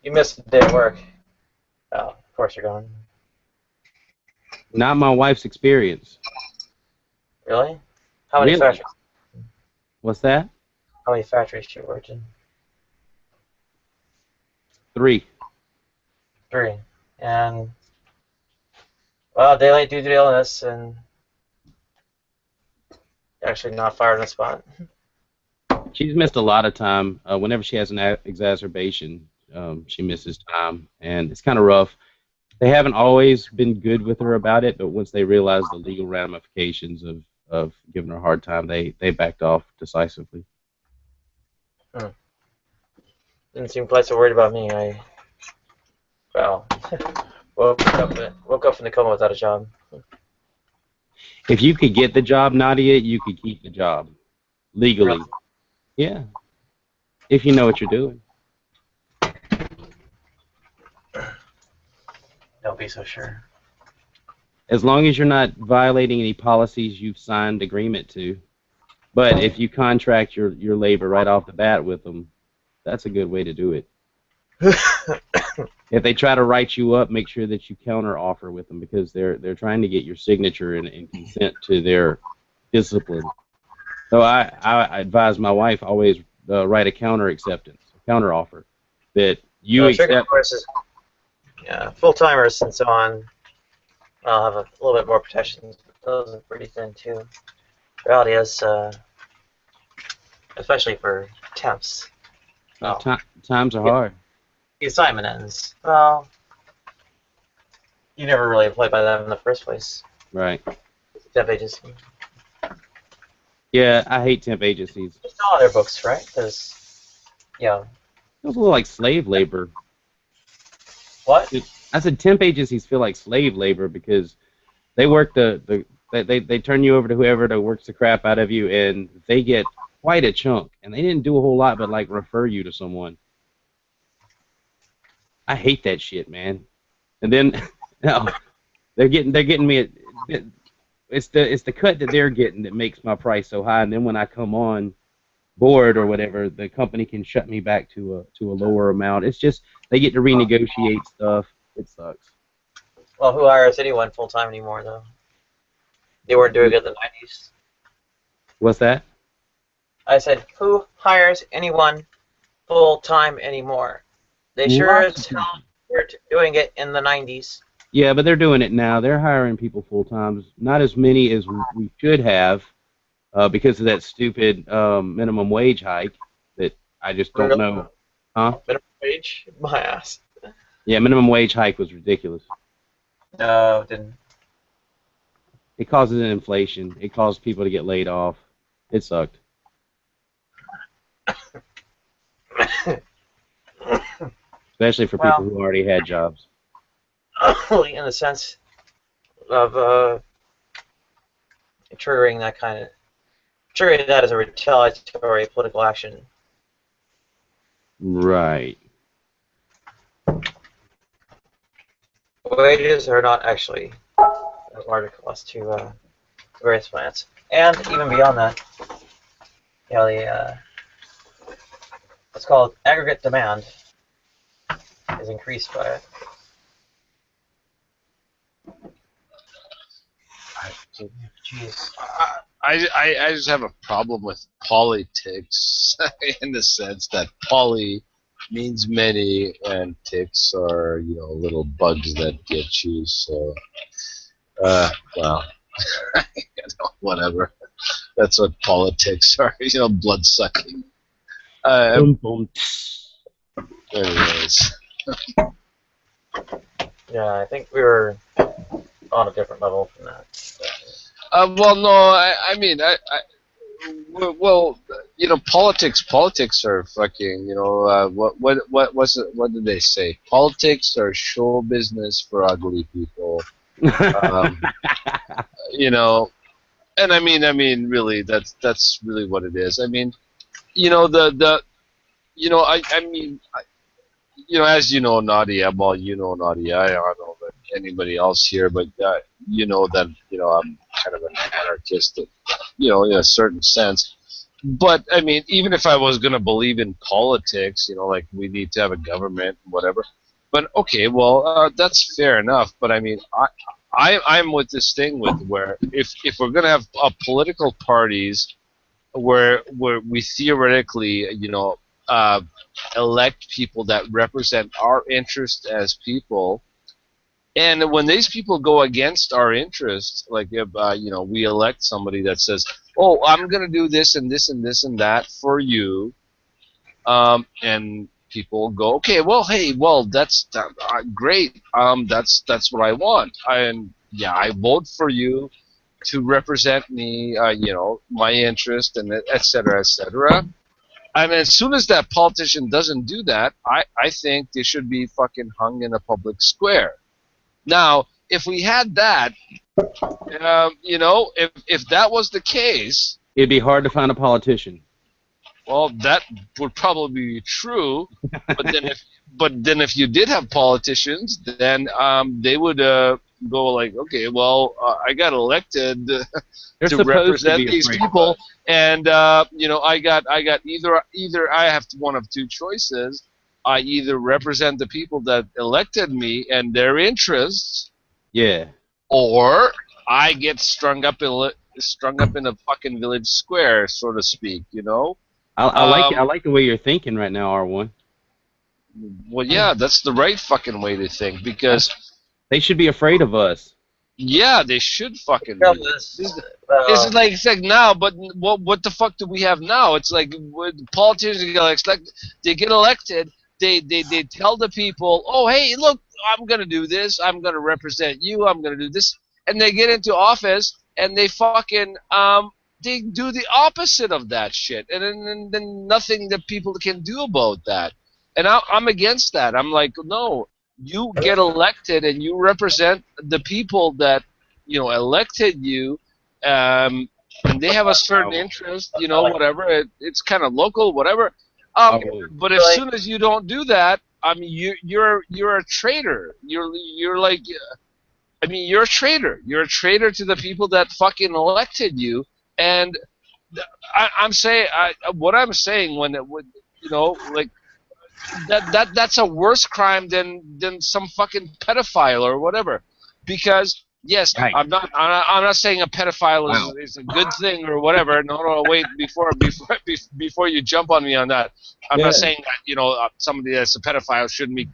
Speaker 11: You missed a day of work. Oh, of course you're gone.
Speaker 13: Not my wife's experience.
Speaker 11: Really? How many factories?
Speaker 13: What's that?
Speaker 11: How many factories she worked in?
Speaker 13: 3.
Speaker 11: 3. And, well, daylight due to illness and actually not fired on the spot.
Speaker 13: She's missed a lot of time. Whenever she has an exacerbation, she misses time, and it's kind of rough. They haven't always been good with her about it, but once they realized the legal ramifications of giving her a hard time, they backed off decisively.
Speaker 11: Didn't seem quite so worried about me. Well, woke up from the coma without a job.
Speaker 13: If you could get the job, Nadia, you could keep the job legally.
Speaker 11: Really?
Speaker 13: Yeah, if you know what you're doing.
Speaker 11: Don't be so sure.
Speaker 13: As long as you're not violating any policies you've signed agreement to. But if you contract your labor right off the bat with them, that's a good way to do it. If they try to write you up, make sure that you counter offer with them, because they're trying to get your signature and consent to their discipline. So I advise my wife always write a counter acceptance, a counter offer that you accept.
Speaker 11: Of course, is, yeah, full timers and so on. I'll have a little bit more protection. Those are pretty thin too. The reality is, especially for temps.
Speaker 13: Times are hard.
Speaker 11: The assignment ends. Well, you never really employed by them in the first place.
Speaker 13: Right.
Speaker 11: Temp agency.
Speaker 13: Yeah, I hate temp agencies.
Speaker 11: It's all their books, right? Because, yeah.
Speaker 13: It feels a little like slave labor.
Speaker 11: What?
Speaker 13: I said temp agencies feel like slave labor because they work they turn you over to whoever that works the crap out of you, and they get quite a chunk, and they didn't do a whole lot but like refer you to someone. I hate that shit, man. And then no, they're getting me. It's the cut that they're getting that makes my price so high, and then when I come on board or whatever, the company can shut me back to a lower amount. It's just they get to renegotiate stuff. It sucks.
Speaker 11: Well, who hires anyone full time anymore, though? They weren't doing it in the 90s.
Speaker 13: What's that?
Speaker 11: I said, who hires anyone full time anymore? They sure as hell were doing it in the 90s.
Speaker 13: Yeah, but they're doing it now. They're hiring people full time. Not as many as we should have, because of that stupid minimum wage hike that I just don't know. Huh?
Speaker 11: Minimum wage? My ass.
Speaker 13: Yeah, minimum wage hike was ridiculous.
Speaker 11: No, it didn't.
Speaker 13: It causes an inflation. It caused people to get laid off. It sucked. Especially for people who already had jobs.
Speaker 11: In the sense of triggering that as a retaliatory political action.
Speaker 13: Right.
Speaker 11: Wages are not actually a larger cost to various plants, and even beyond that, you know, the what's called aggregate demand is increased by it. Jeez.
Speaker 14: I just have a problem with politics in the sense that poly means many and ticks are, you know, little bugs that get you. So, well, whatever. That's what politics are, you know, blood sucking. Anyways.
Speaker 11: Yeah, I think we were on a different level from that.
Speaker 14: Well, no, I mean, well, you know, politics are fucking, you know, what did they say? Politics are show business for ugly people. You know, and I mean, really, that's really what it is. I mean, you know, you know, I mean, you know, as you know, Nadia, well, you know, Nadia, I don't know that anybody else here, but you know that, you know, I'm kind of an anarchist, you know, in a certain sense. But, I mean, even if I was going to believe in politics, you know, like we need to have a government, whatever, but okay, well, that's fair enough, but I mean, I'm with this thing with where if we're going to have political parties where we theoretically, you know, elect people that represent our interest as people, and when these people go against our interests, like if you know, we elect somebody that says, "Oh, I'm going to do this and this and this and that for you," and people go, "Okay, well, hey, well, that's great. That's what I want. And yeah, I vote for you to represent me, you know, my interest, and et cetera, et cetera." I mean, as soon as that politician doesn't do that, I think they should be fucking hung in a public square. Now, if we had that, you know, if that was the case,
Speaker 13: it'd be hard to find a politician.
Speaker 14: Well, that would probably be true, but then if you did have politicians, then they would go like, okay, well, I got elected to represent these people, and you know, I got either I have one of two choices. I either represent the people that elected me and their interests,
Speaker 13: yeah,
Speaker 14: or I get strung up in a fucking village square, so to speak. You know.
Speaker 13: I like the way you're thinking right now, R1.
Speaker 14: Well, yeah, that's the right fucking way to think, because
Speaker 13: they should be afraid of us.
Speaker 14: Yeah, they should fucking be. It's like now, but what the fuck do we have now? It's like politicians they get elected, they tell the people, oh, hey, look, I'm gonna do this, I'm gonna represent you, I'm gonna do this, and they get into office and they fucking they do the opposite of that shit, and then nothing that people can do about that. And I'm against that. I'm like, no, you get elected and you represent the people that, you know, elected you, and they have a certain interest, you know, whatever. It's kind of local, whatever. But as soon as you don't do that, I mean, you're a traitor. You're like, I mean, you're a traitor. You're a traitor to the people that fucking elected you. And I'm saying, what I'm saying when it would, you know, like that's a worse crime than some fucking pedophile or whatever, because yes, right. I'm not saying a pedophile is a good thing or whatever. No, wait, before you jump on me on that, I'm not saying that, you know, somebody that's a pedophile shouldn't be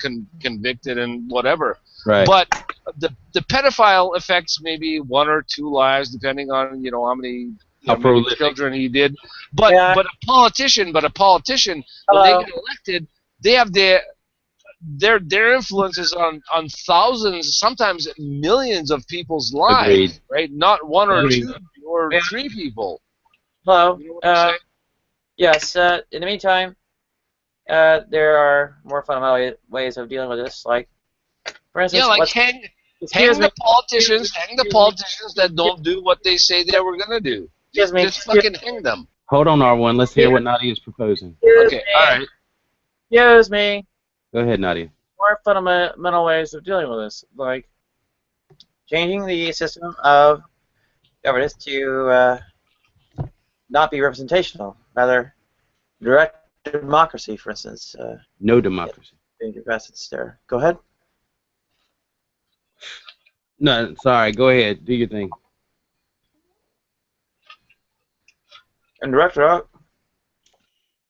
Speaker 14: convicted and whatever.
Speaker 13: Right.
Speaker 14: But the pedophile affects maybe 1 or 2 lives, depending on, you know, how many children he did. But a politician, when they get elected, they have their influences on thousands, sometimes millions of people's lives.
Speaker 13: Agreed.
Speaker 14: Right? Not 1 or 2 or 3 people.
Speaker 11: Hello.
Speaker 14: You know what I'm saying?
Speaker 11: Yes. In the meantime, there are more fundamental ways of dealing with this. Like, for instance,
Speaker 14: Yeah, like hang the politicians that don't do what they say they were gonna do. Just fucking hang them.
Speaker 13: Hold on, R1. Let's hear what Nadia is proposing.
Speaker 14: Okay, all right.
Speaker 11: Excuse me.
Speaker 13: Go ahead, Nadia.
Speaker 11: More fundamental ways of dealing with this, like changing the system of governance to not be representational, rather direct democracy, for instance.
Speaker 13: No democracy.
Speaker 11: There. Go ahead.
Speaker 13: No, sorry. Go ahead. Do your thing.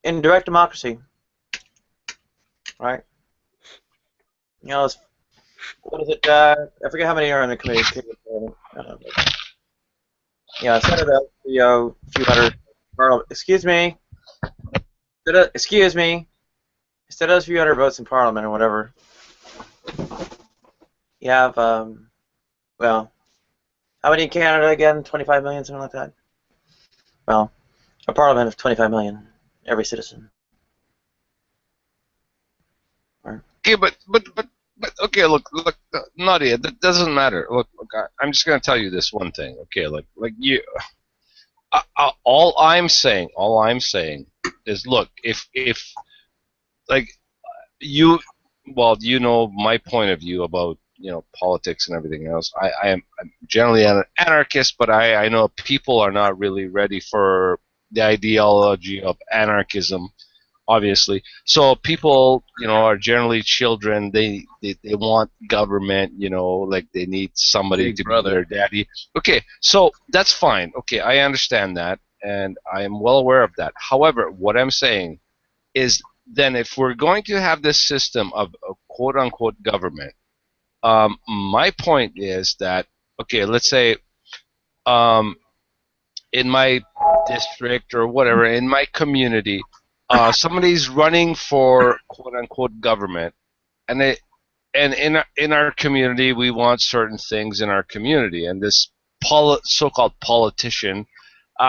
Speaker 11: Indirect democracy, right? You know, what is it? I forget how many are in the committee. Yeah, instead of the few hundred. Excuse me. Excuse me. Instead of those few hundred votes in Parliament or whatever, you have well, how many in Canada again? 25 million, something like that. Well, a Parliament of 25 million, every citizen.
Speaker 14: Okay, but okay, look, Nadia, that doesn't matter. Look, I'm just gonna tell you this one thing. Okay, like you, all I'm saying is, look, if like you, well, you know my point of view about politics and everything else. I'm generally an anarchist, but I know people are not really ready for the ideology of anarchism, obviously. So people, are generally children. They want government, like they need somebody
Speaker 13: Big
Speaker 14: to
Speaker 13: brother.
Speaker 14: be their daddy. Okay, so that's fine. Okay, I understand that, and I am well aware of that. However, what I'm saying is, then if we're going to have this system of quote-unquote government, my point is that, okay, let's say in my district or whatever, in my community, somebody's running for quote-unquote government, and in our community we want certain things in our community, and this so-called politician,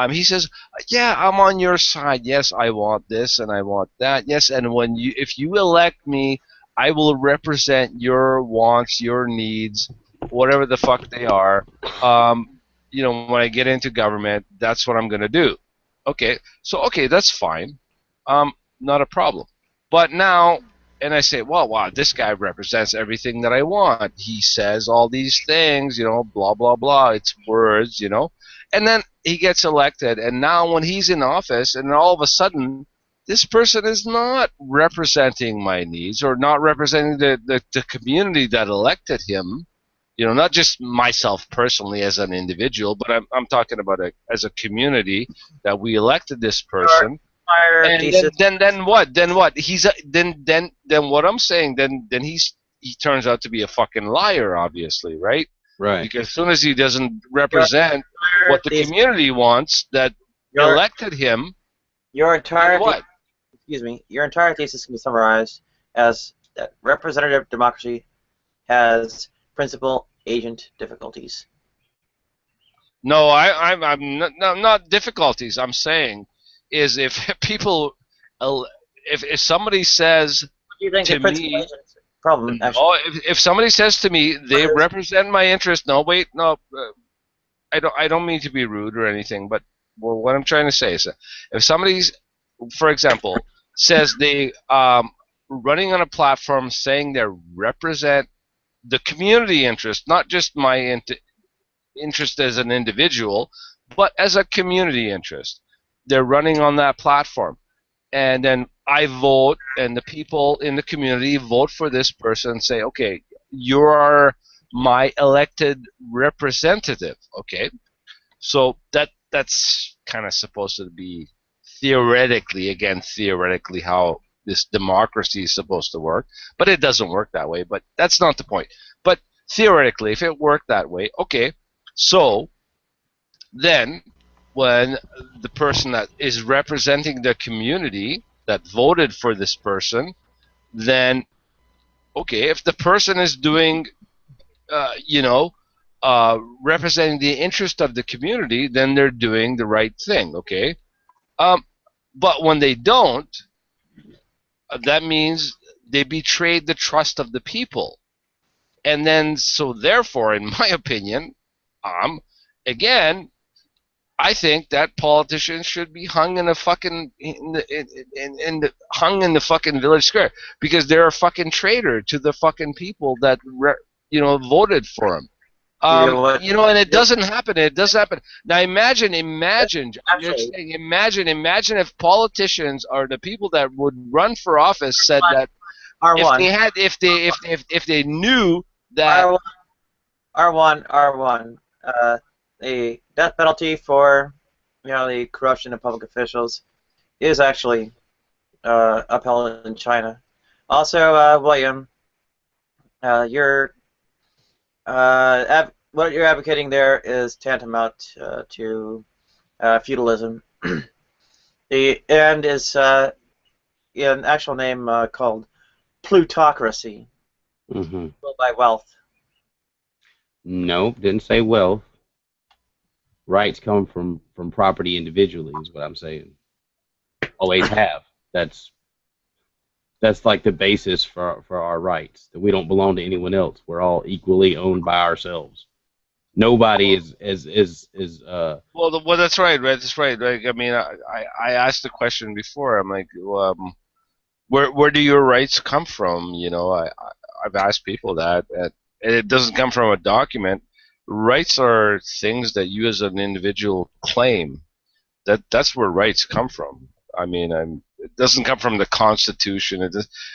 Speaker 14: he says, yeah, I'm on your side. Yes, I want this and I want that. Yes, and if you elect me, I will represent your wants, your needs, whatever the fuck they are. When I get into government, that's what I'm going to do. Okay, so that's fine. Not a problem. But now, and I say, well, wow, this guy represents everything that I want. He says all these things, blah, blah, blah. It's words, And then he gets elected, and now when he's in office, and all of a sudden, this person is not representing my needs or not representing the community that elected him. Not just myself personally as an individual, but I'm talking about as a community that we elected this person. And then what? Then what? Then what I'm saying? Then he turns out to be a fucking liar, obviously, right?
Speaker 13: Right.
Speaker 14: Because as soon as he doesn't represent what the community wants that elected him,
Speaker 11: your entire
Speaker 14: what?
Speaker 11: Your entire thesis can be summarized as that representative democracy has principal agent difficulties.
Speaker 14: No, I'm not difficulties. I'm saying is if people, if somebody says to me,
Speaker 11: problem.
Speaker 14: Oh, if somebody says to me they represent my interest, no, wait, no, I don't mean to be rude or anything, but what I'm trying to say is that if somebody's, for example, says they running on a platform saying they represent the community interest, not just my interest as an individual, but as a community interest. They're running on that platform. And then I vote, and the people in the community vote for this person and say, okay, you are my elected representative. Okay, so that's kind of supposed to be theoretically how this democracy is supposed to work, but it doesn't work that way. But that's not the point. But theoretically, if it worked that way, okay, so then when the person that is representing the community that voted for this person, then okay, if the person is doing representing the interest of the community, then they're doing the right thing. Okay, but when they don't, that means they betrayed the trust of the people. And then, so therefore, in my opinion, again, I think that politicians should be hung in a fucking hung in the fucking village square because they're a fucking traitor to the fucking people that voted for him. And it doesn't happen. It doesn't happen. Now imagine. Imagine if politicians or the people that would run for office said that if they knew that
Speaker 11: R1, the death penalty for the corruption of public officials is actually upheld in China. Also, William, what you're advocating there is tantamount to feudalism. The end is an actual name called plutocracy, ruled by wealth.
Speaker 13: No, didn't say wealth. Rights come from property individually, is what I'm saying. Always have. That's like the basis for our rights. That we don't belong to anyone else. We're all equally owned by ourselves. Nobody is
Speaker 14: Well, that's right. That's right. Like, I mean, I asked the question before. I'm like, where do your rights come from? I've asked people that, and it doesn't come from a document. Rights are things that you as an individual claim. That's where rights come from. I mean, it doesn't come from the Constitution.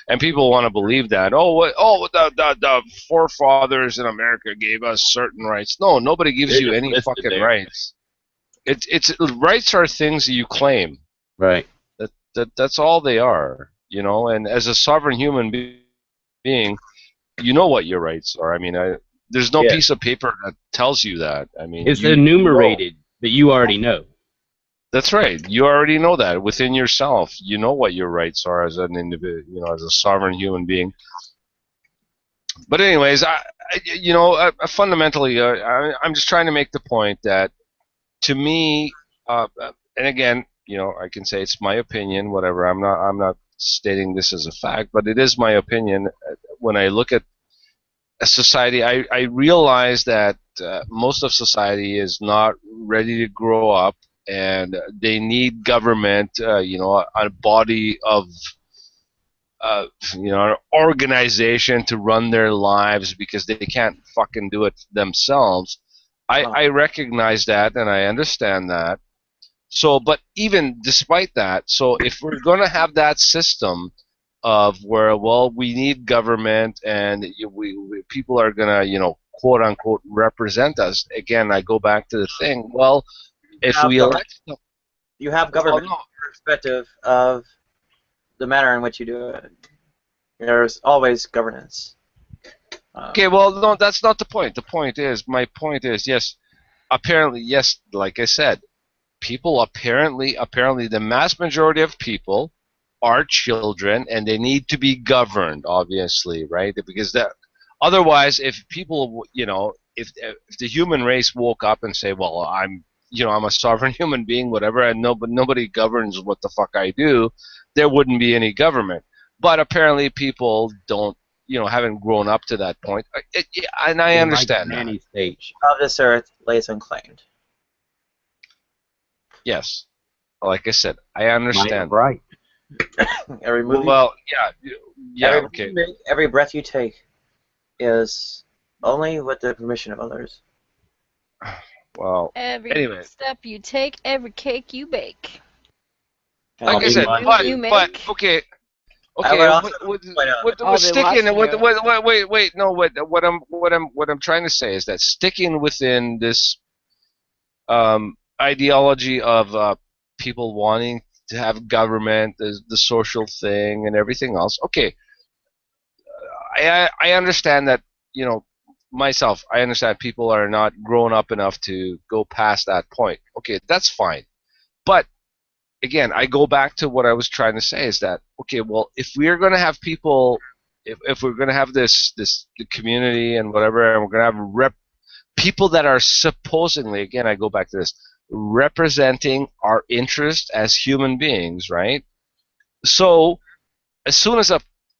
Speaker 14: And people want to believe that. The forefathers in America gave us certain rights. No, nobody gives you any fucking rights. It's rights are things that you claim.
Speaker 13: Right.
Speaker 14: That's all they are. And as a sovereign human being, you know what your rights are. I mean, there's no piece of paper that tells you that. I mean,
Speaker 13: it's enumerated, but you already know.
Speaker 14: That's right. You already know that within yourself. You know what your rights are as an individual, as a sovereign human being. But anyways, fundamentally, I'm just trying to make the point that, to me, and again, I can say it's my opinion, whatever. I'm not stating this as a fact, but it is my opinion. When I look at a society, I realize that most of society is not ready to grow up, and they need government, a body of, an organization to run their lives because they can't fucking do it themselves. I recognize that and I understand that. So, but even despite that, so if we're going to have that system of where, we need government and people are going to, quote unquote, represent us. Again, I go back to the thing. Well, if we elect them,
Speaker 11: you have government perspective of the manner in which you do it. There's always governance.
Speaker 14: Okay, well, no, that's not the point. My point is, yes, apparently, yes, like I said, people apparently the mass majority of people are children, and they need to be governed, obviously, right? Because otherwise, if people, if the human race woke up and say, well, I'm a sovereign human being, whatever, and nobody governs what the fuck I do, there wouldn't be any government. But apparently, people don't, haven't grown up to that point, and I understand that.
Speaker 11: Stage of this earth lays unclaimed.
Speaker 14: Yes, like I said, I understand.
Speaker 13: Right.
Speaker 11: Every movie.
Speaker 14: Well, yeah, okay.
Speaker 11: Every breath you take is only with the permission of others.
Speaker 14: Well,
Speaker 1: every step you take, every cake you bake.
Speaker 14: Like I said, but okay. What I'm trying to say is that sticking within this ideology of people wanting to have government, the social thing, and everything else. Okay, I understand that, myself. I understand people are not grown up enough to go past that point. Okay, that's fine. But again, I go back to what I was trying to say is that, okay, well, if we're going to have people, if we're going to have the community and whatever, and we're going to have people that are supposedly, again, I go back to this, representing our interest as human beings, right? So as soon as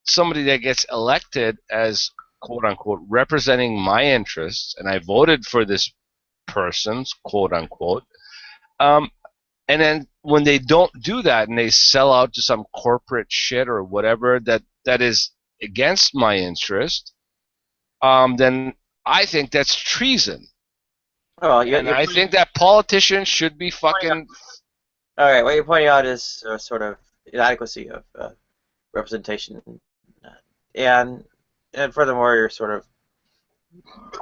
Speaker 14: somebody that gets elected as quote unquote representing my interests, and I voted for this person's quote unquote, and then when they don't do that and they sell out to some corporate shit or whatever that is against my interest, then I think that's treason.
Speaker 11: Well,
Speaker 14: and I think that politicians should be fucking.
Speaker 11: All right, what you're pointing out is sort of inadequacy of representation, and furthermore, you're sort of,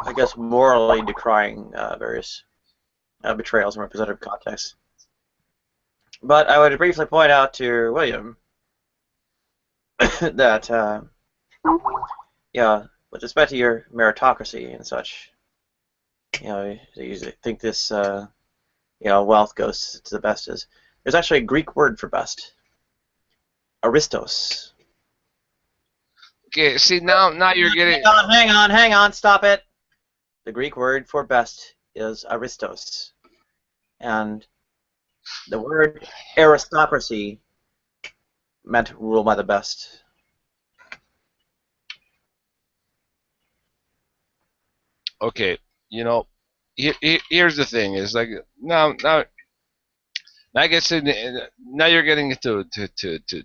Speaker 11: I guess, morally decrying various betrayals in representative contexts. But I would briefly point out to William that, yeah, with respect to your meritocracy and such, you think this, wealth goes to the best. There's actually a Greek word for best, aristos.
Speaker 14: Okay, see now you're getting.
Speaker 11: Hang on, stop it. The Greek word for best is aristos, and the word aristocracy meant rule by the best.
Speaker 14: Okay, here's the thing: is like now I guess now you're getting into to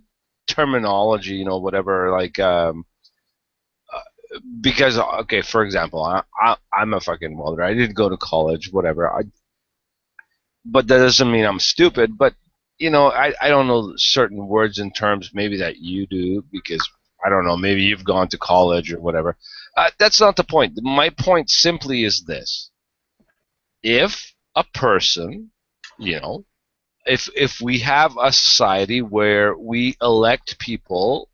Speaker 14: terminology, whatever, like because okay, for example, I'm a fucking welder. I didn't go to college, whatever. But that doesn't mean I'm stupid. But I don't know certain words and terms maybe that you do, because I don't know, maybe you've gone to college or whatever. That's not the point. My point simply is this: if a person, if we have a society where we elect people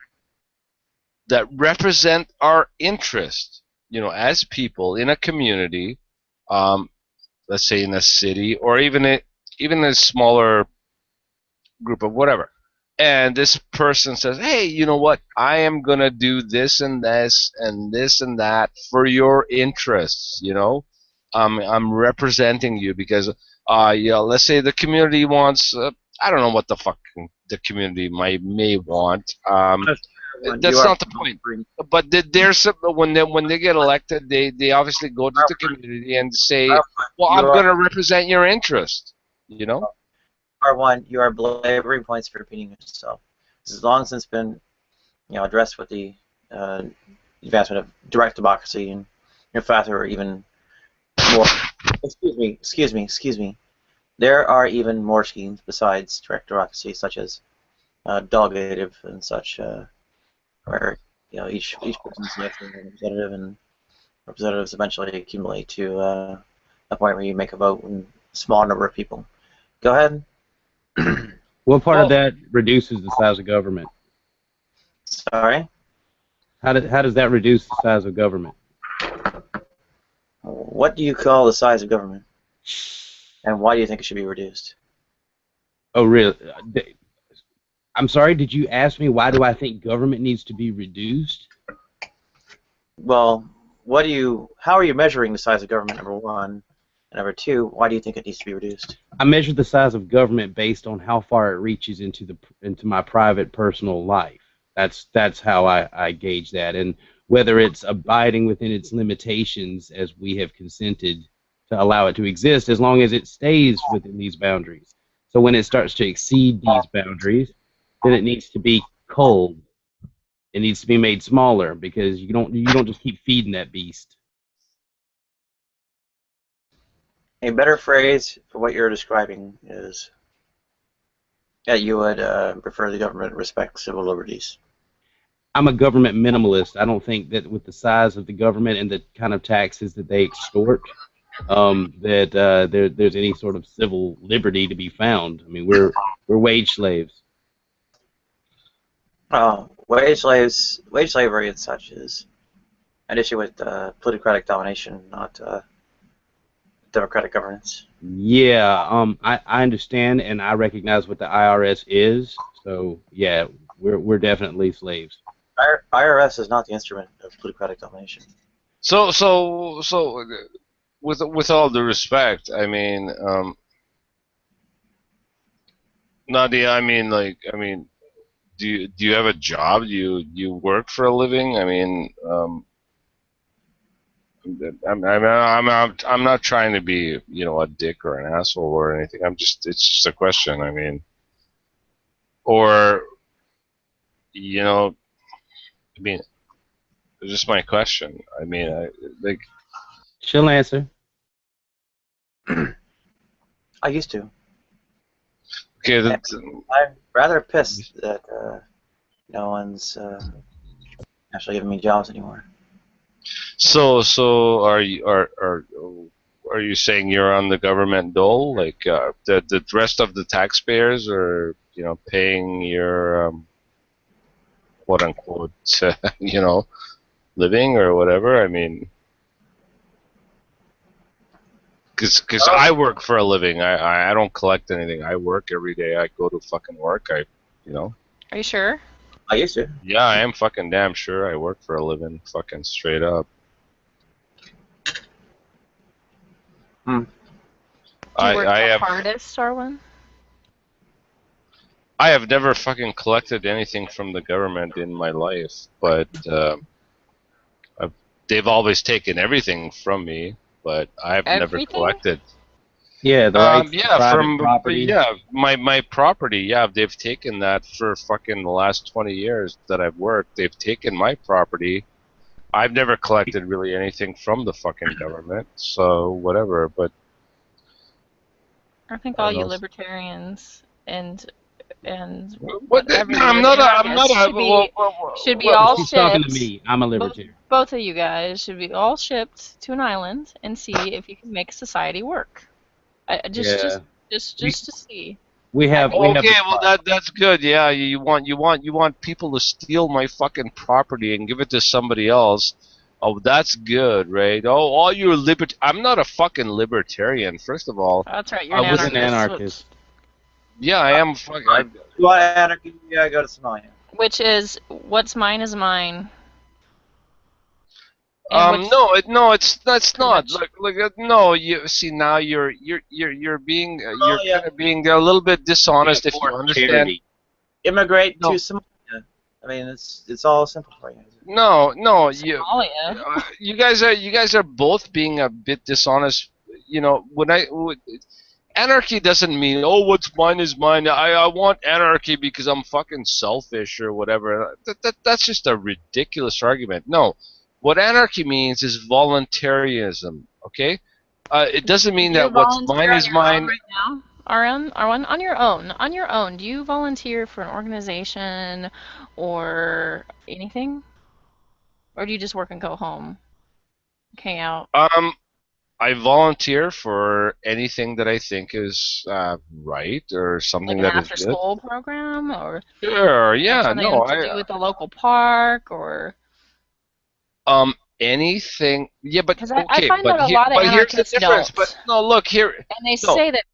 Speaker 14: that represent our interest, as people in a community, let's say in a city or even a smaller group of whatever, and this person says, hey, you know what, I am going to do this and this and this and that for your interests, I'm representing you because let's say the community wants I don't know what the fuck the community may want. That's not the point. But there's when they get elected, they obviously go to the community and say, well, I'm going to represent your interest,
Speaker 11: R1, you are belaboring points for repeating yourself. This has long since been, addressed with the advancement of direct democracy, and in fact, there are even more. Excuse me. There are even more schemes besides direct democracy, such as delegative and such, where each person selects a representative, and representatives eventually accumulate to a point where you make a vote in a small number of people. Go ahead.
Speaker 13: What part of that reduces the size of government?
Speaker 11: Sorry?
Speaker 13: How does that reduce the size of government?
Speaker 11: What do you call the size of government? And why do you think it should be reduced?
Speaker 13: Oh, really? I'm sorry, did you ask me why do I think government needs to be reduced?
Speaker 11: Well, how are you measuring the size of government, number one? And number two, why do you think it needs to be reduced?
Speaker 13: I measure the size of government based on how far it reaches into my private personal life. That's how I gauge that, and whether it's abiding within its limitations as we have consented to allow it to exist, as long as it stays within these boundaries. So when it starts to exceed these boundaries, then it needs to be culled. It needs to be made smaller, because you don't just keep feeding that beast.
Speaker 11: A better phrase for what you're describing is that you would prefer the government respect civil liberties.
Speaker 13: I'm a government minimalist. I don't think that with the size of the government and the kind of taxes that they extort, there's any sort of civil liberty to be found. I mean, we're wage slaves.
Speaker 11: Wage slavery and such is an issue with plutocratic domination, not democratic governance.
Speaker 13: Yeah, I understand and I recognize what the IRS is. So yeah, we're definitely slaves.
Speaker 11: IRS is not the instrument of plutocratic domination.
Speaker 14: So with all due respect, I mean, Nadia, I mean, do you have a job? Do you work for a living? I mean, I'm not trying to be, you know, a dick or an asshole or anything. It's just a question. I mean, or, you know, I mean, it's just my question. I mean, like.
Speaker 13: She'll answer.
Speaker 11: I used to.
Speaker 14: Okay,
Speaker 11: I'm rather pissed that no one's actually giving me jobs anymore.
Speaker 14: So are you saying you're on the government dole? Like the rest of the taxpayers are, you know, paying your quote unquote you know, living or whatever? I mean, because I work for a living. I don't collect anything. I work every day. I go to fucking work. You know.
Speaker 1: Are you sure?
Speaker 11: I used to.
Speaker 14: Yeah, I am fucking damn sure I work for a living. Fucking straight up.
Speaker 1: Do you work the hardest, Darwin?
Speaker 14: I have never fucking collected anything from the government in my life, but they've always taken everything from me, but I've never collected.
Speaker 13: Yeah, the rights to private
Speaker 14: from
Speaker 13: property.
Speaker 14: Yeah, my property. Yeah, they've taken that for fucking the last 20 years that I've worked. They've taken my property. I've never collected really anything from the fucking government, so whatever. But
Speaker 1: I think all you libertarians and
Speaker 14: what? I'm not
Speaker 1: should be all
Speaker 13: She's
Speaker 1: shipped.
Speaker 13: talking to me. I'm a libertarian.
Speaker 1: Both of you guys should be all shipped to an island and see if you can make society work. Just to see.
Speaker 13: We have.
Speaker 14: Okay, well that's good. Yeah, you want people to steal my fucking property and give it to somebody else. Oh, that's good, right? Oh, all you I'm not a fucking libertarian, first of all.
Speaker 1: That's right. You're an anarchist.
Speaker 14: Yeah, I am fucking.
Speaker 11: You want anarchy? Yeah, go to Somalia.
Speaker 1: Which is what's mine is mine.
Speaker 14: No, that's not. Look, no. You see now you're being kind of being a little bit dishonest if you understand.
Speaker 11: Immigrate to Somalia. I mean, it's all simple for you.
Speaker 14: No, you guys are both being a bit dishonest. You know, anarchy doesn't mean, oh, what's mine is mine. I want anarchy because I'm fucking selfish or whatever. That's just a ridiculous argument. No. What anarchy means is voluntarism, okay? It doesn't mean that what's mine is mine.
Speaker 1: Right now, on your own, do you volunteer for an organization or anything? Or do you just work and go home, hang out?
Speaker 14: I volunteer for anything that I think is right or something
Speaker 1: like
Speaker 14: that is good.
Speaker 1: Like an after-school program, or
Speaker 14: sure, yeah,
Speaker 1: something to do with the local park, or
Speaker 14: anything. Yeah, but
Speaker 1: okay, I find that a lot of
Speaker 14: here's the difference.
Speaker 1: Don't.
Speaker 14: But no, look here.
Speaker 1: And they say that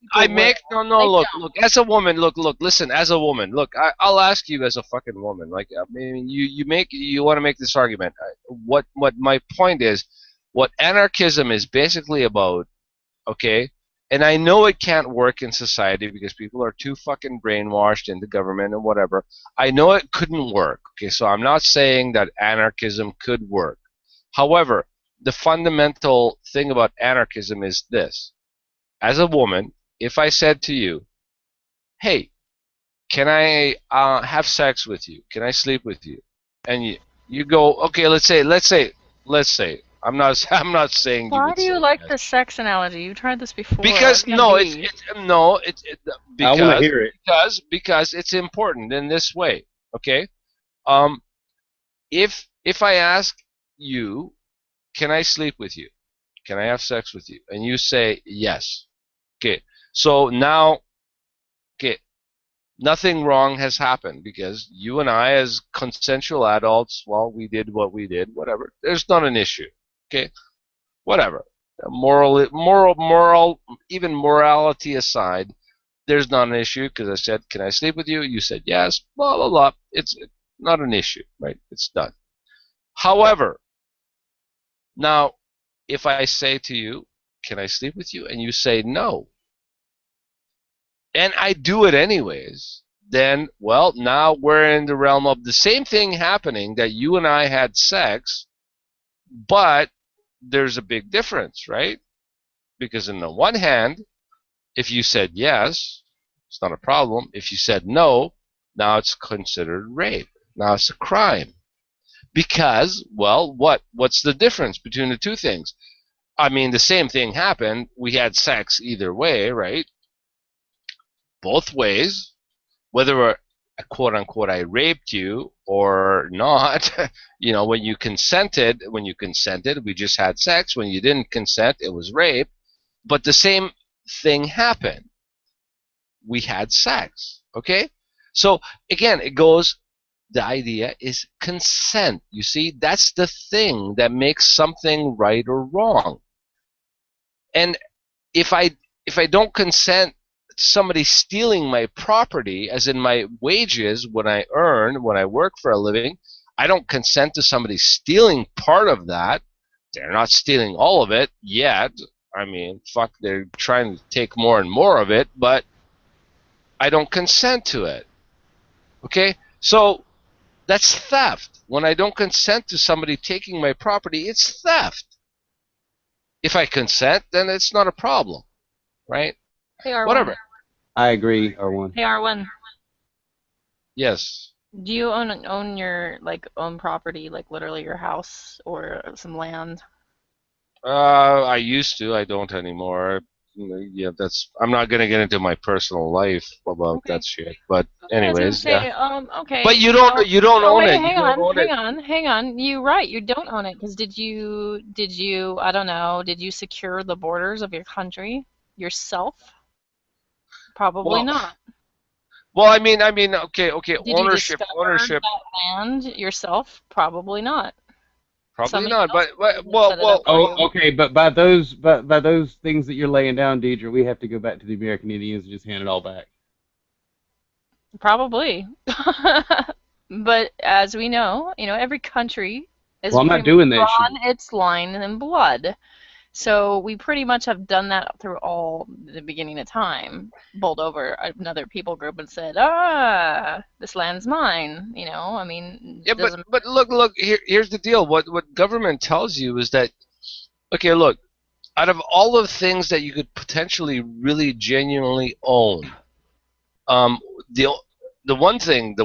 Speaker 14: look. As a woman, look. Listen, as a woman, look. I'll ask you as a fucking woman. Like, I mean, you want to make this argument. What my point is, what anarchism is basically about, okay? And I know it can't work in society because people are too fucking brainwashed in the government and whatever. I know it couldn't work. Okay, so I'm not saying that anarchism could work. However, the fundamental thing about anarchism is this. As a woman, if I said to you, hey, can I have sex with you? Can I sleep with you? And you go, okay, let's say, I'm not saying.
Speaker 1: Why do you like the sex analogy? You tried this before.
Speaker 14: Because I want
Speaker 13: to hear it.
Speaker 14: Because it's important in this way. Okay, if I ask you, can I sleep with you? Can I have sex with you? And you say yes. Okay, so now, okay, nothing wrong has happened because you and I, as consensual adults, well, we did what we did. Whatever. There's not an issue. Okay, whatever. Moral, even morality aside, there's not an issue because I said, "Can I sleep with you?" You said yes. Blah blah blah. It's not an issue, right? It's done. However, now, if I say to you, "Can I sleep with you?" and you say no, and I do it anyways, then, well, now we're in the realm of the same thing happening, that you and I had sex, but there's a big difference, right? Because on the one hand, if you said yes, it's not a problem. If you said no, now it's considered rape. Now it's a crime. Because, well, what's the difference between the two things? I mean, the same thing happened. We had sex either way, right? Both ways. Whether, quote unquote, I raped you or not, you know, when you consented, we just had sex. When you didn't consent, it was rape. But the same thing happened. We had sex, okay? So, again, it goes, the idea is consent. You see, that's the thing that makes something right or wrong. And if I don't consent to somebody stealing my property, as in my wages, when I work for a living, I don't consent to somebody stealing part of that. They're not stealing all of it yet. I mean, fuck, they're trying to take more and more of it, but I don't consent to it. Okay? So that's theft. When I don't consent to somebody taking my property, it's theft. If I consent, then it's not a problem, right?
Speaker 1: Hey, R1.
Speaker 14: Whatever.
Speaker 13: I agree, R1.
Speaker 1: Hey, R1.
Speaker 14: Yes.
Speaker 1: Do you own your own property, like literally your house or some land?
Speaker 14: I used to. I don't anymore. Yeah, I'm not gonna get into my personal life about that shit. But anyways, yeah.
Speaker 1: Okay.
Speaker 14: But you don't own it.
Speaker 1: Hang on. You're right. You don't own it because did you? I don't know. Did you secure the borders of your country yourself? Probably not.
Speaker 14: Well, I mean, okay.
Speaker 1: Did
Speaker 14: Ownership.
Speaker 1: you discover that land yourself? Probably not.
Speaker 14: Probably not. But
Speaker 13: okay. But by those things that you're laying down, Deidre, we have to go back to the American Indians and just hand it all back.
Speaker 1: Probably. But as we know, every country is
Speaker 13: I'm not doing that
Speaker 1: drawn its line in blood. So we pretty much have done that through all the beginning of time. Bowled over another people group and said, this land's mine. I mean.
Speaker 14: Yeah, but look. Here's the deal. What government tells you is that, okay, look, out of all the things that you could potentially really genuinely own, the one thing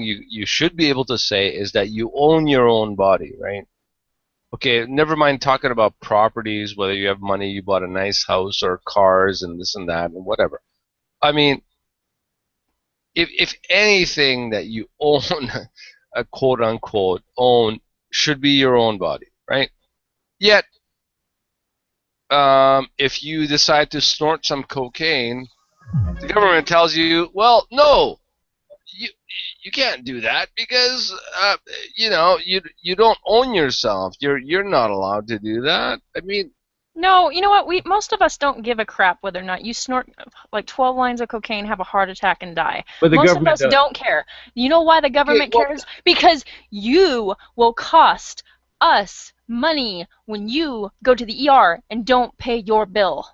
Speaker 14: you should be able to say is that you own your own body, right? Okay, never mind talking about properties, whether you have money, you bought a nice house or cars and this and that and whatever. I mean, if anything that you own, a quote unquote own, should be your own body, right? Yet, if you decide to snort some cocaine, the government tells you, well, no, you can't do that because you don't own yourself. You're not allowed to do that. I mean,
Speaker 1: no, you know what? Most of us don't give a crap whether or not you snort 12 lines of cocaine, have a heart attack, and die.
Speaker 13: But
Speaker 1: most of us don't care. You know why the government cares? Because you will cost us money when you go to the ER and don't pay your bill.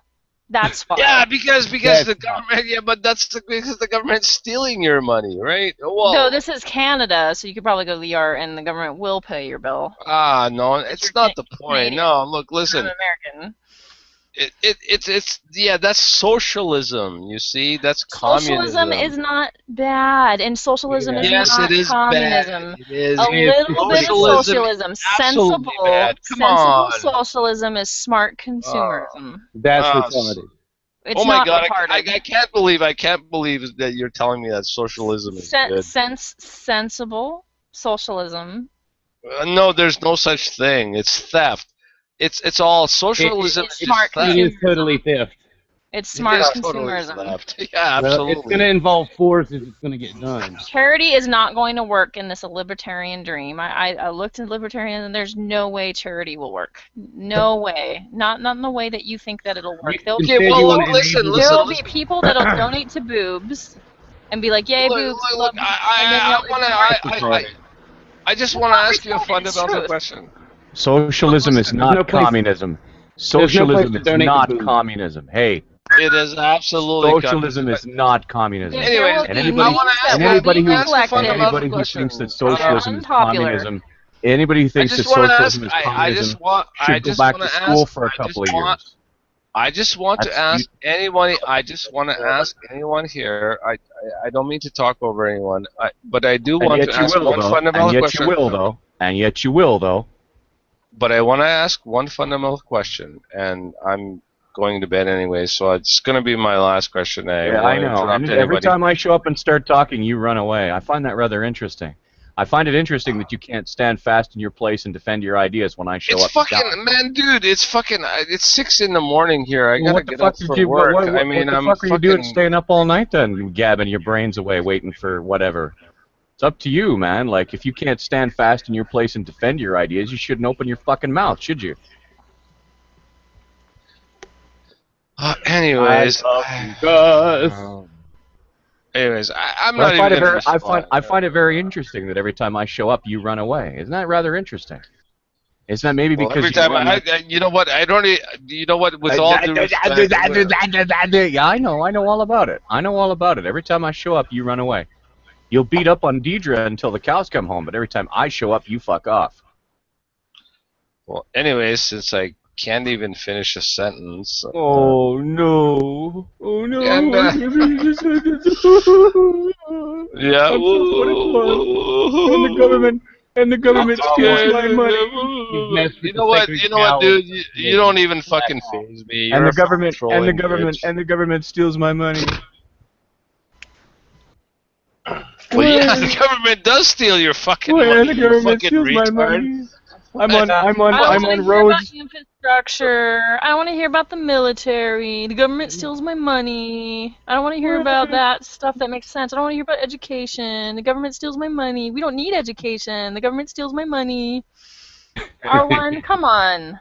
Speaker 1: That's why.
Speaker 14: Yeah, because the government. Yeah, but that's because the government's stealing your money, right? Well,
Speaker 1: no, this is Canada, so you could probably go to the ER and the government will pay your bill.
Speaker 14: No, it's not the point. No, look, listen.
Speaker 1: I'm American.
Speaker 14: It's that's socialism. You see, that's communism.
Speaker 1: Socialism is not bad, and socialism is not
Speaker 14: it is
Speaker 1: communism.
Speaker 14: Bad. It is.
Speaker 1: A little bit of socialism, sensible socialism is smart consumerism.
Speaker 13: That's retarded.
Speaker 1: It's
Speaker 14: oh my
Speaker 1: not
Speaker 14: God!
Speaker 1: retarded.
Speaker 14: I can't believe that you're telling me that socialism is good.
Speaker 1: Sensible socialism.
Speaker 14: No, there's no such thing. It's theft. It's all socialism.
Speaker 1: It's smart
Speaker 13: consumerism. It is totally theft.
Speaker 1: It's smart consumerism.
Speaker 14: Totally yeah, absolutely.
Speaker 13: Well, it's going to involve force if it's going to get done.
Speaker 1: Charity is not going to work in this libertarian dream. I looked at libertarian and there's no way charity will work. No way. Not in the way that you think that it'll work. There'll be people that'll donate to boobs and be like, "Yay, boobs!"
Speaker 14: Look, I just want to ask you a fundamental question.
Speaker 15: Socialism is not communism. Socialism is not communism. Hey,
Speaker 14: It is absolutely
Speaker 15: Socialism is not communism.
Speaker 14: Anyways,
Speaker 15: and
Speaker 14: I want to ask,
Speaker 15: anybody who
Speaker 14: fundamental
Speaker 15: thinks
Speaker 14: question.
Speaker 15: that socialism is
Speaker 1: unpopular.
Speaker 15: communism, anybody who thinks that
Speaker 14: just wanna
Speaker 15: socialism
Speaker 14: ask-
Speaker 15: is communism
Speaker 14: I
Speaker 15: should go
Speaker 14: just
Speaker 15: back
Speaker 14: wanna
Speaker 15: to school
Speaker 14: ask-
Speaker 15: for a couple of years.
Speaker 14: I just want to ask anyone. I just want to ask anyone here. I don't mean to talk over anyone, but I do want to ask one fundamental question.
Speaker 15: And yet you will, though.
Speaker 14: But I want to ask one fundamental question, and I'm going to bed anyway, so it's going to be my last question.
Speaker 15: I know. And every time I show up and start talking, you run away. I find that rather interesting. I find it interesting that you can't stand fast in your place and defend your ideas when I show up.
Speaker 14: It's fucking, man, dude, it's 6 in the morning here. I gotta get up for work.
Speaker 15: What the fuck are you doing staying up all night then, gabbing your brains away, waiting for whatever? It's up to you, man. Like, if you can't stand fast in your place and defend your ideas, you shouldn't open your fucking mouth, should you?
Speaker 14: Anyways, anyways, I'm not even gonna respond.
Speaker 15: I find it very interesting that every time I show up, you run away. Isn't that rather interesting? Isn't that maybe because
Speaker 14: every time you know what? I don't. You know what? With all due respect,
Speaker 15: yeah, I know all about it. I know all about it. Every time I show up, you run away. You'll beat up on Deidre until the cows come home, but every time I show up, you fuck off.
Speaker 14: Well, anyways, since I can't even finish a sentence.
Speaker 15: Oh no! Oh no!
Speaker 14: And, yeah.
Speaker 15: And the government steals my money.
Speaker 14: You know what, dude? You don't even fucking faze me.
Speaker 15: And the government steals my money.
Speaker 14: Well, yeah, the government does steal your fucking money.
Speaker 15: And the government
Speaker 14: fucking
Speaker 15: steals
Speaker 14: retard.
Speaker 15: my money. I'm on
Speaker 1: I
Speaker 15: roads.
Speaker 1: about infrastructure. I want to hear about the military. The government steals my money. I don't want to hear about that stuff that makes sense. I don't want to hear about education. The government steals my money. We don't need education. The government steals my money. R1, come on.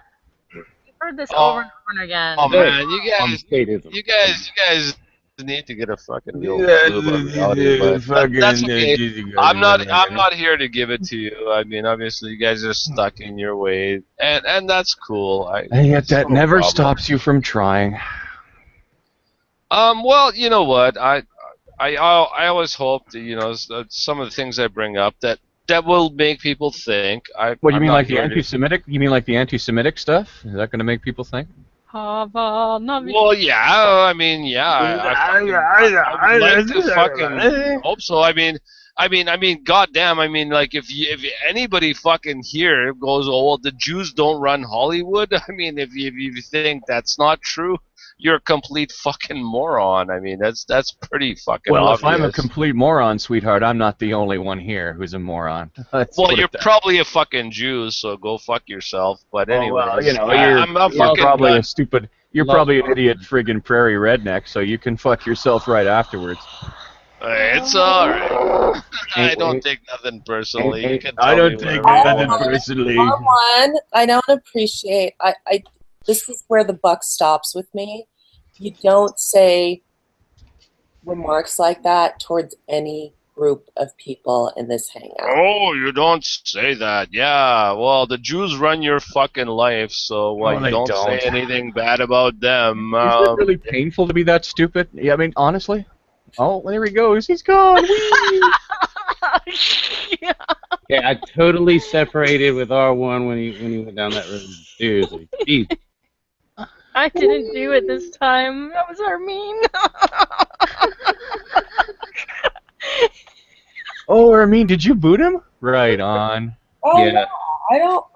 Speaker 1: We've heard this over and over again.
Speaker 14: Oh man, you guys need to get a fucking real clue about reality, but that's okay. I'm not here to give it to you. I mean, obviously, you guys are stuck in your way, and that's cool.
Speaker 15: And yet that never stops you from trying.
Speaker 14: Well, you know what? I always hope that, some of the things I bring up that will make people think.
Speaker 15: What you mean, like the anti-Semitic? You mean like the anti-Semitic stuff? Is that going to make people think?
Speaker 14: Well, yeah. I mean, yeah. I like to fucking hope so. I mean, goddamn. I mean, like, if anybody fucking here goes, oh, well, the Jews don't run Hollywood. I mean, if you think that's not true, you're a complete fucking moron. I mean, that's pretty fucking.
Speaker 15: Well,
Speaker 14: obvious.
Speaker 15: if I'm a complete moron, sweetheart, I'm not the only one here who's a moron.
Speaker 14: Well, you're probably a fucking Jew, so go fuck yourself. But anyway,
Speaker 15: you're probably a stupid. You're probably an idiot, friggin' prairie redneck, so you can fuck yourself right afterwards.
Speaker 14: It's alright. I don't take nothing personally. You can
Speaker 15: I don't take nothing personally.
Speaker 6: One, I don't appreciate. This is where the buck stops with me. You don't say remarks like that towards any group of people in this hangout.
Speaker 14: Oh, you don't say that. Yeah, well, the Jews run your fucking life, so don't say anything bad about them.
Speaker 15: Is it really painful to be that stupid? Yeah, I mean, honestly. Oh, there he goes. He's gone.
Speaker 13: Yeah, I totally separated with R1 when he went down that road. Seriously, jeez.
Speaker 1: I didn't do it this time. That was Armin.
Speaker 15: Oh, Armin, did you boot him? Right on.
Speaker 6: Oh, yeah. No,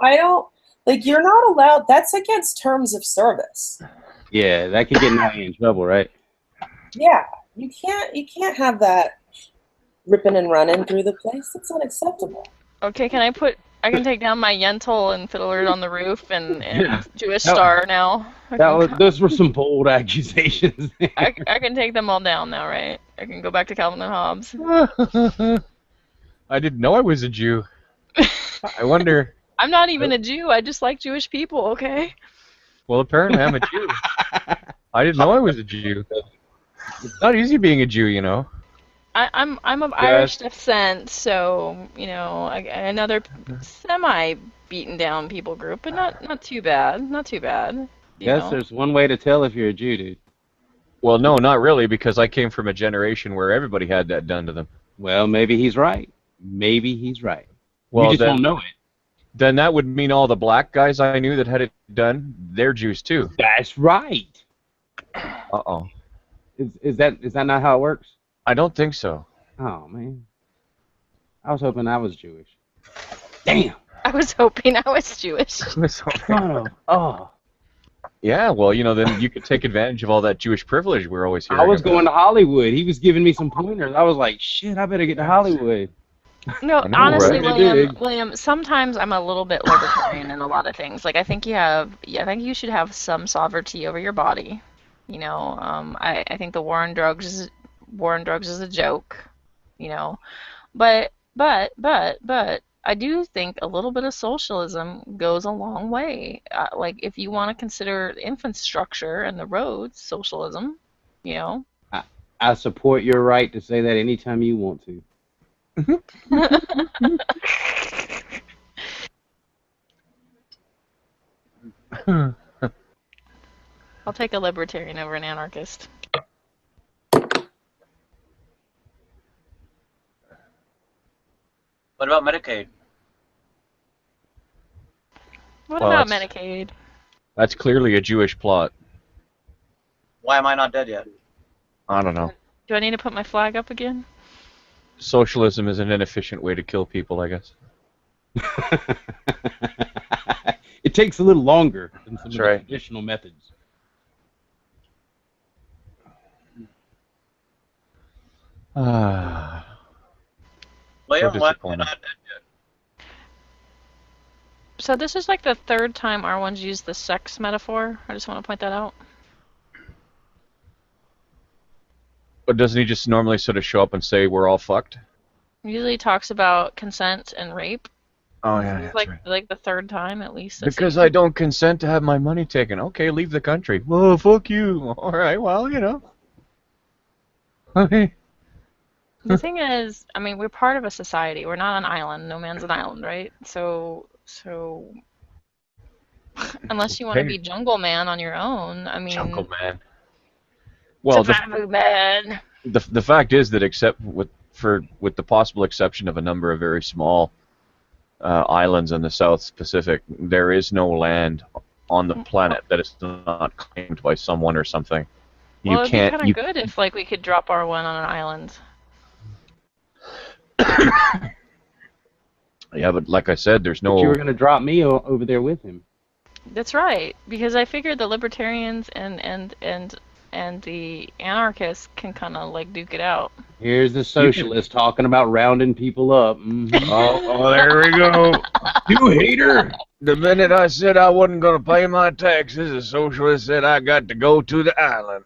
Speaker 6: I don't. Like, you're not allowed. That's against terms of service.
Speaker 13: Yeah, that could get Nadia in trouble, right?
Speaker 6: Yeah, you can't have that ripping and running through the place. That's unacceptable.
Speaker 1: Okay, I can take down my Yentl and fiddler on the roof and Jewish Star now.
Speaker 13: Those were some bold accusations.
Speaker 1: I can take them all down now, right? I can go back to Calvin and Hobbes.
Speaker 15: I didn't know I was a Jew. I wonder.
Speaker 1: I'm not even a Jew. I just like Jewish people, okay?
Speaker 15: Well, apparently I'm a Jew. I didn't know I was a Jew. It's not easy being a Jew, you know.
Speaker 1: I'm of Irish descent, so another semi beaten down people group, but not too bad. Not too bad.
Speaker 13: Yes, there's one way to tell if you're a Jew, dude.
Speaker 15: Well, no, not really, because I came from a generation where everybody had that done to them.
Speaker 13: Well, maybe he's right. Maybe he's right.
Speaker 15: Well,
Speaker 13: you just don't know it.
Speaker 15: Then that would mean all the black guys I knew that had it done, they're Jews too.
Speaker 13: That's right.
Speaker 15: Uh-oh.
Speaker 13: Is that not how it works?
Speaker 15: I don't think so.
Speaker 13: Oh, man. I was hoping I was Jewish. Damn.
Speaker 1: I was hoping I was Jewish.
Speaker 13: Oh.
Speaker 15: Yeah, well, you know, then you could take advantage of all that Jewish privilege we're always hearing
Speaker 13: I was
Speaker 15: about.
Speaker 13: going to Hollywood. He was giving me some pointers. I was like, shit, I better get to Hollywood.
Speaker 1: No,
Speaker 15: know,
Speaker 1: honestly,
Speaker 15: right?
Speaker 1: William, sometimes I'm a little bit libertarian in a lot of things. Like, I think you should have some sovereignty over your body. You know, I think the war on drugs is a joke. You know, but I do think a little bit of socialism goes a long way. Like, if you want to consider infrastructure and the roads socialism, you know.
Speaker 13: I support your right to say that anytime you want to.
Speaker 1: I'll take a libertarian over an anarchist.
Speaker 11: What about Medicaid?
Speaker 1: What
Speaker 15: Well,
Speaker 1: about
Speaker 15: that's-
Speaker 1: Medicaid?
Speaker 15: That's clearly a Jewish plot.
Speaker 11: Why am I not dead yet?
Speaker 15: I don't know.
Speaker 1: Do I need to put my flag up again?
Speaker 15: Socialism is an inefficient way to kill people, I guess.
Speaker 13: It takes a little longer than some of the
Speaker 15: right.
Speaker 13: traditional methods.
Speaker 15: Ah.
Speaker 11: William,
Speaker 15: So
Speaker 11: why am I
Speaker 15: disappointing.
Speaker 11: not dead yet?
Speaker 1: So this is like the third time R1's used the sex metaphor. I just want to point that out.
Speaker 15: But doesn't he just normally sort of show up and say we're all fucked?
Speaker 1: He usually talks about consent and rape.
Speaker 15: Oh yeah,
Speaker 1: It's like the third time at least. I've
Speaker 15: Because
Speaker 1: seen.
Speaker 15: I don't consent to have my money taken. Okay, leave the country. Well, fuck you. All right, well, you know. Okay.
Speaker 1: The thing is, I mean, we're part of a society. We're not an island. No man's an island, right? So unless you want to be Jungle Man on your own, I mean.
Speaker 15: Jungle Man. Well,
Speaker 1: Survival Man.
Speaker 15: the fact is that except with the possible exception of a number of very small islands in the South Pacific, there is no land on the planet that is not claimed by someone or something. You
Speaker 1: Well, it'd
Speaker 15: can't.
Speaker 1: be kind of good if like we could drop R1 on an island.
Speaker 15: Yeah, but like I said, there's no.
Speaker 13: But you were going to drop me over there with him.
Speaker 1: That's right, because I figured the libertarians and the anarchists can kind of like duke it out.
Speaker 13: Here's the socialist talking about rounding people up.
Speaker 2: Oh, there we go.
Speaker 13: You hater.
Speaker 2: The minute I said I wasn't going to pay my taxes, the socialist said I got to go to the island.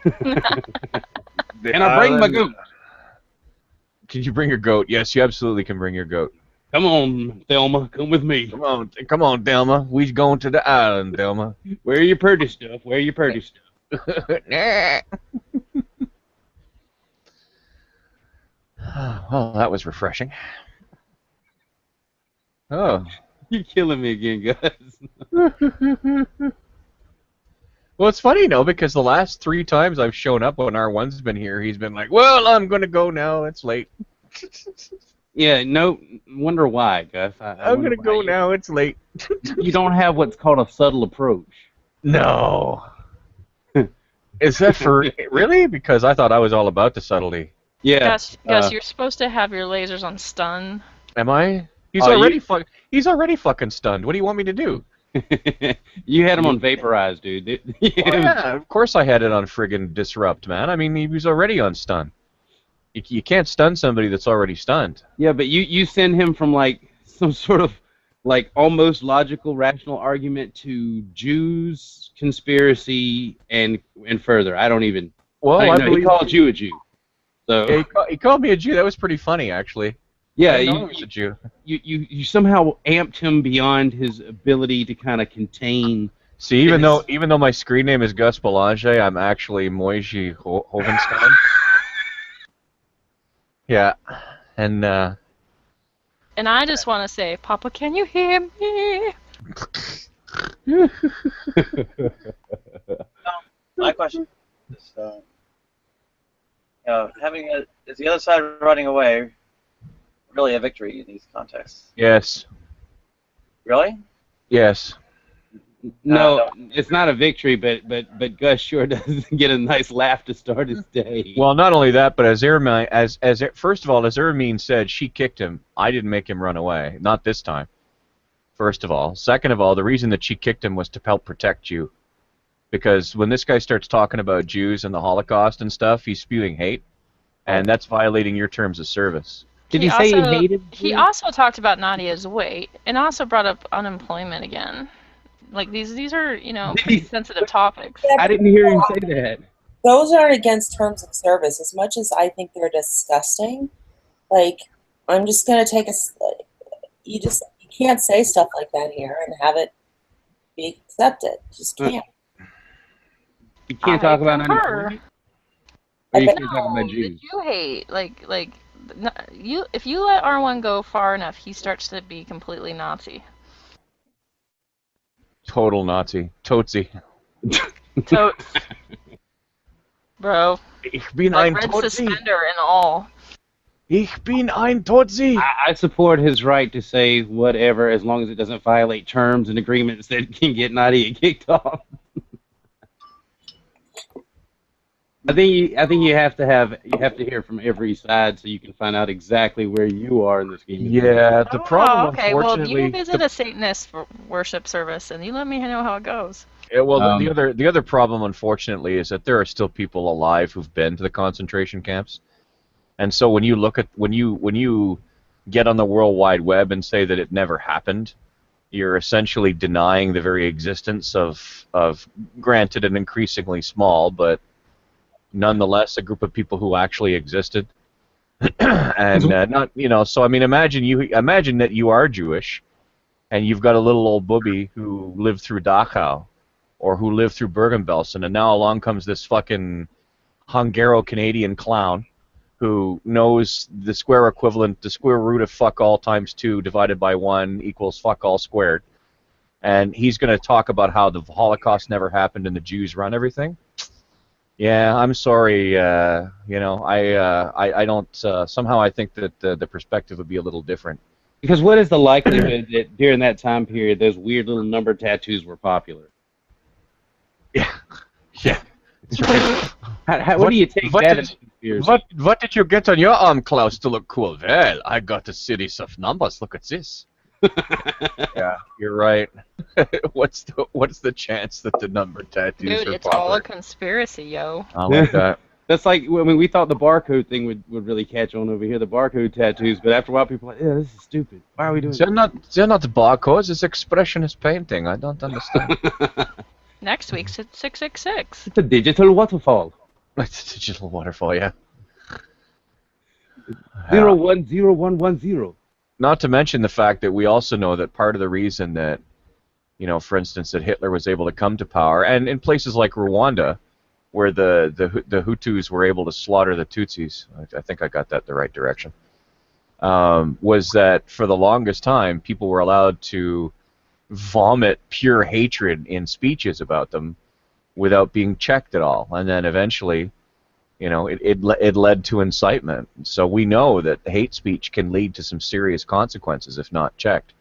Speaker 13: Can I bring my goat?
Speaker 15: Can you bring your goat? Yes, you absolutely can bring your goat.
Speaker 13: Come on, Thelma, come with me.
Speaker 2: Come on, Thelma. We going to the island, Thelma.
Speaker 13: Where your purdy stuff? Where your purdy stuff?
Speaker 15: Well, that was refreshing. Oh.
Speaker 13: You're killing me again, guys.
Speaker 15: Well, it's funny, because the last 3 times I've shown up when R1's been here, he's been like, well, I'm going to go now. It's late.
Speaker 13: Yeah, no, wonder why, Gus.
Speaker 15: I'm going to go now. It's late.
Speaker 13: You don't have what's called a subtle approach.
Speaker 15: No. Is that for really? Because I thought I was all about the subtlety.
Speaker 13: Yeah.
Speaker 1: Gus, you're supposed to have your lasers on stun.
Speaker 15: Am I? He's He's already fucking stunned. What do you want me to do?
Speaker 13: You had him on vaporized, dude.
Speaker 15: Yeah, of course I had it on friggin' disrupt, man. I mean, he was already on stun. You can't stun somebody that's already stunned.
Speaker 13: Yeah, but you send him from like some sort of like almost logical, rational argument to Jews, conspiracy, and further. I don't even.
Speaker 15: Well, I believe
Speaker 13: he called you a Jew. So
Speaker 15: yeah, he called me a Jew. That was pretty funny, actually.
Speaker 13: Yeah,
Speaker 15: I know he was a Jew.
Speaker 13: You somehow amped him beyond his ability to kind of contain.
Speaker 15: See, even though my screen name is Gus Belanger, I'm actually Moishe Hovenstein. Yeah, and
Speaker 1: I just want to say, Papa, can you hear me?
Speaker 11: My question is, So, is the other side running away really a victory in these contexts?
Speaker 15: Yes.
Speaker 11: Really?
Speaker 15: Yes.
Speaker 13: No, it's not a victory, but Gus sure does get a nice laugh to start his day.
Speaker 15: Well, not only that, but as first of all, as Ermine said, she kicked him. I didn't make him run away. Not this time. First of all. Second of all, the reason that she kicked him was to help protect you. Because when this guy starts talking about Jews and the Holocaust and stuff, he's spewing hate, and that's violating your terms of service.
Speaker 3: Did he say he hated Jews? He also talked about Nadia's weight, and also brought up unemployment again. Like, these are, you know, pretty sensitive topics.
Speaker 13: I didn't hear him say that.
Speaker 6: Those are against terms of service. As much as I think they're disgusting, like, I'm just going to take you can't say stuff like that here and have it be accepted. Just can't.
Speaker 13: You can't talk about unemployment? Or you can't talk about Jews?
Speaker 3: You hate, if you let R1 go far enough, he starts to be completely Nazi.
Speaker 15: Total Nazi. Tootsie.
Speaker 3: Totes. Bro.
Speaker 15: Ich bin
Speaker 3: like
Speaker 15: ein
Speaker 3: red
Speaker 15: Tootsie.
Speaker 3: suspender and all.
Speaker 15: Ich bin ein Tootsie.
Speaker 13: I support his right to say whatever as long as it doesn't violate terms and agreements that can get Nadia kicked off. I think you have to hear from every side so you can find out exactly where you are in this game.
Speaker 15: Yeah, the problem,
Speaker 3: Okay, well,
Speaker 15: unfortunately,
Speaker 3: you visit a Satanist worship service, and you let me know how it goes.
Speaker 15: Yeah, well, the other problem, unfortunately, is that there are still people alive who've been to the concentration camps, and so when you look at when you get on the World Wide Web and say that it never happened, you're essentially denying the very existence of granted an increasingly small, but nonetheless a group of people who actually existed. And so I mean, imagine that you are Jewish, and you've got a little old booby who lived through Dachau, or who lived through Bergen-Belsen, and now along comes this fucking Hungaro-Canadian clown who knows the square equivalent, the square root of fuck all times 2 divided by 1 equals fuck all squared, and he's going to talk about how the Holocaust never happened and the Jews run everything. Yeah, I'm sorry. I don't. Somehow, I think that the perspective would be a little different.
Speaker 13: Because what is the likelihood that during that time period, those weird little number tattoos were popular?
Speaker 15: Yeah. That's right.
Speaker 13: What do you take that as?
Speaker 15: What did you get on your arm, Klaus, to look cool? Well, I got a series of numbers. Look at this. Yeah, you're right. What's the chance that the number tattoos
Speaker 3: Dude,
Speaker 15: are
Speaker 3: it's
Speaker 15: popular?
Speaker 3: all a conspiracy, yo.
Speaker 15: I like that.
Speaker 13: That's like, I mean, we thought the barcode thing would really catch on over here, the barcode tattoos, but after a while people are like, yeah, this is stupid. Why are we doing
Speaker 15: They're not barcodes, it's expressionist painting. I don't understand.
Speaker 3: Next week's at 666.
Speaker 13: It's a digital waterfall.
Speaker 15: It's a digital waterfall, yeah.
Speaker 13: 010110.
Speaker 15: Not to mention the fact that we also know that part of the reason that, for instance, that Hitler was able to come to power, and in places like Rwanda, where the Hutus were able to slaughter the Tutsis, I think I got that the right direction, was that for the longest time people were allowed to vomit pure hatred in speeches about them without being checked at all, and then eventually, it led to incitement. So we know that hate speech can lead to some serious consequences if not checked.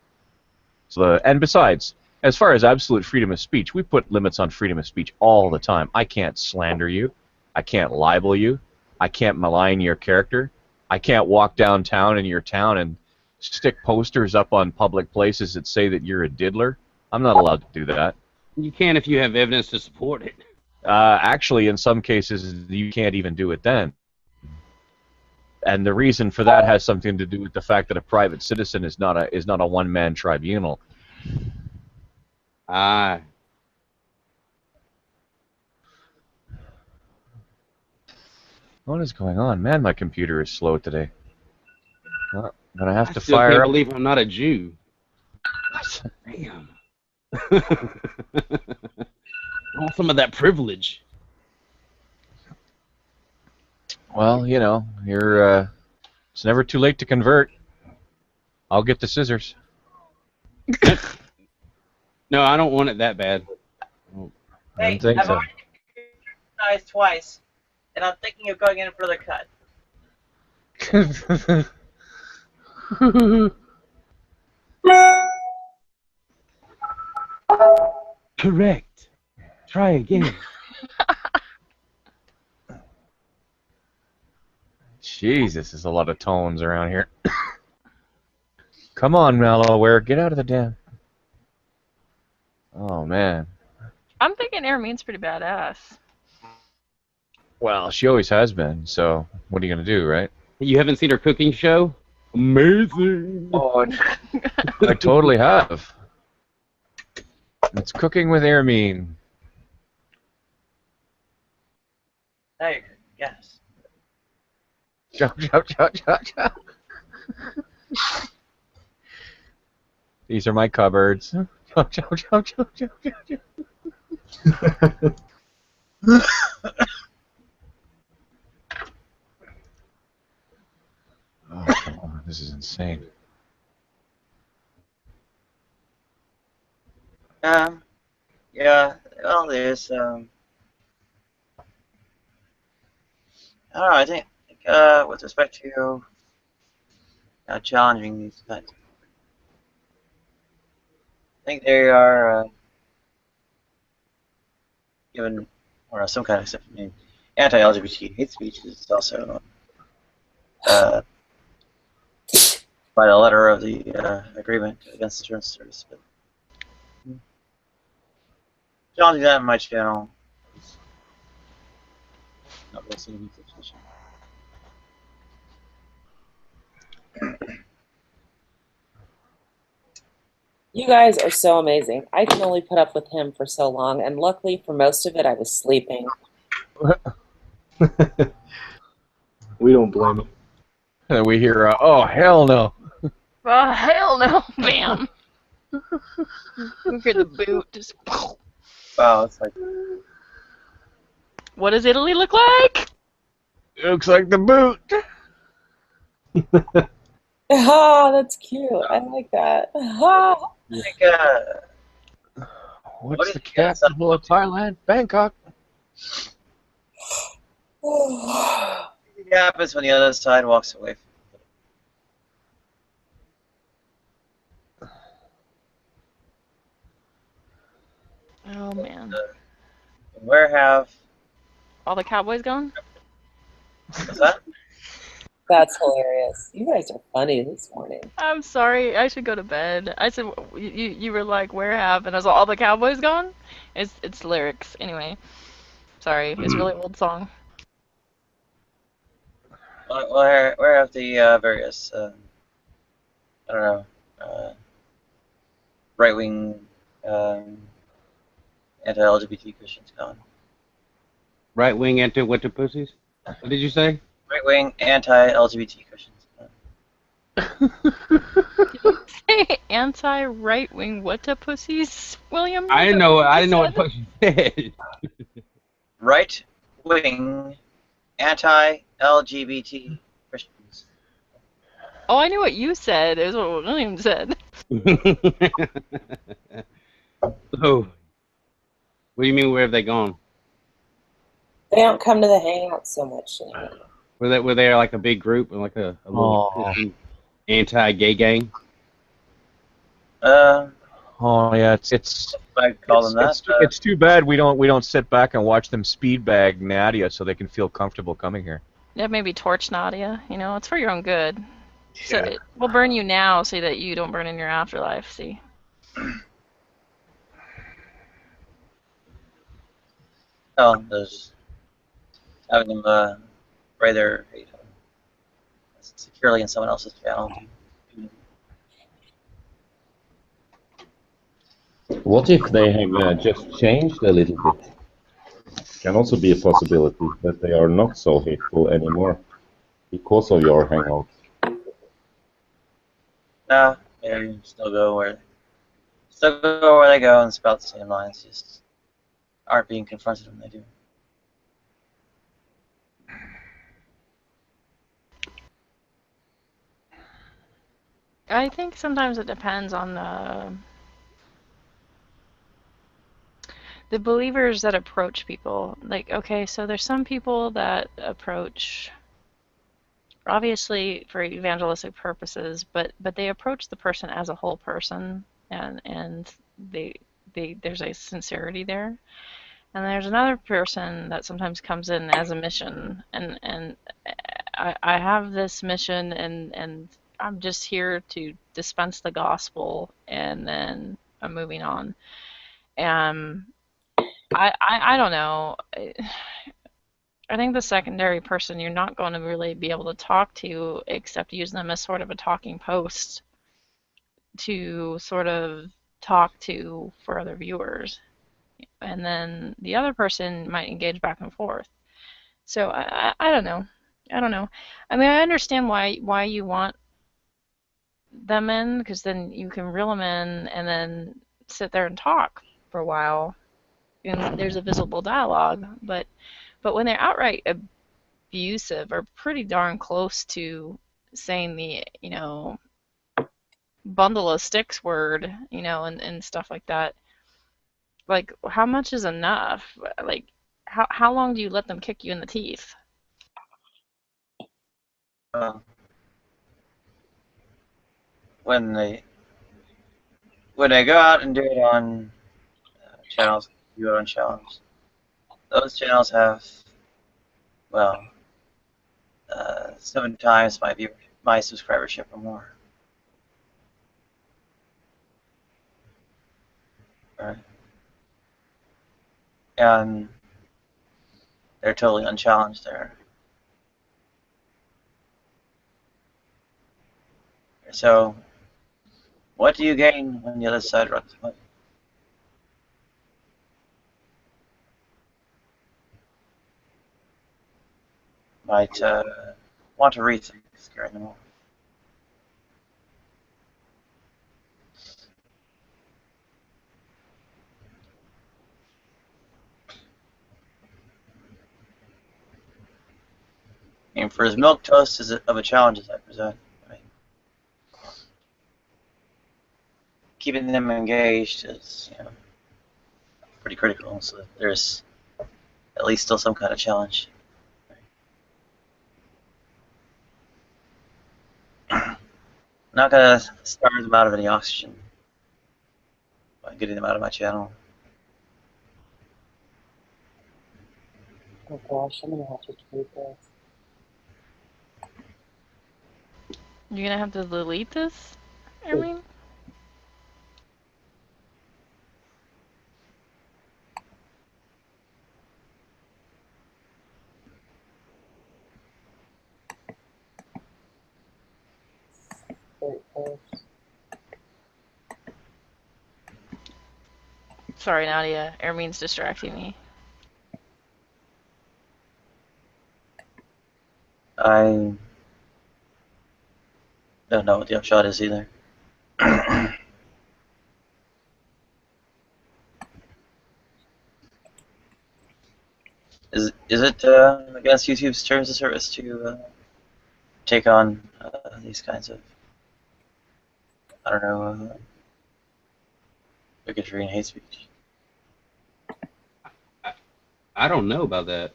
Speaker 15: And besides, as far as absolute freedom of speech, we put limits on freedom of speech all the time. I can't slander you. I can't libel you. I can't malign your character. I can't walk downtown in your town and stick posters up on public places that say that you're a diddler. I'm not allowed to do that.
Speaker 13: You can if you have evidence to support it.
Speaker 15: Actually, in some cases, you can't even do it then. And the reason for that has something to do with the fact that a private citizen is not a one-man tribunal.
Speaker 13: Ah.
Speaker 15: What is going on? Man, my computer is slow today. Well, I'm gonna have to
Speaker 13: still
Speaker 15: fire
Speaker 13: can't
Speaker 15: up.
Speaker 13: believe I'm not a Jew. Damn. I want some of that privilege.
Speaker 15: Well, you're. It's never too late to convert. I'll get the scissors.
Speaker 13: No, I don't want it that bad.
Speaker 15: I don't think so.
Speaker 11: eyes twice, and I'm thinking of going in for the cut.
Speaker 13: Correct. Try again.
Speaker 15: Jesus, there's a lot of tones around here. Come on, Malware, get out of the den. Oh, man.
Speaker 1: I'm thinking Aramin's pretty badass.
Speaker 15: Well, she always has been, so what are you going to do, right?
Speaker 13: You haven't seen her cooking show? Amazing.
Speaker 15: Oh, I totally have. It's Cooking with Aramin.
Speaker 11: Hey, yes.
Speaker 15: Chop, chop, chop, chop, chop. These are my cupboards. Chop, chop, chop, chop, chop, chop, chop. Oh, come on. This is insane.
Speaker 11: Yeah, well, there's, I don't know, I think, with respect to challenging these kinds, I think they are given, or some kind of stuff. I mean, anti-LGBT hate speech is also by the letter of the agreement against insurance service. But challenging that in my channel is not really seeing the situation.
Speaker 6: You guys are so amazing. I can only put up with him for so long, and luckily for most of it, I was sleeping.
Speaker 8: We don't blame him.
Speaker 15: And we hear, oh, hell no.
Speaker 1: Oh, hell no, bam. We hear the boot just.
Speaker 11: Wow, it's like.
Speaker 1: What does Italy look like?
Speaker 15: It looks like the boot.
Speaker 6: Ah, that's cute. I like that. Ah.
Speaker 11: I think,
Speaker 15: What's the capital of Thailand? Bangkok.
Speaker 11: What happens when the other side walks away from
Speaker 1: Oh, man.
Speaker 11: Where have
Speaker 1: all the cowboys gone?
Speaker 11: What's that?
Speaker 6: That's hilarious. You guys are funny this morning.
Speaker 1: I'm sorry. I should go to bed. I said you were like, where have? And I was like, all the cowboys gone? It's lyrics. Anyway. Sorry. It's a really old song.
Speaker 11: Where have the various I don't know right-wing anti-LGBT Christians gone?
Speaker 13: Right-wing anti-what to pussies? What did you say?
Speaker 11: Right-wing anti-LGBT Christians gone.
Speaker 1: Say anti-right-wing what to pussies, William?
Speaker 13: I didn't know what the fuck you said.
Speaker 11: Right-wing anti-LGBT Christians.
Speaker 1: Oh, I knew what you said. It was what William said.
Speaker 13: Oh. What do you mean, where have they gone?
Speaker 6: They don't come to the hangout so much anymore.
Speaker 13: Were they like a big group, like a little Christian anti-gay gang?
Speaker 15: Oh yeah, it's
Speaker 11: I call them that.
Speaker 15: It's too bad we don't sit back and watch them speed bag Nadia so they can feel comfortable coming here.
Speaker 1: Yeah, maybe torch Nadia. You know, it's for your own good. So we'll burn you now so that you don't burn in your afterlife. See.
Speaker 11: Oh, there's having them spray their hate securely in someone else's channel.
Speaker 16: What if they have just changed a little bit? Can also be a possibility that they are not so hateful anymore because of your hangout.
Speaker 11: Nah, they still go where they go and spout the same lines. Just aren't being confronted when they do.
Speaker 1: I think sometimes it depends on the the believers that approach people, like, okay, so there's some people that approach, obviously for evangelistic purposes, but they approach the person as a whole person, and there's a sincerity there. And there's another person that sometimes comes in as a mission, and I have this mission, and I'm just here to dispense the gospel, and then I'm moving on. I don't know. I think the secondary person you're not going to really be able to talk to except use them as sort of a talking post to sort of talk to for other viewers. And then the other person might engage back and forth. So I don't know. I don't know. I mean, I understand why you want them in, because then you can reel them in and then sit there and talk for a while, and there's a visible dialogue. But when they're outright abusive or pretty darn close to saying the, bundle of sticks word, and stuff like that, like, how much is enough? Like, how long do you let them kick you in the teeth?
Speaker 11: When they go out and do it on channels, you own channels, those channels have, well, 7 times my subscribership or more. Right. And they're totally unchallenged there. So, what do you gain when the other side runs away? Might want to rethink scaring them off. And for as milquetoast as of a challenge as I present, right? Keeping them engaged is, pretty critical. So that there's at least still some kind of challenge. Not gonna starve them out of any oxygen by getting them out of my channel.
Speaker 6: Oh gosh, I'm gonna have to delete this.
Speaker 1: You're gonna have to delete this, I mean? Sorry, Nadia. Ermine's distracting me.
Speaker 11: I don't know what the upshot is either. Is it against YouTube's terms of service to take on these kinds of, I don't know, bigotry and hate speech?
Speaker 13: I don't know about that.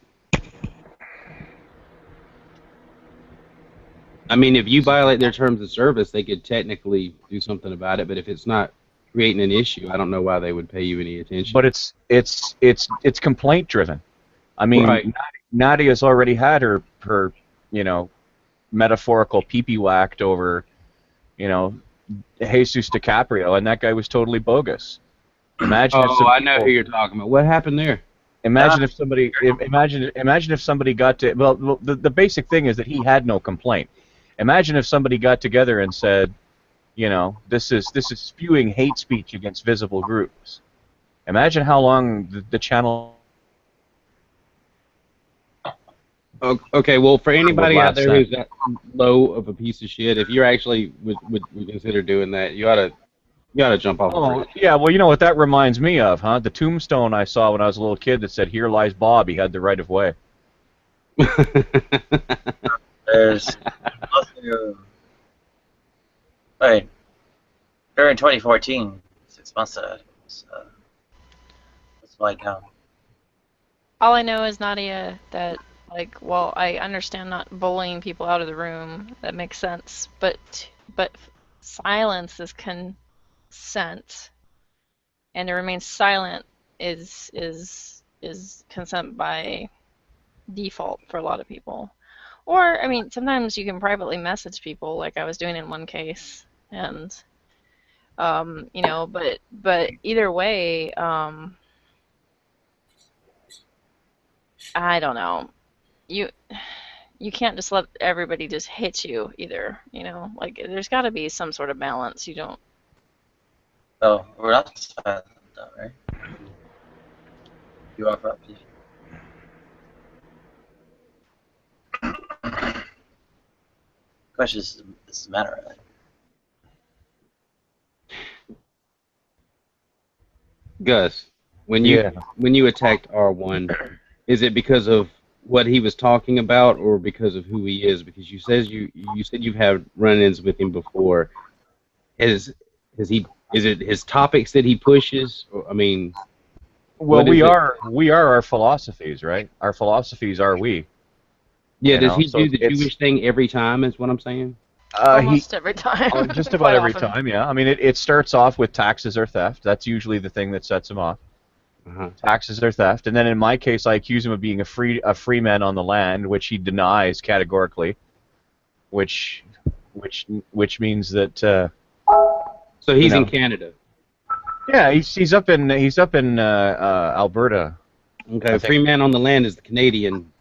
Speaker 13: I mean, if you violate their terms of service, they could technically do something about it. But if it's not creating an issue, I don't know why they would pay you any attention.
Speaker 15: But it's complaint driven. I mean,
Speaker 13: right.
Speaker 15: Nadia's already had her metaphorical pee-pee whacked over, Jesus DiCaprio, and that guy was totally bogus. Imagine if some
Speaker 13: I know who you're talking about. What happened there?
Speaker 15: Imagine if somebody imagine if somebody got to the basic thing is that he had no complaint. Imagine if somebody got together and said, this is spewing hate speech against visible groups. Imagine how long the channel.
Speaker 13: Okay, well, for anybody out there who's that low of a piece of shit, if you actually would consider doing that, you ought to jump off.
Speaker 15: Oh, yeah, well, you know what that reminds me of, huh? The tombstone I saw when I was a little kid that said, "Here lies Bob. He had the right of way."
Speaker 11: There's also, during 2014, 6 months ago, was slide down.
Speaker 1: All I know is, Nadia, that, like, well, I understand not bullying people out of the room. That makes sense. But silence is consent, and to remain silent is consent by default for a lot of people. Or, I mean, sometimes you can privately message people, like I was doing in one case, and you know, but either way, I don't know. You can't just let everybody just hit you either, you know? Like, there's got to be some sort of balance. You don't.
Speaker 11: Oh, we're not silent though, right? You are up. Question is, does it matter really?
Speaker 13: Gus, when you attacked R1, is it because of what he was talking about or because of who he is? Because you said you've had run-ins with him before. Is it his topics that he pushes? Or, I mean,
Speaker 15: well, we are our philosophies, right? Our philosophies are we.
Speaker 13: Yeah, does he do the Jewish thing every time? Is what I'm saying.
Speaker 1: Almost every time.
Speaker 15: Just about every time, yeah. I mean, it starts off with taxes or theft. That's usually the thing that sets him off. Taxes or theft, and then in my case, I accuse him of being a free man on the land, which he denies categorically. Which means that.
Speaker 13: So he's in Canada.
Speaker 15: Yeah, he's up in Alberta.
Speaker 13: Okay, free man on the land is the Canadian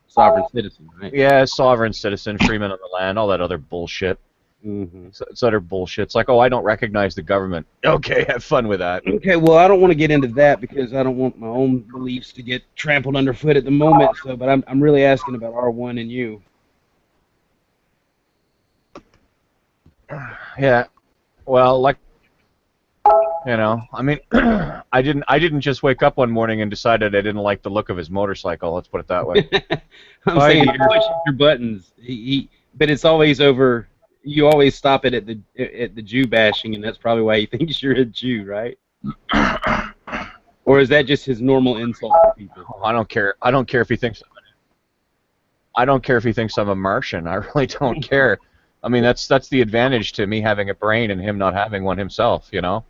Speaker 13: sovereign citizen, right?
Speaker 15: Yeah, sovereign citizen, free man on the land, all that other bullshit. It's utter bullshit. It's like, oh, I don't recognize the government. Okay, have fun with that.
Speaker 13: Okay, well, I don't want to get into that because I don't want my own beliefs to get trampled underfoot at the moment. So, but I'm really asking about R1 and you.
Speaker 15: Yeah, well, like, you know, I mean, I didn't just wake up one morning and decided I didn't like the look of his motorcycle. Let's put it that way.
Speaker 13: I'm saying he pushes your buttons. But it's always over. You always stop it at the Jew bashing, and that's probably why he thinks you're a Jew, right? Or is that just his normal insult to people?
Speaker 15: Oh, I don't care. I don't care if he thinks. I don't care if he thinks I'm a Martian. I really don't care. I mean, that's the advantage to me having a brain and him not having one himself. You know.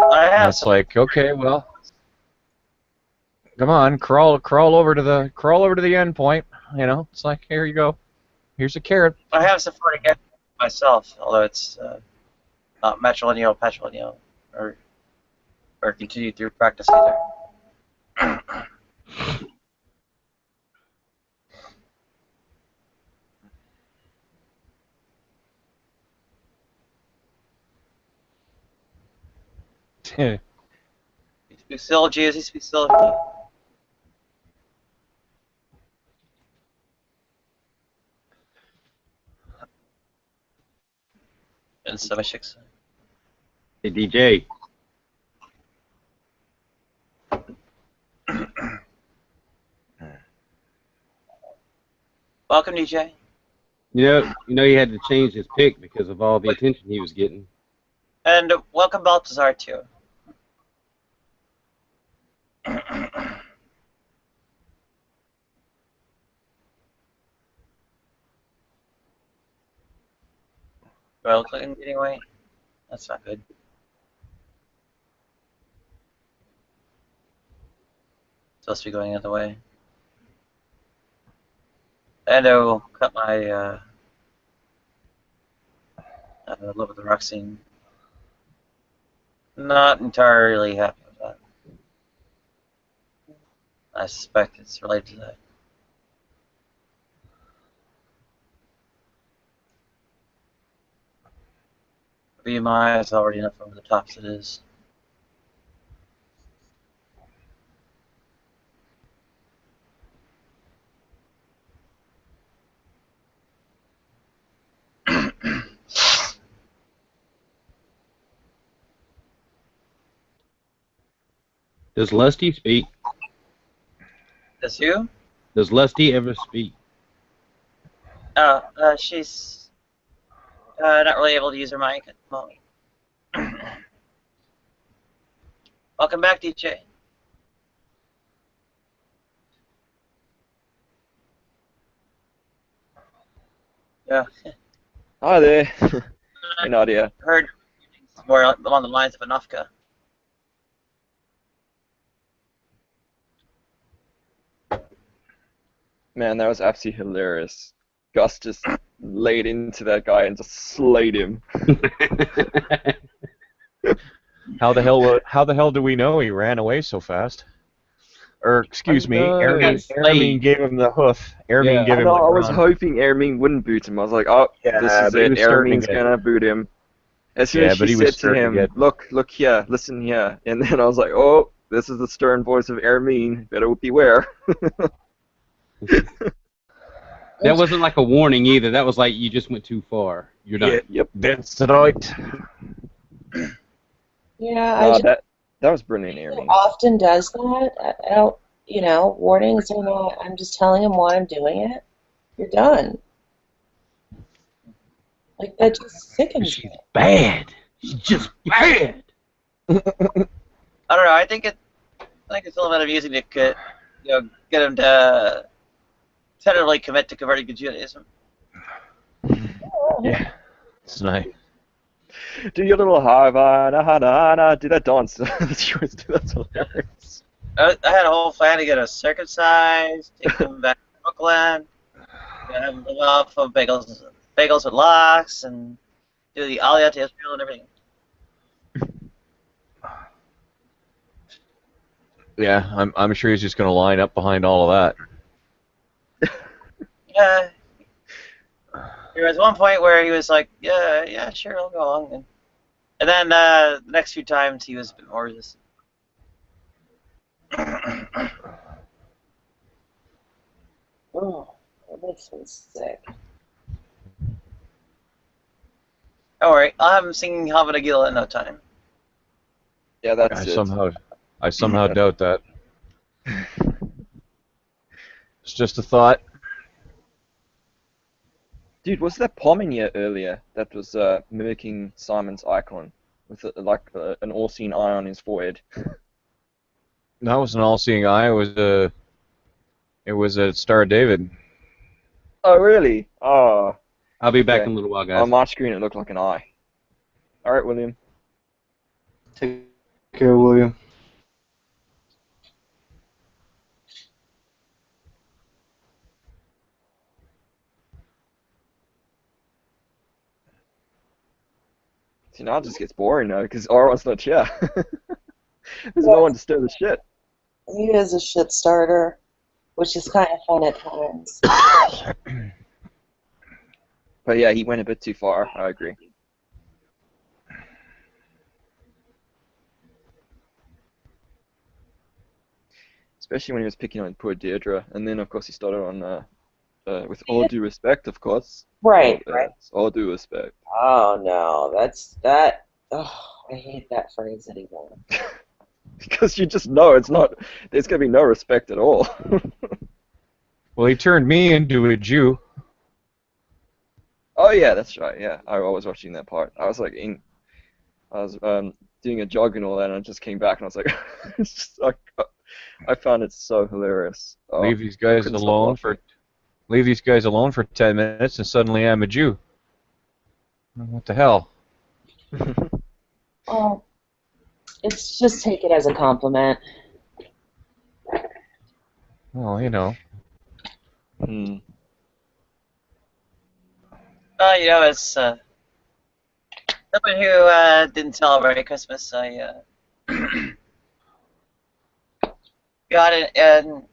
Speaker 15: It's like, okay, well, come on, crawl over to the end point. You know, it's like, here you go. Here's a carrot.
Speaker 11: I have some fun again myself, although it's not matrilineal, patrilineal, or continue through practice either. He speaks theology as he speaks theology. And Semishik's.
Speaker 13: Hey, DJ.
Speaker 11: Welcome, DJ.
Speaker 13: You know he had to change his pick because of all the attention he was getting.
Speaker 11: And welcome, Baltazar, too. Well, clicking getting away. That's not good. Supposed to be going the other way. And I will cut my love of the rock scene. Not entirely happy with that. I suspect it's related to that. BMI is already enough over the top as it is.
Speaker 13: Does Lusty speak?
Speaker 11: Does who?
Speaker 13: Does Lusty ever speak?
Speaker 11: She's not really able to use her mic at the moment. Welcome back, DJ. Yeah.
Speaker 5: Hi there. Hey, Nadia.
Speaker 11: Heard more along the lines of Anofka.
Speaker 5: Man, that was absolutely hilarious. Gus just laid into that guy and just slayed him.
Speaker 15: How the hell do we know he ran away so fast? Or excuse me, Ermin gave him the hoof. Ermin gave him the
Speaker 5: I was
Speaker 15: ground.
Speaker 5: hoping Ermin wouldn't boot him. I was like, oh, this is
Speaker 15: but he
Speaker 5: it.
Speaker 15: was starting
Speaker 5: Ermin's
Speaker 15: to get-
Speaker 5: gonna boot him. As soon as
Speaker 15: but
Speaker 5: she
Speaker 15: he was
Speaker 5: said to
Speaker 15: starting to
Speaker 5: him,
Speaker 15: get-
Speaker 5: look here, listen here. And then I was like, oh, this is the stern voice of Ermin. Better beware.
Speaker 13: That wasn't like a warning either. That was like you just went too far. You're done.
Speaker 5: Yep, that's right.
Speaker 6: Yeah,
Speaker 5: No,
Speaker 6: I just
Speaker 5: that was brilliant, Ermin.
Speaker 6: often does that. I don't, warnings or not. I'm just telling him why I'm doing it. You're done. Like, that just sickens me.
Speaker 13: Bad. She's just bad.
Speaker 11: I don't know. I think it's a little bit amusing to get him to tentatively commit to converting to Judaism.
Speaker 15: Yeah, it's nice.
Speaker 5: Do your little Havana, do that dance. That's hilarious.
Speaker 11: I had a whole plan to get him circumcised, take him back to Brooklyn, have him live off of bagels with lox, and do the Aliyah to Israel and everything.
Speaker 15: Yeah, I'm sure he's just gonna line up behind all of that.
Speaker 11: Yeah. There was one point where he was like, yeah, sure, I'll go along. And then the next few times he was a bit more resistant.
Speaker 6: Oh, that makes me sick.
Speaker 11: Don't worry, I'll have him singing Havana Gila in no time.
Speaker 5: Yeah, that's it.
Speaker 15: I somehow doubt that. It's just a thought.
Speaker 5: Dude, was that Pominia earlier that was mimicking Simon's icon with an all-seeing eye on his forehead?
Speaker 15: That was an all-seeing eye. It was a Star of David.
Speaker 5: Oh, really? Oh.
Speaker 13: I'll be back in a little while, guys.
Speaker 5: On my screen, it looked like an eye. All right, William.
Speaker 8: Take care, William.
Speaker 5: See, now it just gets boring now because Arwan's not here. There's no one to stir the shit.
Speaker 6: He is a shit starter, which is kind of fun at times.
Speaker 5: But yeah, he went a bit too far. I agree. Especially when he was picking on poor Deirdre, and then of course he started on with all due respect, of course.
Speaker 6: Right, right.
Speaker 5: All due respect.
Speaker 6: Oh no, that. Oh, I hate that phrase anymore.
Speaker 5: Because you just know it's not. There's gonna be no respect at all.
Speaker 15: Well, he turned me into a Jew.
Speaker 5: Oh yeah, that's right. Yeah, I was watching that part. I was doing a jog and all that, and I just came back and I was like, it's just, I found it so hilarious. Oh,
Speaker 15: Leave these guys alone for 10 minutes, and suddenly I'm a Jew. What the hell?
Speaker 6: Oh, it's just take it as a compliment.
Speaker 15: Well, you know.
Speaker 11: As someone who didn't celebrate Christmas, I got it and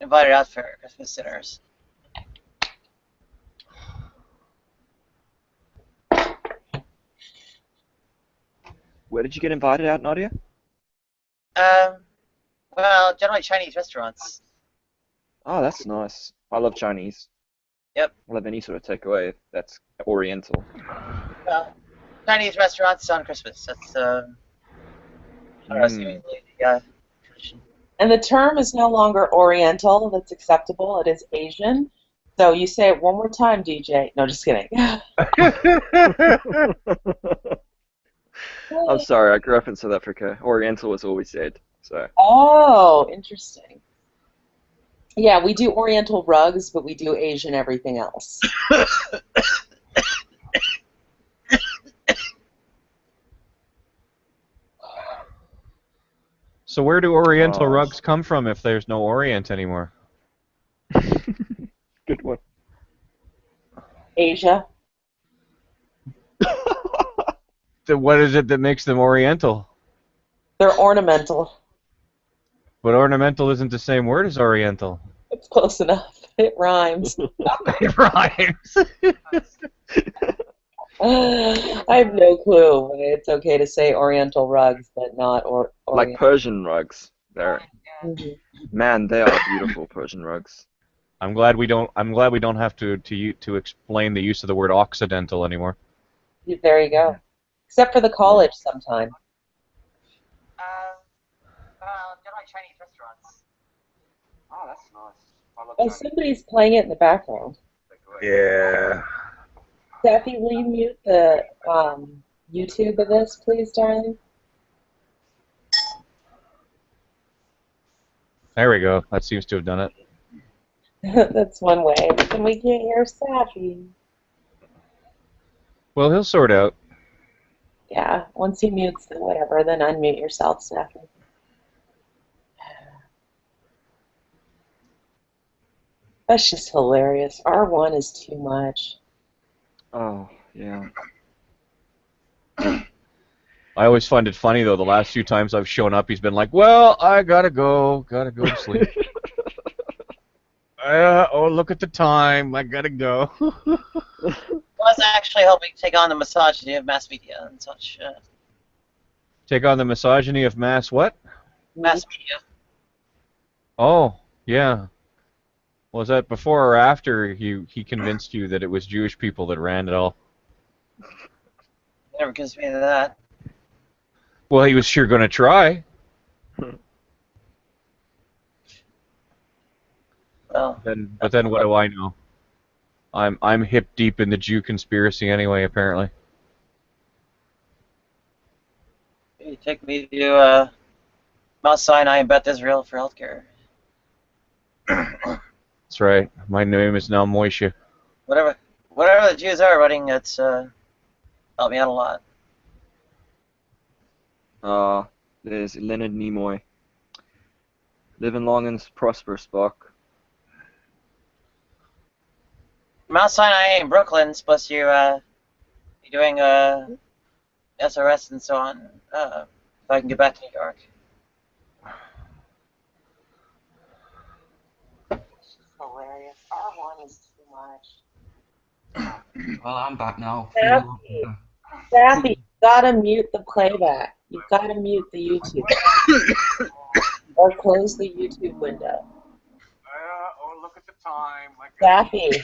Speaker 11: invited out for Christmas dinners.
Speaker 5: Where did you get invited out, Nadia?
Speaker 11: Well, generally Chinese restaurants.
Speaker 5: Oh, that's nice. I love Chinese.
Speaker 11: Yep.
Speaker 5: I love any sort of takeaway that's Oriental.
Speaker 11: Well, Chinese restaurants on Christmas. That's seemingly the tradition.
Speaker 6: And the term is no longer Oriental. That's acceptable. It is Asian. So you say it one more time, DJ. No, just kidding.
Speaker 5: I'm sorry, I grew up in South Africa. Oriental was all we said. So.
Speaker 6: Oh, interesting. Yeah, we do Oriental rugs, but we do Asian everything else.
Speaker 15: So where do Oriental rugs come from if there's no Orient anymore?
Speaker 5: Good one.
Speaker 6: Asia.
Speaker 15: So what is it that makes them Oriental?
Speaker 6: They're ornamental.
Speaker 15: But ornamental isn't the same word as Oriental.
Speaker 6: It's close enough. It rhymes.
Speaker 15: It rhymes.
Speaker 6: I have no clue why it's okay to say Oriental rugs, but not Orient.
Speaker 5: Like Persian rugs. They're,
Speaker 6: Mhm.
Speaker 5: man, they are beautiful Persian rugs.
Speaker 15: I'm glad we don't have to explain the use of the word Occidental anymore.
Speaker 6: There you go. Except for the college sometime.
Speaker 11: There are Chinese restaurants. Oh, that's nice. I love
Speaker 6: Oh, somebody's playing it in the background.
Speaker 5: Yeah.
Speaker 6: Kathy, will you mute the YouTube of this, please, darling?
Speaker 15: There we go. That seems to have done it.
Speaker 6: That's one way. But then we can't hear Sappy.
Speaker 15: Well, he'll sort out.
Speaker 6: Yeah, once he mutes the whatever, then unmute yourself, Sappy. That's just hilarious. R1 is too much.
Speaker 5: Oh, yeah.
Speaker 15: I always find it funny, though, the last few times I've shown up, he's been like, well, I gotta go to sleep. Oh, look at the time, I gotta go.
Speaker 11: Was actually helping take on the misogyny of mass media and such.
Speaker 15: Take on the misogyny of mass what?
Speaker 11: Mass media.
Speaker 15: Oh, yeah. Was that before or after he convinced you that it was Jewish people that ran it all?
Speaker 11: Never convinced me of that.
Speaker 15: Well, he was sure going to try.
Speaker 11: Well,
Speaker 15: But then what do I know? I'm hip deep in the Jew conspiracy anyway, apparently.
Speaker 11: you take me to Mount Sinai and Beth Israel for healthcare.
Speaker 15: That's right. My name is now Moishe.
Speaker 11: Whatever the Jews are running, it's helped me out a lot.
Speaker 5: There's Leonard Nimoy. Living long and prosper, Spock.
Speaker 11: Mount Sinai in Brooklyn, supposed to be doing SRS and so on. If I can get back to New York.
Speaker 6: It's hilarious. R1 is too much.
Speaker 12: Well, I'm back now.
Speaker 6: Sappy, you gotta mute the playback. You've gotta mute the YouTube. Or close the YouTube window.
Speaker 15: Oh, look at the time.
Speaker 6: Sappy.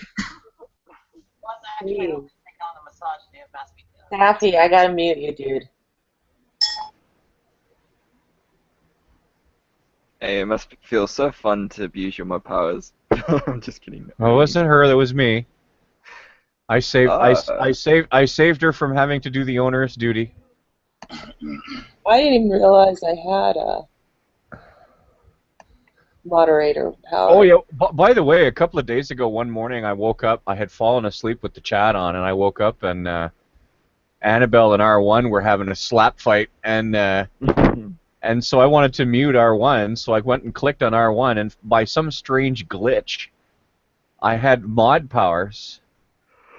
Speaker 6: Sappy, I gotta mute you, dude.
Speaker 5: Hey, it must feel so fun to abuse my powers. I'm just kidding.
Speaker 15: Well, it wasn't her, that was me. I saved her from having to do the onerous duty.
Speaker 6: I didn't even realize I had a moderator power.
Speaker 15: Oh, yeah. By the way, a couple of days ago, one morning, I woke up. I had fallen asleep with the chat on, and I woke up, and Annabelle and R1 were having a slap fight, and so I wanted to mute R1, so I went and clicked on R1, and by some strange glitch, I had mod powers,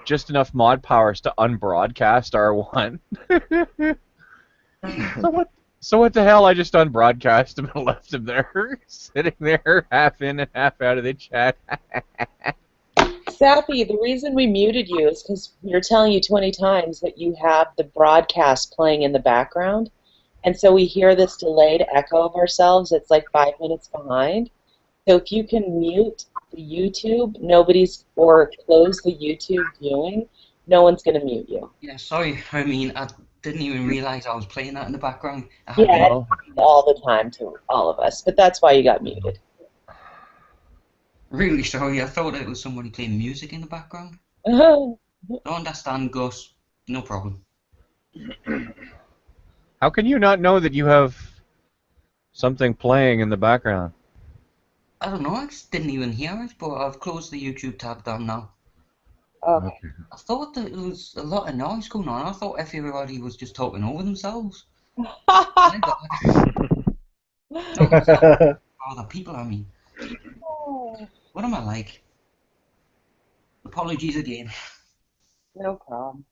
Speaker 15: just enough mod powers to unbroadcast R1. So what the hell? I just unbroadcast him and left him there, sitting there, half in and half out of the chat.
Speaker 6: Sappy, the reason we muted you is because you're telling you 20 times that you have the broadcast playing in the background, and so we hear this delayed echo of ourselves. It's like 5 minutes behind. So if you can mute the YouTube, or close the YouTube viewing, no one's going to mute you.
Speaker 12: Yeah, sorry. I mean, I didn't even realize I was playing that in the background.
Speaker 6: Yeah, it happens all the time to all of us, but that's why you got muted.
Speaker 12: Really sorry. I thought it was somebody playing music in the background. Don't understand, Gus. No problem.
Speaker 15: How can you not know that you have something playing in the background?
Speaker 12: I don't know, I just didn't even hear it, but I've closed the YouTube tab down now.
Speaker 6: Okay.
Speaker 12: I thought that there was a lot of noise going on. I thought everybody was just talking over themselves. My bad. Other people, I mean. What am I like? Apologies again.
Speaker 6: No problem.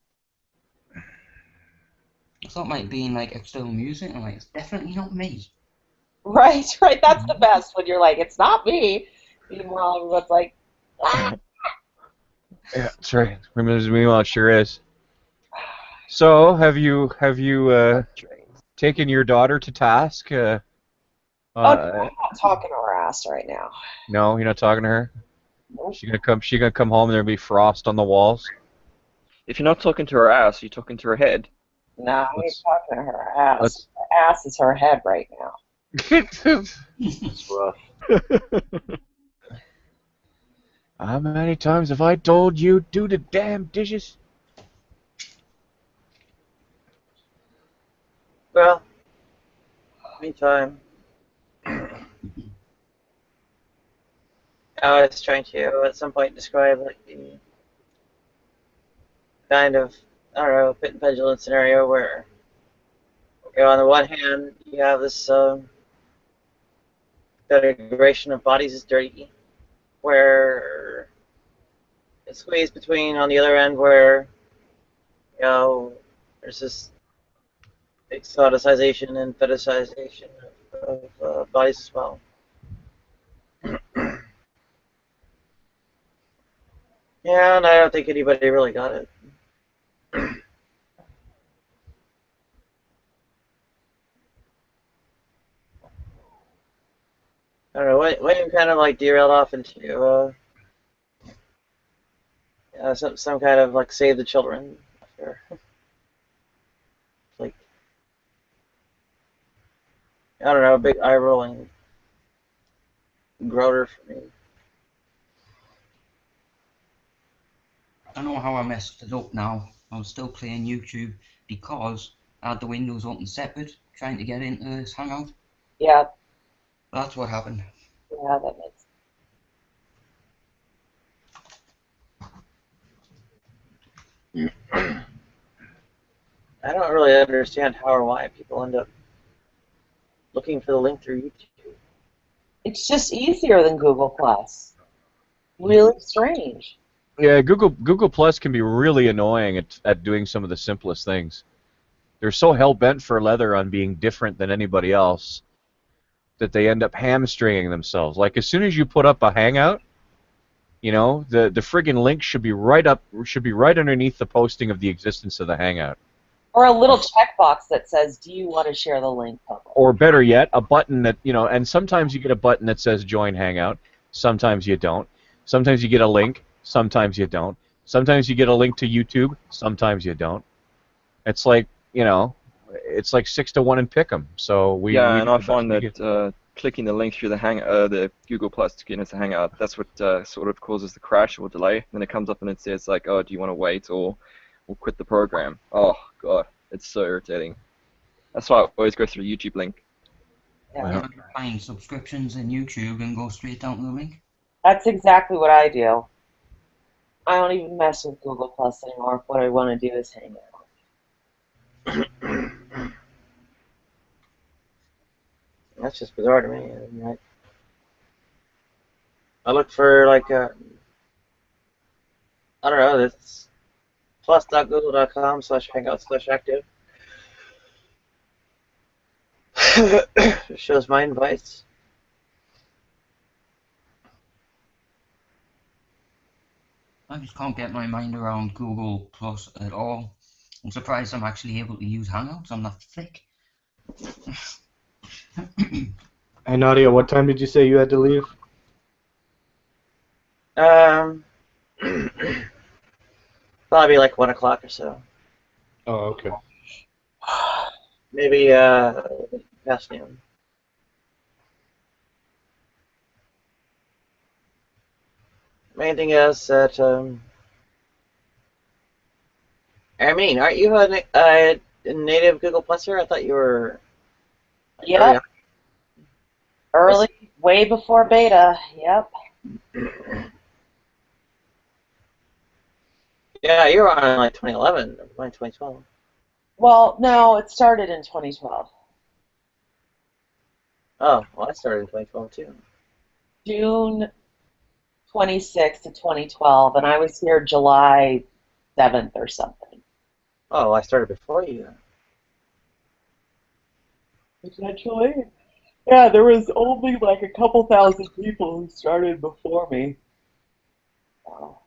Speaker 12: I thought it might be in like external music. I'm like, it's definitely not me.
Speaker 6: Right, right. That's the best when you're like, it's not me. Meanwhile, everyone's like, ah.
Speaker 15: Yeah, that's right. Meanwhile, it sure is. So, have you taken your daughter to task?
Speaker 6: Oh, no, I'm not talking to her ass right now.
Speaker 15: No, you're not talking to her.
Speaker 6: Nope.
Speaker 15: She gonna come home and there'll be frost on the walls.
Speaker 5: If you're not talking to her ass, you're talking to her head.
Speaker 6: No, I ain't talking to her ass. Her ass is her head right now.
Speaker 8: That's rough.
Speaker 15: How many times have I told you do the damn dishes?
Speaker 11: Well, meantime, I was trying to at some point describe like the kind of, I don't know, pit and pendulum scenario where, you know, on the one hand you have this categorization of bodies as dirty, where it's squeezed between on the other end where, you know, there's this exoticization and fetishization of bodies as well. Yeah, and I don't think anybody really got it. I don't know, William kind of like derailed off into some kind of like save the children affair. Like, I don't know, a big eye rolling groaner for me.
Speaker 12: I know how I messed it up now. I was still playing YouTube because I had the windows open separate, trying to get into this Hangout.
Speaker 6: Yeah.
Speaker 12: That's what happened.
Speaker 6: Yeah, that makes
Speaker 11: I don't really understand how or why people end up looking for the link through YouTube.
Speaker 6: It's just easier than Google Plus. Really strange.
Speaker 15: Yeah, Google Plus can be really annoying at doing some of the simplest things. They're so hell-bent for leather on being different than anybody else that they end up hamstringing themselves. Like, as soon as you put up a Hangout, you know, the friggin' link should be right underneath the posting of the existence of the Hangout.
Speaker 6: Or a little checkbox that says, do you want to share the link public?
Speaker 15: Or better yet, a button that, you know, and sometimes you get a button that says join Hangout, sometimes you don't. Sometimes you get a link, sometimes you don't. Sometimes you get a link to YouTube, sometimes you don't. It's like, you know, it's like 6-1 in Pick'em. So
Speaker 5: and I find that clicking the link through the Google Plus to get into Hangout, that's what sort of causes the crash or delay. Then it comes up and it says like, oh, do you want to wait or quit the program? Oh god, it's so irritating. That's why I always go through the YouTube link.
Speaker 6: Yeah.
Speaker 12: Find subscriptions in YouTube and go straight down to the link.
Speaker 6: That's exactly what I do. I don't even mess with Google Plus anymore. What I want to do is hang out.
Speaker 11: That's just bizarre to me. I mean, I look for like I don't know, it's plus.google.com/hangout/active. It shows my invites.
Speaker 12: I just can't get my mind around Google Plus at all. I'm surprised I'm actually able to use Hangouts. I'm that thick.
Speaker 8: Hey Nadia, what time did you say you had to leave?
Speaker 11: Probably like 1 o'clock or so.
Speaker 8: Oh, okay.
Speaker 11: Maybe past noon. Main thing is that Armin, aren't you a native Google Pluser? I thought you were.
Speaker 6: Yeah. Early Way before beta, yep.
Speaker 11: Yeah, you were on in like 2011 or 2012.
Speaker 6: Well, no, it started in 2012.
Speaker 11: Oh, well, I started in 2012 too.
Speaker 6: June 26th of 2012, and I was here July 7th or something.
Speaker 11: Oh, I started before you then.
Speaker 6: Potentially. Yeah, there was only like a couple thousand people who started before me. Wow.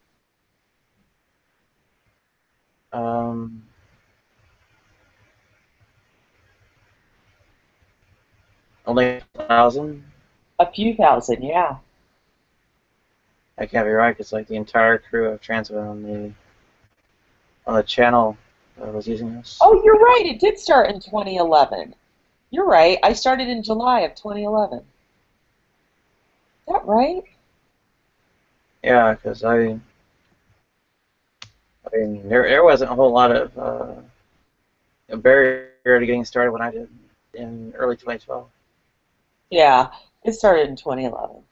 Speaker 11: Only 1,000?
Speaker 6: A few thousand, yeah.
Speaker 11: I can't be right because like the entire crew of Transmit on the channel was using this.
Speaker 6: Oh, you're right. It did start in 2011. You're right. I started in July of 2011. Is that right?
Speaker 11: Yeah, because I mean, there wasn't a whole lot of a barrier to getting started when I did in early 2012.
Speaker 6: Yeah, it started in 2011.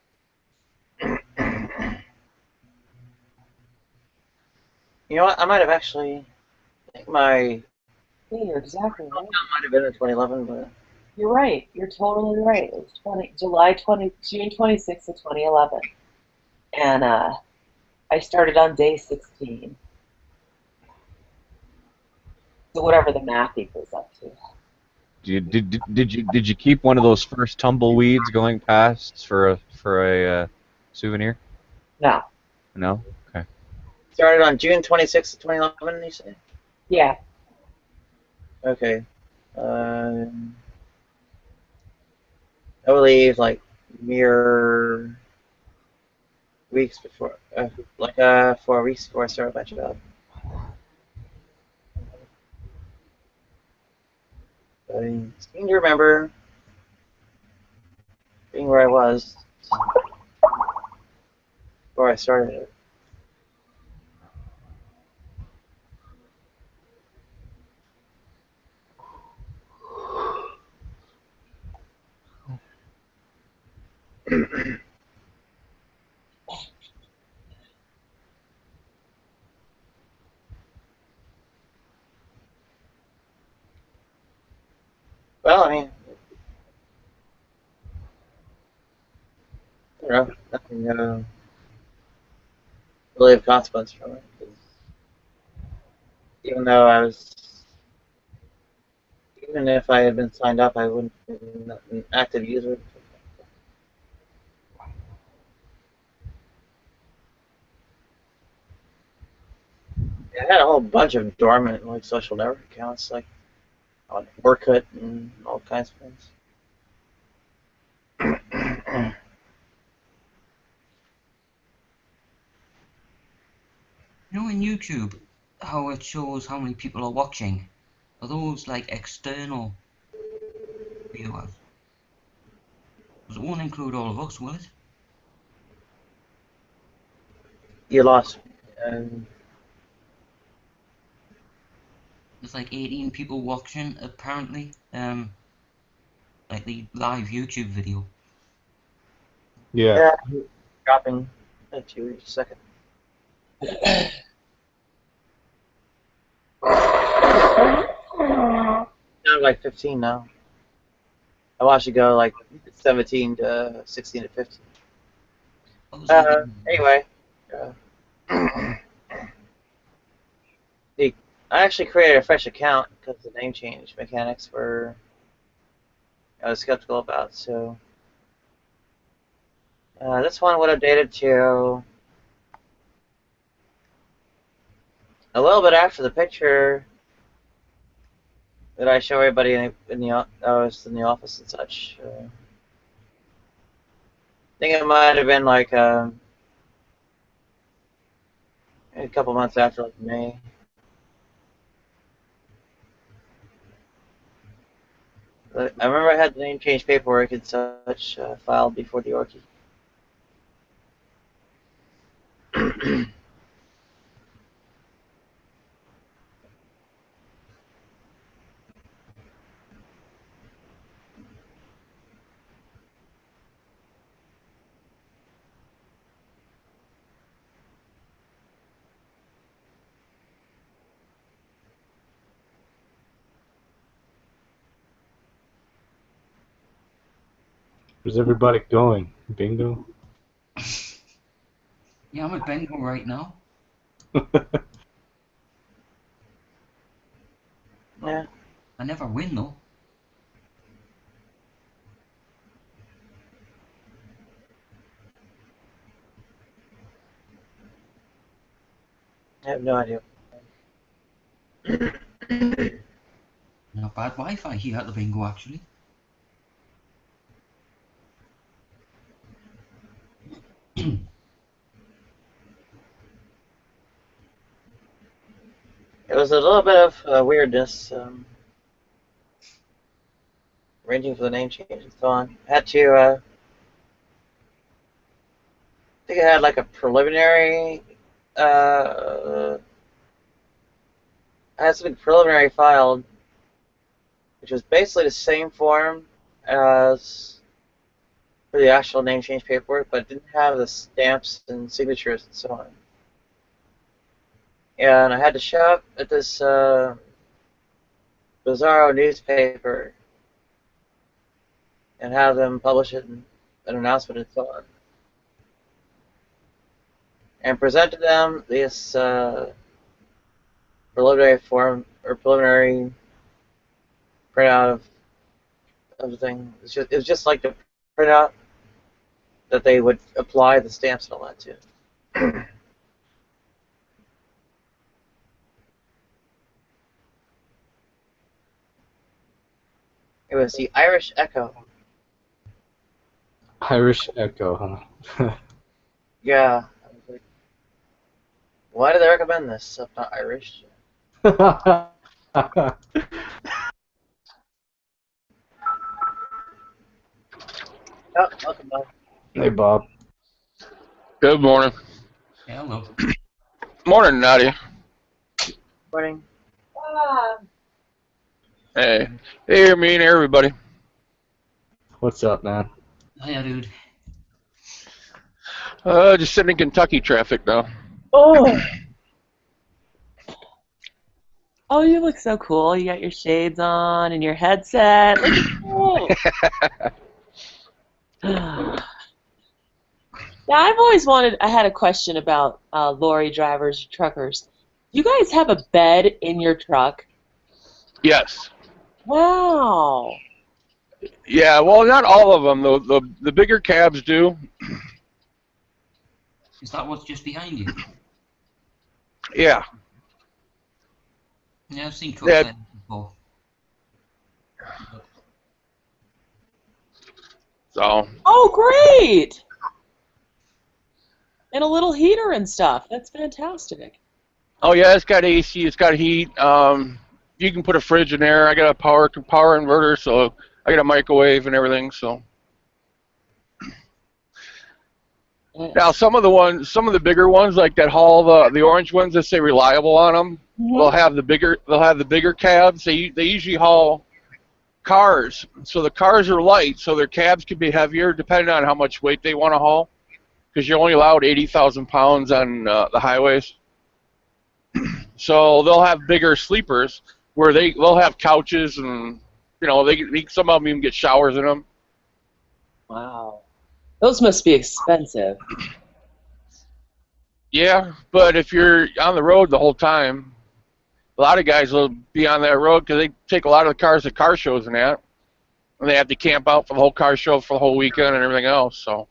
Speaker 11: You know what? I might have actually, I think my
Speaker 6: Yeah, you're exactly right.
Speaker 11: might have been in 2011, but
Speaker 6: You're right. You're totally right. It was June 26th of 2011. And I started on day 16. So whatever the math equals up to.
Speaker 15: Did you keep one of those first tumbleweeds going past for a souvenir?
Speaker 6: No.
Speaker 15: No. Okay.
Speaker 11: started on June 26th of 2011, you say?
Speaker 6: Yeah.
Speaker 11: Okay. I believe like mere weeks before, 4 weeks before I started my job. I seem to remember being where I was before I started it. Well, I mean, I don't know, nothing really of consequence from it. 'Cause even though even if I had been signed up, I wouldn't have been an active user. I had a whole bunch of dormant like social network accounts, like on Orkut and all kinds of things.
Speaker 12: You know, in YouTube, how it shows how many people are watching, are those like external viewers? It won't include all of us, will it?
Speaker 11: You lost.
Speaker 12: There's like 18 people watching apparently. Like the live YouTube video.
Speaker 8: Yeah.
Speaker 11: Dropping at you in a second. Down like 15 now. I watched it go like 17 to 16 to 15. Anyway, I actually created a fresh account because the name change mechanics were I was skeptical about. So this one would have dated to a little bit after the picture that I show everybody in the office and such. I think it might have been like a couple months after, like May. But I remember I had the name change paperwork and such filed before the Orky.
Speaker 8: Where's everybody going? Bingo?
Speaker 12: Yeah, I'm at bingo right now.
Speaker 11: Yeah.
Speaker 12: I never win though.
Speaker 11: I have no idea.
Speaker 12: Not bad Wi-Fi here at the bingo actually.
Speaker 11: It was a little bit of weirdness, ranging for the name change and so on. I had to, I think I had like a preliminary, I had something preliminary filed, which was basically the same form as for the actual name change paperwork, but it didn't have the stamps and signatures and so on. And I had to show up at this bizarro newspaper and have them publish it in an announcement and so on. And present to them this preliminary form or preliminary printout of the thing. It was just like the printout that they would apply the stamps and all that to. It was the Irish Echo.
Speaker 8: Irish Echo, huh?
Speaker 11: Yeah. I was like, why do they recommend this if not Irish? Oh, welcome, Bob.
Speaker 8: Hey, Bob.
Speaker 14: Good morning.
Speaker 12: Hello.
Speaker 14: Morning, Nadia.
Speaker 11: Morning.
Speaker 14: Hey. Hey, me and everybody.
Speaker 8: What's up, man?
Speaker 12: Hiya, dude.
Speaker 14: Just sitting in Kentucky traffic now.
Speaker 6: Oh. Oh, you look so cool. You got your shades on and your headset. Look at you. Yeah, I've always wanted. I had a question about lorry drivers, truckers. You guys have a bed in your truck?
Speaker 14: Yes.
Speaker 6: Wow.
Speaker 14: Yeah, well, not all of them. The bigger cabs do.
Speaker 12: Is that what's just behind you?
Speaker 14: Yeah.
Speaker 12: Yeah, I've seen trucks
Speaker 14: Yeah.
Speaker 12: like that before.
Speaker 14: So.
Speaker 6: Oh, great! And a little heater and stuff. That's fantastic.
Speaker 14: Oh yeah, it's got AC. It's got heat. You can put a fridge in there. I got a power inverter, so I got a microwave and everything. So. Now some of the bigger ones like that haul the orange ones that say reliable on them, they'll have the bigger cabs. They usually haul cars, so the cars are light, so their cabs can be heavier depending on how much weight they want to haul, because you're only allowed 80,000 pounds on the highways. So they'll have bigger sleepers where they'll have couches and some of them even get showers in them.
Speaker 6: Wow. Those must be expensive.
Speaker 14: Yeah, but if you're on the road the whole time, a lot of guys will be on that road because they take a lot of the cars to car shows and that, and they have to camp out for the whole car show for the whole weekend and everything else. So.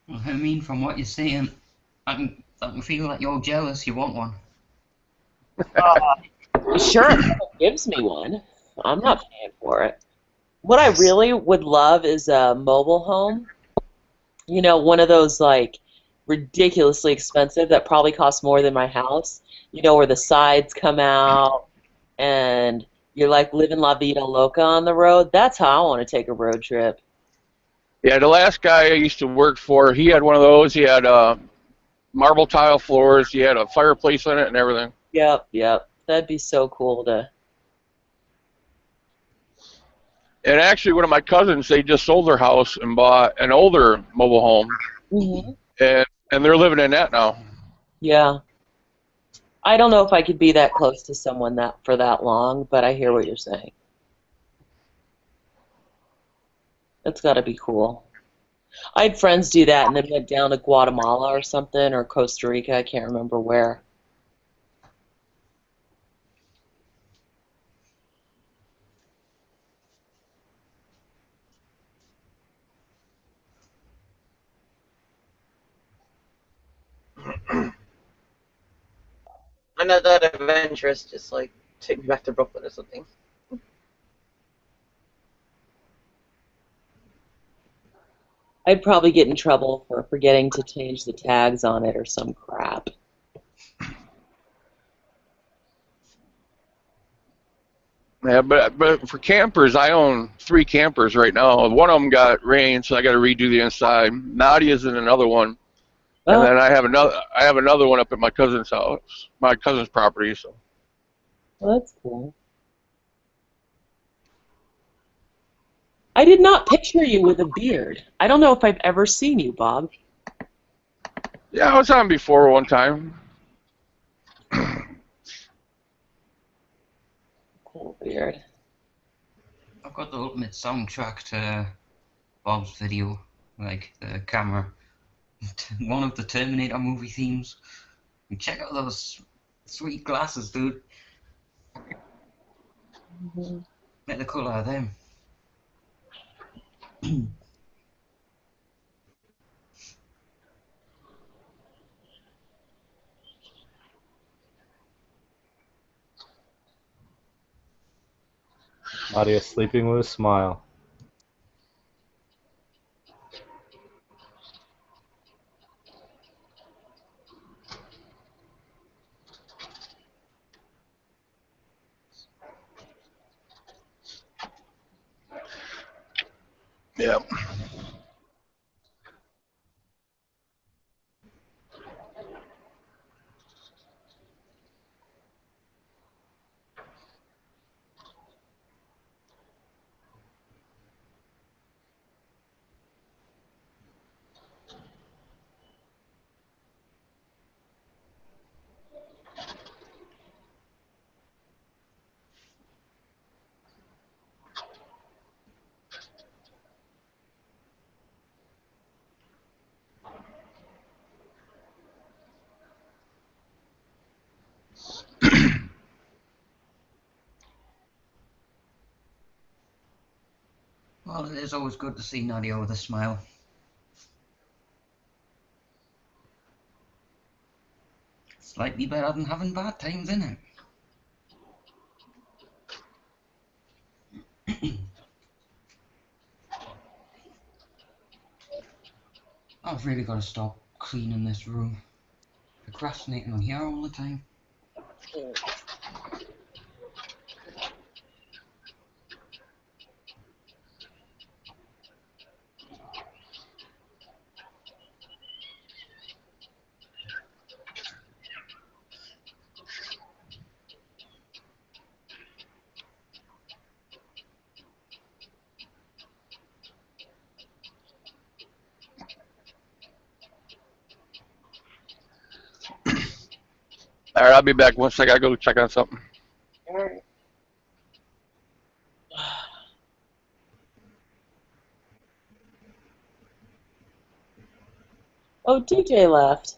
Speaker 12: Well, I mean, from what you're saying, I can feel like you're jealous. You want one.
Speaker 6: Sure, if someone gives me one. I'm not paying for it. What I really would love is a mobile home. You know, one of those like ridiculously expensive that probably costs more than my house. You know, where the sides come out and you're like living La Vida Loca on the road. That's how I want to take a road trip.
Speaker 14: Yeah, the last guy I used to work for, he had one of those. He had marble tile floors. He had a fireplace in it and everything.
Speaker 6: Yep. That'd be so cool to.
Speaker 14: And actually, one of my cousins, they just sold their house and bought an older mobile home, and they're living in that now.
Speaker 6: Yeah. I don't know if I could be that close to someone for that long, but I hear what you're saying. That's got to be cool. I had friends do that and then went down to Guatemala or something, or Costa Rica. I can't remember where.
Speaker 4: I'm not that adventurous. Just like take me back to Brooklyn or something.
Speaker 6: I'd probably get in trouble for forgetting to change the tags on it or some crap.
Speaker 17: Yeah, but for campers, I own 3 campers right now. One of them got rained, so I got to redo the inside. Nadia's in another one, and then I have another one up at my cousin's house, my cousin's property. So.
Speaker 6: Well, that's cool. I did not picture you with a beard. I don't know if I've ever seen you, Bob.
Speaker 17: Yeah, I was on before one time.
Speaker 6: Cool beard.
Speaker 12: I've got the ultimate soundtrack to Bob's video, like the camera. One of the Terminator movie themes. And check out those sweet glasses, dude. Like the colour of them.
Speaker 8: Nadia sleeping with a smile.
Speaker 17: Yeah.
Speaker 12: Well, it is always good to see Nadia with a smile. Slightly better than having bad times, isn't it? I've really got to stop cleaning this room. Procrastinating on here all the time.
Speaker 17: All right, I'll be back once I gotta go check on something.
Speaker 6: All right. Oh, DJ left.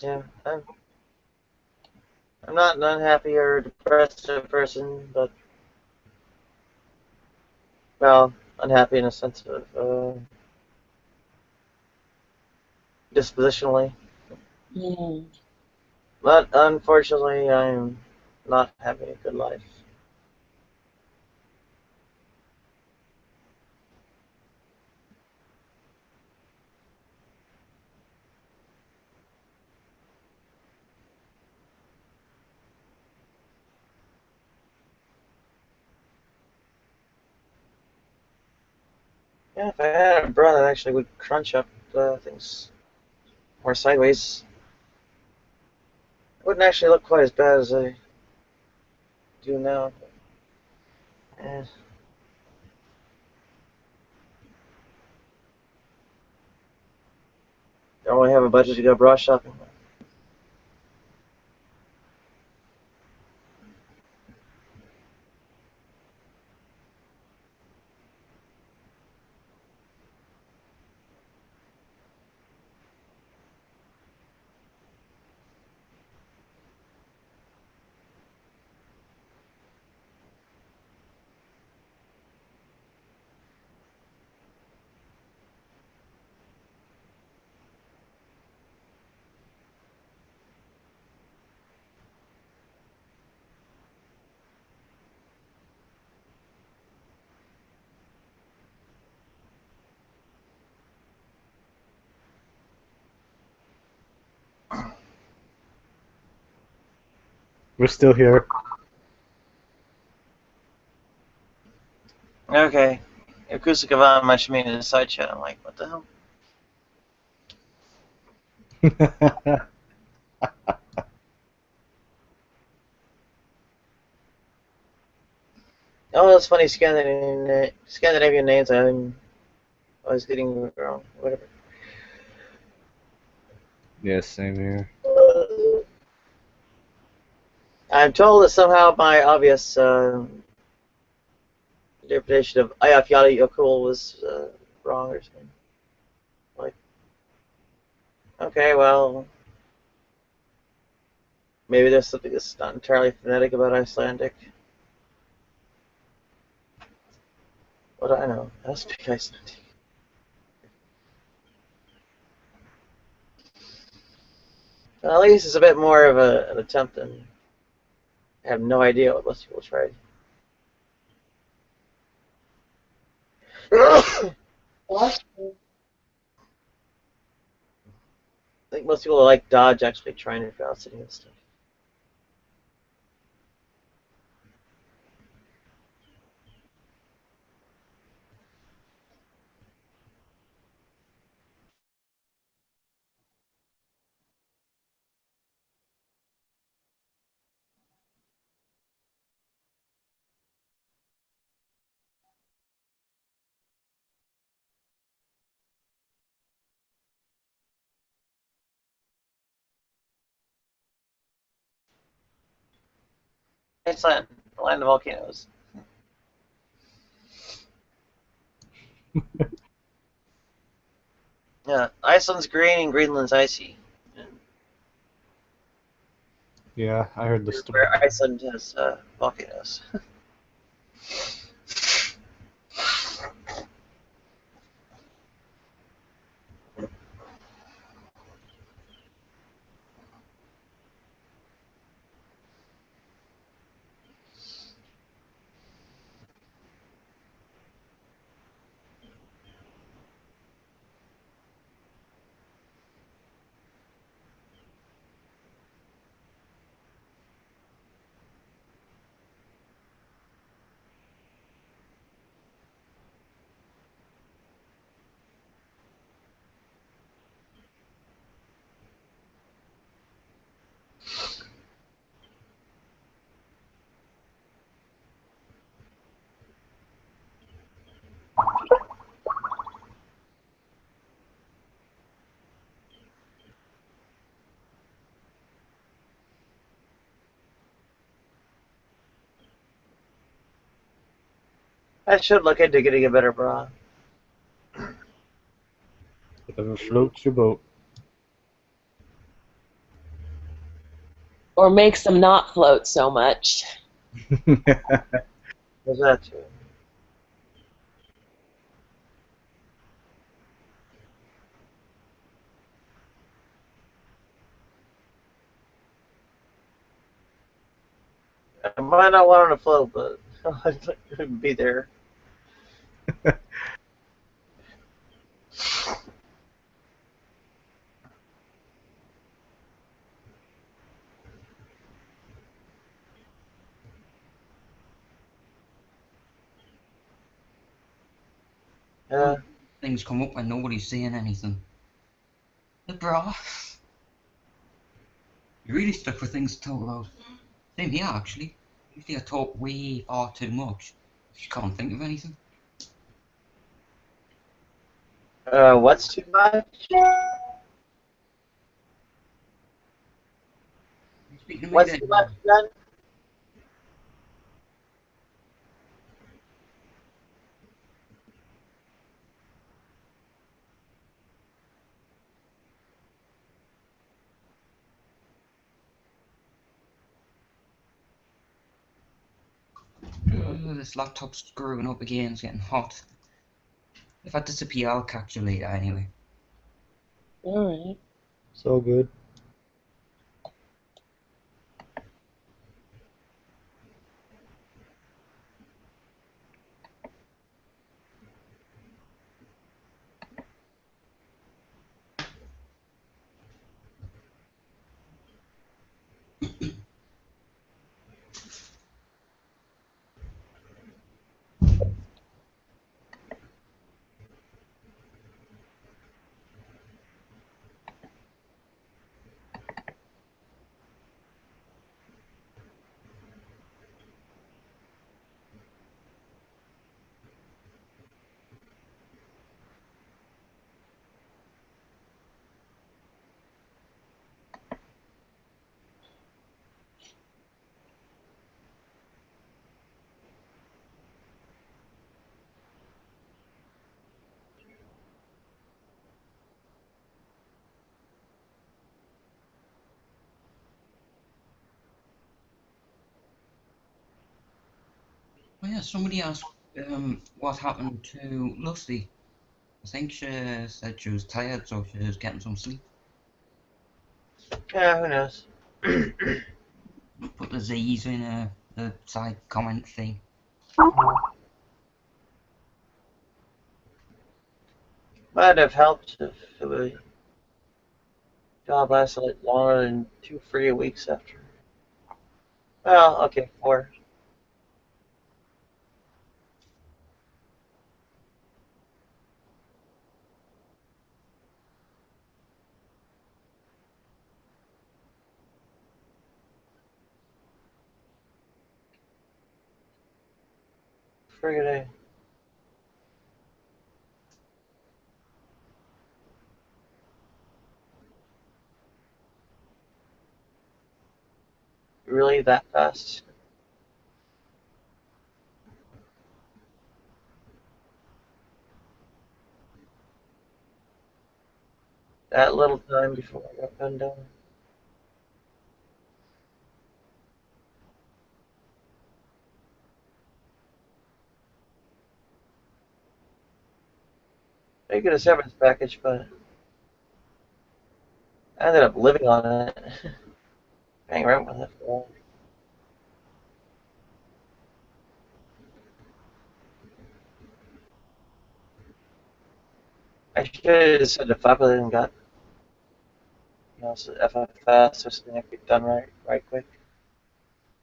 Speaker 4: Yeah, I'm not an unhappy or depressed person, but well, unhappy in a sense of dispositionally.
Speaker 6: Mm.
Speaker 4: But unfortunately, I'm not having a good life. Yeah, if I had a bra that actually would crunch up things more sideways, it wouldn't actually look quite as bad as I do now.
Speaker 11: Eh. Don't really have a budget to go bra shopping.
Speaker 8: We're still here.
Speaker 11: Okay. Acoustic Avant mentioned me in the side chat. I'm like, what the hell? Oh, that's funny. Scandinavian names. I'm always getting wrong. Whatever.
Speaker 8: Yes, same here.
Speaker 11: I'm told that somehow my obvious interpretation of Ayafyali Yokul was wrong or something. Like, okay, well, maybe there's something that's not entirely phonetic about Icelandic. What do I know? I speak Icelandic. Well, at least it's a bit more of an attempt than I have no idea what most people tried.
Speaker 6: What?
Speaker 11: I think most people like Dodge actually trying to pronounce any of this stuff. Iceland, the land of volcanoes. Yeah, Iceland's green and Greenland's icy.
Speaker 8: Yeah, I heard the story.
Speaker 11: Where Iceland has volcanoes. I should look into getting a better bra.
Speaker 8: Whatever floats your boat.
Speaker 6: Or makes them not float so much.
Speaker 11: There's that too. I might not want them to float, but I'd be there. Yeah.
Speaker 12: Things come up and nobody's saying anything. The bra. You're really stuck for things to talk about. Same here, actually. Usually I talk way far too much. Just can't think of anything.
Speaker 4: What's too much?
Speaker 12: Speaking of me
Speaker 4: What's
Speaker 12: then.
Speaker 4: too much, then?
Speaker 12: This laptop's screwing up again, it's getting hot. If I disappear, I'll catch you later anyway.
Speaker 8: Alright. So good.
Speaker 12: Oh yeah, somebody asked what happened to Lucy. I think she said she was tired, so she was getting some sleep.
Speaker 4: Yeah, who knows?
Speaker 12: Put the Z's in the side comment thing.
Speaker 4: Might have helped if the job lasted like longer than 2 free weeks after. Well, okay, 4. Friggin' really that fast? That little time before I got gunned down? I get a severance package, but I ended up living on it. Hang around with it for a while. I should have just said the fuck with it and got, FFS or something that get done right quick.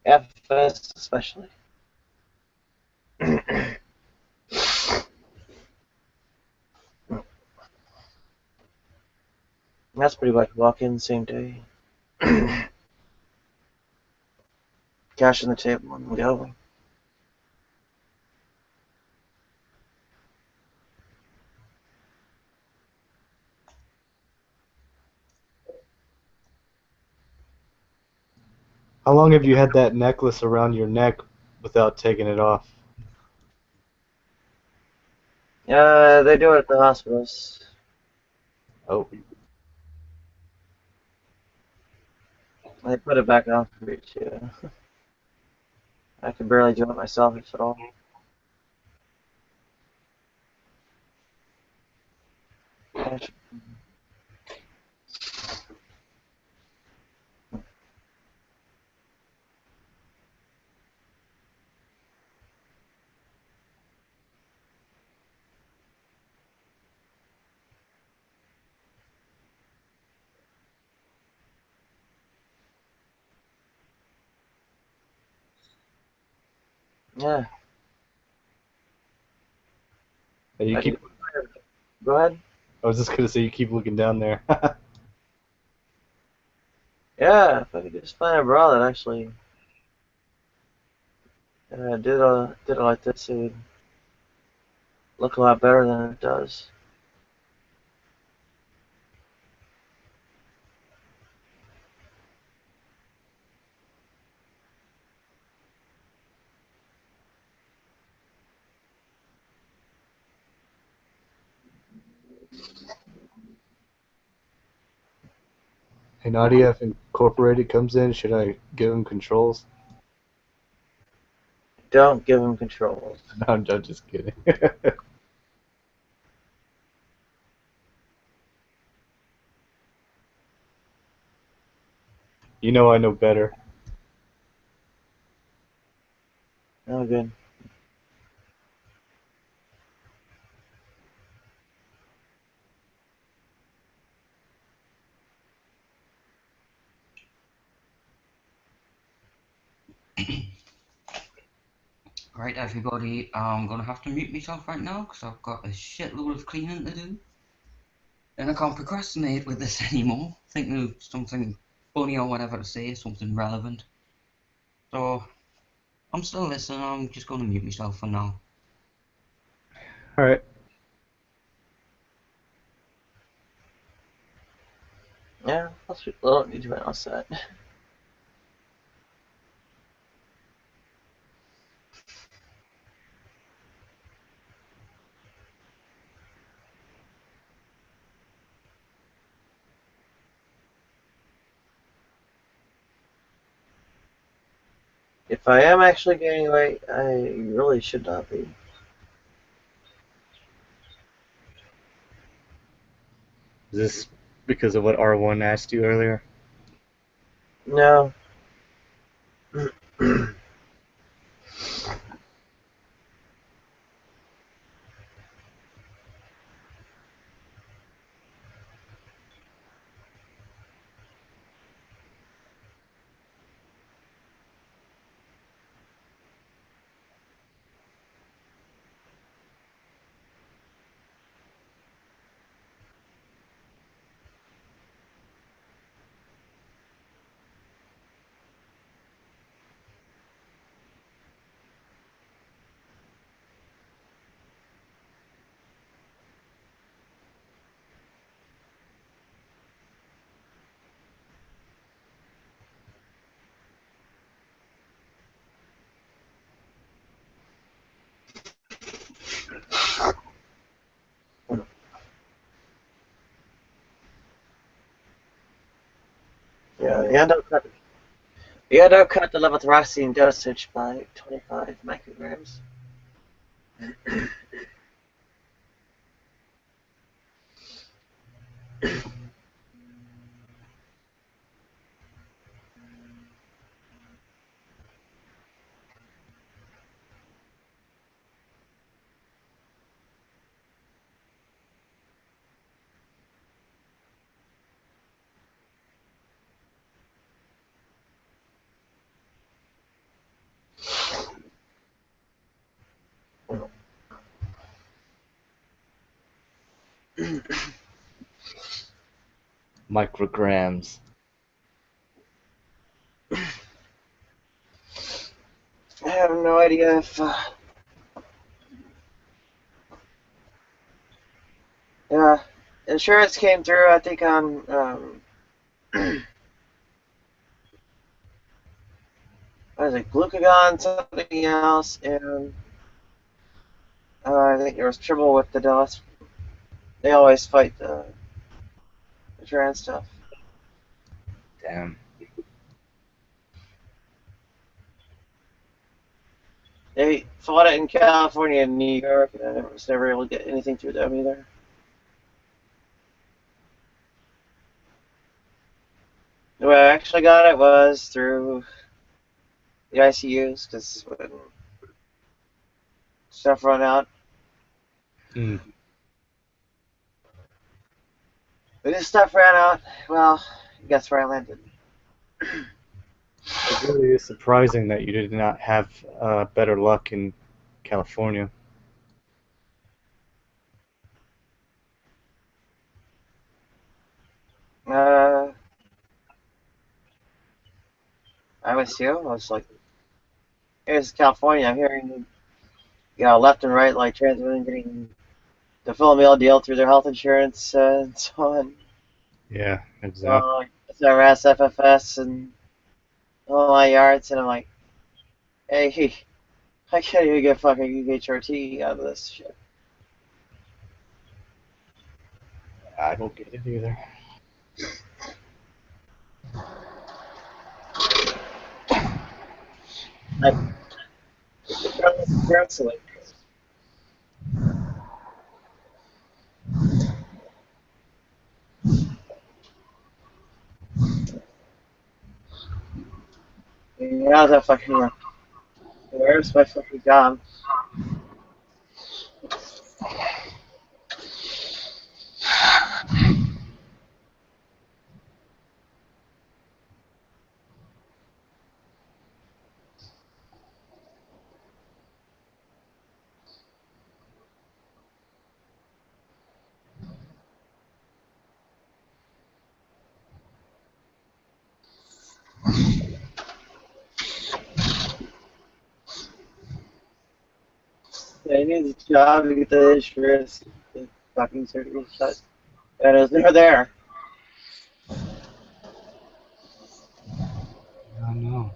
Speaker 4: FFS especially. That's pretty much walk in same day. Cash on the table and go.
Speaker 8: How long have you had that necklace around your neck without taking it off?
Speaker 4: They do it at the hospitals.
Speaker 8: Oh.
Speaker 4: They put it back on for me too. I can barely do it myself if at all. Yeah.
Speaker 8: And you keep.
Speaker 4: Go ahead.
Speaker 8: I was just gonna say you keep looking down there.
Speaker 4: Yeah, if I could just find a bra that actually
Speaker 11: did it like this, it would look a lot better than it does.
Speaker 8: Hey Nadia, if Incorporated comes in, should I give him controls?
Speaker 11: Don't give him controls.
Speaker 8: No, I'm just kidding. You know I know better.
Speaker 11: Oh, good.
Speaker 12: Right, everybody, I'm gonna have to mute myself right now because I've got a shitload of cleaning to do. And I can't procrastinate with this anymore. Think of something funny or whatever to say, something relevant. So, I'm still listening, I'm just gonna mute myself for now.
Speaker 8: Alright.
Speaker 11: Yeah, most people don't need to announce that. If I am actually gaining weight, I really should not be.
Speaker 8: Is this because of what R1 asked you earlier?
Speaker 11: No. Yeah, the endo cut the levothyroxine dosage by 25 micrograms.
Speaker 8: Micrograms.
Speaker 11: I have no idea if insurance came through. I think on what is it, glucagon, something else, and I think there was trouble with the DOS. They always fight the trans stuff.
Speaker 8: Damn.
Speaker 11: They fought it in California and New York, and I was never able to get anything through them either. The way I actually got it was through the ICUs, because when stuff run out.
Speaker 8: Mm.
Speaker 11: When this stuff ran out, well, guess where I landed.
Speaker 8: It really is surprising that you did not have better luck in California.
Speaker 11: I was like here's California. I'm hearing, left and right, like trans women getting the full meal deal through their health insurance and so on.
Speaker 18: Yeah, exactly.
Speaker 11: SRS, FFS, and all my yards, and I'm like, hey, I can't even get fucking HRT out of this shit.
Speaker 18: I don't get it either.
Speaker 11: Like, counseling. How's that fucking work? Where's my fucking job? I need a job to get the insurance, the fucking certificate shut. And it was never there.
Speaker 18: I know.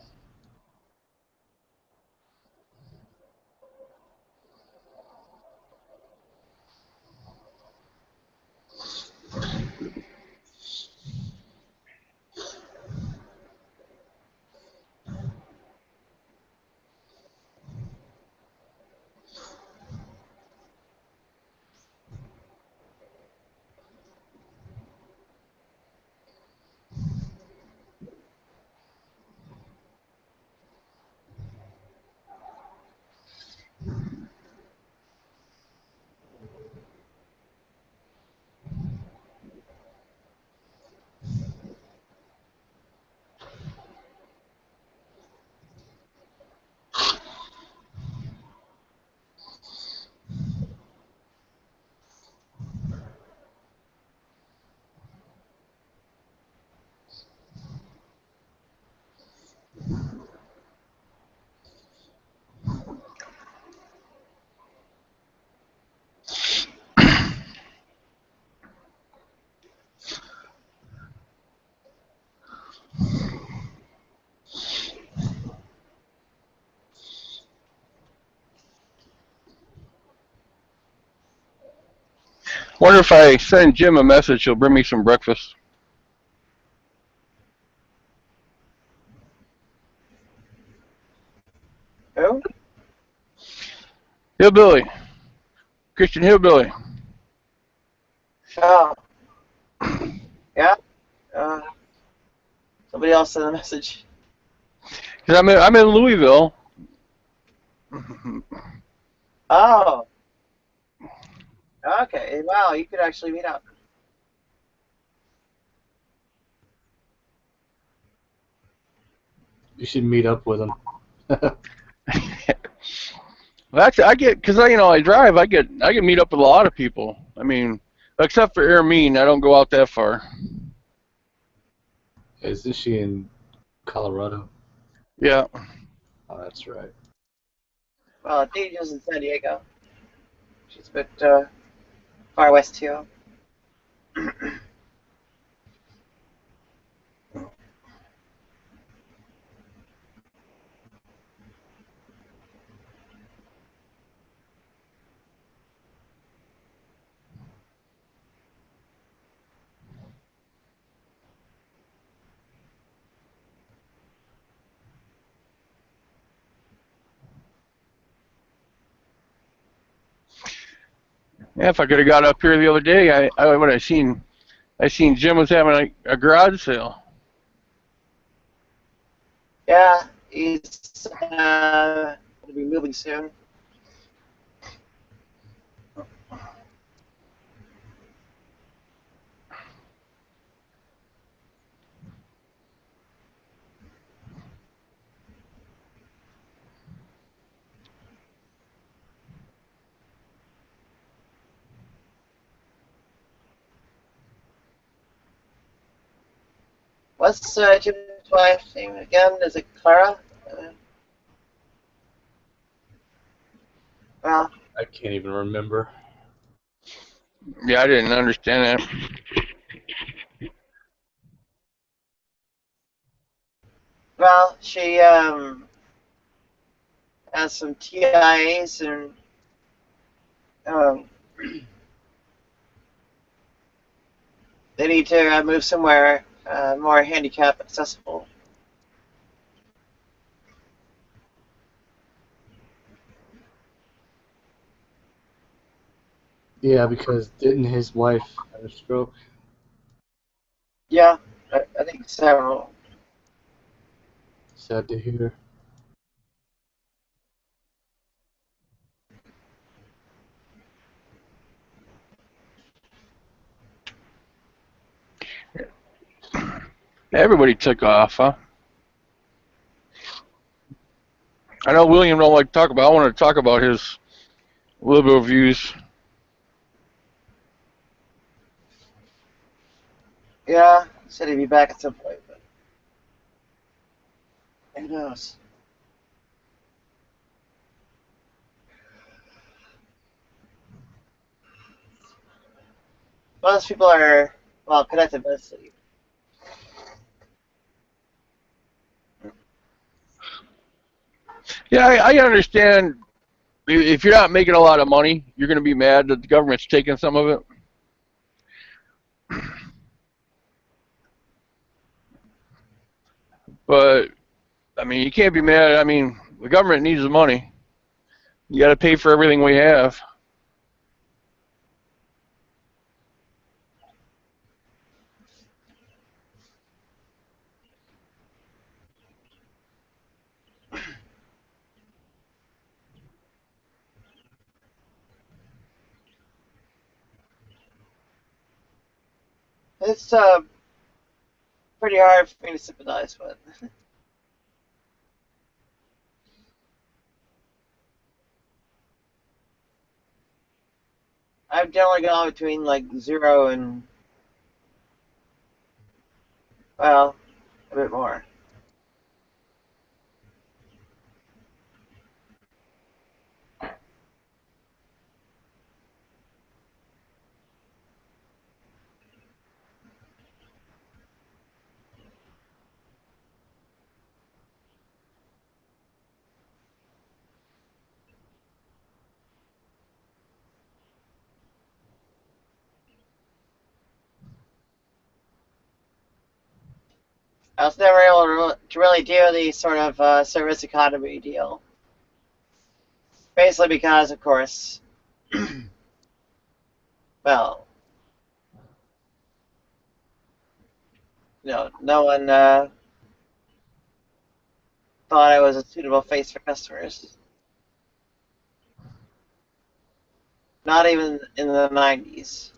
Speaker 17: Wonder if I send Jim a message, he'll bring me some breakfast.
Speaker 11: Who?
Speaker 17: Hillbilly. Christian Hillbilly.
Speaker 11: Oh. Yeah? Somebody else sent a message.
Speaker 17: Cause I'm in Louisville.
Speaker 11: Oh. Okay. Wow, you could actually meet up.
Speaker 18: You should meet up with him.
Speaker 17: That's cause I drive. I get meet up with a lot of people. I mean, except for Ermine, I don't go out that far.
Speaker 18: Isn't she in Colorado?
Speaker 17: Yeah.
Speaker 18: Oh, that's right.
Speaker 11: Well, Daniel's in San Diego. She's a bit far west too.
Speaker 17: Yeah, if I could have got up here the other day, I seen Jim was having a garage sale.
Speaker 11: Yeah, he's going to be moving soon. What's Jim's wife's name again? Is it Clara? Well,
Speaker 18: I can't even remember.
Speaker 17: Yeah, I didn't understand that.
Speaker 11: well, she has some TIAs and um, they need to move somewhere more handicap accessible.
Speaker 18: Yeah, because didn't his wife have a stroke?
Speaker 11: Yeah, I think several.
Speaker 18: Sad to hear.
Speaker 17: Everybody took off, huh? I know William don't like to talk about. I want to talk about his liberal views.
Speaker 11: Yeah, said he'd be back at some point, but who knows? Most people are, well, connected by sleep.
Speaker 17: Yeah, I understand. If you're not making a lot of money, you're going to be mad that the government's taking some of it. But I mean, you can't be mad. I mean, the government needs the money. You got to pay for everything we have.
Speaker 11: It's pretty hard for me to sympathize with. I've generally gone between like 0 and, well, a bit more. I was never able to really do the sort of service economy deal. Basically because, of course, well, no one thought I was a suitable face for customers. Not even in the 90s.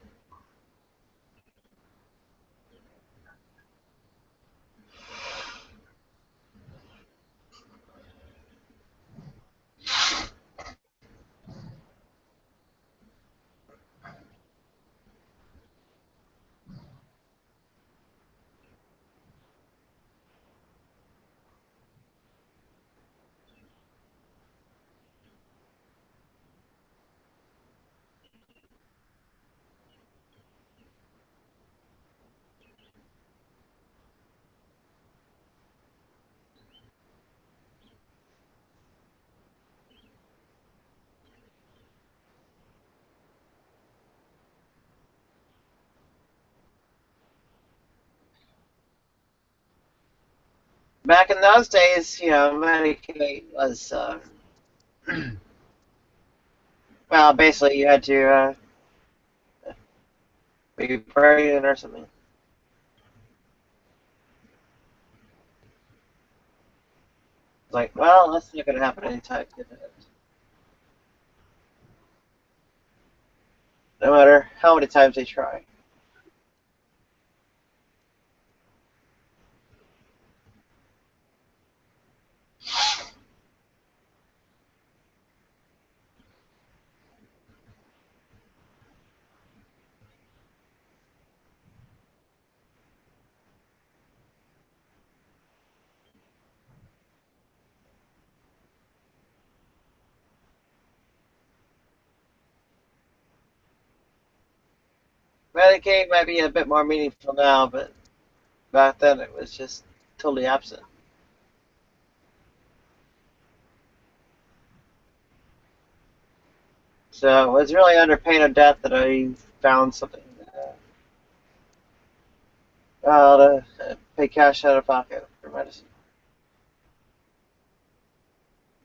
Speaker 11: Back in those days, Medicaid was, well, basically you had to be pregnant or something. It's like, well, that's not going to happen anytime soon. No matter how many times they try. Medicaid might be a bit more meaningful now, but back then it was just totally absent. So it was really under pain of death that I found something to pay cash out of pocket for medicine.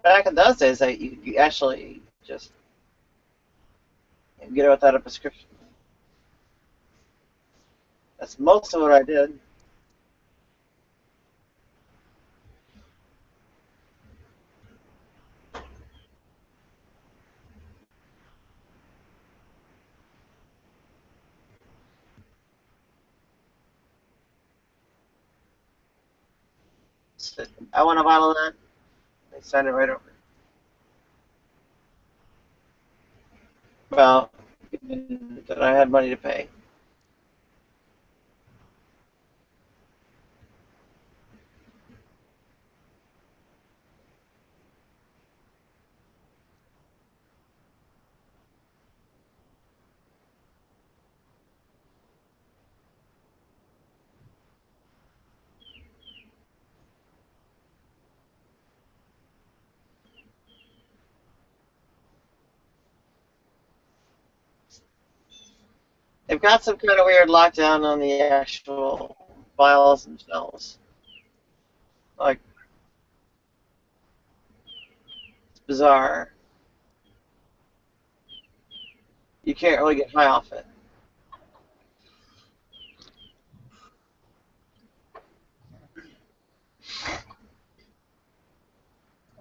Speaker 11: Back in those days, you actually just get it without a prescription. That's most of what I did. I want a bottle of that. They send it right over. Well, that I had money to pay. They've got some kind of weird lockdown on the actual vials themselves. Like, it's bizarre. You can't really get high off it.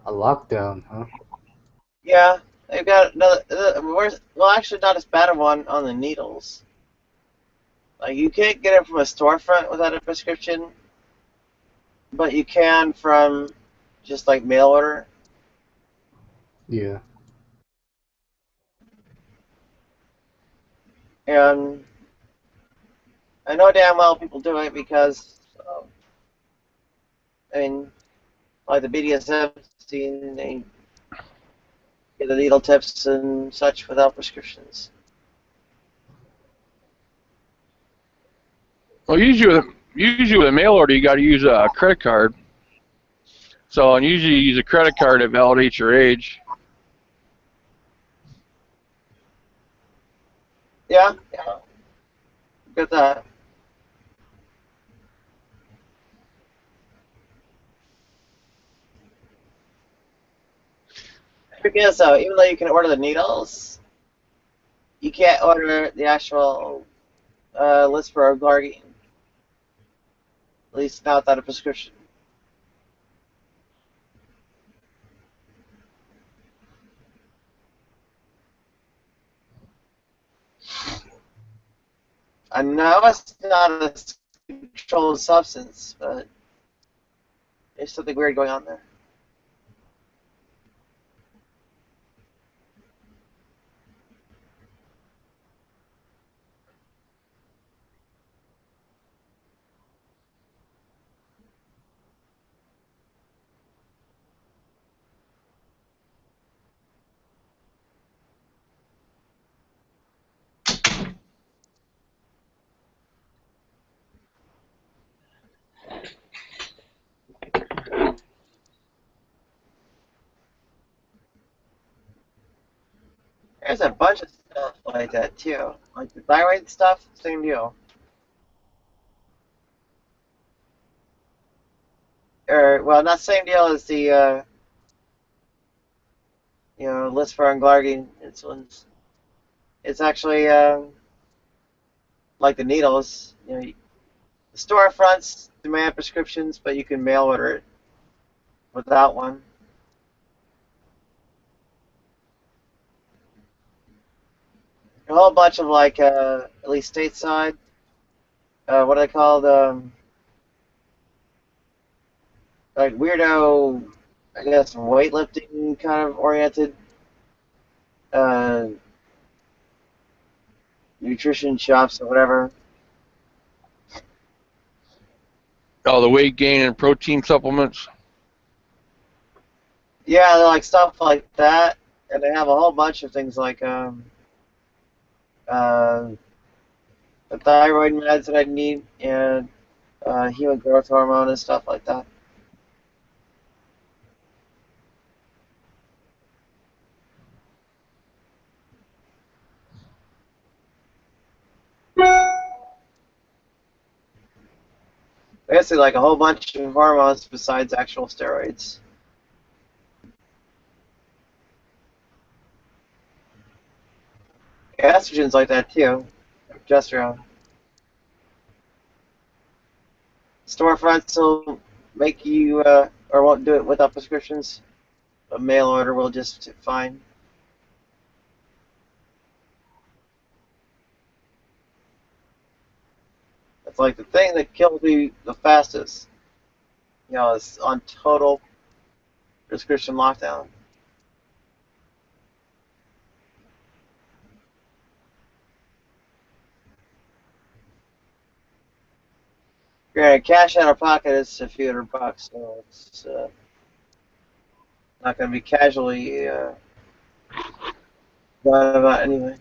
Speaker 18: A lockdown, huh?
Speaker 11: Yeah, they've got another. Well, actually, not as bad a one on the needles. Like, you can't get it from a storefront without a prescription, but you can from just like mail order.
Speaker 18: Yeah.
Speaker 11: And I know damn well people do it because, I mean, like the BDSM scene, they get the needle tips and such without prescriptions.
Speaker 17: Well, usually with a mail order, you got to use a credit card. So, and usually you use a credit card that validates your age.
Speaker 11: Yeah. Get that. Because so, even though you can order the needles, you can't order the actual Lispro-Glargine. At least not without a prescription. I know it's not a controlled substance, but there's something weird going on there. There's a bunch of stuff like that too. Like the thyroid stuff, same deal. Or well, not same deal as the Lispro and Glargine insulins. It's actually like the needles. The storefronts demand prescriptions, but you can mail order it without one. A whole bunch of like at least stateside. What are they called? Like weirdo, I guess weightlifting kind of oriented uh, nutrition shops or whatever.
Speaker 17: Oh, the weight gain and protein supplements.
Speaker 11: Yeah, they're like stuff like that, and they have a whole bunch of things like the thyroid meds that I need, and human growth hormone and stuff like that. Basically, like a whole bunch of hormones besides actual steroids. Estrogen's like that too. Progesterone. Storefronts will make you, or won't do it without prescriptions. A mail order will just fine. It's like the thing that kills me the fastest. You know, it's on total prescription lockdown. Granted, cash out of pocket is a few $100, so it's not going to be casually thought about anyway.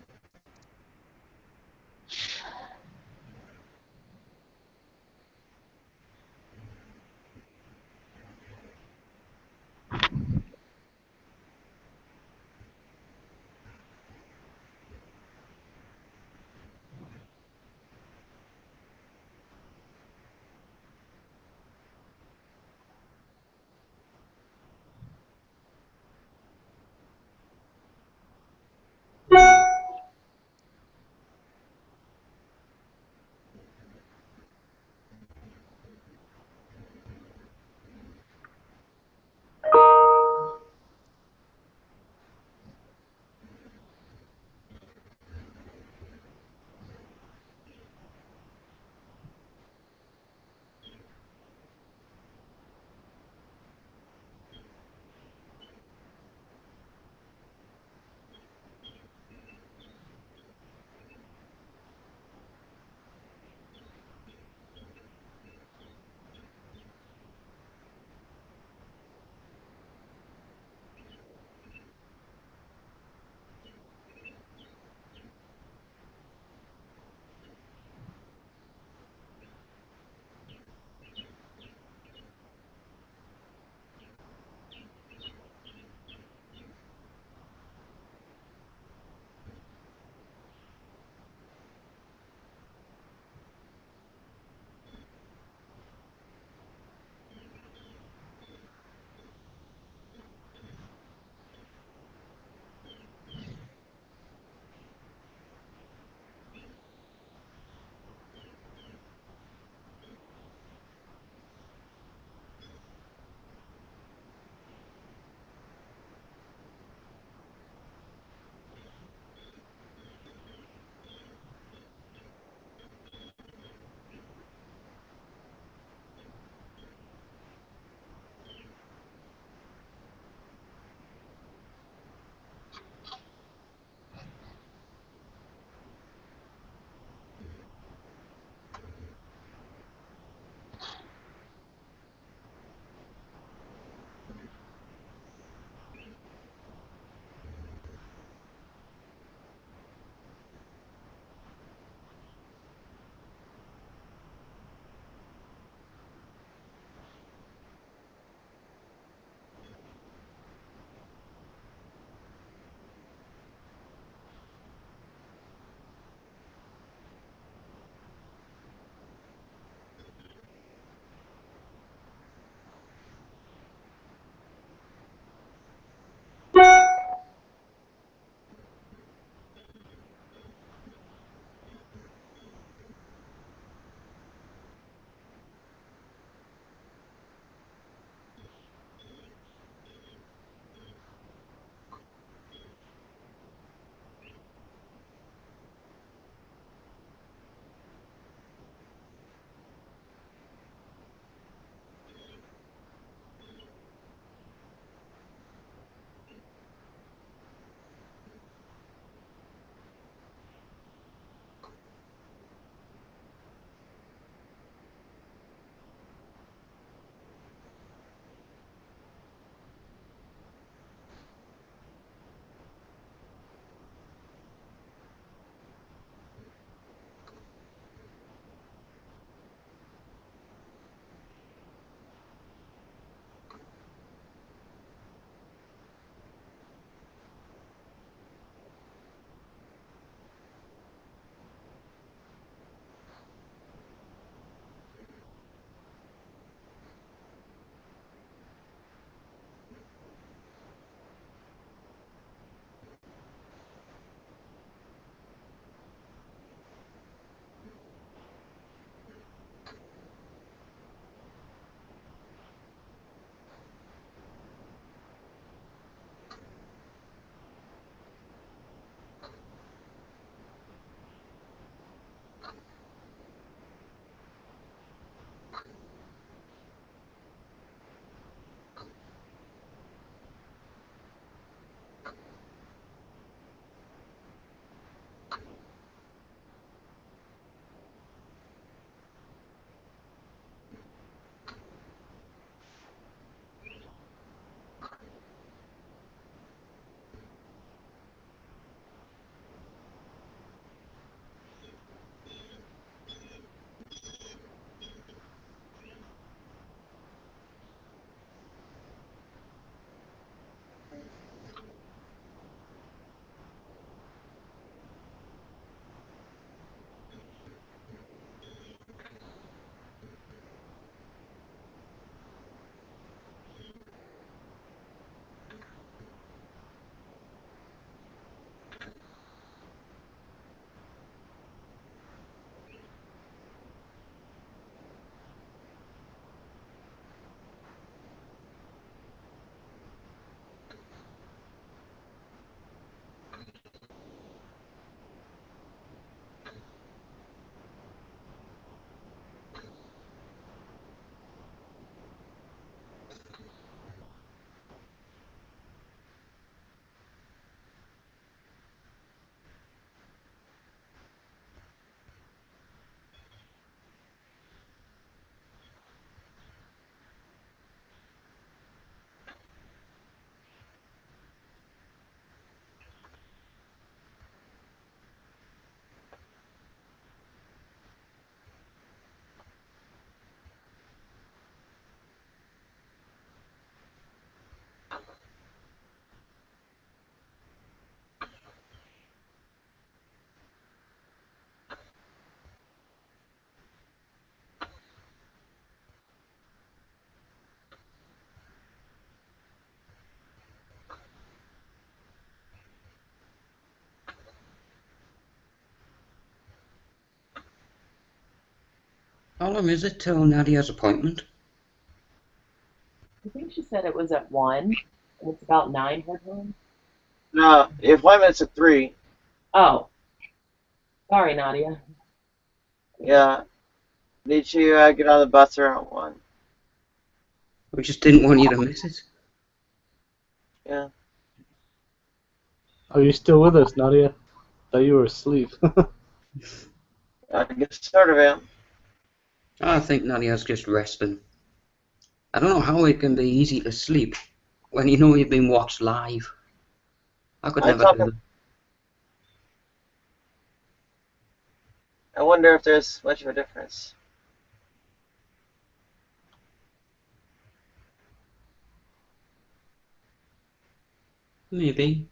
Speaker 12: How long is it till Nadia's appointment?
Speaker 6: I think she said it was at 1, and it's about 9 her time.
Speaker 4: No, the appointment's at 3.
Speaker 6: Oh. Sorry, Nadia.
Speaker 4: Yeah. Need to get on the bus around 1.
Speaker 12: We just didn't want you to miss it.
Speaker 4: Yeah.
Speaker 18: Are you still with us, Nadia? Thought you were asleep.
Speaker 4: I guess sort of am.
Speaker 12: I think Nadia's just resting. I don't know how it can be easy to sleep when you know you've been watched live. I could never do that.
Speaker 4: I wonder if there's much of a difference.
Speaker 12: Maybe.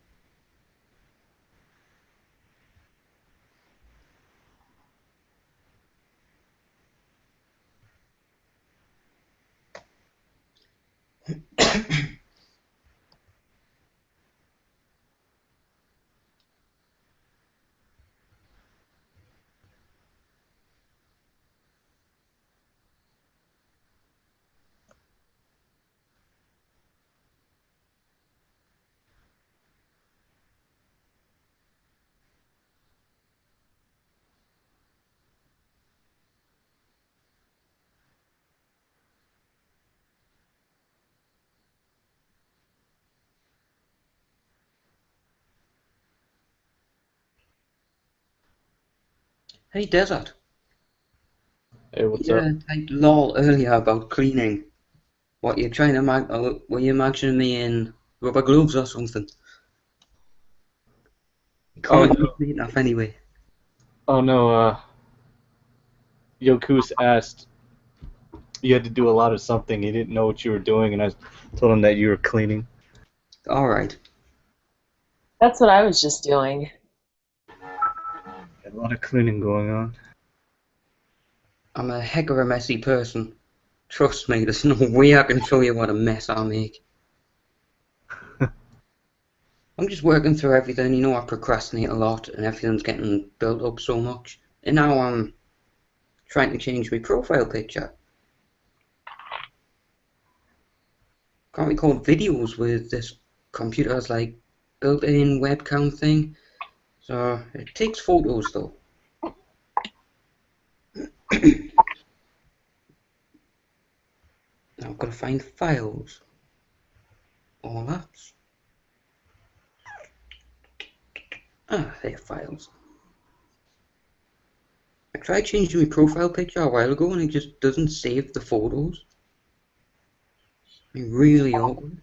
Speaker 12: Hey, Desert.
Speaker 18: Hey, what's
Speaker 12: you
Speaker 18: up?
Speaker 12: typed lol earlier about cleaning. What, you're trying to were you imagining me in rubber gloves or something? Comment me enough anyway.
Speaker 18: Oh no, Yokus asked you had to do a lot of something. He didn't know what you were doing, and I told him that you were cleaning.
Speaker 12: Alright.
Speaker 6: That's what I was just doing.
Speaker 18: A lot of cleaning going on.
Speaker 12: I'm a heck of a messy person. Trust me, there's no way I can show you what a mess I make. I'm just working through everything. You know, I procrastinate a lot and everything's getting built up so much. And now I'm trying to change my profile picture. Can't record videos with this computer's like built-in webcam thing. So it takes photos though. Now I've got to find files. All apps. Ah, they're files. I tried changing my profile picture a while ago and it just doesn't save the photos. I mean, really awkward.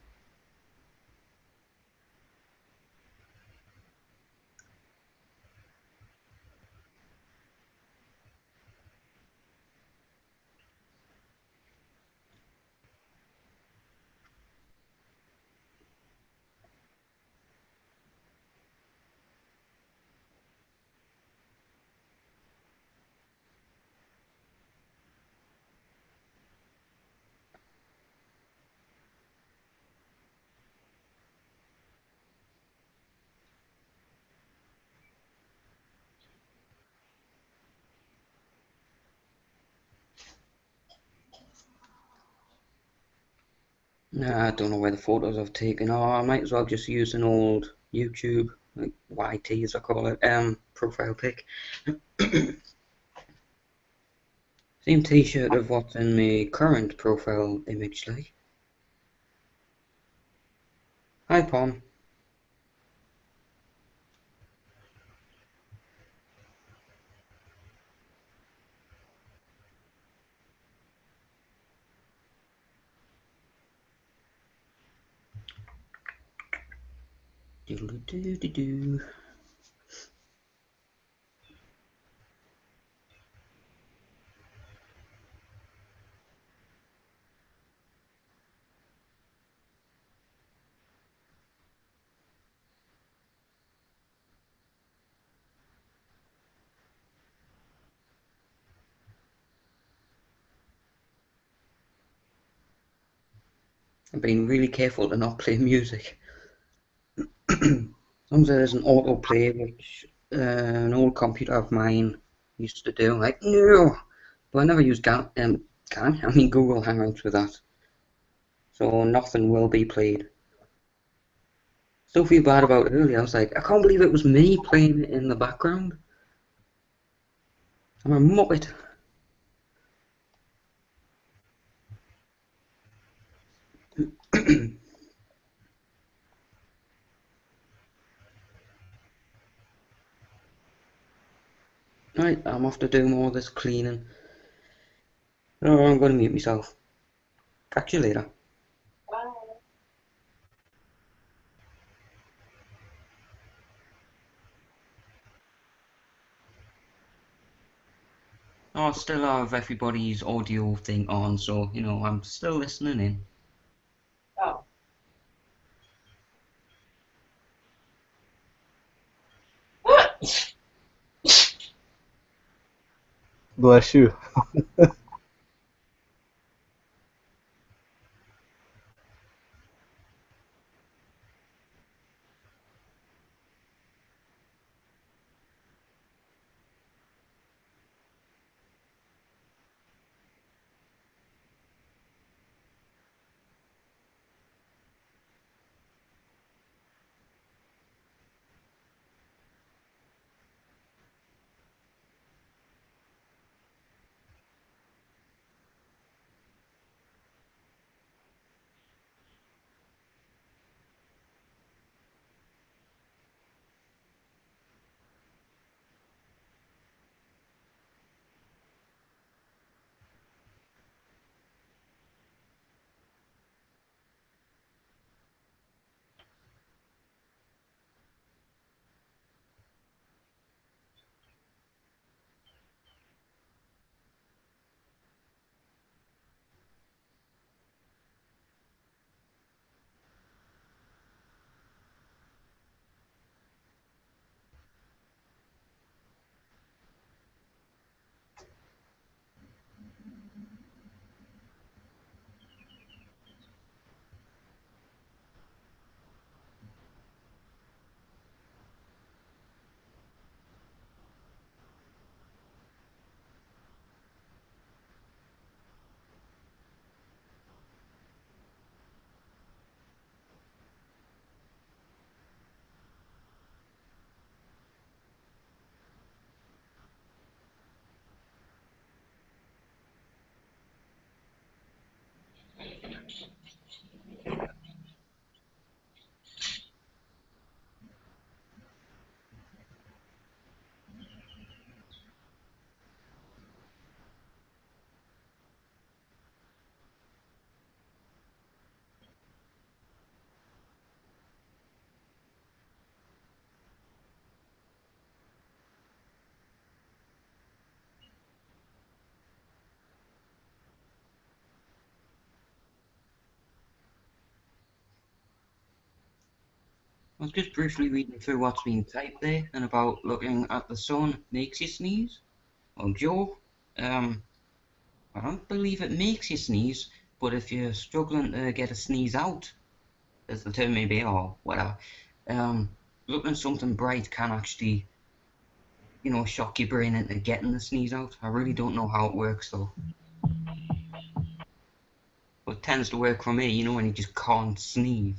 Speaker 12: Nah, I don't know where the photos I've taken are. I might as well just use an old YouTube, like YT as I call it, profile pic. Same t-shirt of what's in my current profile image like. Hi, Pom. Doodle-doo-doo-doo. I've been really careful to not play music. As long as there's an autoplay, which an old computer of mine used to do. Like, no, But I never use Google Hangouts with that. So nothing will be played. Still feel bad about it earlier. I was like, I can't believe it was me playing it in the background. I'm a muppet. Right, I'm off to do more of this cleaning. Oh, I'm going to mute myself. Catch you later. I still have everybody's audio thing on, so, you know, I'm still listening in.
Speaker 6: Oh.
Speaker 18: Bless you.
Speaker 12: I was just briefly reading through what's been typed there, and about looking at the sun makes you sneeze. Well, Joe, I don't believe it makes you sneeze, but if you're struggling to get a sneeze out, as the term may be, or whatever, looking at something bright can actually, you know, shock your brain into getting the sneeze out. I really don't know how it works, though. But it tends to work for me, you know, when you just can't sneeze.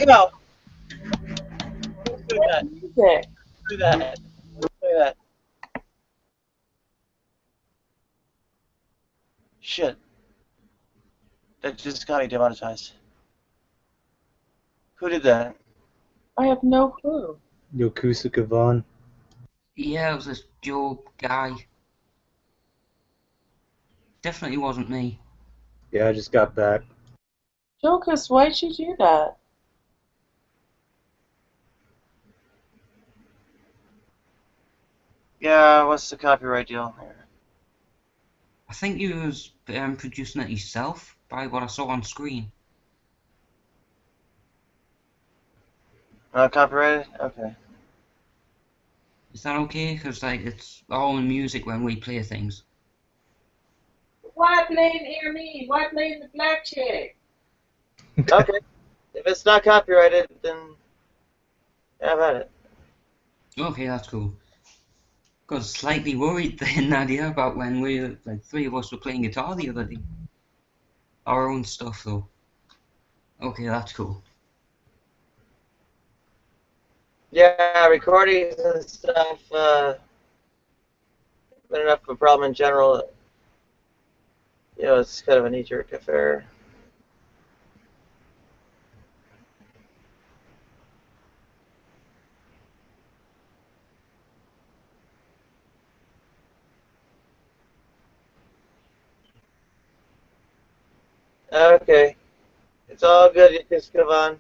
Speaker 11: go. Do that. Do that. Do that. Shit. That just got me demonetized. Who did that?
Speaker 6: I have no clue.
Speaker 18: Yokusa Kavan.
Speaker 12: Yeah, it was this Joe guy. Definitely wasn't me.
Speaker 18: Yeah, I just got back.
Speaker 6: Jokus, why'd you do that?
Speaker 11: Yeah, what's the copyright deal here?
Speaker 12: I think he was producing it himself, by what I saw on screen.
Speaker 11: Not copyrighted? Okay.
Speaker 12: Is that okay? Because like it's all in music when we play things.
Speaker 6: Why blame hear me? Why blame the black chick?
Speaker 11: Okay. If it's not copyrighted, then have at it.
Speaker 12: Okay, that's cool. Got slightly worried then, Nadia, about when we, like, three of us were playing guitar the other day. Our own stuff, though. Okay, that's cool.
Speaker 11: Yeah, recordings and stuff, been enough of a problem in general. You know, it's kind of a knee-jerk affair. Okay. It's all good, you just come on.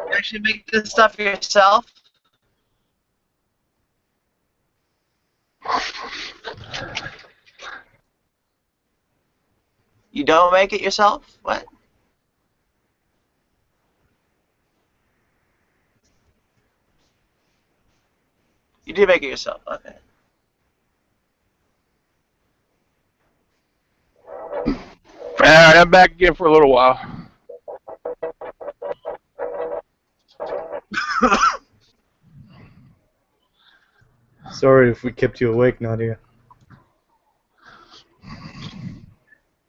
Speaker 11: You actually make this stuff yourself? You don't make it yourself? What? You do make it yourself. Okay.
Speaker 17: Alright, I'm back again for a little while.
Speaker 18: Sorry if we kept you awake, Nadia.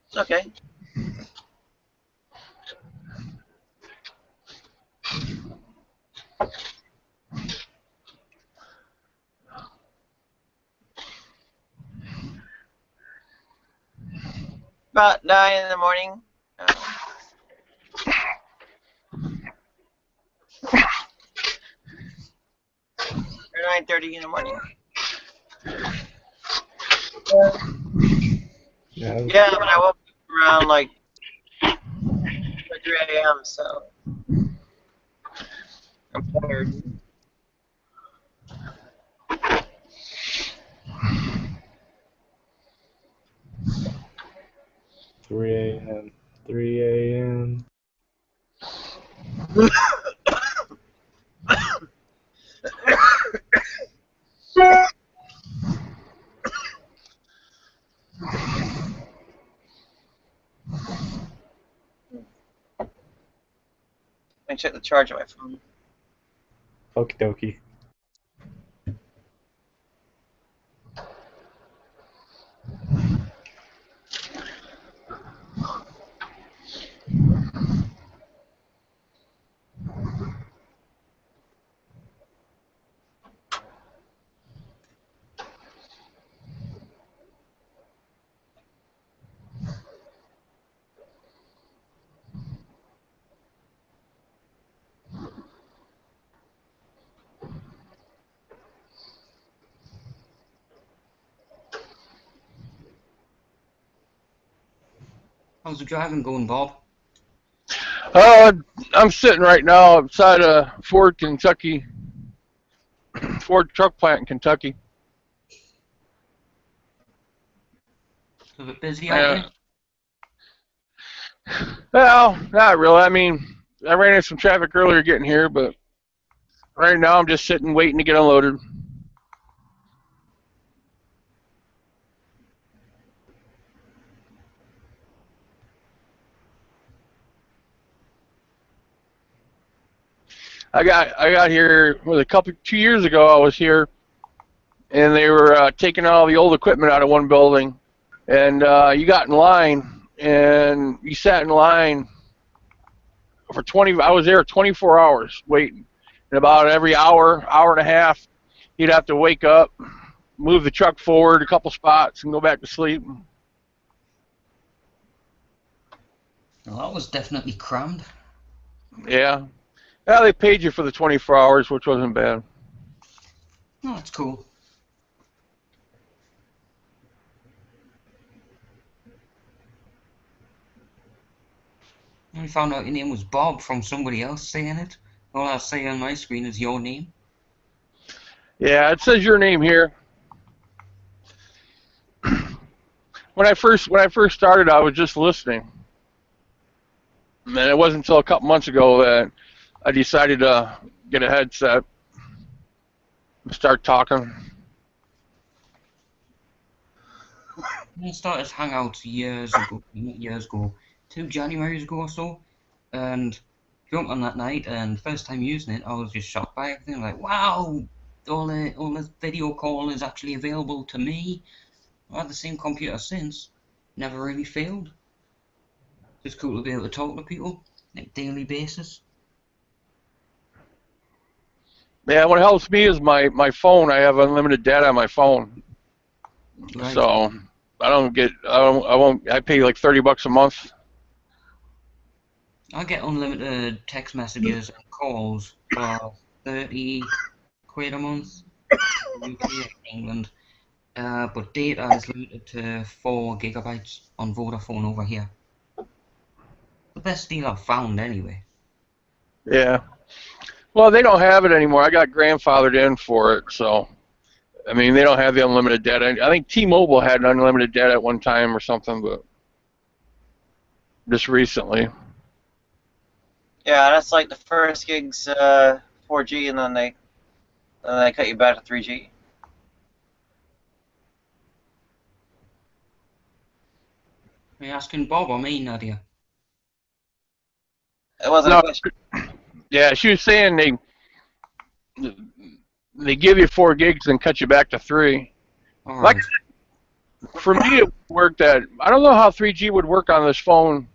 Speaker 11: It's okay. About 9 in the morning. Or 9:30 in the morning. Yeah, but I woke up around like 3 a.m. So I'm tired.
Speaker 18: Three a.m.
Speaker 11: Let me check the charge of my phone.
Speaker 18: Okie dokie.
Speaker 12: How's the driving going, Bob?
Speaker 17: I'm sitting right now outside of Ford, Kentucky. Ford truck plant in Kentucky.
Speaker 12: A bit busy out there?
Speaker 17: Well, not really. I mean, I ran into some traffic earlier getting here, but right now I'm just sitting waiting to get unloaded. I got here with 2 years ago. I was here, and they were taking all the old equipment out of one building, and you got in line, and you sat in line for 20. I was there 24 hours waiting, and about every hour and a half, you'd have to wake up, move the truck forward a couple spots, and go back to sleep.
Speaker 12: Well, that was definitely crammed.
Speaker 17: Yeah. Well, they paid you for the 24 hours, which wasn't bad.
Speaker 12: Oh, that's cool. I found out your name was Bob from somebody else saying it. All I see on my screen is your name.
Speaker 17: Yeah, it says your name here. When I first started, I was just listening, and it wasn't until a couple months ago that I decided to get a headset and start talking.
Speaker 12: I started Hangouts years ago, 2 Januaries ago or so, and jumped on that night, and first time using it, I was just shocked by everything. Like, wow, all this video call is actually available to me. I had the same computer since, never really failed. Just cool to be able to talk to people, like daily basis.
Speaker 17: Yeah, what helps me is my phone. I have unlimited data on my phone,
Speaker 12: Right.
Speaker 17: so I pay like $30 a month.
Speaker 12: I get unlimited text messages and calls for 30 quid a month in UK, England. But data is limited to 4 gigabytes on Vodafone over here. The best deal I've found, anyway.
Speaker 17: Yeah. Well, they don't have it anymore. I got grandfathered in for it, so I mean they don't have the unlimited data. I think T-Mobile had unlimited data at one time or something, but just recently.
Speaker 11: Yeah, that's like the first gig's 4G, and then they And they cut you back to 3G.
Speaker 12: Are you asking Bob or me, Nadia?
Speaker 11: It wasn't a question.
Speaker 17: Yeah, she was saying they give you 4 gigs and cut you back to 3.
Speaker 12: All
Speaker 17: Like,
Speaker 12: right.
Speaker 17: for me, it worked that. I don't know how 3G would work on this phone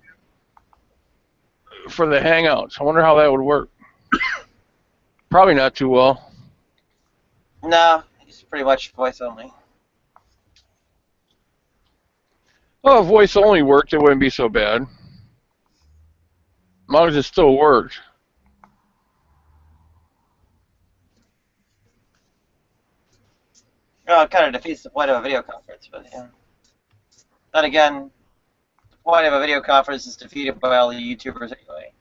Speaker 17: for the Hangouts. I wonder how that would work. Probably not too well.
Speaker 11: No, it's pretty much voice only.
Speaker 17: Well, if voice only worked, it wouldn't be so bad. As long as it still worked.
Speaker 11: Well, it kind of defeats the point of a video conference, but yeah. Then again, the point of a video conference is defeated by all the YouTubers anyway.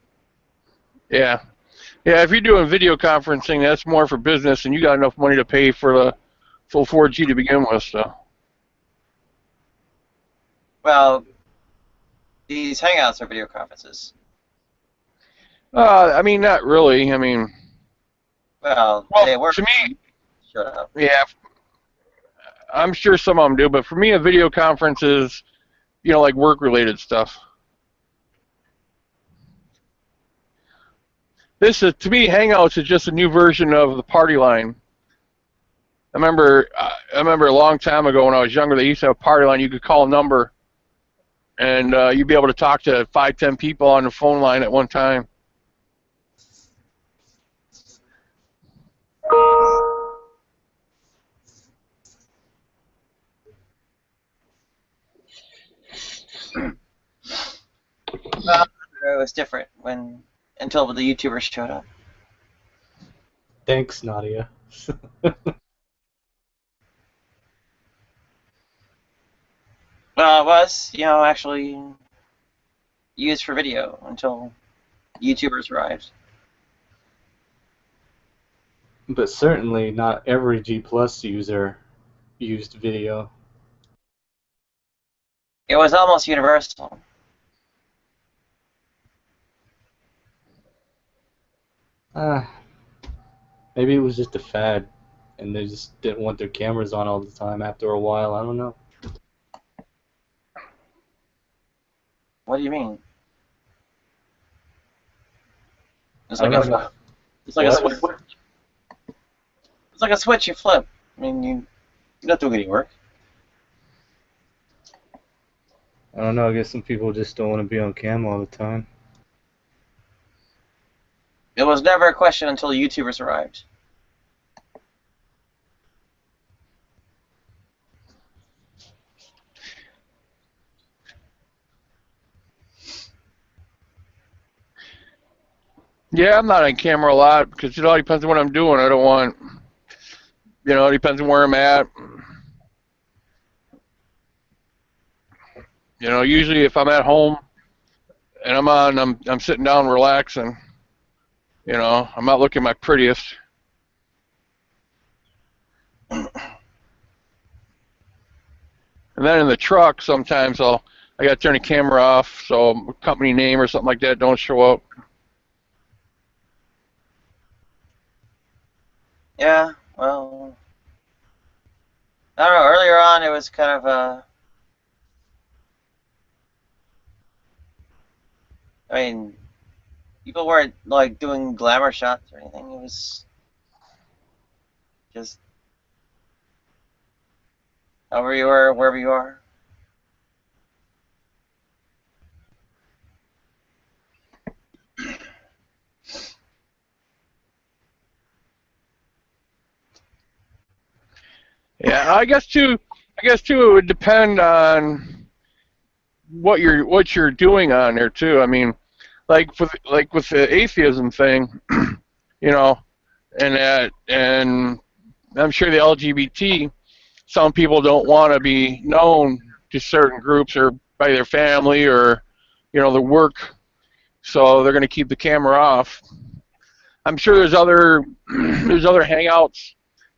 Speaker 17: Yeah. Yeah, if you're doing video conferencing, that's more for business, and you got enough money to pay for the full 4G to begin with, so.
Speaker 11: Well, these Hangouts are video conferences.
Speaker 17: I mean, not really. I mean,
Speaker 11: Well, they work.
Speaker 17: To me,
Speaker 11: Shut up.
Speaker 17: yeah, I'm sure some of them do, but for me, a video conference is, you know, like work-related stuff. This is, to me, Hangouts is just a new version of the party line. I remember a long time ago when I was younger, they used to have a party line. You could call a number, and you'd be able to talk to 5, 10 people on the phone line at one time.
Speaker 11: Well, it was different until the YouTubers showed up.
Speaker 18: Thanks, Nadia.
Speaker 11: Well, it was, actually used for video until YouTubers arrived.
Speaker 18: But certainly not every G Plus user used video.
Speaker 11: It was almost universal.
Speaker 18: Maybe it was just a fad, and they just didn't want their cameras on all the time after a while. I don't know.
Speaker 11: What do you mean? It's
Speaker 18: I
Speaker 11: like
Speaker 18: don't know.
Speaker 11: it's like a switch. It's like a switch you flip. I mean, you're not doing any work.
Speaker 18: I don't know. I guess some people just don't want to be on cam all the time.
Speaker 11: It was never a question until YouTubers arrived.
Speaker 17: Yeah, I'm not on camera a lot because it all depends on what I'm doing. I don't want, it depends on where I'm at. Usually if I'm at home and I'm sitting down relaxing. I'm not looking my prettiest. And then in the truck, sometimes I gotta turn the camera off so company name or something like that don't show up.
Speaker 11: Yeah, well, I don't know. Earlier on, it was kind of people weren't like doing glamour shots or anything. It was just however you were, wherever you are.
Speaker 17: Yeah, I guess too. It would depend on what you're doing on there too. I mean, like with the atheism thing, and I'm sure the LGBT, some people don't want to be known to certain groups or by their family or their work, so they're going to keep the camera off. I'm sure there's other hangouts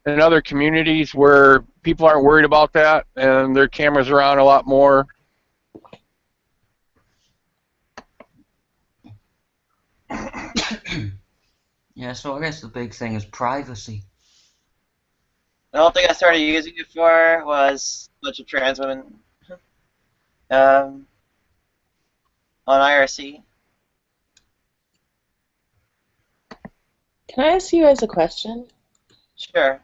Speaker 17: in other communities where people aren't worried about that and their cameras are on a lot more.
Speaker 12: Yeah, so I guess the big thing is privacy.
Speaker 11: The whole thing I started using it for was a bunch of trans women on IRC.
Speaker 6: Can I ask you guys a question?
Speaker 11: Sure.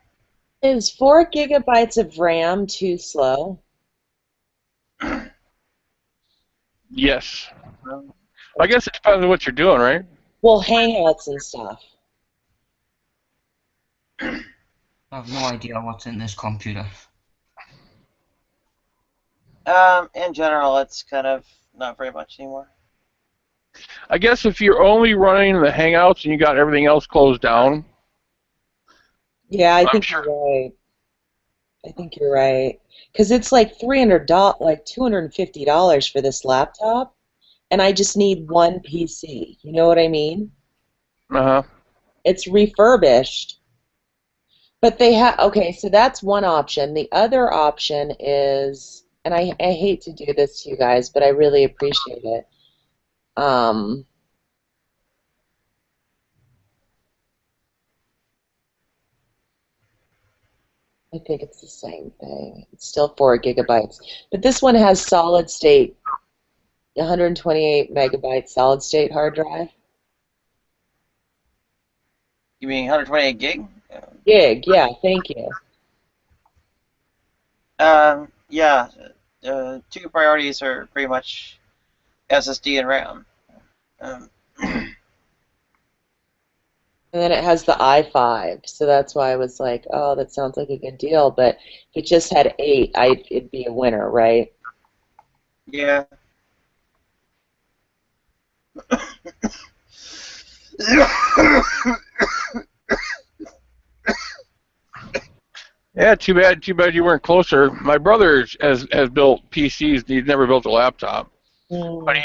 Speaker 6: Is 4 gigabytes of RAM too slow?
Speaker 17: Yes. I guess it depends on what you're doing, right?
Speaker 6: Well, Hangouts and stuff.
Speaker 12: I have no idea what's in this computer.
Speaker 11: In general, it's kind of not very much anymore.
Speaker 17: I guess if you're only running the Hangouts and you got everything else closed down.
Speaker 6: Yeah, I think you're right. I think you're right. Because it's like $250 for this laptop, and I just need one PC. You know what I mean?
Speaker 17: Uh-huh.
Speaker 6: It's refurbished. But they have, okay, so that's one option. The other option is, and I hate to do this to you guys, but I really appreciate it. I think it's the same thing. It's still 4 gigabytes. But this one has solid state, 128 megabyte solid state hard drive.
Speaker 11: You mean 128 gig?
Speaker 6: Gig, yeah, thank you.
Speaker 11: Yeah. Two priorities are pretty much SSD and RAM.
Speaker 6: And then it has the i5, so that's why I was like, oh, that sounds like a good deal. But if it just had 8, it'd be a winner, right?
Speaker 11: Yeah.
Speaker 17: Yeah, too bad you weren't closer. My brother has built PCs. He's never built a laptop, but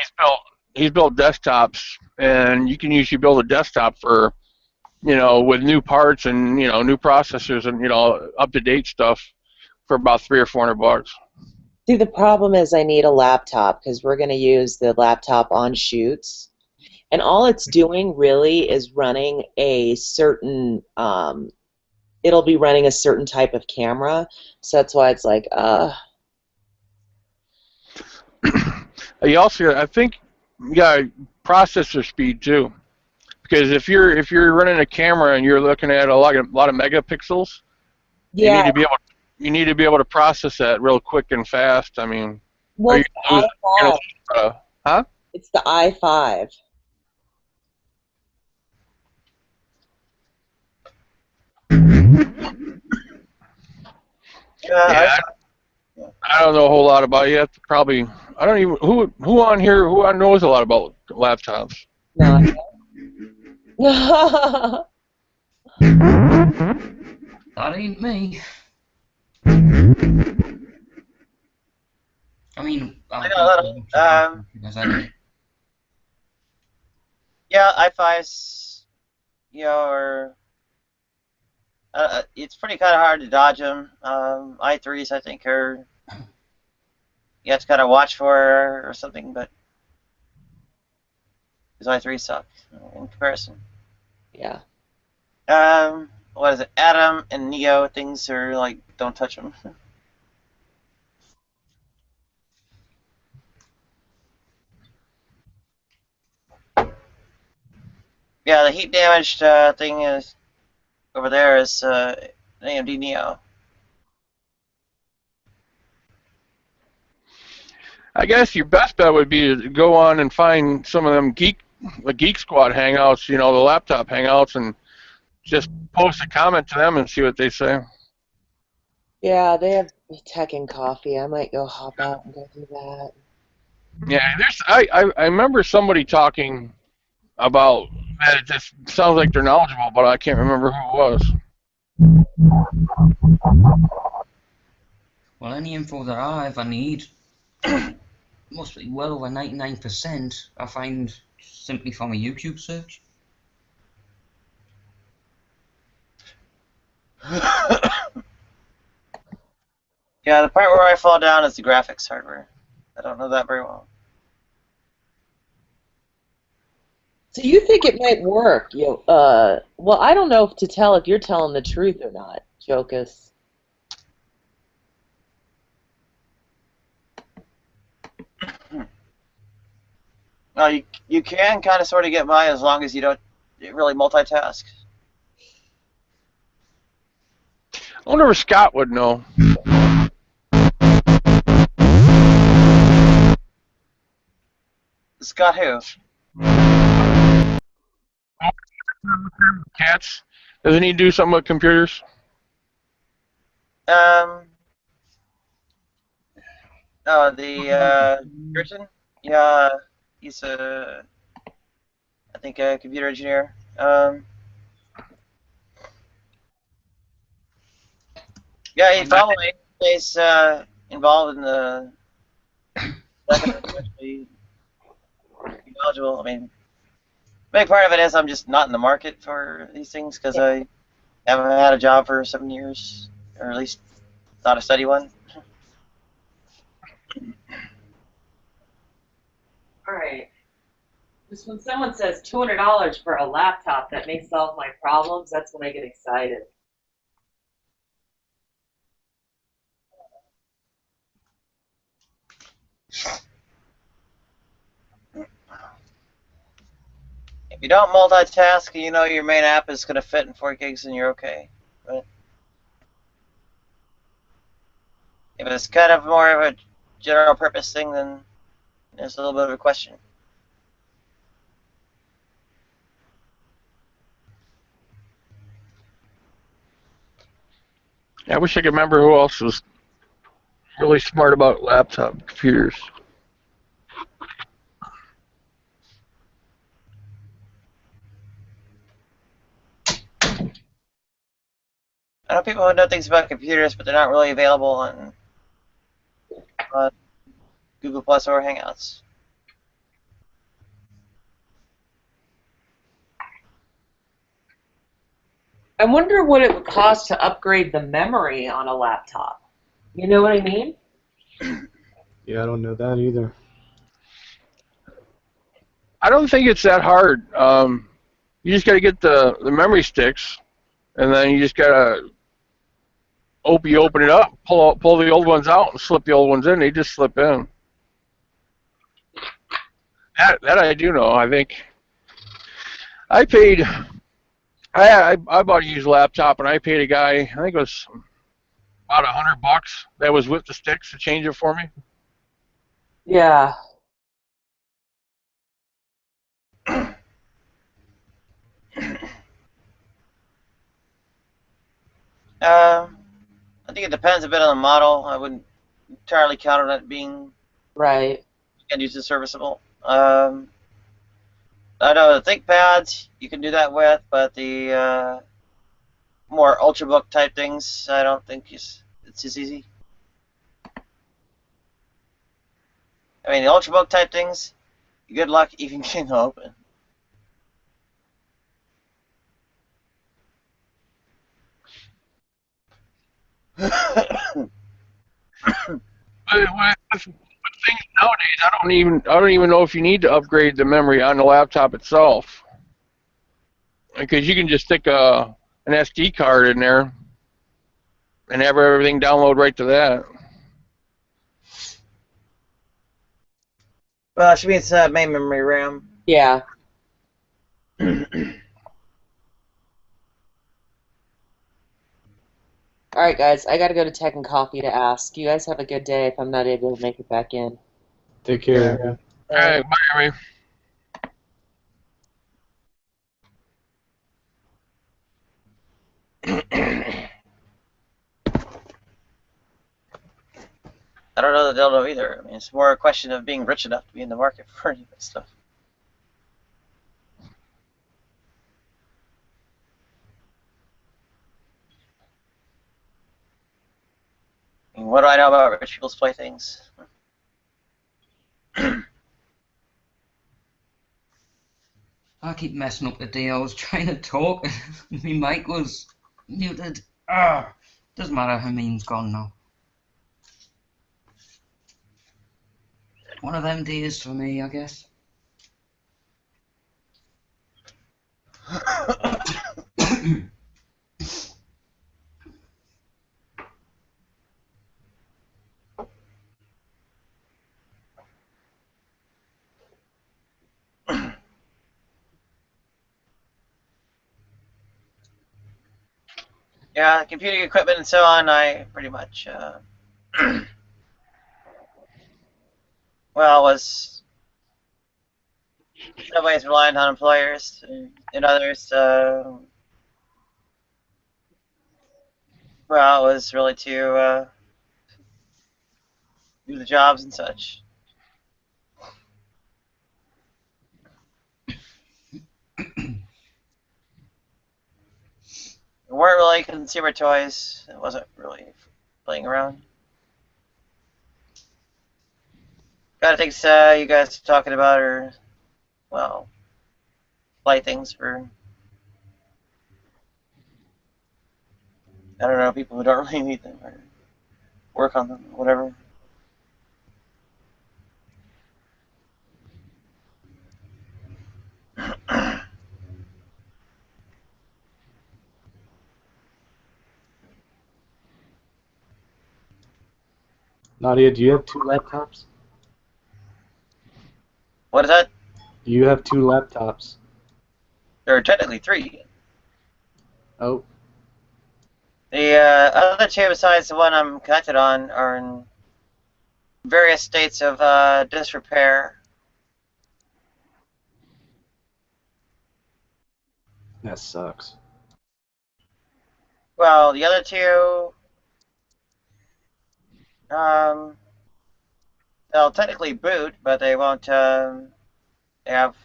Speaker 17: he's built desktops, and you can usually build a desktop for, with new parts and new processors and up to date stuff for about $300 or $400.
Speaker 6: See, the problem is I need a laptop because we're going to use the laptop on shoots, and all it's doing really is running a certain. It'll be running a certain type of camera, so that's why it's like,
Speaker 17: You also, I think, you got processor speed too, because if you're running a camera and you're looking at a lot of megapixels,
Speaker 6: yeah.
Speaker 17: you need to be able to process that real quick and fast. I mean,
Speaker 6: Well, it's the i5.
Speaker 17: Huh?
Speaker 6: It's the i5.
Speaker 17: Yeah, I don't know a whole lot about it. You have to probably, I don't even, who on here, who knows a lot about laptops?
Speaker 6: No.
Speaker 12: That ain't me. I mean,
Speaker 11: I got a little. Yeah, i5s, are. It's pretty kind of hard to dodge them. i3s, I think, are. You have to kind of watch for or something, but. Because i3s suck in comparison.
Speaker 6: Yeah.
Speaker 11: What is it? Atom and Neo, things are like, don't touch them. Yeah, the heat damaged thing is over there is AMD Neo.
Speaker 17: I guess your best bet would be to go on and find some of them Geek Squad hangouts, the laptop hangouts, and just post a comment to them and see what they say.
Speaker 6: Yeah, they have tech and coffee. I might go hop out and go do that.
Speaker 17: Yeah, I remember somebody talking about that. It just sounds like they're knowledgeable, but I can't remember who it was.
Speaker 12: Well, any info that I need must be well over 99%. I find simply from a YouTube search.
Speaker 11: Yeah, the part where I fall down is the graphics hardware. I don't know that very well.
Speaker 6: So you think it might work? Well, I don't know to tell if you're telling the truth or not, Jokus.
Speaker 11: Well, you can kind of sort of get by as long as you don't really multitask.
Speaker 17: I wonder if Scott would know.
Speaker 11: Scott who?
Speaker 17: Cats. Doesn't he do something with computers?
Speaker 11: The Britain? Yeah, he's I think a computer engineer. Yeah, he probably is involved in the actually knowledgeable. I mean, a big part of it is I'm just not in the market for these things because I haven't had a job for 7 years, or at least not a steady one.
Speaker 19: All right. Just when someone says $200 for a laptop that may solve my problems, that's when I get excited.
Speaker 11: If you don't multitask, you know your main app is going to fit in 4 gigs and you're okay. But if it's kind of more of a general purpose thing, then there's a little bit of a question.
Speaker 17: I wish I could remember who else was really smart about laptop computers.
Speaker 11: I know people who know things about computers, but they're not really available on Google Plus or Hangouts.
Speaker 19: I wonder what it would cost to upgrade the memory on a laptop. You know what I mean?
Speaker 18: Yeah, I don't know that either.
Speaker 17: I don't think it's that hard. You just got to get the memory sticks, and then you just got to open it up, pull the old ones out, and slip the old ones in. They just slip in. That I do know. I think I paid. I bought a used laptop, and I paid a guy. I think it was about $100 that was with the sticks to change it for me.
Speaker 19: Yeah.
Speaker 11: I think it depends a bit on the model. I wouldn't entirely count on it being
Speaker 19: right
Speaker 11: end user serviceable. I know the ThinkPads you can do that with, but the more ultrabook type things, I don't think it's as easy. I mean, the ultrabook type things, good luck even getting them open.
Speaker 17: With things nowadays, I don't even know if you need to upgrade the memory on the laptop itself, because you can just stick an SD card in there and have everything download right to that.
Speaker 11: Well, she means main memory RAM.
Speaker 19: Yeah. All right, guys, I got to go to Tech and Coffee to ask. You guys have a good day if I'm not able to make it back in.
Speaker 18: Take care.
Speaker 17: All right, bye, everybody.
Speaker 11: I don't know the dildo either. I mean, it's more a question of being rich enough to be in the market for any of this stuff. I mean, what do I know about rich people's playthings?
Speaker 12: I keep messing up the day I was trying to talk and my mic was muted. Doesn't matter, her meme's gone now. One of them days for me, I guess.
Speaker 11: Yeah, computing equipment and so on, I pretty much, well, was in some ways reliant on employers. In others, well, it was really to do the jobs and such. It weren't really consumer toys. It wasn't really playing around. Gotta think you guys are talking about are, well, playthings for, I don't know, people who don't really need them or work on them, whatever.
Speaker 18: Nadia, do you have 2 laptops?
Speaker 11: What is that?
Speaker 18: Do you have 2 laptops?
Speaker 11: There are technically 3.
Speaker 18: Oh.
Speaker 11: The other 2 besides the one I'm connected on are in various states of disrepair.
Speaker 18: That sucks.
Speaker 11: Well, the other 2, they'll technically boot, but they won't they have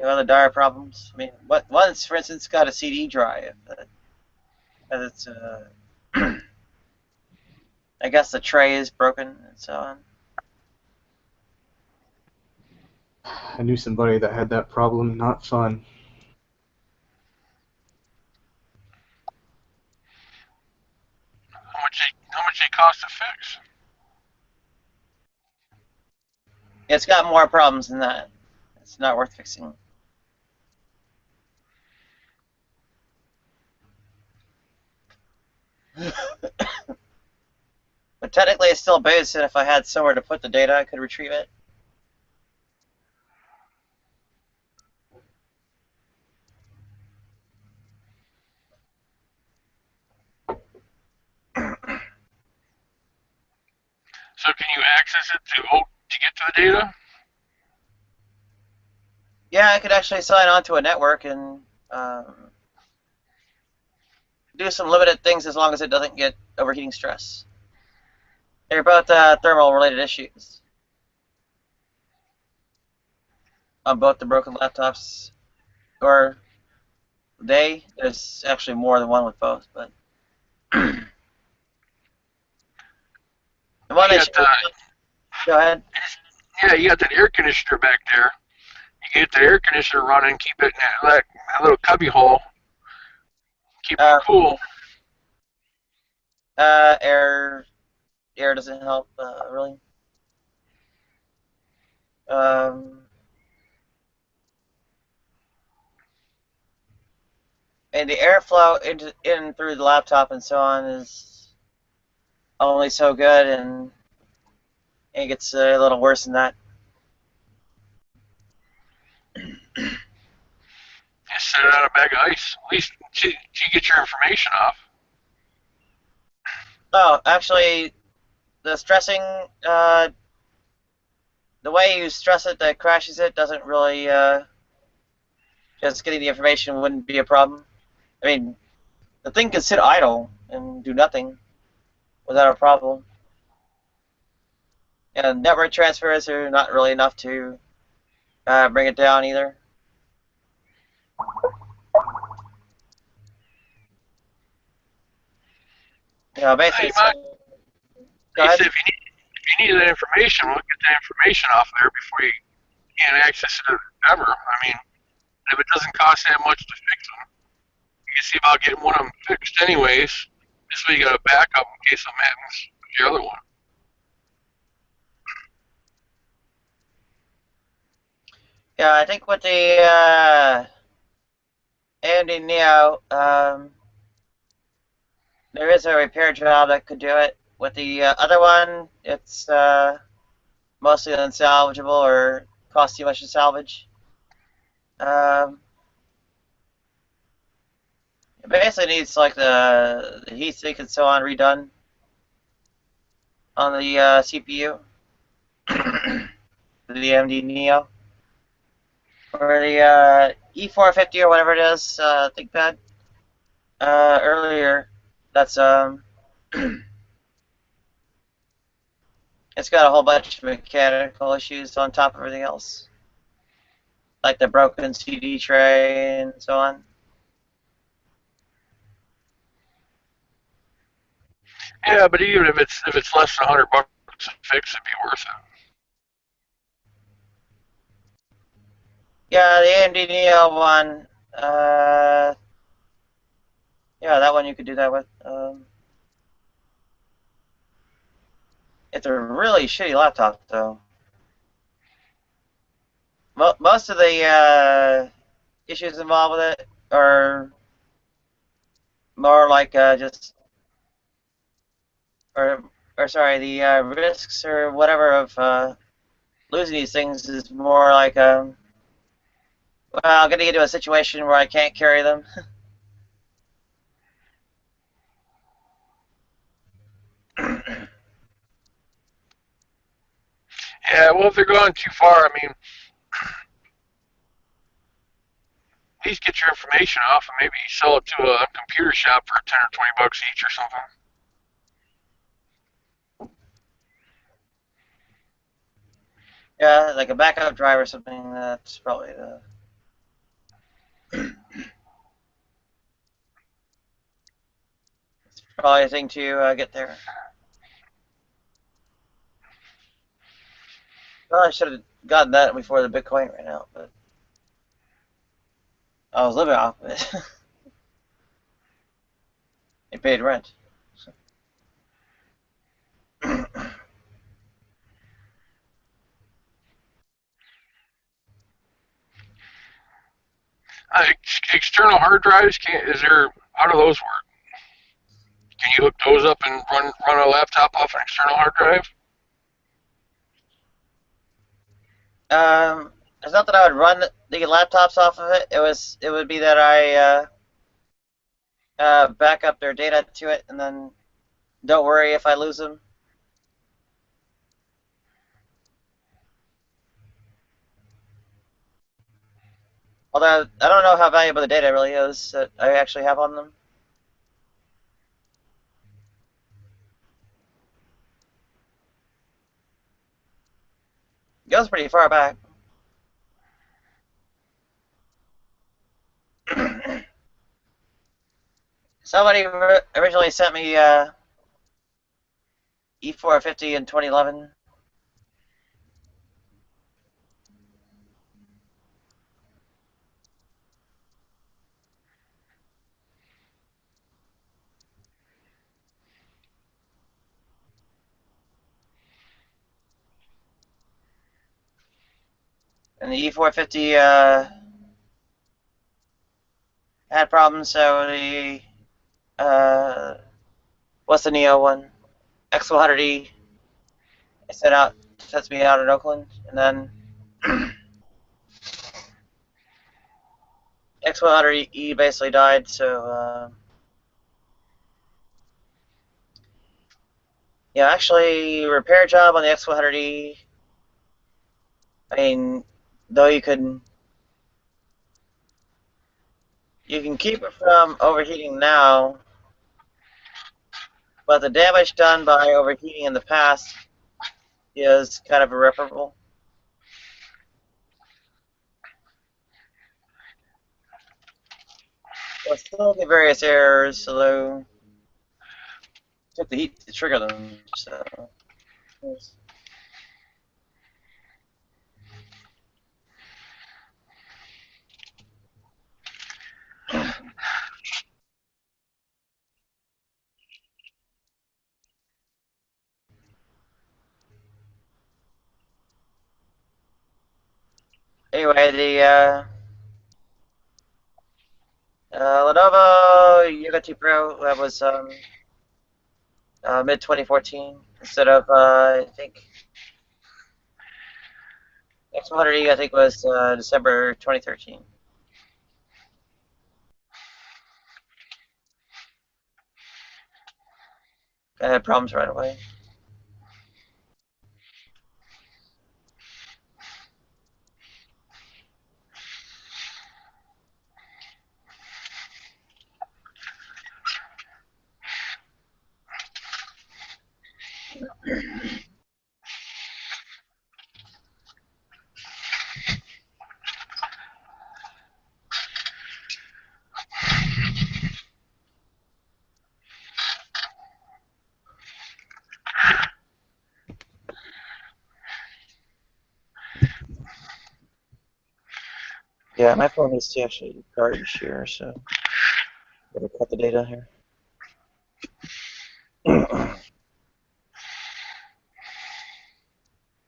Speaker 11: other dire problems. I mean, one's, for instance, got a CD drive that it's I guess the tray is broken and so on.
Speaker 18: I knew somebody that had that problem. Not fun.
Speaker 17: How much they cost to fix?
Speaker 11: It's got more problems than that. It's not worth fixing. But technically it's still boots, and if I had somewhere to put the data, I could retrieve it.
Speaker 17: So can you access it to get to the data?
Speaker 11: Yeah, I could actually sign on to a network and do some limited things as long as it doesn't get overheating stress. They're both thermal related issues on both the broken laptops. Or there's actually more than one with both, but the one issue. Go ahead.
Speaker 17: Yeah, you got that air conditioner back there. You get the air conditioner running, keep it in that little cubby hole. Keep it cool.
Speaker 11: Air doesn't help really. And the airflow in through the laptop and so on is only so good, and it gets a little worse than that.
Speaker 17: Just set it on a bag of ice. At least you get your information off.
Speaker 11: Oh, actually, the stressing, the way you stress it that crashes it doesn't really, just getting the information wouldn't be a problem. I mean, the thing can sit idle and do nothing without a problem. And network transfers are not really enough to bring it down either. You know, basically, go ahead.
Speaker 17: If you need that information, we'll get that information off there before you can't access it ever. I mean, if it doesn't cost that much to fix them, you can see about getting one of them fixed anyways. This way you got a backup in case something happens with your other one.
Speaker 11: Yeah, I think with the AMD Neo, there is a repair job that could do it. With the other one, it's mostly unsalvageable or costs too much to salvage. basically needs like the heat sink and so on redone on the CPU, the AMD Neo, or the E450 or whatever it is ThinkPad earlier. That's it's got a whole bunch of mechanical issues on top of everything else, like the broken CD tray and so on.
Speaker 17: Yeah, but even if it's less than $100 to fix, it'd be worth it.
Speaker 11: Yeah, the AMD Neo one. Yeah, that one you could do that with. It's a really shitty laptop, though. Most of the issues involved with it are more like just, or sorry, the risks or whatever of losing these things is more like, well, I'm going to get into a situation where I can't carry them.
Speaker 17: Yeah, well, if they're going too far, I mean, at least get your information off and maybe sell it to a computer shop for 10 or 20 bucks each or something.
Speaker 11: Yeah, like a backup drive or something. That's probably the. It's probably a thing to get there. Well, I should have gotten that before the Bitcoin ran out, but I was living off of it. It paid rent.
Speaker 17: External hard drives, how do those work? Can you hook those up and run a laptop off an external hard drive?
Speaker 11: It's not that I would run the laptops off of it. It would be that I back up their data to it, and then don't worry if I lose them. Although I don't know how valuable the data really is that I actually have on them. It goes pretty far back. Somebody originally sent me E450 in 2011. And the E450 had problems, so the what's the Neo one? X100E. I sets me out in Oakland, and then X100E basically died. So yeah, actually, repair job on the X100E. I mean, though you can keep it from overheating now, but the damage done by overheating in the past is kind of irreparable. Well, still get various errors, although it took the heat to trigger them. So. Anyway, the Lenovo Yoga 2 Pro, that was mid 2014 instead of I think X100E I think was December 2013. I had problems right away. Yeah, my phone needs to actually charge here, so gotta cut the data here.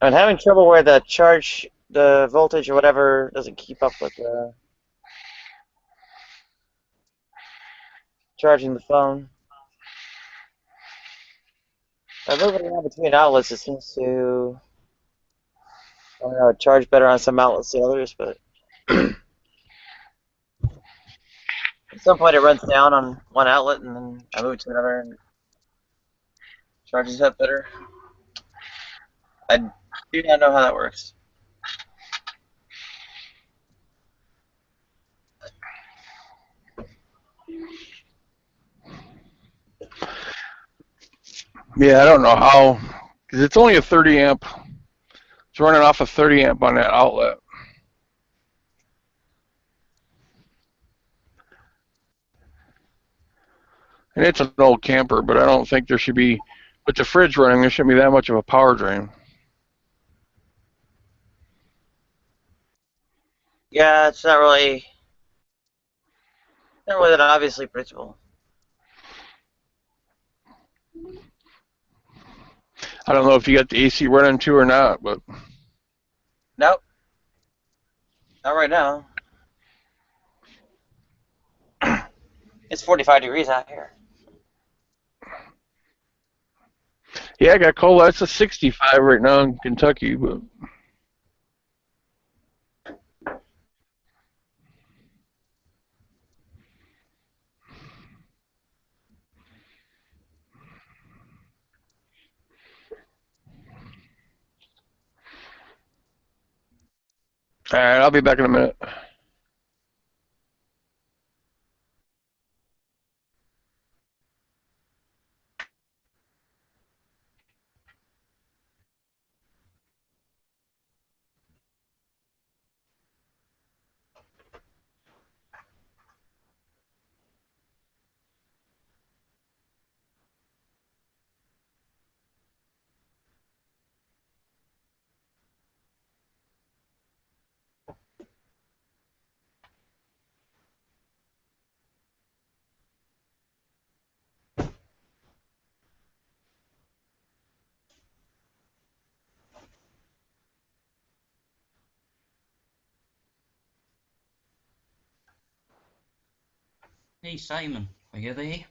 Speaker 11: I'm having trouble where the voltage or whatever doesn't keep up with charging the phone. I move it around between outlets. It seems to, I don't know, charge better on some outlets than others, but at some point it runs down on one outlet, and then I move it to another, and it charges up better. I do not know how that works.
Speaker 17: Yeah, I don't know how, because it's only a 30 amp. It's running off a 30 amp on that outlet. And it's an old camper, but I don't think there should be, with the fridge running, there shouldn't be that much of a power drain.
Speaker 11: Yeah, it's not really that obviously predictable.
Speaker 17: I don't know if you got the AC running too or not, but
Speaker 11: Nope, not right now. It's 45 degrees out here.
Speaker 17: yeah, I got cold. That's a 65 right now in Kentucky, but all right, I'll be back in a minute.
Speaker 12: Hey Simon, are you there?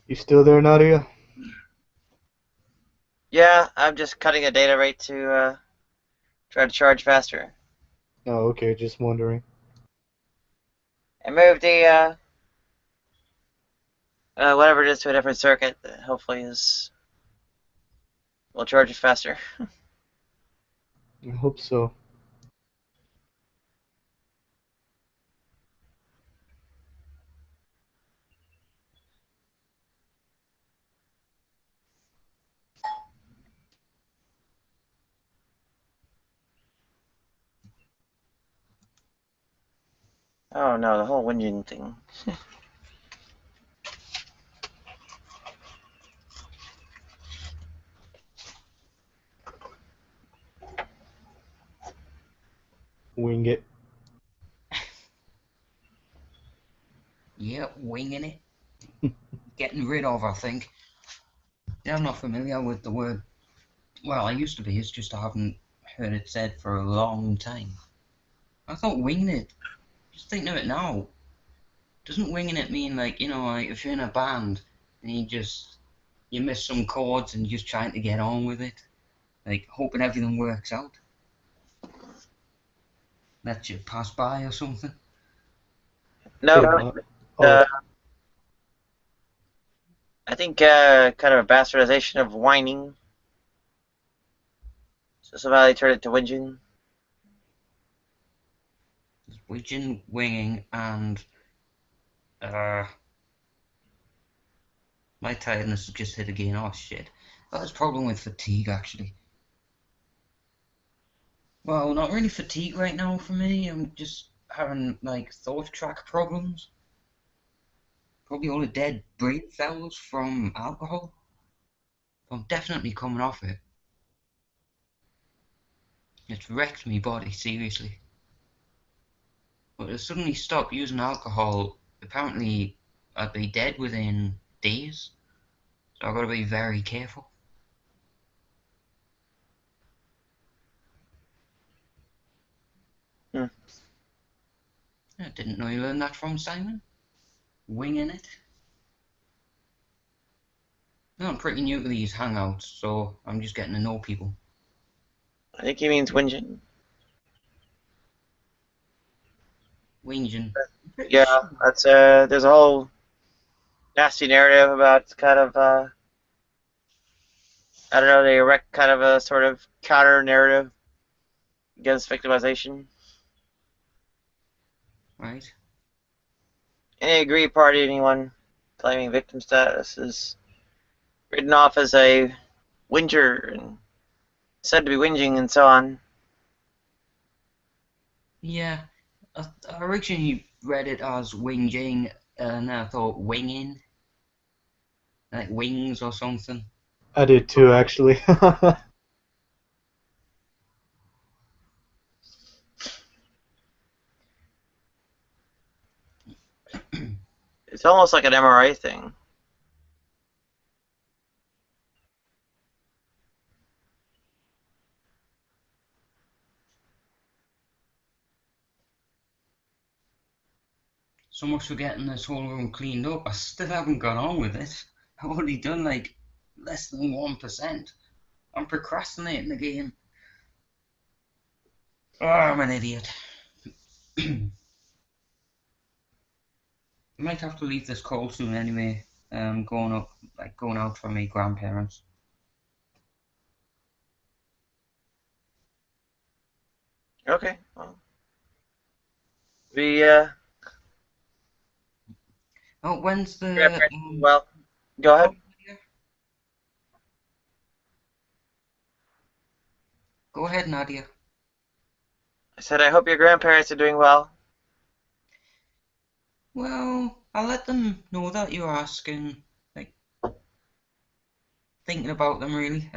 Speaker 18: You still there, Nadia?
Speaker 11: Yeah, I'm just cutting a data rate to try to charge faster.
Speaker 18: Oh, okay, just wondering.
Speaker 11: I moved the whatever it is to a different circuit that hopefully will charge it faster.
Speaker 18: I hope so.
Speaker 11: Oh no, the whole whinging thing.
Speaker 18: Wing it.
Speaker 12: Yep, winging it. Getting rid of, I think. Yeah, I'm not familiar with the word. Well, I used to be. It's just I haven't heard it said for a long time. I thought winging it. Just thinking of it now. Doesn't winging it mean like, you know, like if you're in a band and you miss some chords and you're just trying to get on with it, like hoping everything works out? Let you pass by or something?
Speaker 11: No. I think kind of a bastardization of whining. So somehow they turned it to whinging.
Speaker 12: Whinging, winging, and my tiredness has just hit again. Oh shit. That's a problem with fatigue, actually. Well, not really fatigue right now for me. I'm just having like thought track problems. Probably all the dead brain cells from alcohol. I'm definitely coming off it. It's wrecked me body, seriously. But to suddenly stop using alcohol, apparently I'd be dead within days. So I've got to be very careful.
Speaker 11: Hmm.
Speaker 12: I didn't know you learned that from Simon. Winging it. No, I'm pretty new to these hangouts, so I'm just getting to know people.
Speaker 11: I think he means whinging.
Speaker 12: Whinging.
Speaker 11: Yeah, that's there's a whole nasty narrative about kind of I don't know, they erect kind of a sort of counter narrative against victimization.
Speaker 12: Right.
Speaker 11: Any aggrieved party, anyone claiming victim status is written off as a whinger and said to be whinging and so on.
Speaker 12: Yeah, I originally read it as whinging, and then I thought winging, like wings or something.
Speaker 18: I did too, actually.
Speaker 11: It's almost like an MRA thing.
Speaker 12: So much for getting this whole room cleaned up. I still haven't got on with it. I've only done like less than 1%. I'm procrastinating again. Oh, I'm an idiot. I might have to leave this call soon anyway. Going out for my grandparents.
Speaker 11: Okay. Well,
Speaker 12: Oh, when's the
Speaker 11: well, go ahead.
Speaker 12: Go ahead, Nadia.
Speaker 11: I said I hope your grandparents are doing well.
Speaker 12: Well, I'll let them know that you're asking, like, thinking about them really.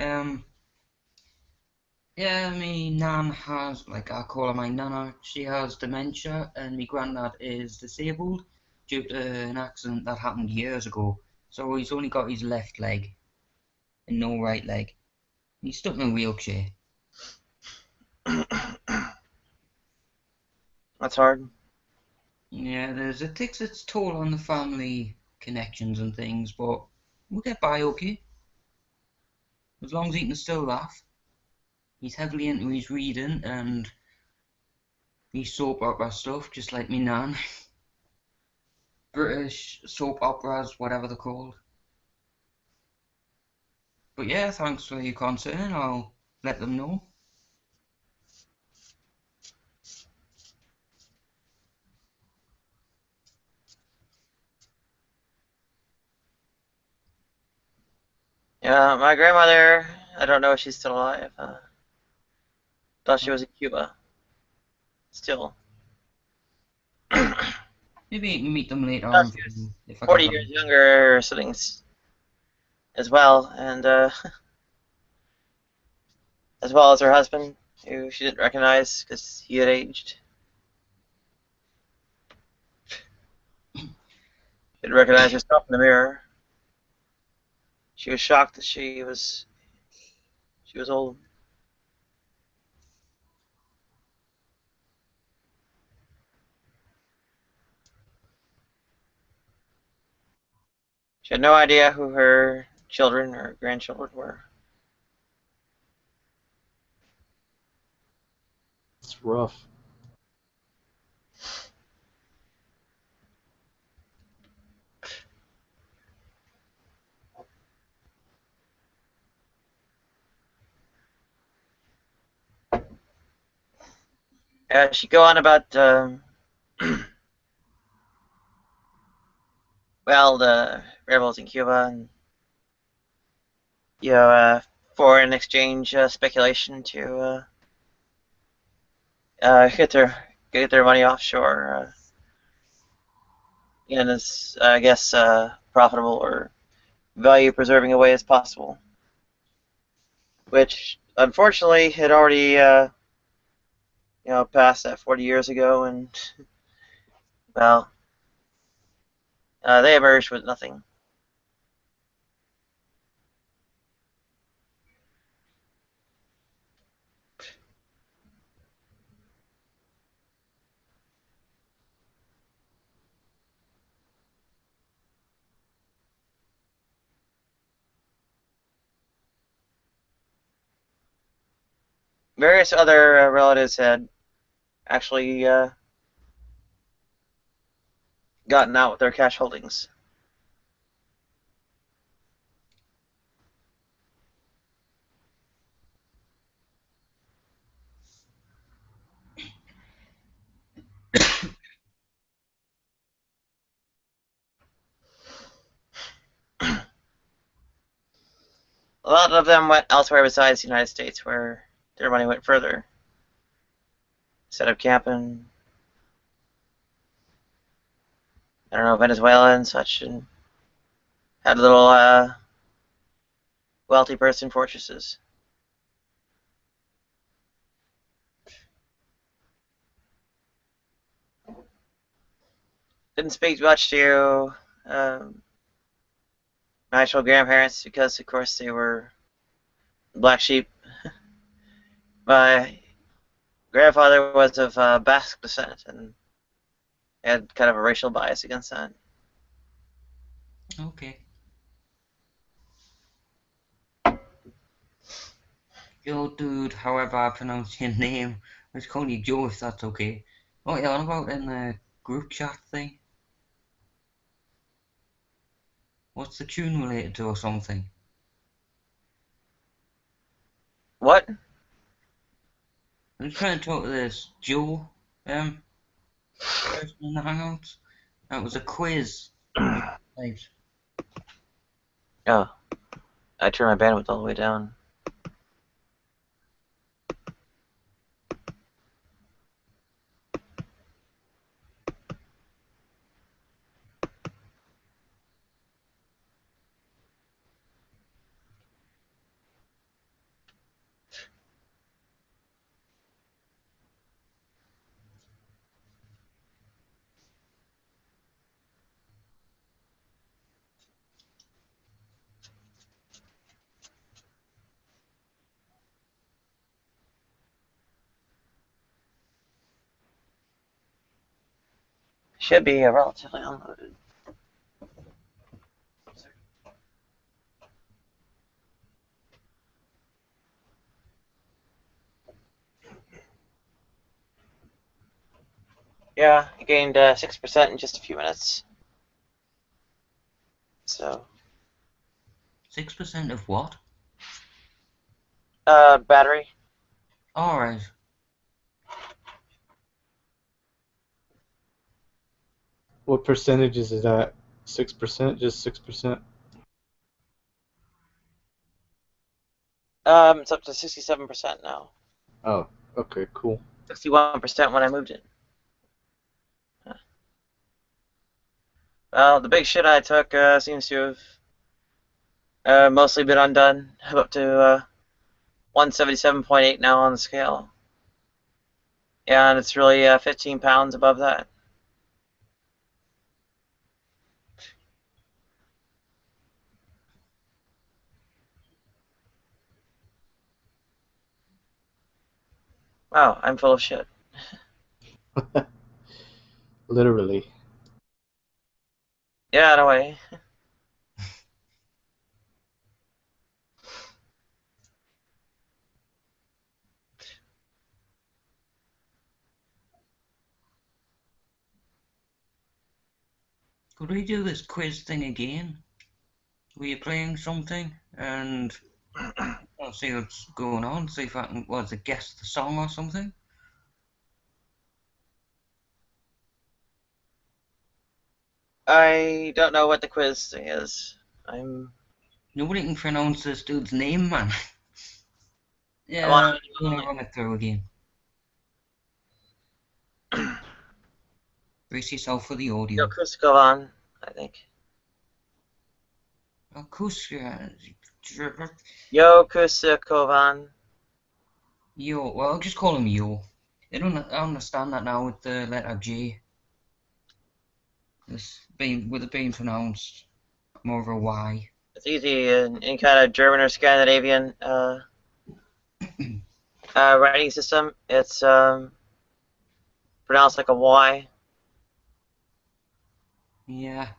Speaker 12: Yeah, me nan has, like, I call her my nana, she has dementia, and my granddad is disabled due to an accident that happened years ago. So he's only got his left leg and no right leg. He's stuck in a wheelchair.
Speaker 11: That's hard.
Speaker 12: Yeah, it takes its toll on the family connections and things, but We'll get by okay. As long as he can still laugh. He's heavily into his reading and his soap opera stuff, just like me nan. British soap operas, whatever they're called. But yeah, thanks for your concern. I'll let them know.
Speaker 11: Yeah, my grandmother, I don't know if she's still alive. Thought she was in Cuba. Still.
Speaker 12: Maybe you can meet them later on if I
Speaker 11: 40
Speaker 12: get
Speaker 11: years
Speaker 12: them.
Speaker 11: younger or something as well, and as well as her husband, who she didn't recognize because he had aged. Didn't recognize herself in the mirror. She was shocked that she was old. She had no idea who her children or grandchildren were.
Speaker 18: It's rough.
Speaker 11: She'd go on about, well, the rebels in Cuba and, foreign exchange speculation to get their money offshore in as, I guess, profitable or value-preserving a way as possible. Which, unfortunately, had already, passed that 40 years ago, and, well, they emerged with nothing. Various other relatives had actually gotten out with their cash holdings. A lot of them went elsewhere besides the United States, where their money went further. Set up camp in, I don't know, Venezuela and such, and had little wealthy person fortresses. Didn't speak much to my actual grandparents because, of course, they were black sheep. My grandfather was of Basque descent and had kind of a racial bias against that.
Speaker 12: Okay. Joe, dude, however I pronounce your name, let's call you Joe if that's okay. What are you on about in the group chat thing? What's the tune related to or something?
Speaker 11: What?
Speaker 12: I'm trying to talk to this Joe, person in the Hangouts. That was a quiz. Right.
Speaker 11: Oh, I turned my bandwidth all the way down. Should be relatively unloaded. Yeah, I gained 6% in just a few minutes. So.
Speaker 12: 6% of what?
Speaker 11: Battery.
Speaker 12: Alright.
Speaker 18: What percentage is that? 6%? Just 6%?
Speaker 11: It's up to 67% now.
Speaker 18: Oh, okay, cool.
Speaker 11: 61% when I moved it. Well, the big shit I took seems to have mostly been undone. I'm up to 177.8 now on the scale. Yeah, and it's really 15 pounds above that. Wow, I'm full of shit.
Speaker 18: Literally.
Speaker 11: Yeah, in a way.
Speaker 12: Could we do this quiz thing again? Were you playing something? And I'll see what's going on, see if I can, guess the song or something?
Speaker 11: I don't know what the quiz thing is.
Speaker 12: Nobody can pronounce this dude's name, man. Yeah,
Speaker 11: I'm
Speaker 12: I'm gonna run it through again. Brace yourself for the audio.
Speaker 11: Yo, Kuskovan, I think. Yo, Kuskovan.
Speaker 12: Yo, well, I'll just call him Yo. I understand that now with the letter J. With it being pronounced more of a Y.
Speaker 11: It's easy in any kind of German or Scandinavian writing system. It's pronounced like a Y.
Speaker 12: Yeah.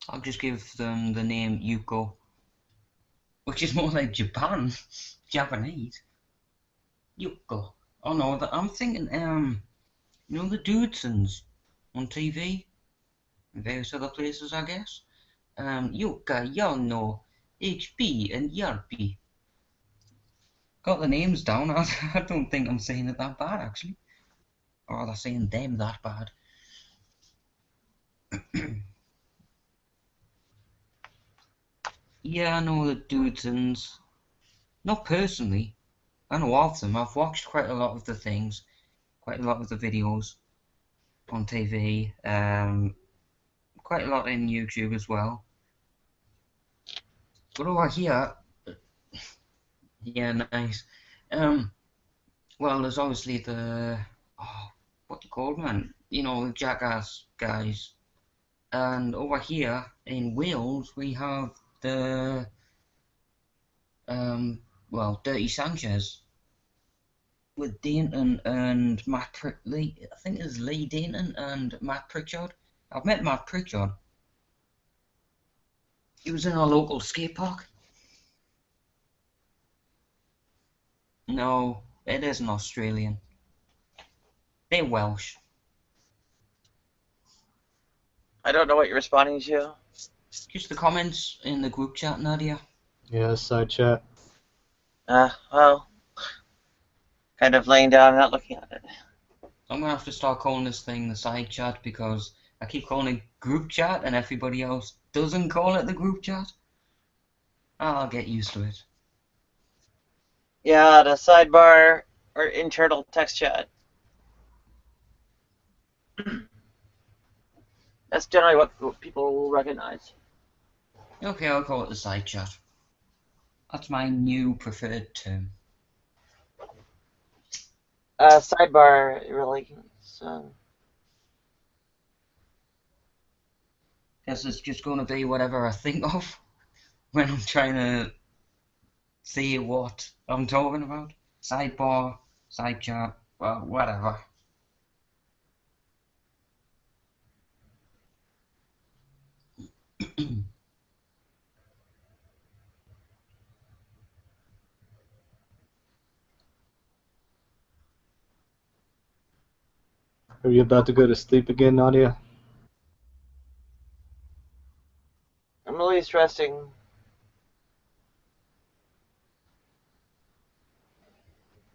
Speaker 12: I'll just give them the name Yuko, which is more like Japan, Japanese. Yuko. Oh no, I'm thinking you know the Dudesons on TV, and various other places, I guess. Yuka, Yano, HP, and Yarpi. Got the names down. I don't think I'm saying it that bad, actually. Or rather, saying them that bad. Yeah, I know the Dudesons. Not personally. I know of them. I've watched quite a lot of the things, quite a lot of the videos on TV, quite a lot in YouTube as well. But over here, yeah, nice. Well, there's obviously the what they called, man? You know, the Jackass guys. And over here in Wales, we have the Dirty Sanchez with Dainton and Matt Lee. I think it's Lee Dainton and Matt Pritchard. I've met Matt Pritchard. He was in our local skate park. No, it isn't Australian. They're Welsh.
Speaker 11: I don't know what you're responding to.
Speaker 12: Just the comments in the group chat, Nadia.
Speaker 18: Yeah, side chat.
Speaker 11: Well, kind of laying down and not looking at it.
Speaker 12: I'm gonna have to start calling this thing the side chat because I keep calling it group chat and everybody else doesn't call it the group chat. I'll get used to it.
Speaker 11: Yeah, the sidebar or internal text chat. That's generally what people will recognize.
Speaker 12: Okay, I'll call it the side chat. That's my new preferred term.
Speaker 11: Sidebar, really. So.
Speaker 12: Guess it's just gonna be whatever I think of when I'm trying to see what I'm talking about. Sidebar, side chat, well, whatever.
Speaker 18: Are you about to go to sleep again, Nadia?
Speaker 4: I'm at least resting.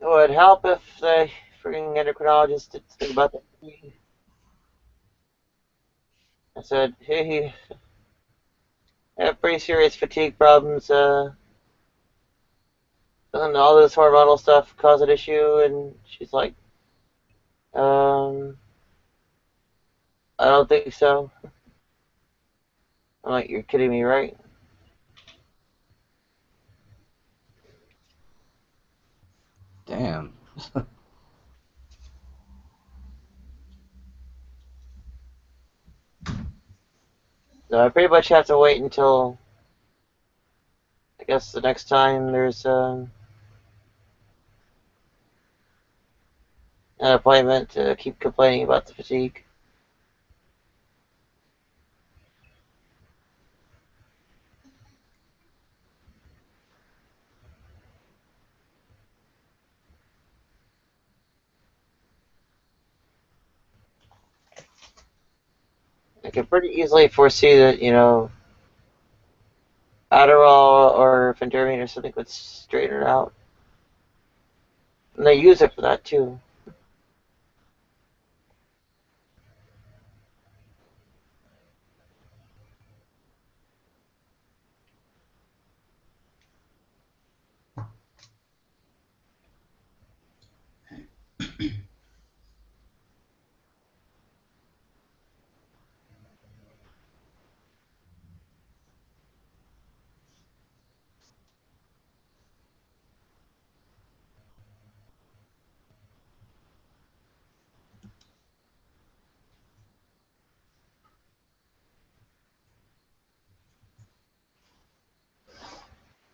Speaker 4: It would help if the freaking endocrinologist did think about that. I said, hey, I have pretty serious fatigue problems. Doesn't all this hormonal stuff cause an issue? And she's like, I don't think so. I'm like, you're kidding me, right?
Speaker 13: Damn.
Speaker 4: So I pretty much have to wait until, I guess, the next time there's an appointment to keep complaining about the fatigue. I can pretty easily foresee that, Adderall or phentermine or something would straighten it out. And they use it for that too.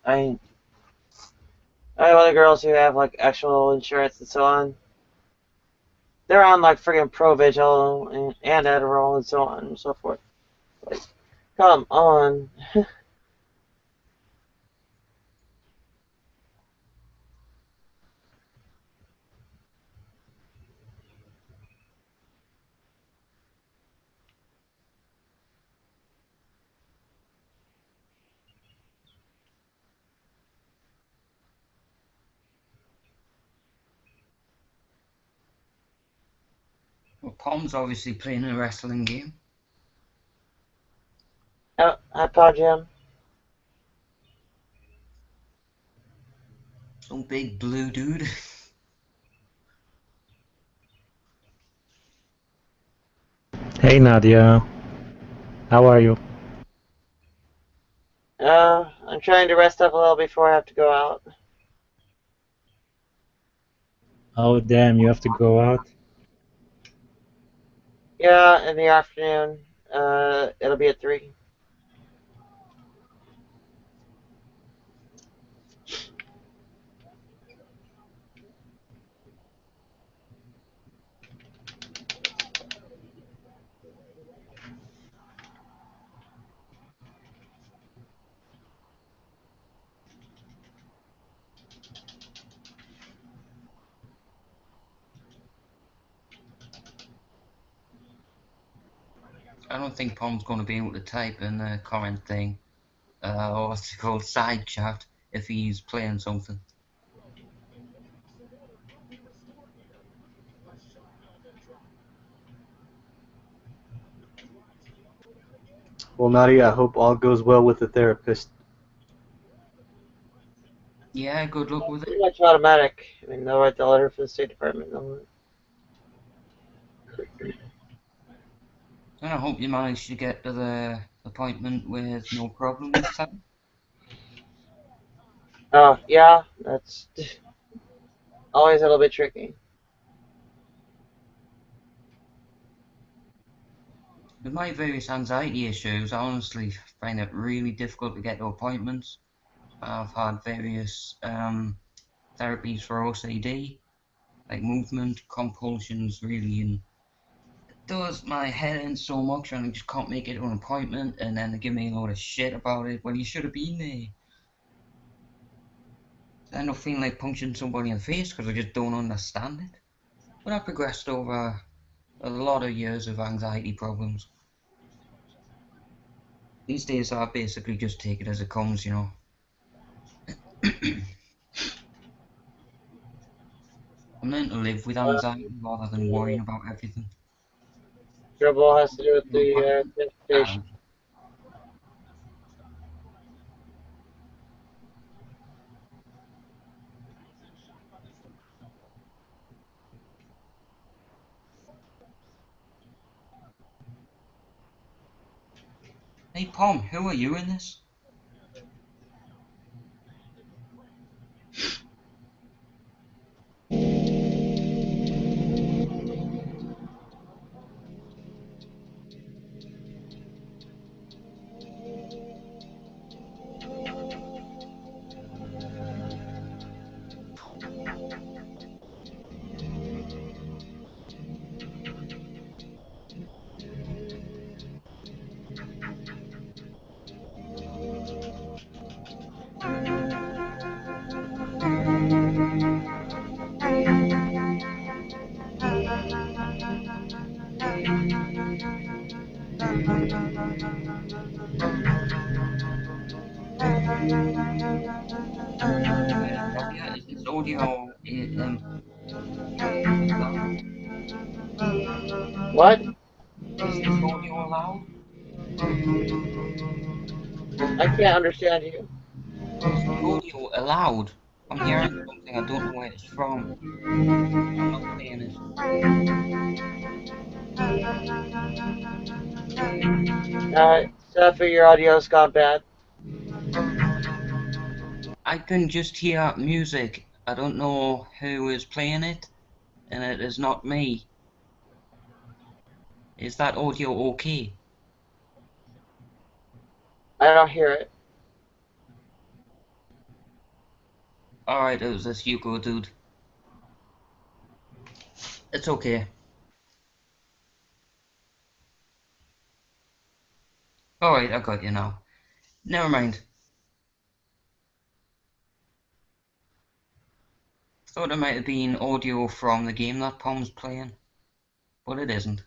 Speaker 4: I I have other girls who have like actual insurance and so on. They're on like friggin' Provigil and Adderall and so on and so forth. Like, come on.
Speaker 12: Well, Pom's obviously playing a wrestling game.
Speaker 4: Oh, hi, Paul Jim.
Speaker 12: Some big blue dude.
Speaker 20: Hey Nadia, how are you?
Speaker 4: I'm trying to rest up a little before I have to go out.
Speaker 20: Oh damn, you have to go out?
Speaker 4: Yeah, in the afternoon. It'll be at 3.
Speaker 12: I don't think Pom's going to be able to type in the comment thing, or what's it called, side chat, if he's playing something.
Speaker 18: Well, Nadia, I hope all goes well with the therapist.
Speaker 12: Yeah, good luck with it.
Speaker 4: Pretty much automatic. I mean, they'll write the letter for the State Department.
Speaker 12: And I hope you manage to get to the appointment with no problem this time.
Speaker 4: Oh, yeah, that's always a little bit tricky.
Speaker 12: With my various anxiety issues, I honestly find it really difficult to get to appointments. I've had various therapies for OCD, like movement compulsions, really, and it does my head in so much, and I just can't make it to an appointment, and then they give me a load of shit about it. Well, you should have been there. I end up feeling like punching somebody in the face because I just don't understand it. But I progressed over a lot of years of anxiety problems. These days I basically just take it as it comes, you know. I'm learning to live with anxiety rather than worrying about everything.
Speaker 4: Dribble has to do with the transportation.
Speaker 12: Hey Pom, who are you in this? Nadia, is this audio
Speaker 4: What?
Speaker 12: is this audio allowed?
Speaker 4: I can't understand you.
Speaker 12: Is the audio allowed? I'm hearing something, I don't know where it's from. I'm not playing it.
Speaker 4: Steffi, your audio's gone bad.
Speaker 12: I can just hear music. I don't know who is playing it, and it is not me. Is that audio okay?
Speaker 4: I don't hear it.
Speaker 12: Alright, it was this Hugo dude. It's okay. Alright, I got you now. Never mind. Thought it might have been audio from the game that Pom's playing, but it isn't.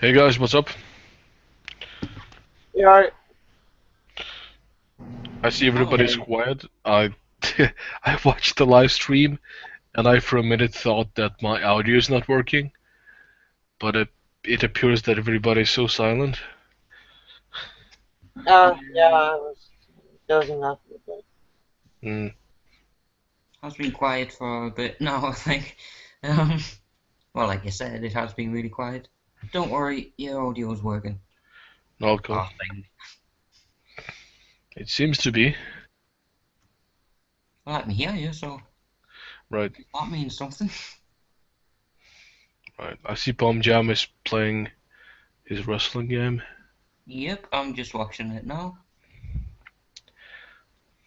Speaker 21: Hey guys, what's up?
Speaker 4: Yeah.
Speaker 21: I see everybody's quiet. I I watched the live stream, and I for a minute thought that my audio is not working, but it appears that everybody's so silent.
Speaker 4: Yeah, I was dozing off.
Speaker 21: Mm.
Speaker 12: Has been quiet for a bit now, I think. Um, well, like you said, it has been really quiet. Don't worry, your audio's working.
Speaker 21: Okay.
Speaker 12: I think.
Speaker 21: It seems to be.
Speaker 12: Well, let me hear you, so
Speaker 21: Right.
Speaker 12: that means something.
Speaker 21: Right. I see Bomb Jam is playing his wrestling game.
Speaker 12: Yep, I'm just watching it now.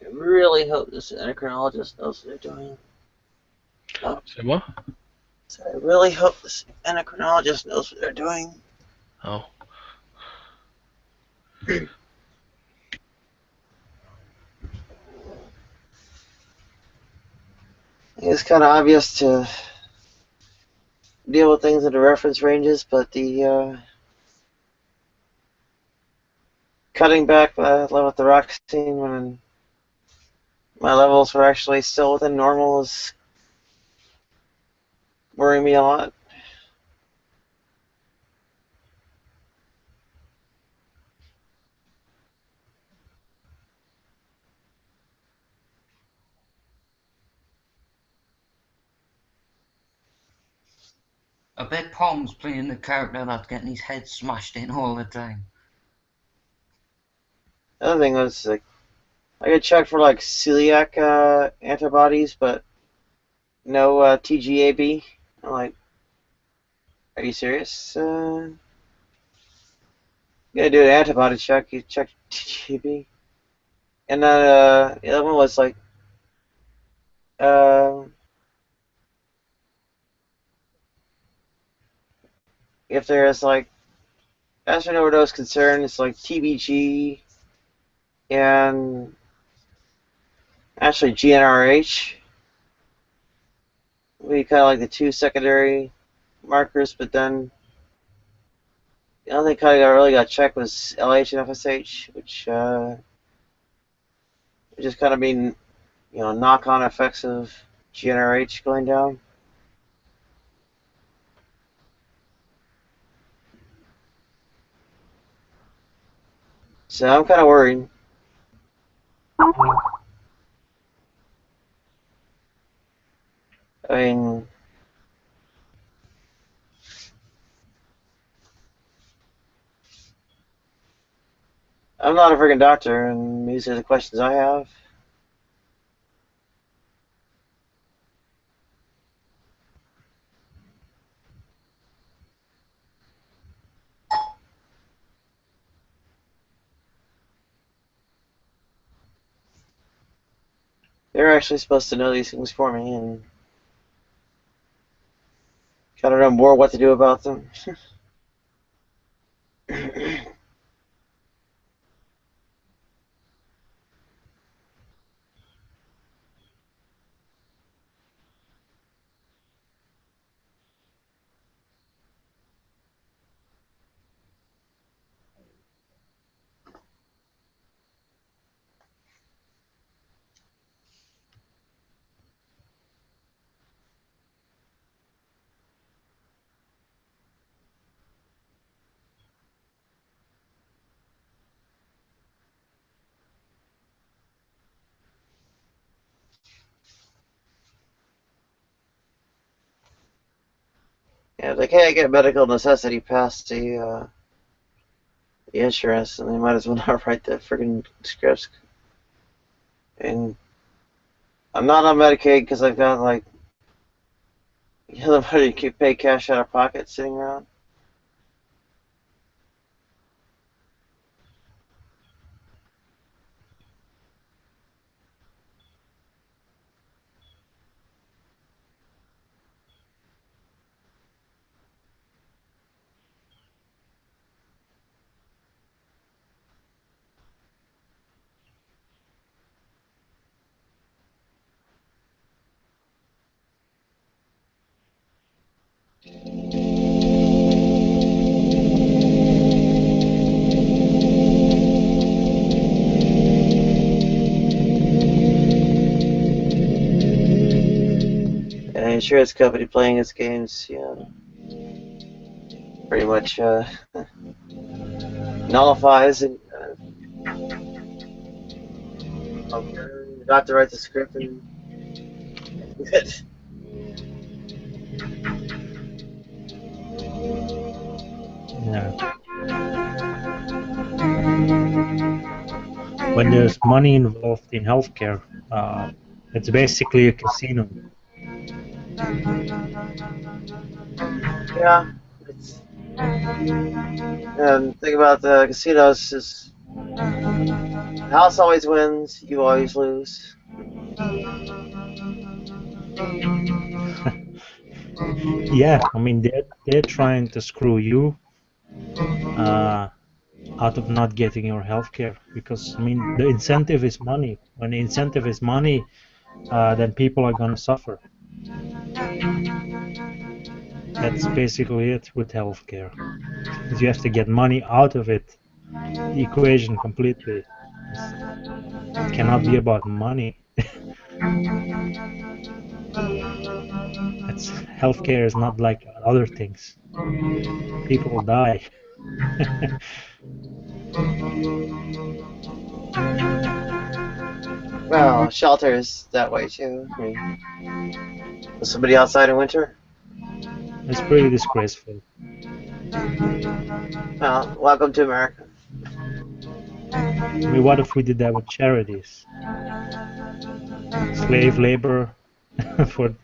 Speaker 4: I really hope this endocrinologist knows what they're doing. Oh.
Speaker 21: Say what?
Speaker 4: So I really hope this endocrinologist knows what they're doing.
Speaker 21: Oh.
Speaker 4: It's kind of obvious to deal with things in the reference ranges, but the cutting back with the roxine when my levels were actually still within normal is worrying me a lot.
Speaker 12: I bet Palm's playing the character that's getting his head smashed in all the time.
Speaker 4: The other thing was, like, I got checked for, like, celiac antibodies, but no TGAB. I'm like, are you serious? You gotta do an antibody check. You check TGAB. And then the other one was, like, if there's, like, acid overdose concern, it's like TBG and actually GnRH. We kind of like the two secondary markers, but then the only thing kind of really got checked was LH and FSH, which just kind of mean, knock-on effects of GnRH going down. So I'm kind of worried. I mean, I'm not a freaking doctor, and these are the questions I have. They're actually supposed to know these things for me, and kind of know more what to do about them. Yeah, like, hey, I get medical necessity past the insurance, and they might as well not write the freaking scripts. And I'm not on Medicaid because I've got, like, the money to pay cash out of pocket sitting around. insurance company playing its games, pretty much nullifies and you got to write the script and good.
Speaker 20: Yeah. When there's money involved in healthcare, it's basically a casino.
Speaker 4: Yeah. And thing about the casinos is the house always wins, you always lose.
Speaker 20: Yeah, I mean they're trying to screw you out of not getting your healthcare, because I mean the incentive is money. When the incentive is money, then people are gonna suffer. That's basically it with healthcare. Because you have to get money out of it. The equation completely. It cannot be about money. It's healthcare is not like other things. People die.
Speaker 4: Well, shelter is that way too. I mean, was somebody outside in winter?
Speaker 20: It's pretty disgraceful.
Speaker 4: Well, welcome to America.
Speaker 20: I mean, what if we did that with charities? Slave labor for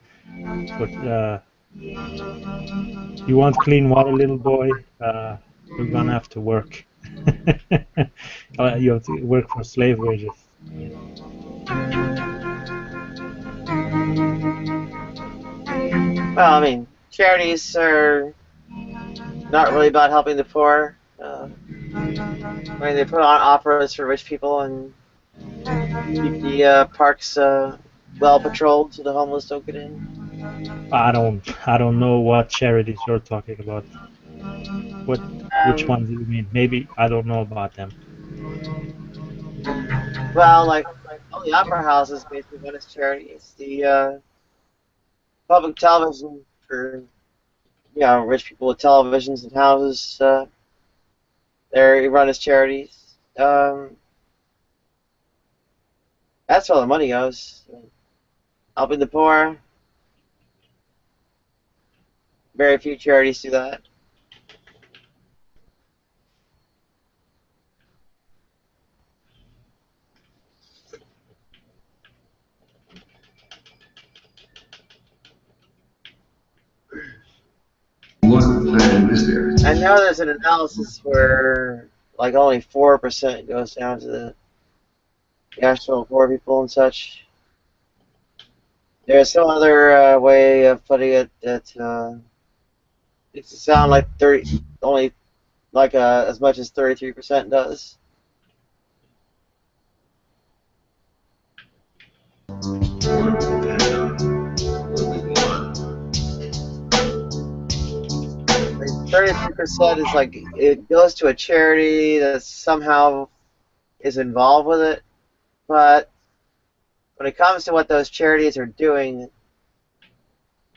Speaker 20: you want clean water, little boy? You're gonna have to work. You have to work for slave wages.
Speaker 4: Well, I mean, charities are not really about helping the poor. I mean, they put on operas for rich people and keep the parks well patrolled so the homeless don't get in.
Speaker 20: I don't know what charities you're talking about. Which ones do you mean? Maybe I don't know about them.
Speaker 4: Well, like all the opera houses basically run as charities. The public television for rich people with televisions and houses, they run as charities. That's where all the money goes. Helping the poor. Very few charities do that. I know there's an analysis where like only 4% goes down to the actual poor people and such. There's some other way of putting it that it sound like only like as much as 33% does. Like 33% is like it goes to a charity that somehow is involved with it, but when it comes to what those charities are doing,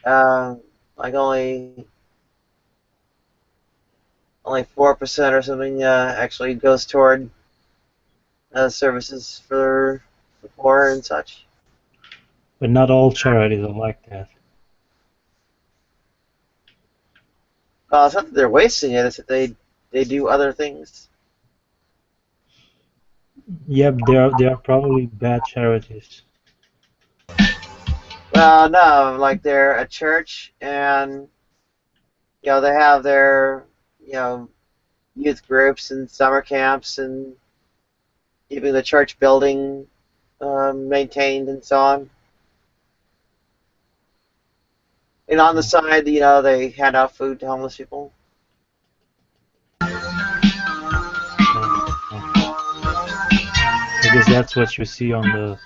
Speaker 4: like only 4% or something actually goes toward services for the poor and such.
Speaker 20: But not all charities are like that.
Speaker 4: Well, it's not that they're wasting it; it's that they do other things.
Speaker 20: Yep, they are probably bad charities.
Speaker 4: Well, no, like they're a church, and they have their youth groups and summer camps and keeping the church building maintained and so on. And on the side, they hand out food to homeless people.
Speaker 20: I guess that's what you see on the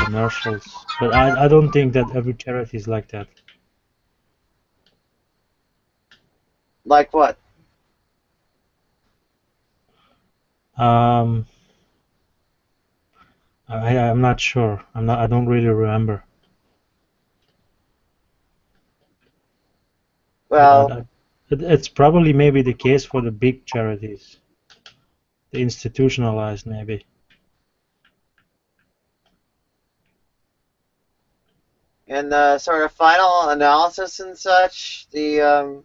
Speaker 20: commercials. But I don't think that every charity is like that.
Speaker 4: Like what?
Speaker 20: I'm not sure. I don't really remember.
Speaker 4: Well,
Speaker 20: It's probably maybe the case for the big charities, the institutionalized maybe.
Speaker 4: in the sort of final analysis and such, the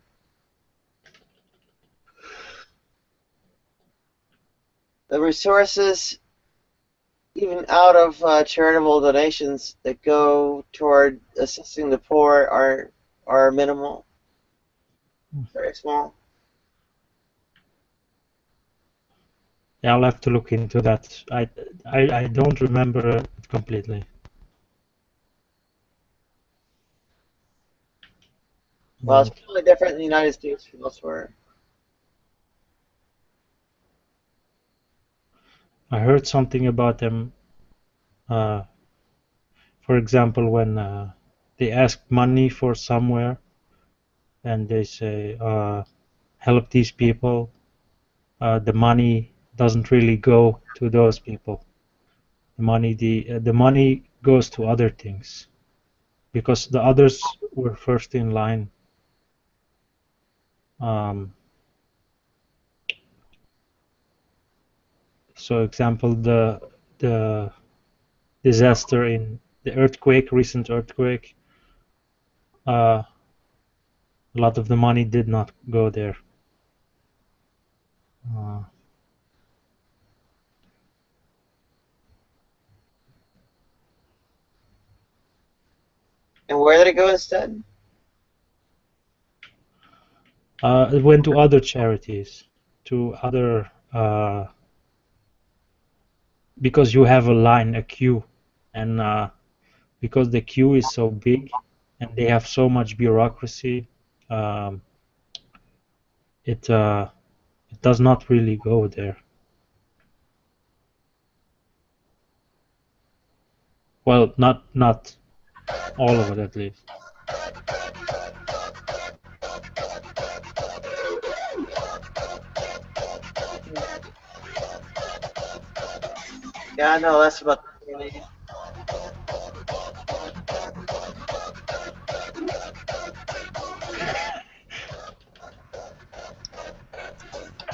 Speaker 4: resources, even out of charitable donations that go toward assisting the poor, are minimal, very small.
Speaker 20: Yeah, I'll have to look into that. I don't remember it completely.
Speaker 4: Well, it's probably different in the United States from elsewhere.
Speaker 20: I heard something about them. For example, when they ask money for somewhere, and they say, "Help these people," the money doesn't really go to those people. The money goes to other things, because the others were first in line. So, example, the disaster in the recent earthquake, a lot of the money did not go there.
Speaker 4: And where did it go instead?
Speaker 20: It went to other charities, to other, because you have a line, a queue, and because the queue is so big and they have so much bureaucracy, it does not really go there. Well, not all of it, at least.
Speaker 4: Yeah, I know less about the community.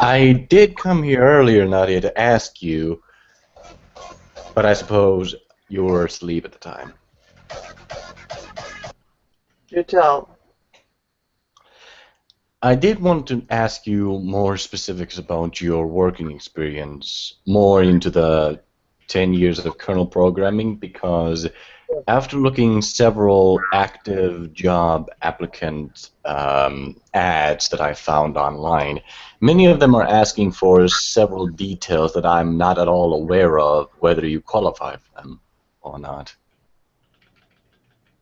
Speaker 9: I did come here earlier, Nadia, to ask you, but I suppose you were asleep at the time.
Speaker 4: Do tell.
Speaker 9: I did want to ask you more specifics about your working experience, more into the 10 years of kernel programming, because after looking several active job applicant ads that I found online, many of them are asking for several details that I'm not at all aware of, whether you qualify for them or not.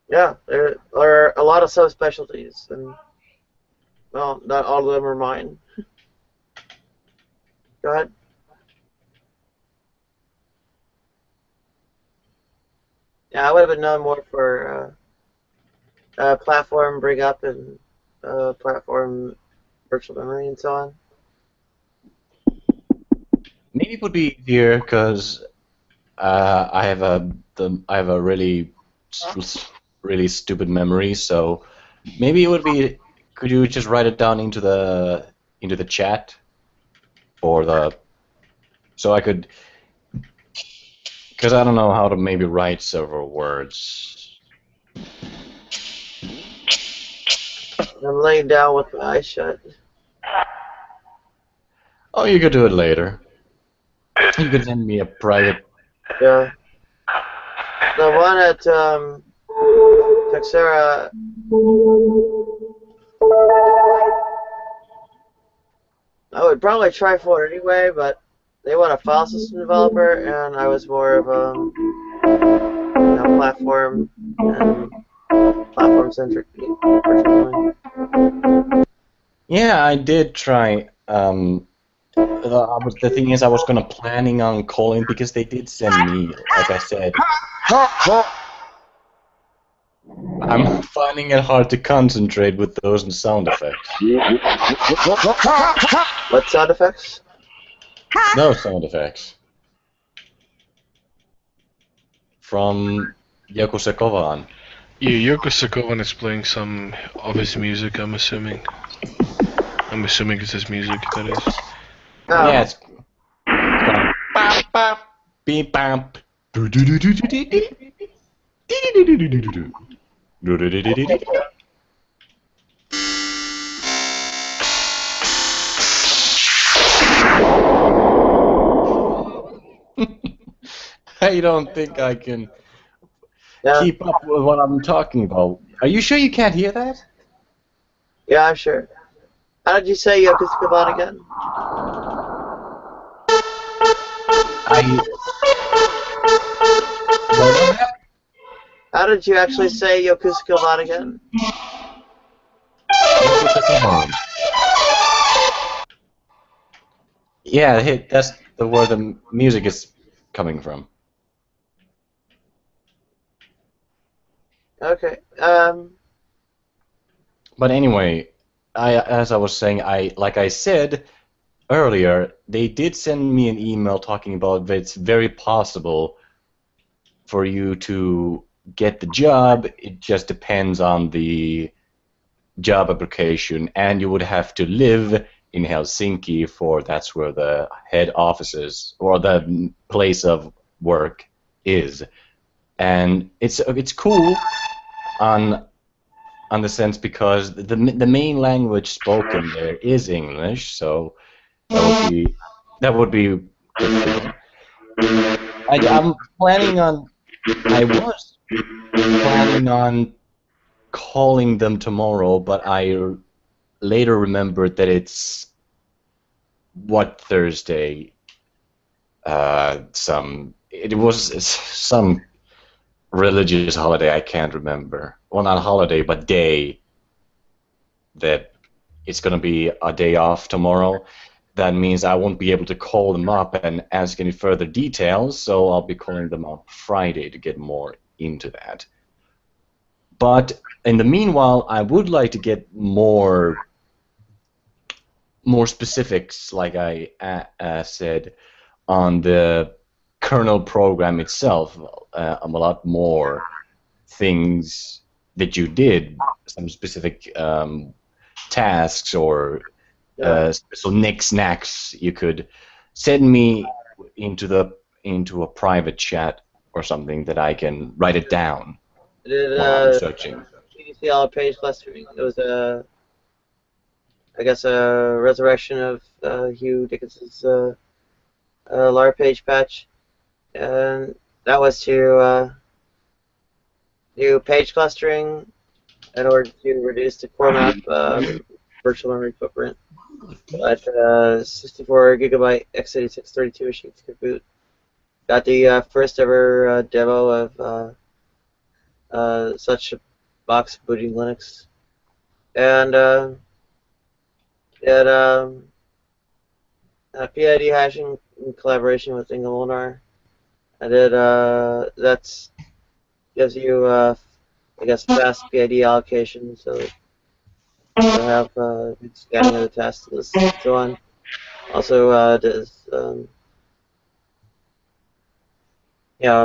Speaker 4: Yeah, there are a lot of subspecialties, and well, not all of them are mine. Go ahead. Yeah, I would have been known more for platform bring up and platform virtual memory and so on.
Speaker 9: Maybe it would be easier because I have a really stupid memory, so maybe it would be. Could you just write it down into the chat, so I could, because I don't know how to maybe write several words.
Speaker 4: I'm laying down with my eyes shut.
Speaker 9: Oh, you could do it later. You could send me a private.
Speaker 4: Yeah. The one at Texera. I would probably try for it anyway, but they want a file system developer, and I was more of a platform and platform-centric.
Speaker 9: Yeah, I did try. The thing is, I was planning on calling because they did send me, like I said. I'm finding it hard to concentrate with those sound effects.
Speaker 4: What sound effects?
Speaker 9: No sound effects. From Yakuza Kovan.
Speaker 21: Yeah, Yoko Sokovan is playing some of his music, I'm assuming. I'm assuming it's his music, that is.
Speaker 9: Yeah, it's going bop bop beep bop do do do do do do do do do do do do do. I don't think I can keep up with what I'm talking about. Are you sure you can't hear that?
Speaker 4: Yeah, I'm sure. How did you say Yoko Sokovan again? How did you actually say Yoko Sokovan again?
Speaker 9: Yeah, that's where the music is coming from.
Speaker 4: Okay.
Speaker 9: But anyway, as I was saying, like I said earlier, they did send me an email talking about that it's very possible for you to get the job. It just depends on the job application, and you would have to live in Helsinki, for that's where the head office is, or the place of work is. And it's cool on the sense because the main language spoken there is English, so that would be good for me. I'm planning on. I was planning on calling them tomorrow, but I later remembered that it's Thursday. It was some religious holiday. I can't remember. Well, not holiday, but day. That it's going to be a day off tomorrow. That means I won't be able to call them up and ask any further details, so I'll be calling them up Friday to get more into that. But in the meanwhile, I would like to get more specifics, like I said, on the kernel program itself. A lot more things that you did, some specific tasks or so knickknacks you could send me into a private chat or something that I can write it down while I'm searching.
Speaker 4: Did you see all page clustering? It was I guess a resurrection of Hugh Dickinson's LAR page patch, and that was to do page clustering in order to reduce the core map virtual memory footprint. But 64 gigabyte x86-32 machines could boot. Got the first ever demo of such a box booting Linux, and did PID hashing in collaboration with Inga Molnar. I did that's gives you I guess fast PID allocation, so you have good scanning of the task list and so on. Also does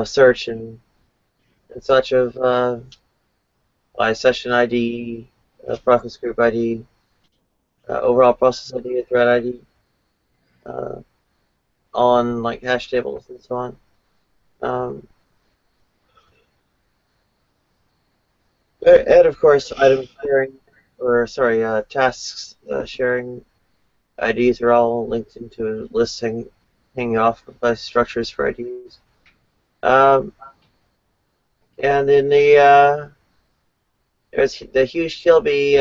Speaker 4: search and such of by session ID, process group ID, overall process ID, thread ID, on like hash tables and so on. And of course, item sharing, or sorry, tasks sharing IDs are all linked into lists hanging off by structures for IDs. And in the there's the huge Kilby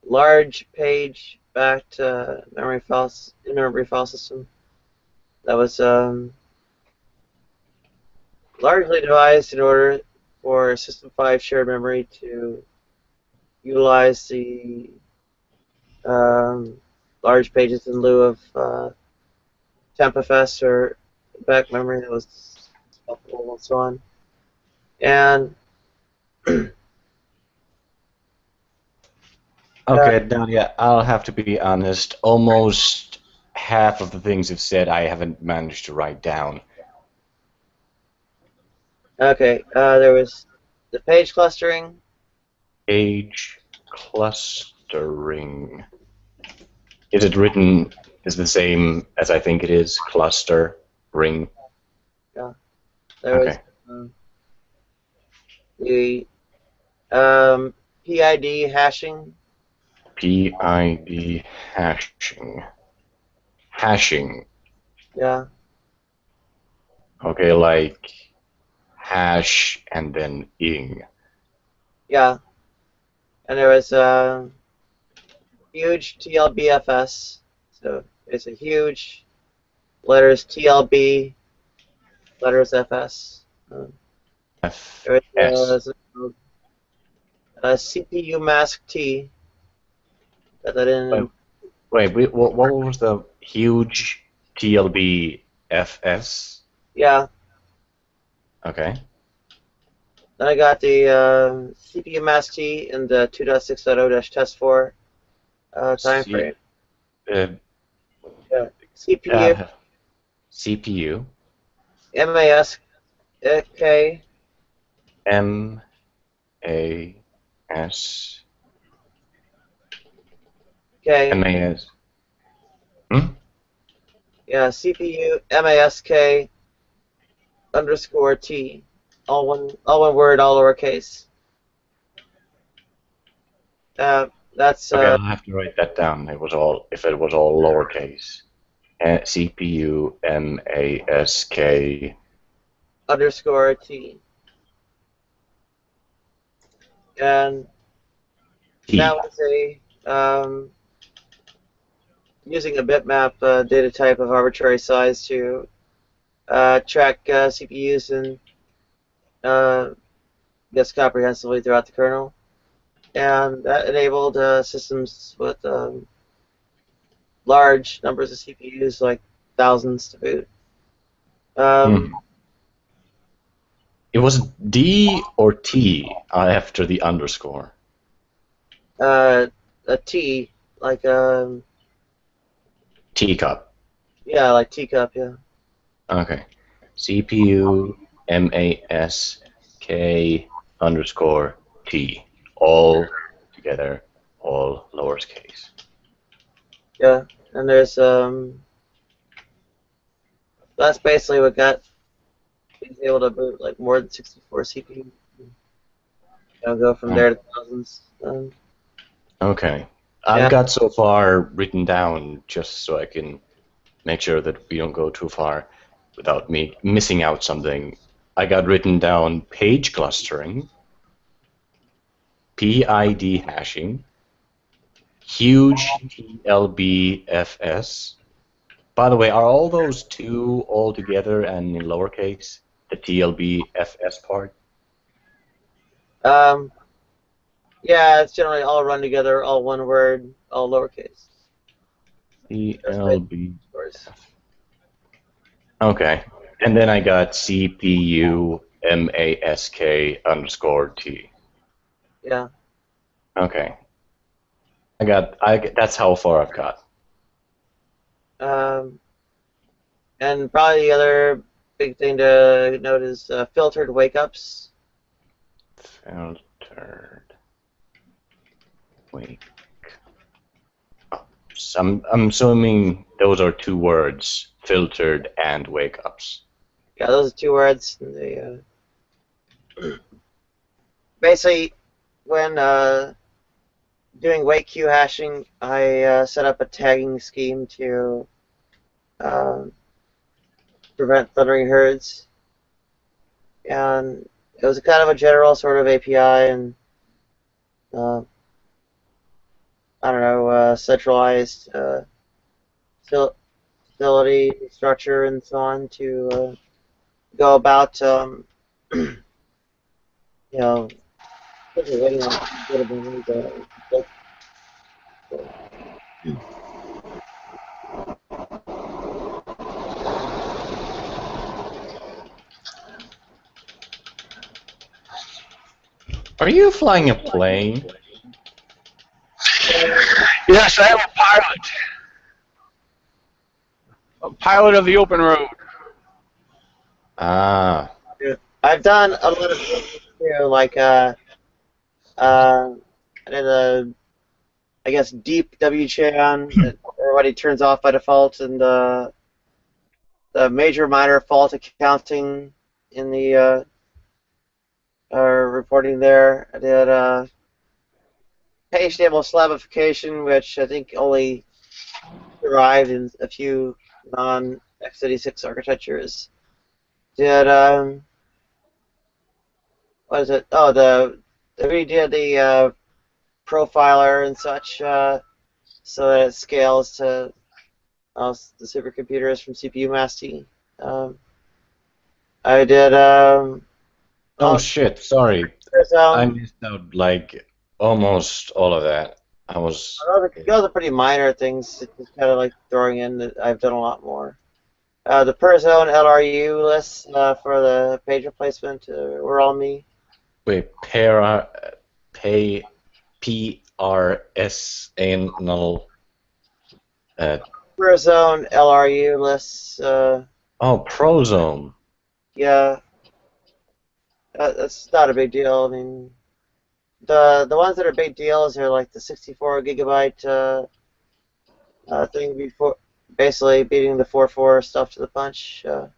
Speaker 4: large page backed in-memory file system that was largely devised in order for System 5 shared memory to utilize the large pages in lieu of TempFS or back memory that was swappable and so on. And
Speaker 9: okay, Nadia, I'll have to be honest. Almost half of the things you've said I haven't managed to write down.
Speaker 4: okay, there was the page clustering.
Speaker 9: Page clustering. Is it written is the same as I think it is? Cluster ring.
Speaker 4: Yeah. There
Speaker 9: Okay.
Speaker 4: was the PID hashing.
Speaker 9: PID hashing. Hashing.
Speaker 4: Yeah.
Speaker 9: Okay, like hash and then ing.
Speaker 4: Yeah. And there was huge TLBFS. So it's a huge letters TLB, letters FS. There was a CPU mask T. Put that in.
Speaker 9: Wait, what was the huge TLB FS?
Speaker 4: Yeah.
Speaker 9: Okay.
Speaker 4: Then I got the CPU mask T in the 2.6.0-test4 time frame. Yeah. CPU.
Speaker 9: CPU.
Speaker 4: MAS K.
Speaker 9: MAS.
Speaker 4: K.
Speaker 9: MAS.
Speaker 4: Yeah, CPU MASK underscore T. All one word, all lowercase. That's
Speaker 9: Okay, I'll have to write that down. If it was all lowercase. CPU MASK
Speaker 4: underscore T. And
Speaker 9: T.
Speaker 4: that was a using a bitmap data type of arbitrary size to track CPUs and guess comprehensively throughout the kernel, and that enabled systems with large numbers of CPUs, like thousands to boot.
Speaker 9: It was D or T after the underscore.
Speaker 4: A T, like
Speaker 9: Teacup.
Speaker 4: yeah, like teacup, yeah.
Speaker 9: Okay. CPU MASK underscore T. All together, all lowercase.
Speaker 4: Yeah, and there's that's basically what got he's able to boot like more than 64 CPUs. Go from there to thousands.
Speaker 9: Okay. I've got so far written down just so I can make sure that we don't go too far without me missing out something. I got written down page clustering, PID hashing, huge TLBFS. By the way, are all those two all together and in lowercase? The TLBFS part?
Speaker 4: Yeah, it's generally all run together, all one word, all lowercase.
Speaker 9: TLB. Okay. And then I got CPU MASK underscore T.
Speaker 4: Yeah.
Speaker 9: Okay. That's how far I've got.
Speaker 4: And probably the other big thing to note is filtered wake-ups.
Speaker 9: Filtered wake ups. I'm assuming those are two words, filtered and wake ups.
Speaker 4: Yeah, those are two words. They, basically, when doing wake queue hashing, I set up a tagging scheme to prevent thundering herds. And it was kind of a general sort of API and I don't know, centralized facility structure and so on to go about, you know,
Speaker 9: Are you flying a plane?
Speaker 17: Yes, I am a pilot. A pilot of the open road.
Speaker 9: Ah.
Speaker 4: I've done a lot of too. Like I did a, I guess, deep WChan that everybody turns off by default, and the major minor fault accounting in the reporting there. I did page table slabification, which I think only survived in a few non-x86 architectures. Did what is it? Oh, we did the profiler and such, so that it scales to the supercomputers from CPU mass-T. I did.
Speaker 9: Oh shit! Sorry, I missed out like almost all of that. I was.
Speaker 4: Those are pretty minor things. It's just kind of like throwing in that I've done a lot more. The per zone LRU lists for the page replacement were all me.
Speaker 9: Wait, PRS null.
Speaker 4: Per zone LRU lists.
Speaker 9: Oh, Prozone.
Speaker 4: Yeah, that's not a big deal. I mean, the ones that are big deals are like the 64 gigabyte thing before, basically beating the 4.4 stuff to the punch, the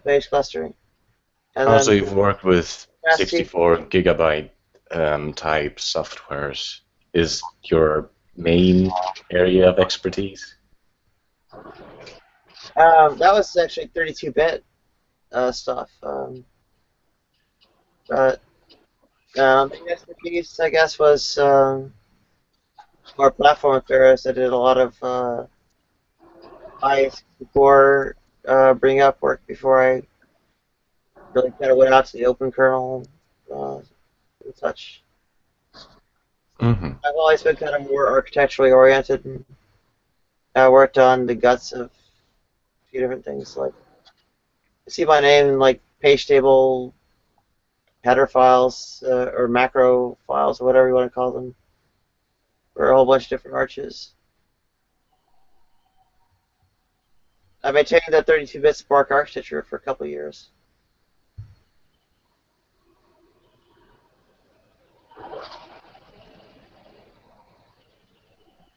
Speaker 4: page clustering. And
Speaker 9: Also,
Speaker 4: then
Speaker 9: you've worked with
Speaker 4: mass-T.
Speaker 9: 64 gigabyte type softwares. Is your main area of expertise?
Speaker 4: That was actually 32-bit stuff. But main expertise, I guess, was more platform affairs. I did a lot of i64 bring up work before I really kind of went out to the open kernel and such.
Speaker 9: Mm-hmm.
Speaker 4: I've always been kind of more architecturally oriented, and I worked on the guts of a few different things. Like, you see my name in like page table header files or macro files or whatever you want to call them, for a whole bunch of different arches. I maintained that 32-bit Spark architecture for a couple of years.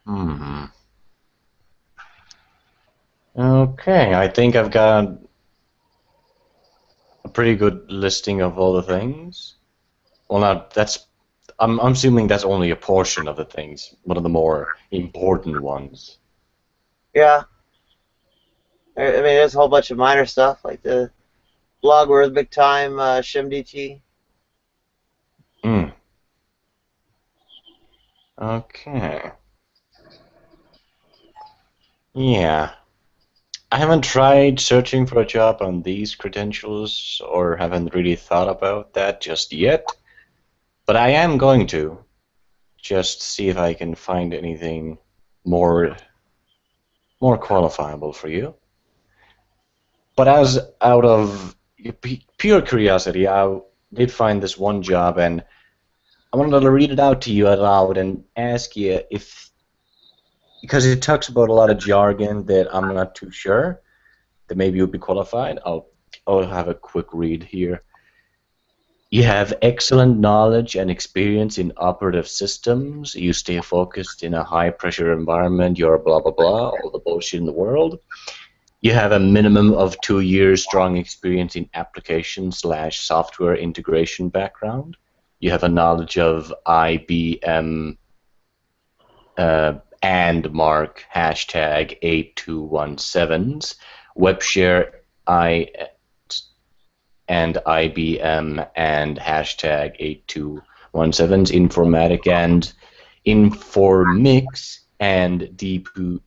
Speaker 9: Hmm. Okay, I think I've got a pretty good listing of all the things. Well, not that's. I'm assuming that's only a portion of the things. One of the more important ones.
Speaker 4: Yeah. I mean, there's a whole bunch of minor stuff, like the logarithmic time shimdt.
Speaker 9: Hmm. Okay. Yeah. I haven't tried searching for a job on these credentials, or haven't really thought about that just yet. But I am going to just see if I can find anything more qualifiable for you. But as out of pure curiosity, I did find this one job, and I wanted to read it out to you aloud and ask you if, because it talks about a lot of jargon that I'm not too sure that maybe you'd be qualified. I'll have a quick read here. You have excellent knowledge and experience in operative systems. You stay focused in a high-pressure environment. You're blah, blah, blah, all the bullshit in the world. You have a minimum of 2 years strong experience in application/software integration background. You have a knowledge of IBM and mark hashtag 8217s, WebShare and IBM and hashtag 8217s, Informatic and Informix and DB2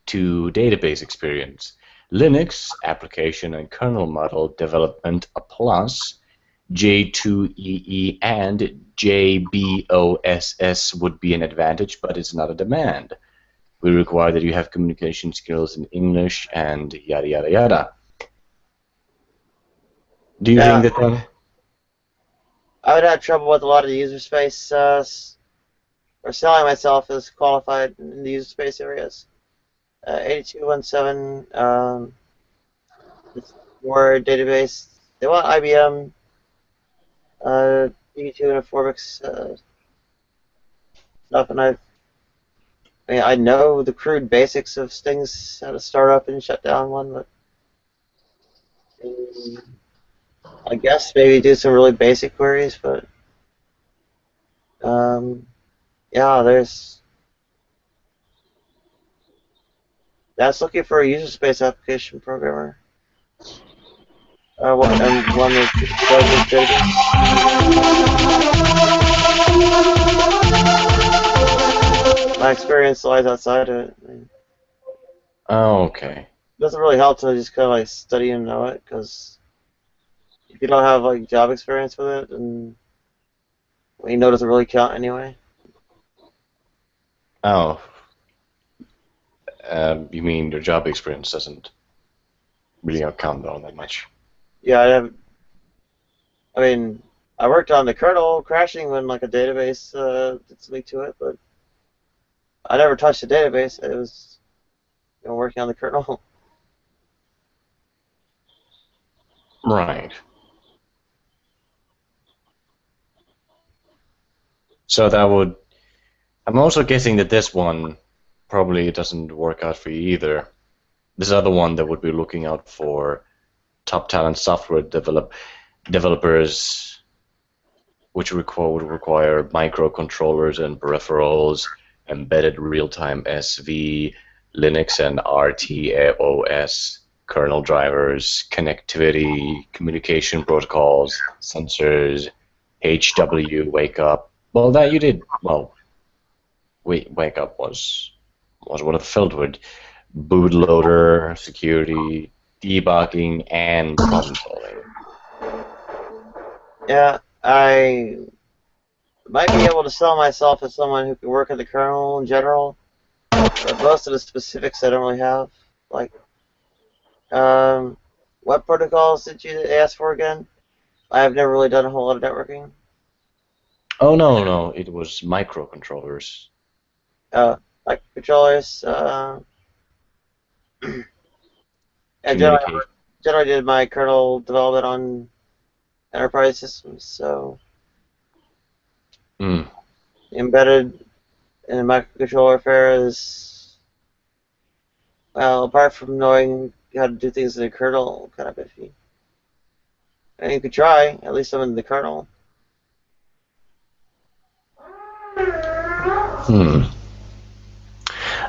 Speaker 9: database experience. Linux application and kernel model development a plus. J2EE and JBOSS would be an advantage, but it's not a demand. We require that you have communication skills in English and yada yada yada. Do you think that?
Speaker 4: I would have trouble with a lot of the user space, or selling myself as qualified in the user space areas. 8217, more database they want IBM, DB2 and Informix stuff, and I mean, I know the crude basics of things, how to start up and shut down one, but I guess maybe do some really basic queries, but yeah, that's looking for a user space application programmer. And one that does database. My experience lies outside of it.
Speaker 9: Oh, okay.
Speaker 4: It doesn't really help to just kind of like study and know it, because if you don't have like job experience with it, and what you know doesn't really count anyway.
Speaker 9: Oh. You mean your job experience doesn't really count on that much?
Speaker 4: Yeah, I mean, I worked on the kernel crashing when like a database did something to it, but I never touched the database. It was working on the kernel.
Speaker 9: Right. So that would... I'm also guessing that this one probably doesn't work out for you either. This other one that would be looking out for top talent software developers, which would require microcontrollers and peripherals, embedded real-time SV, Linux and RTOS, kernel drivers, connectivity, communication protocols, sensors, HW, wake up. Well, that you did. Well, wake up was what it filled with bootloader, security, debugging, and problem solving.
Speaker 4: Yeah, I might be able to sell myself as someone who can work in the kernel in general, but most of the specifics I don't really have. Like, what protocols did you ask for again? I've never really done a whole lot of networking.
Speaker 9: Oh, no, it was microcontrollers.
Speaker 4: Microcontrollers, and generally did my kernel development on enterprise systems, so embedded in microcontroller affairs, well, apart from knowing how to do things in the kernel, kind of iffy. And you could try, at least some in the kernel.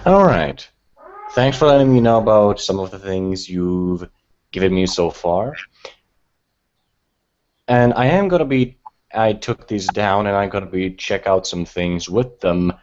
Speaker 9: Alright. Thanks for letting me know about some of the things you've given me so far. And I took these down and I'm going to check out some things with them.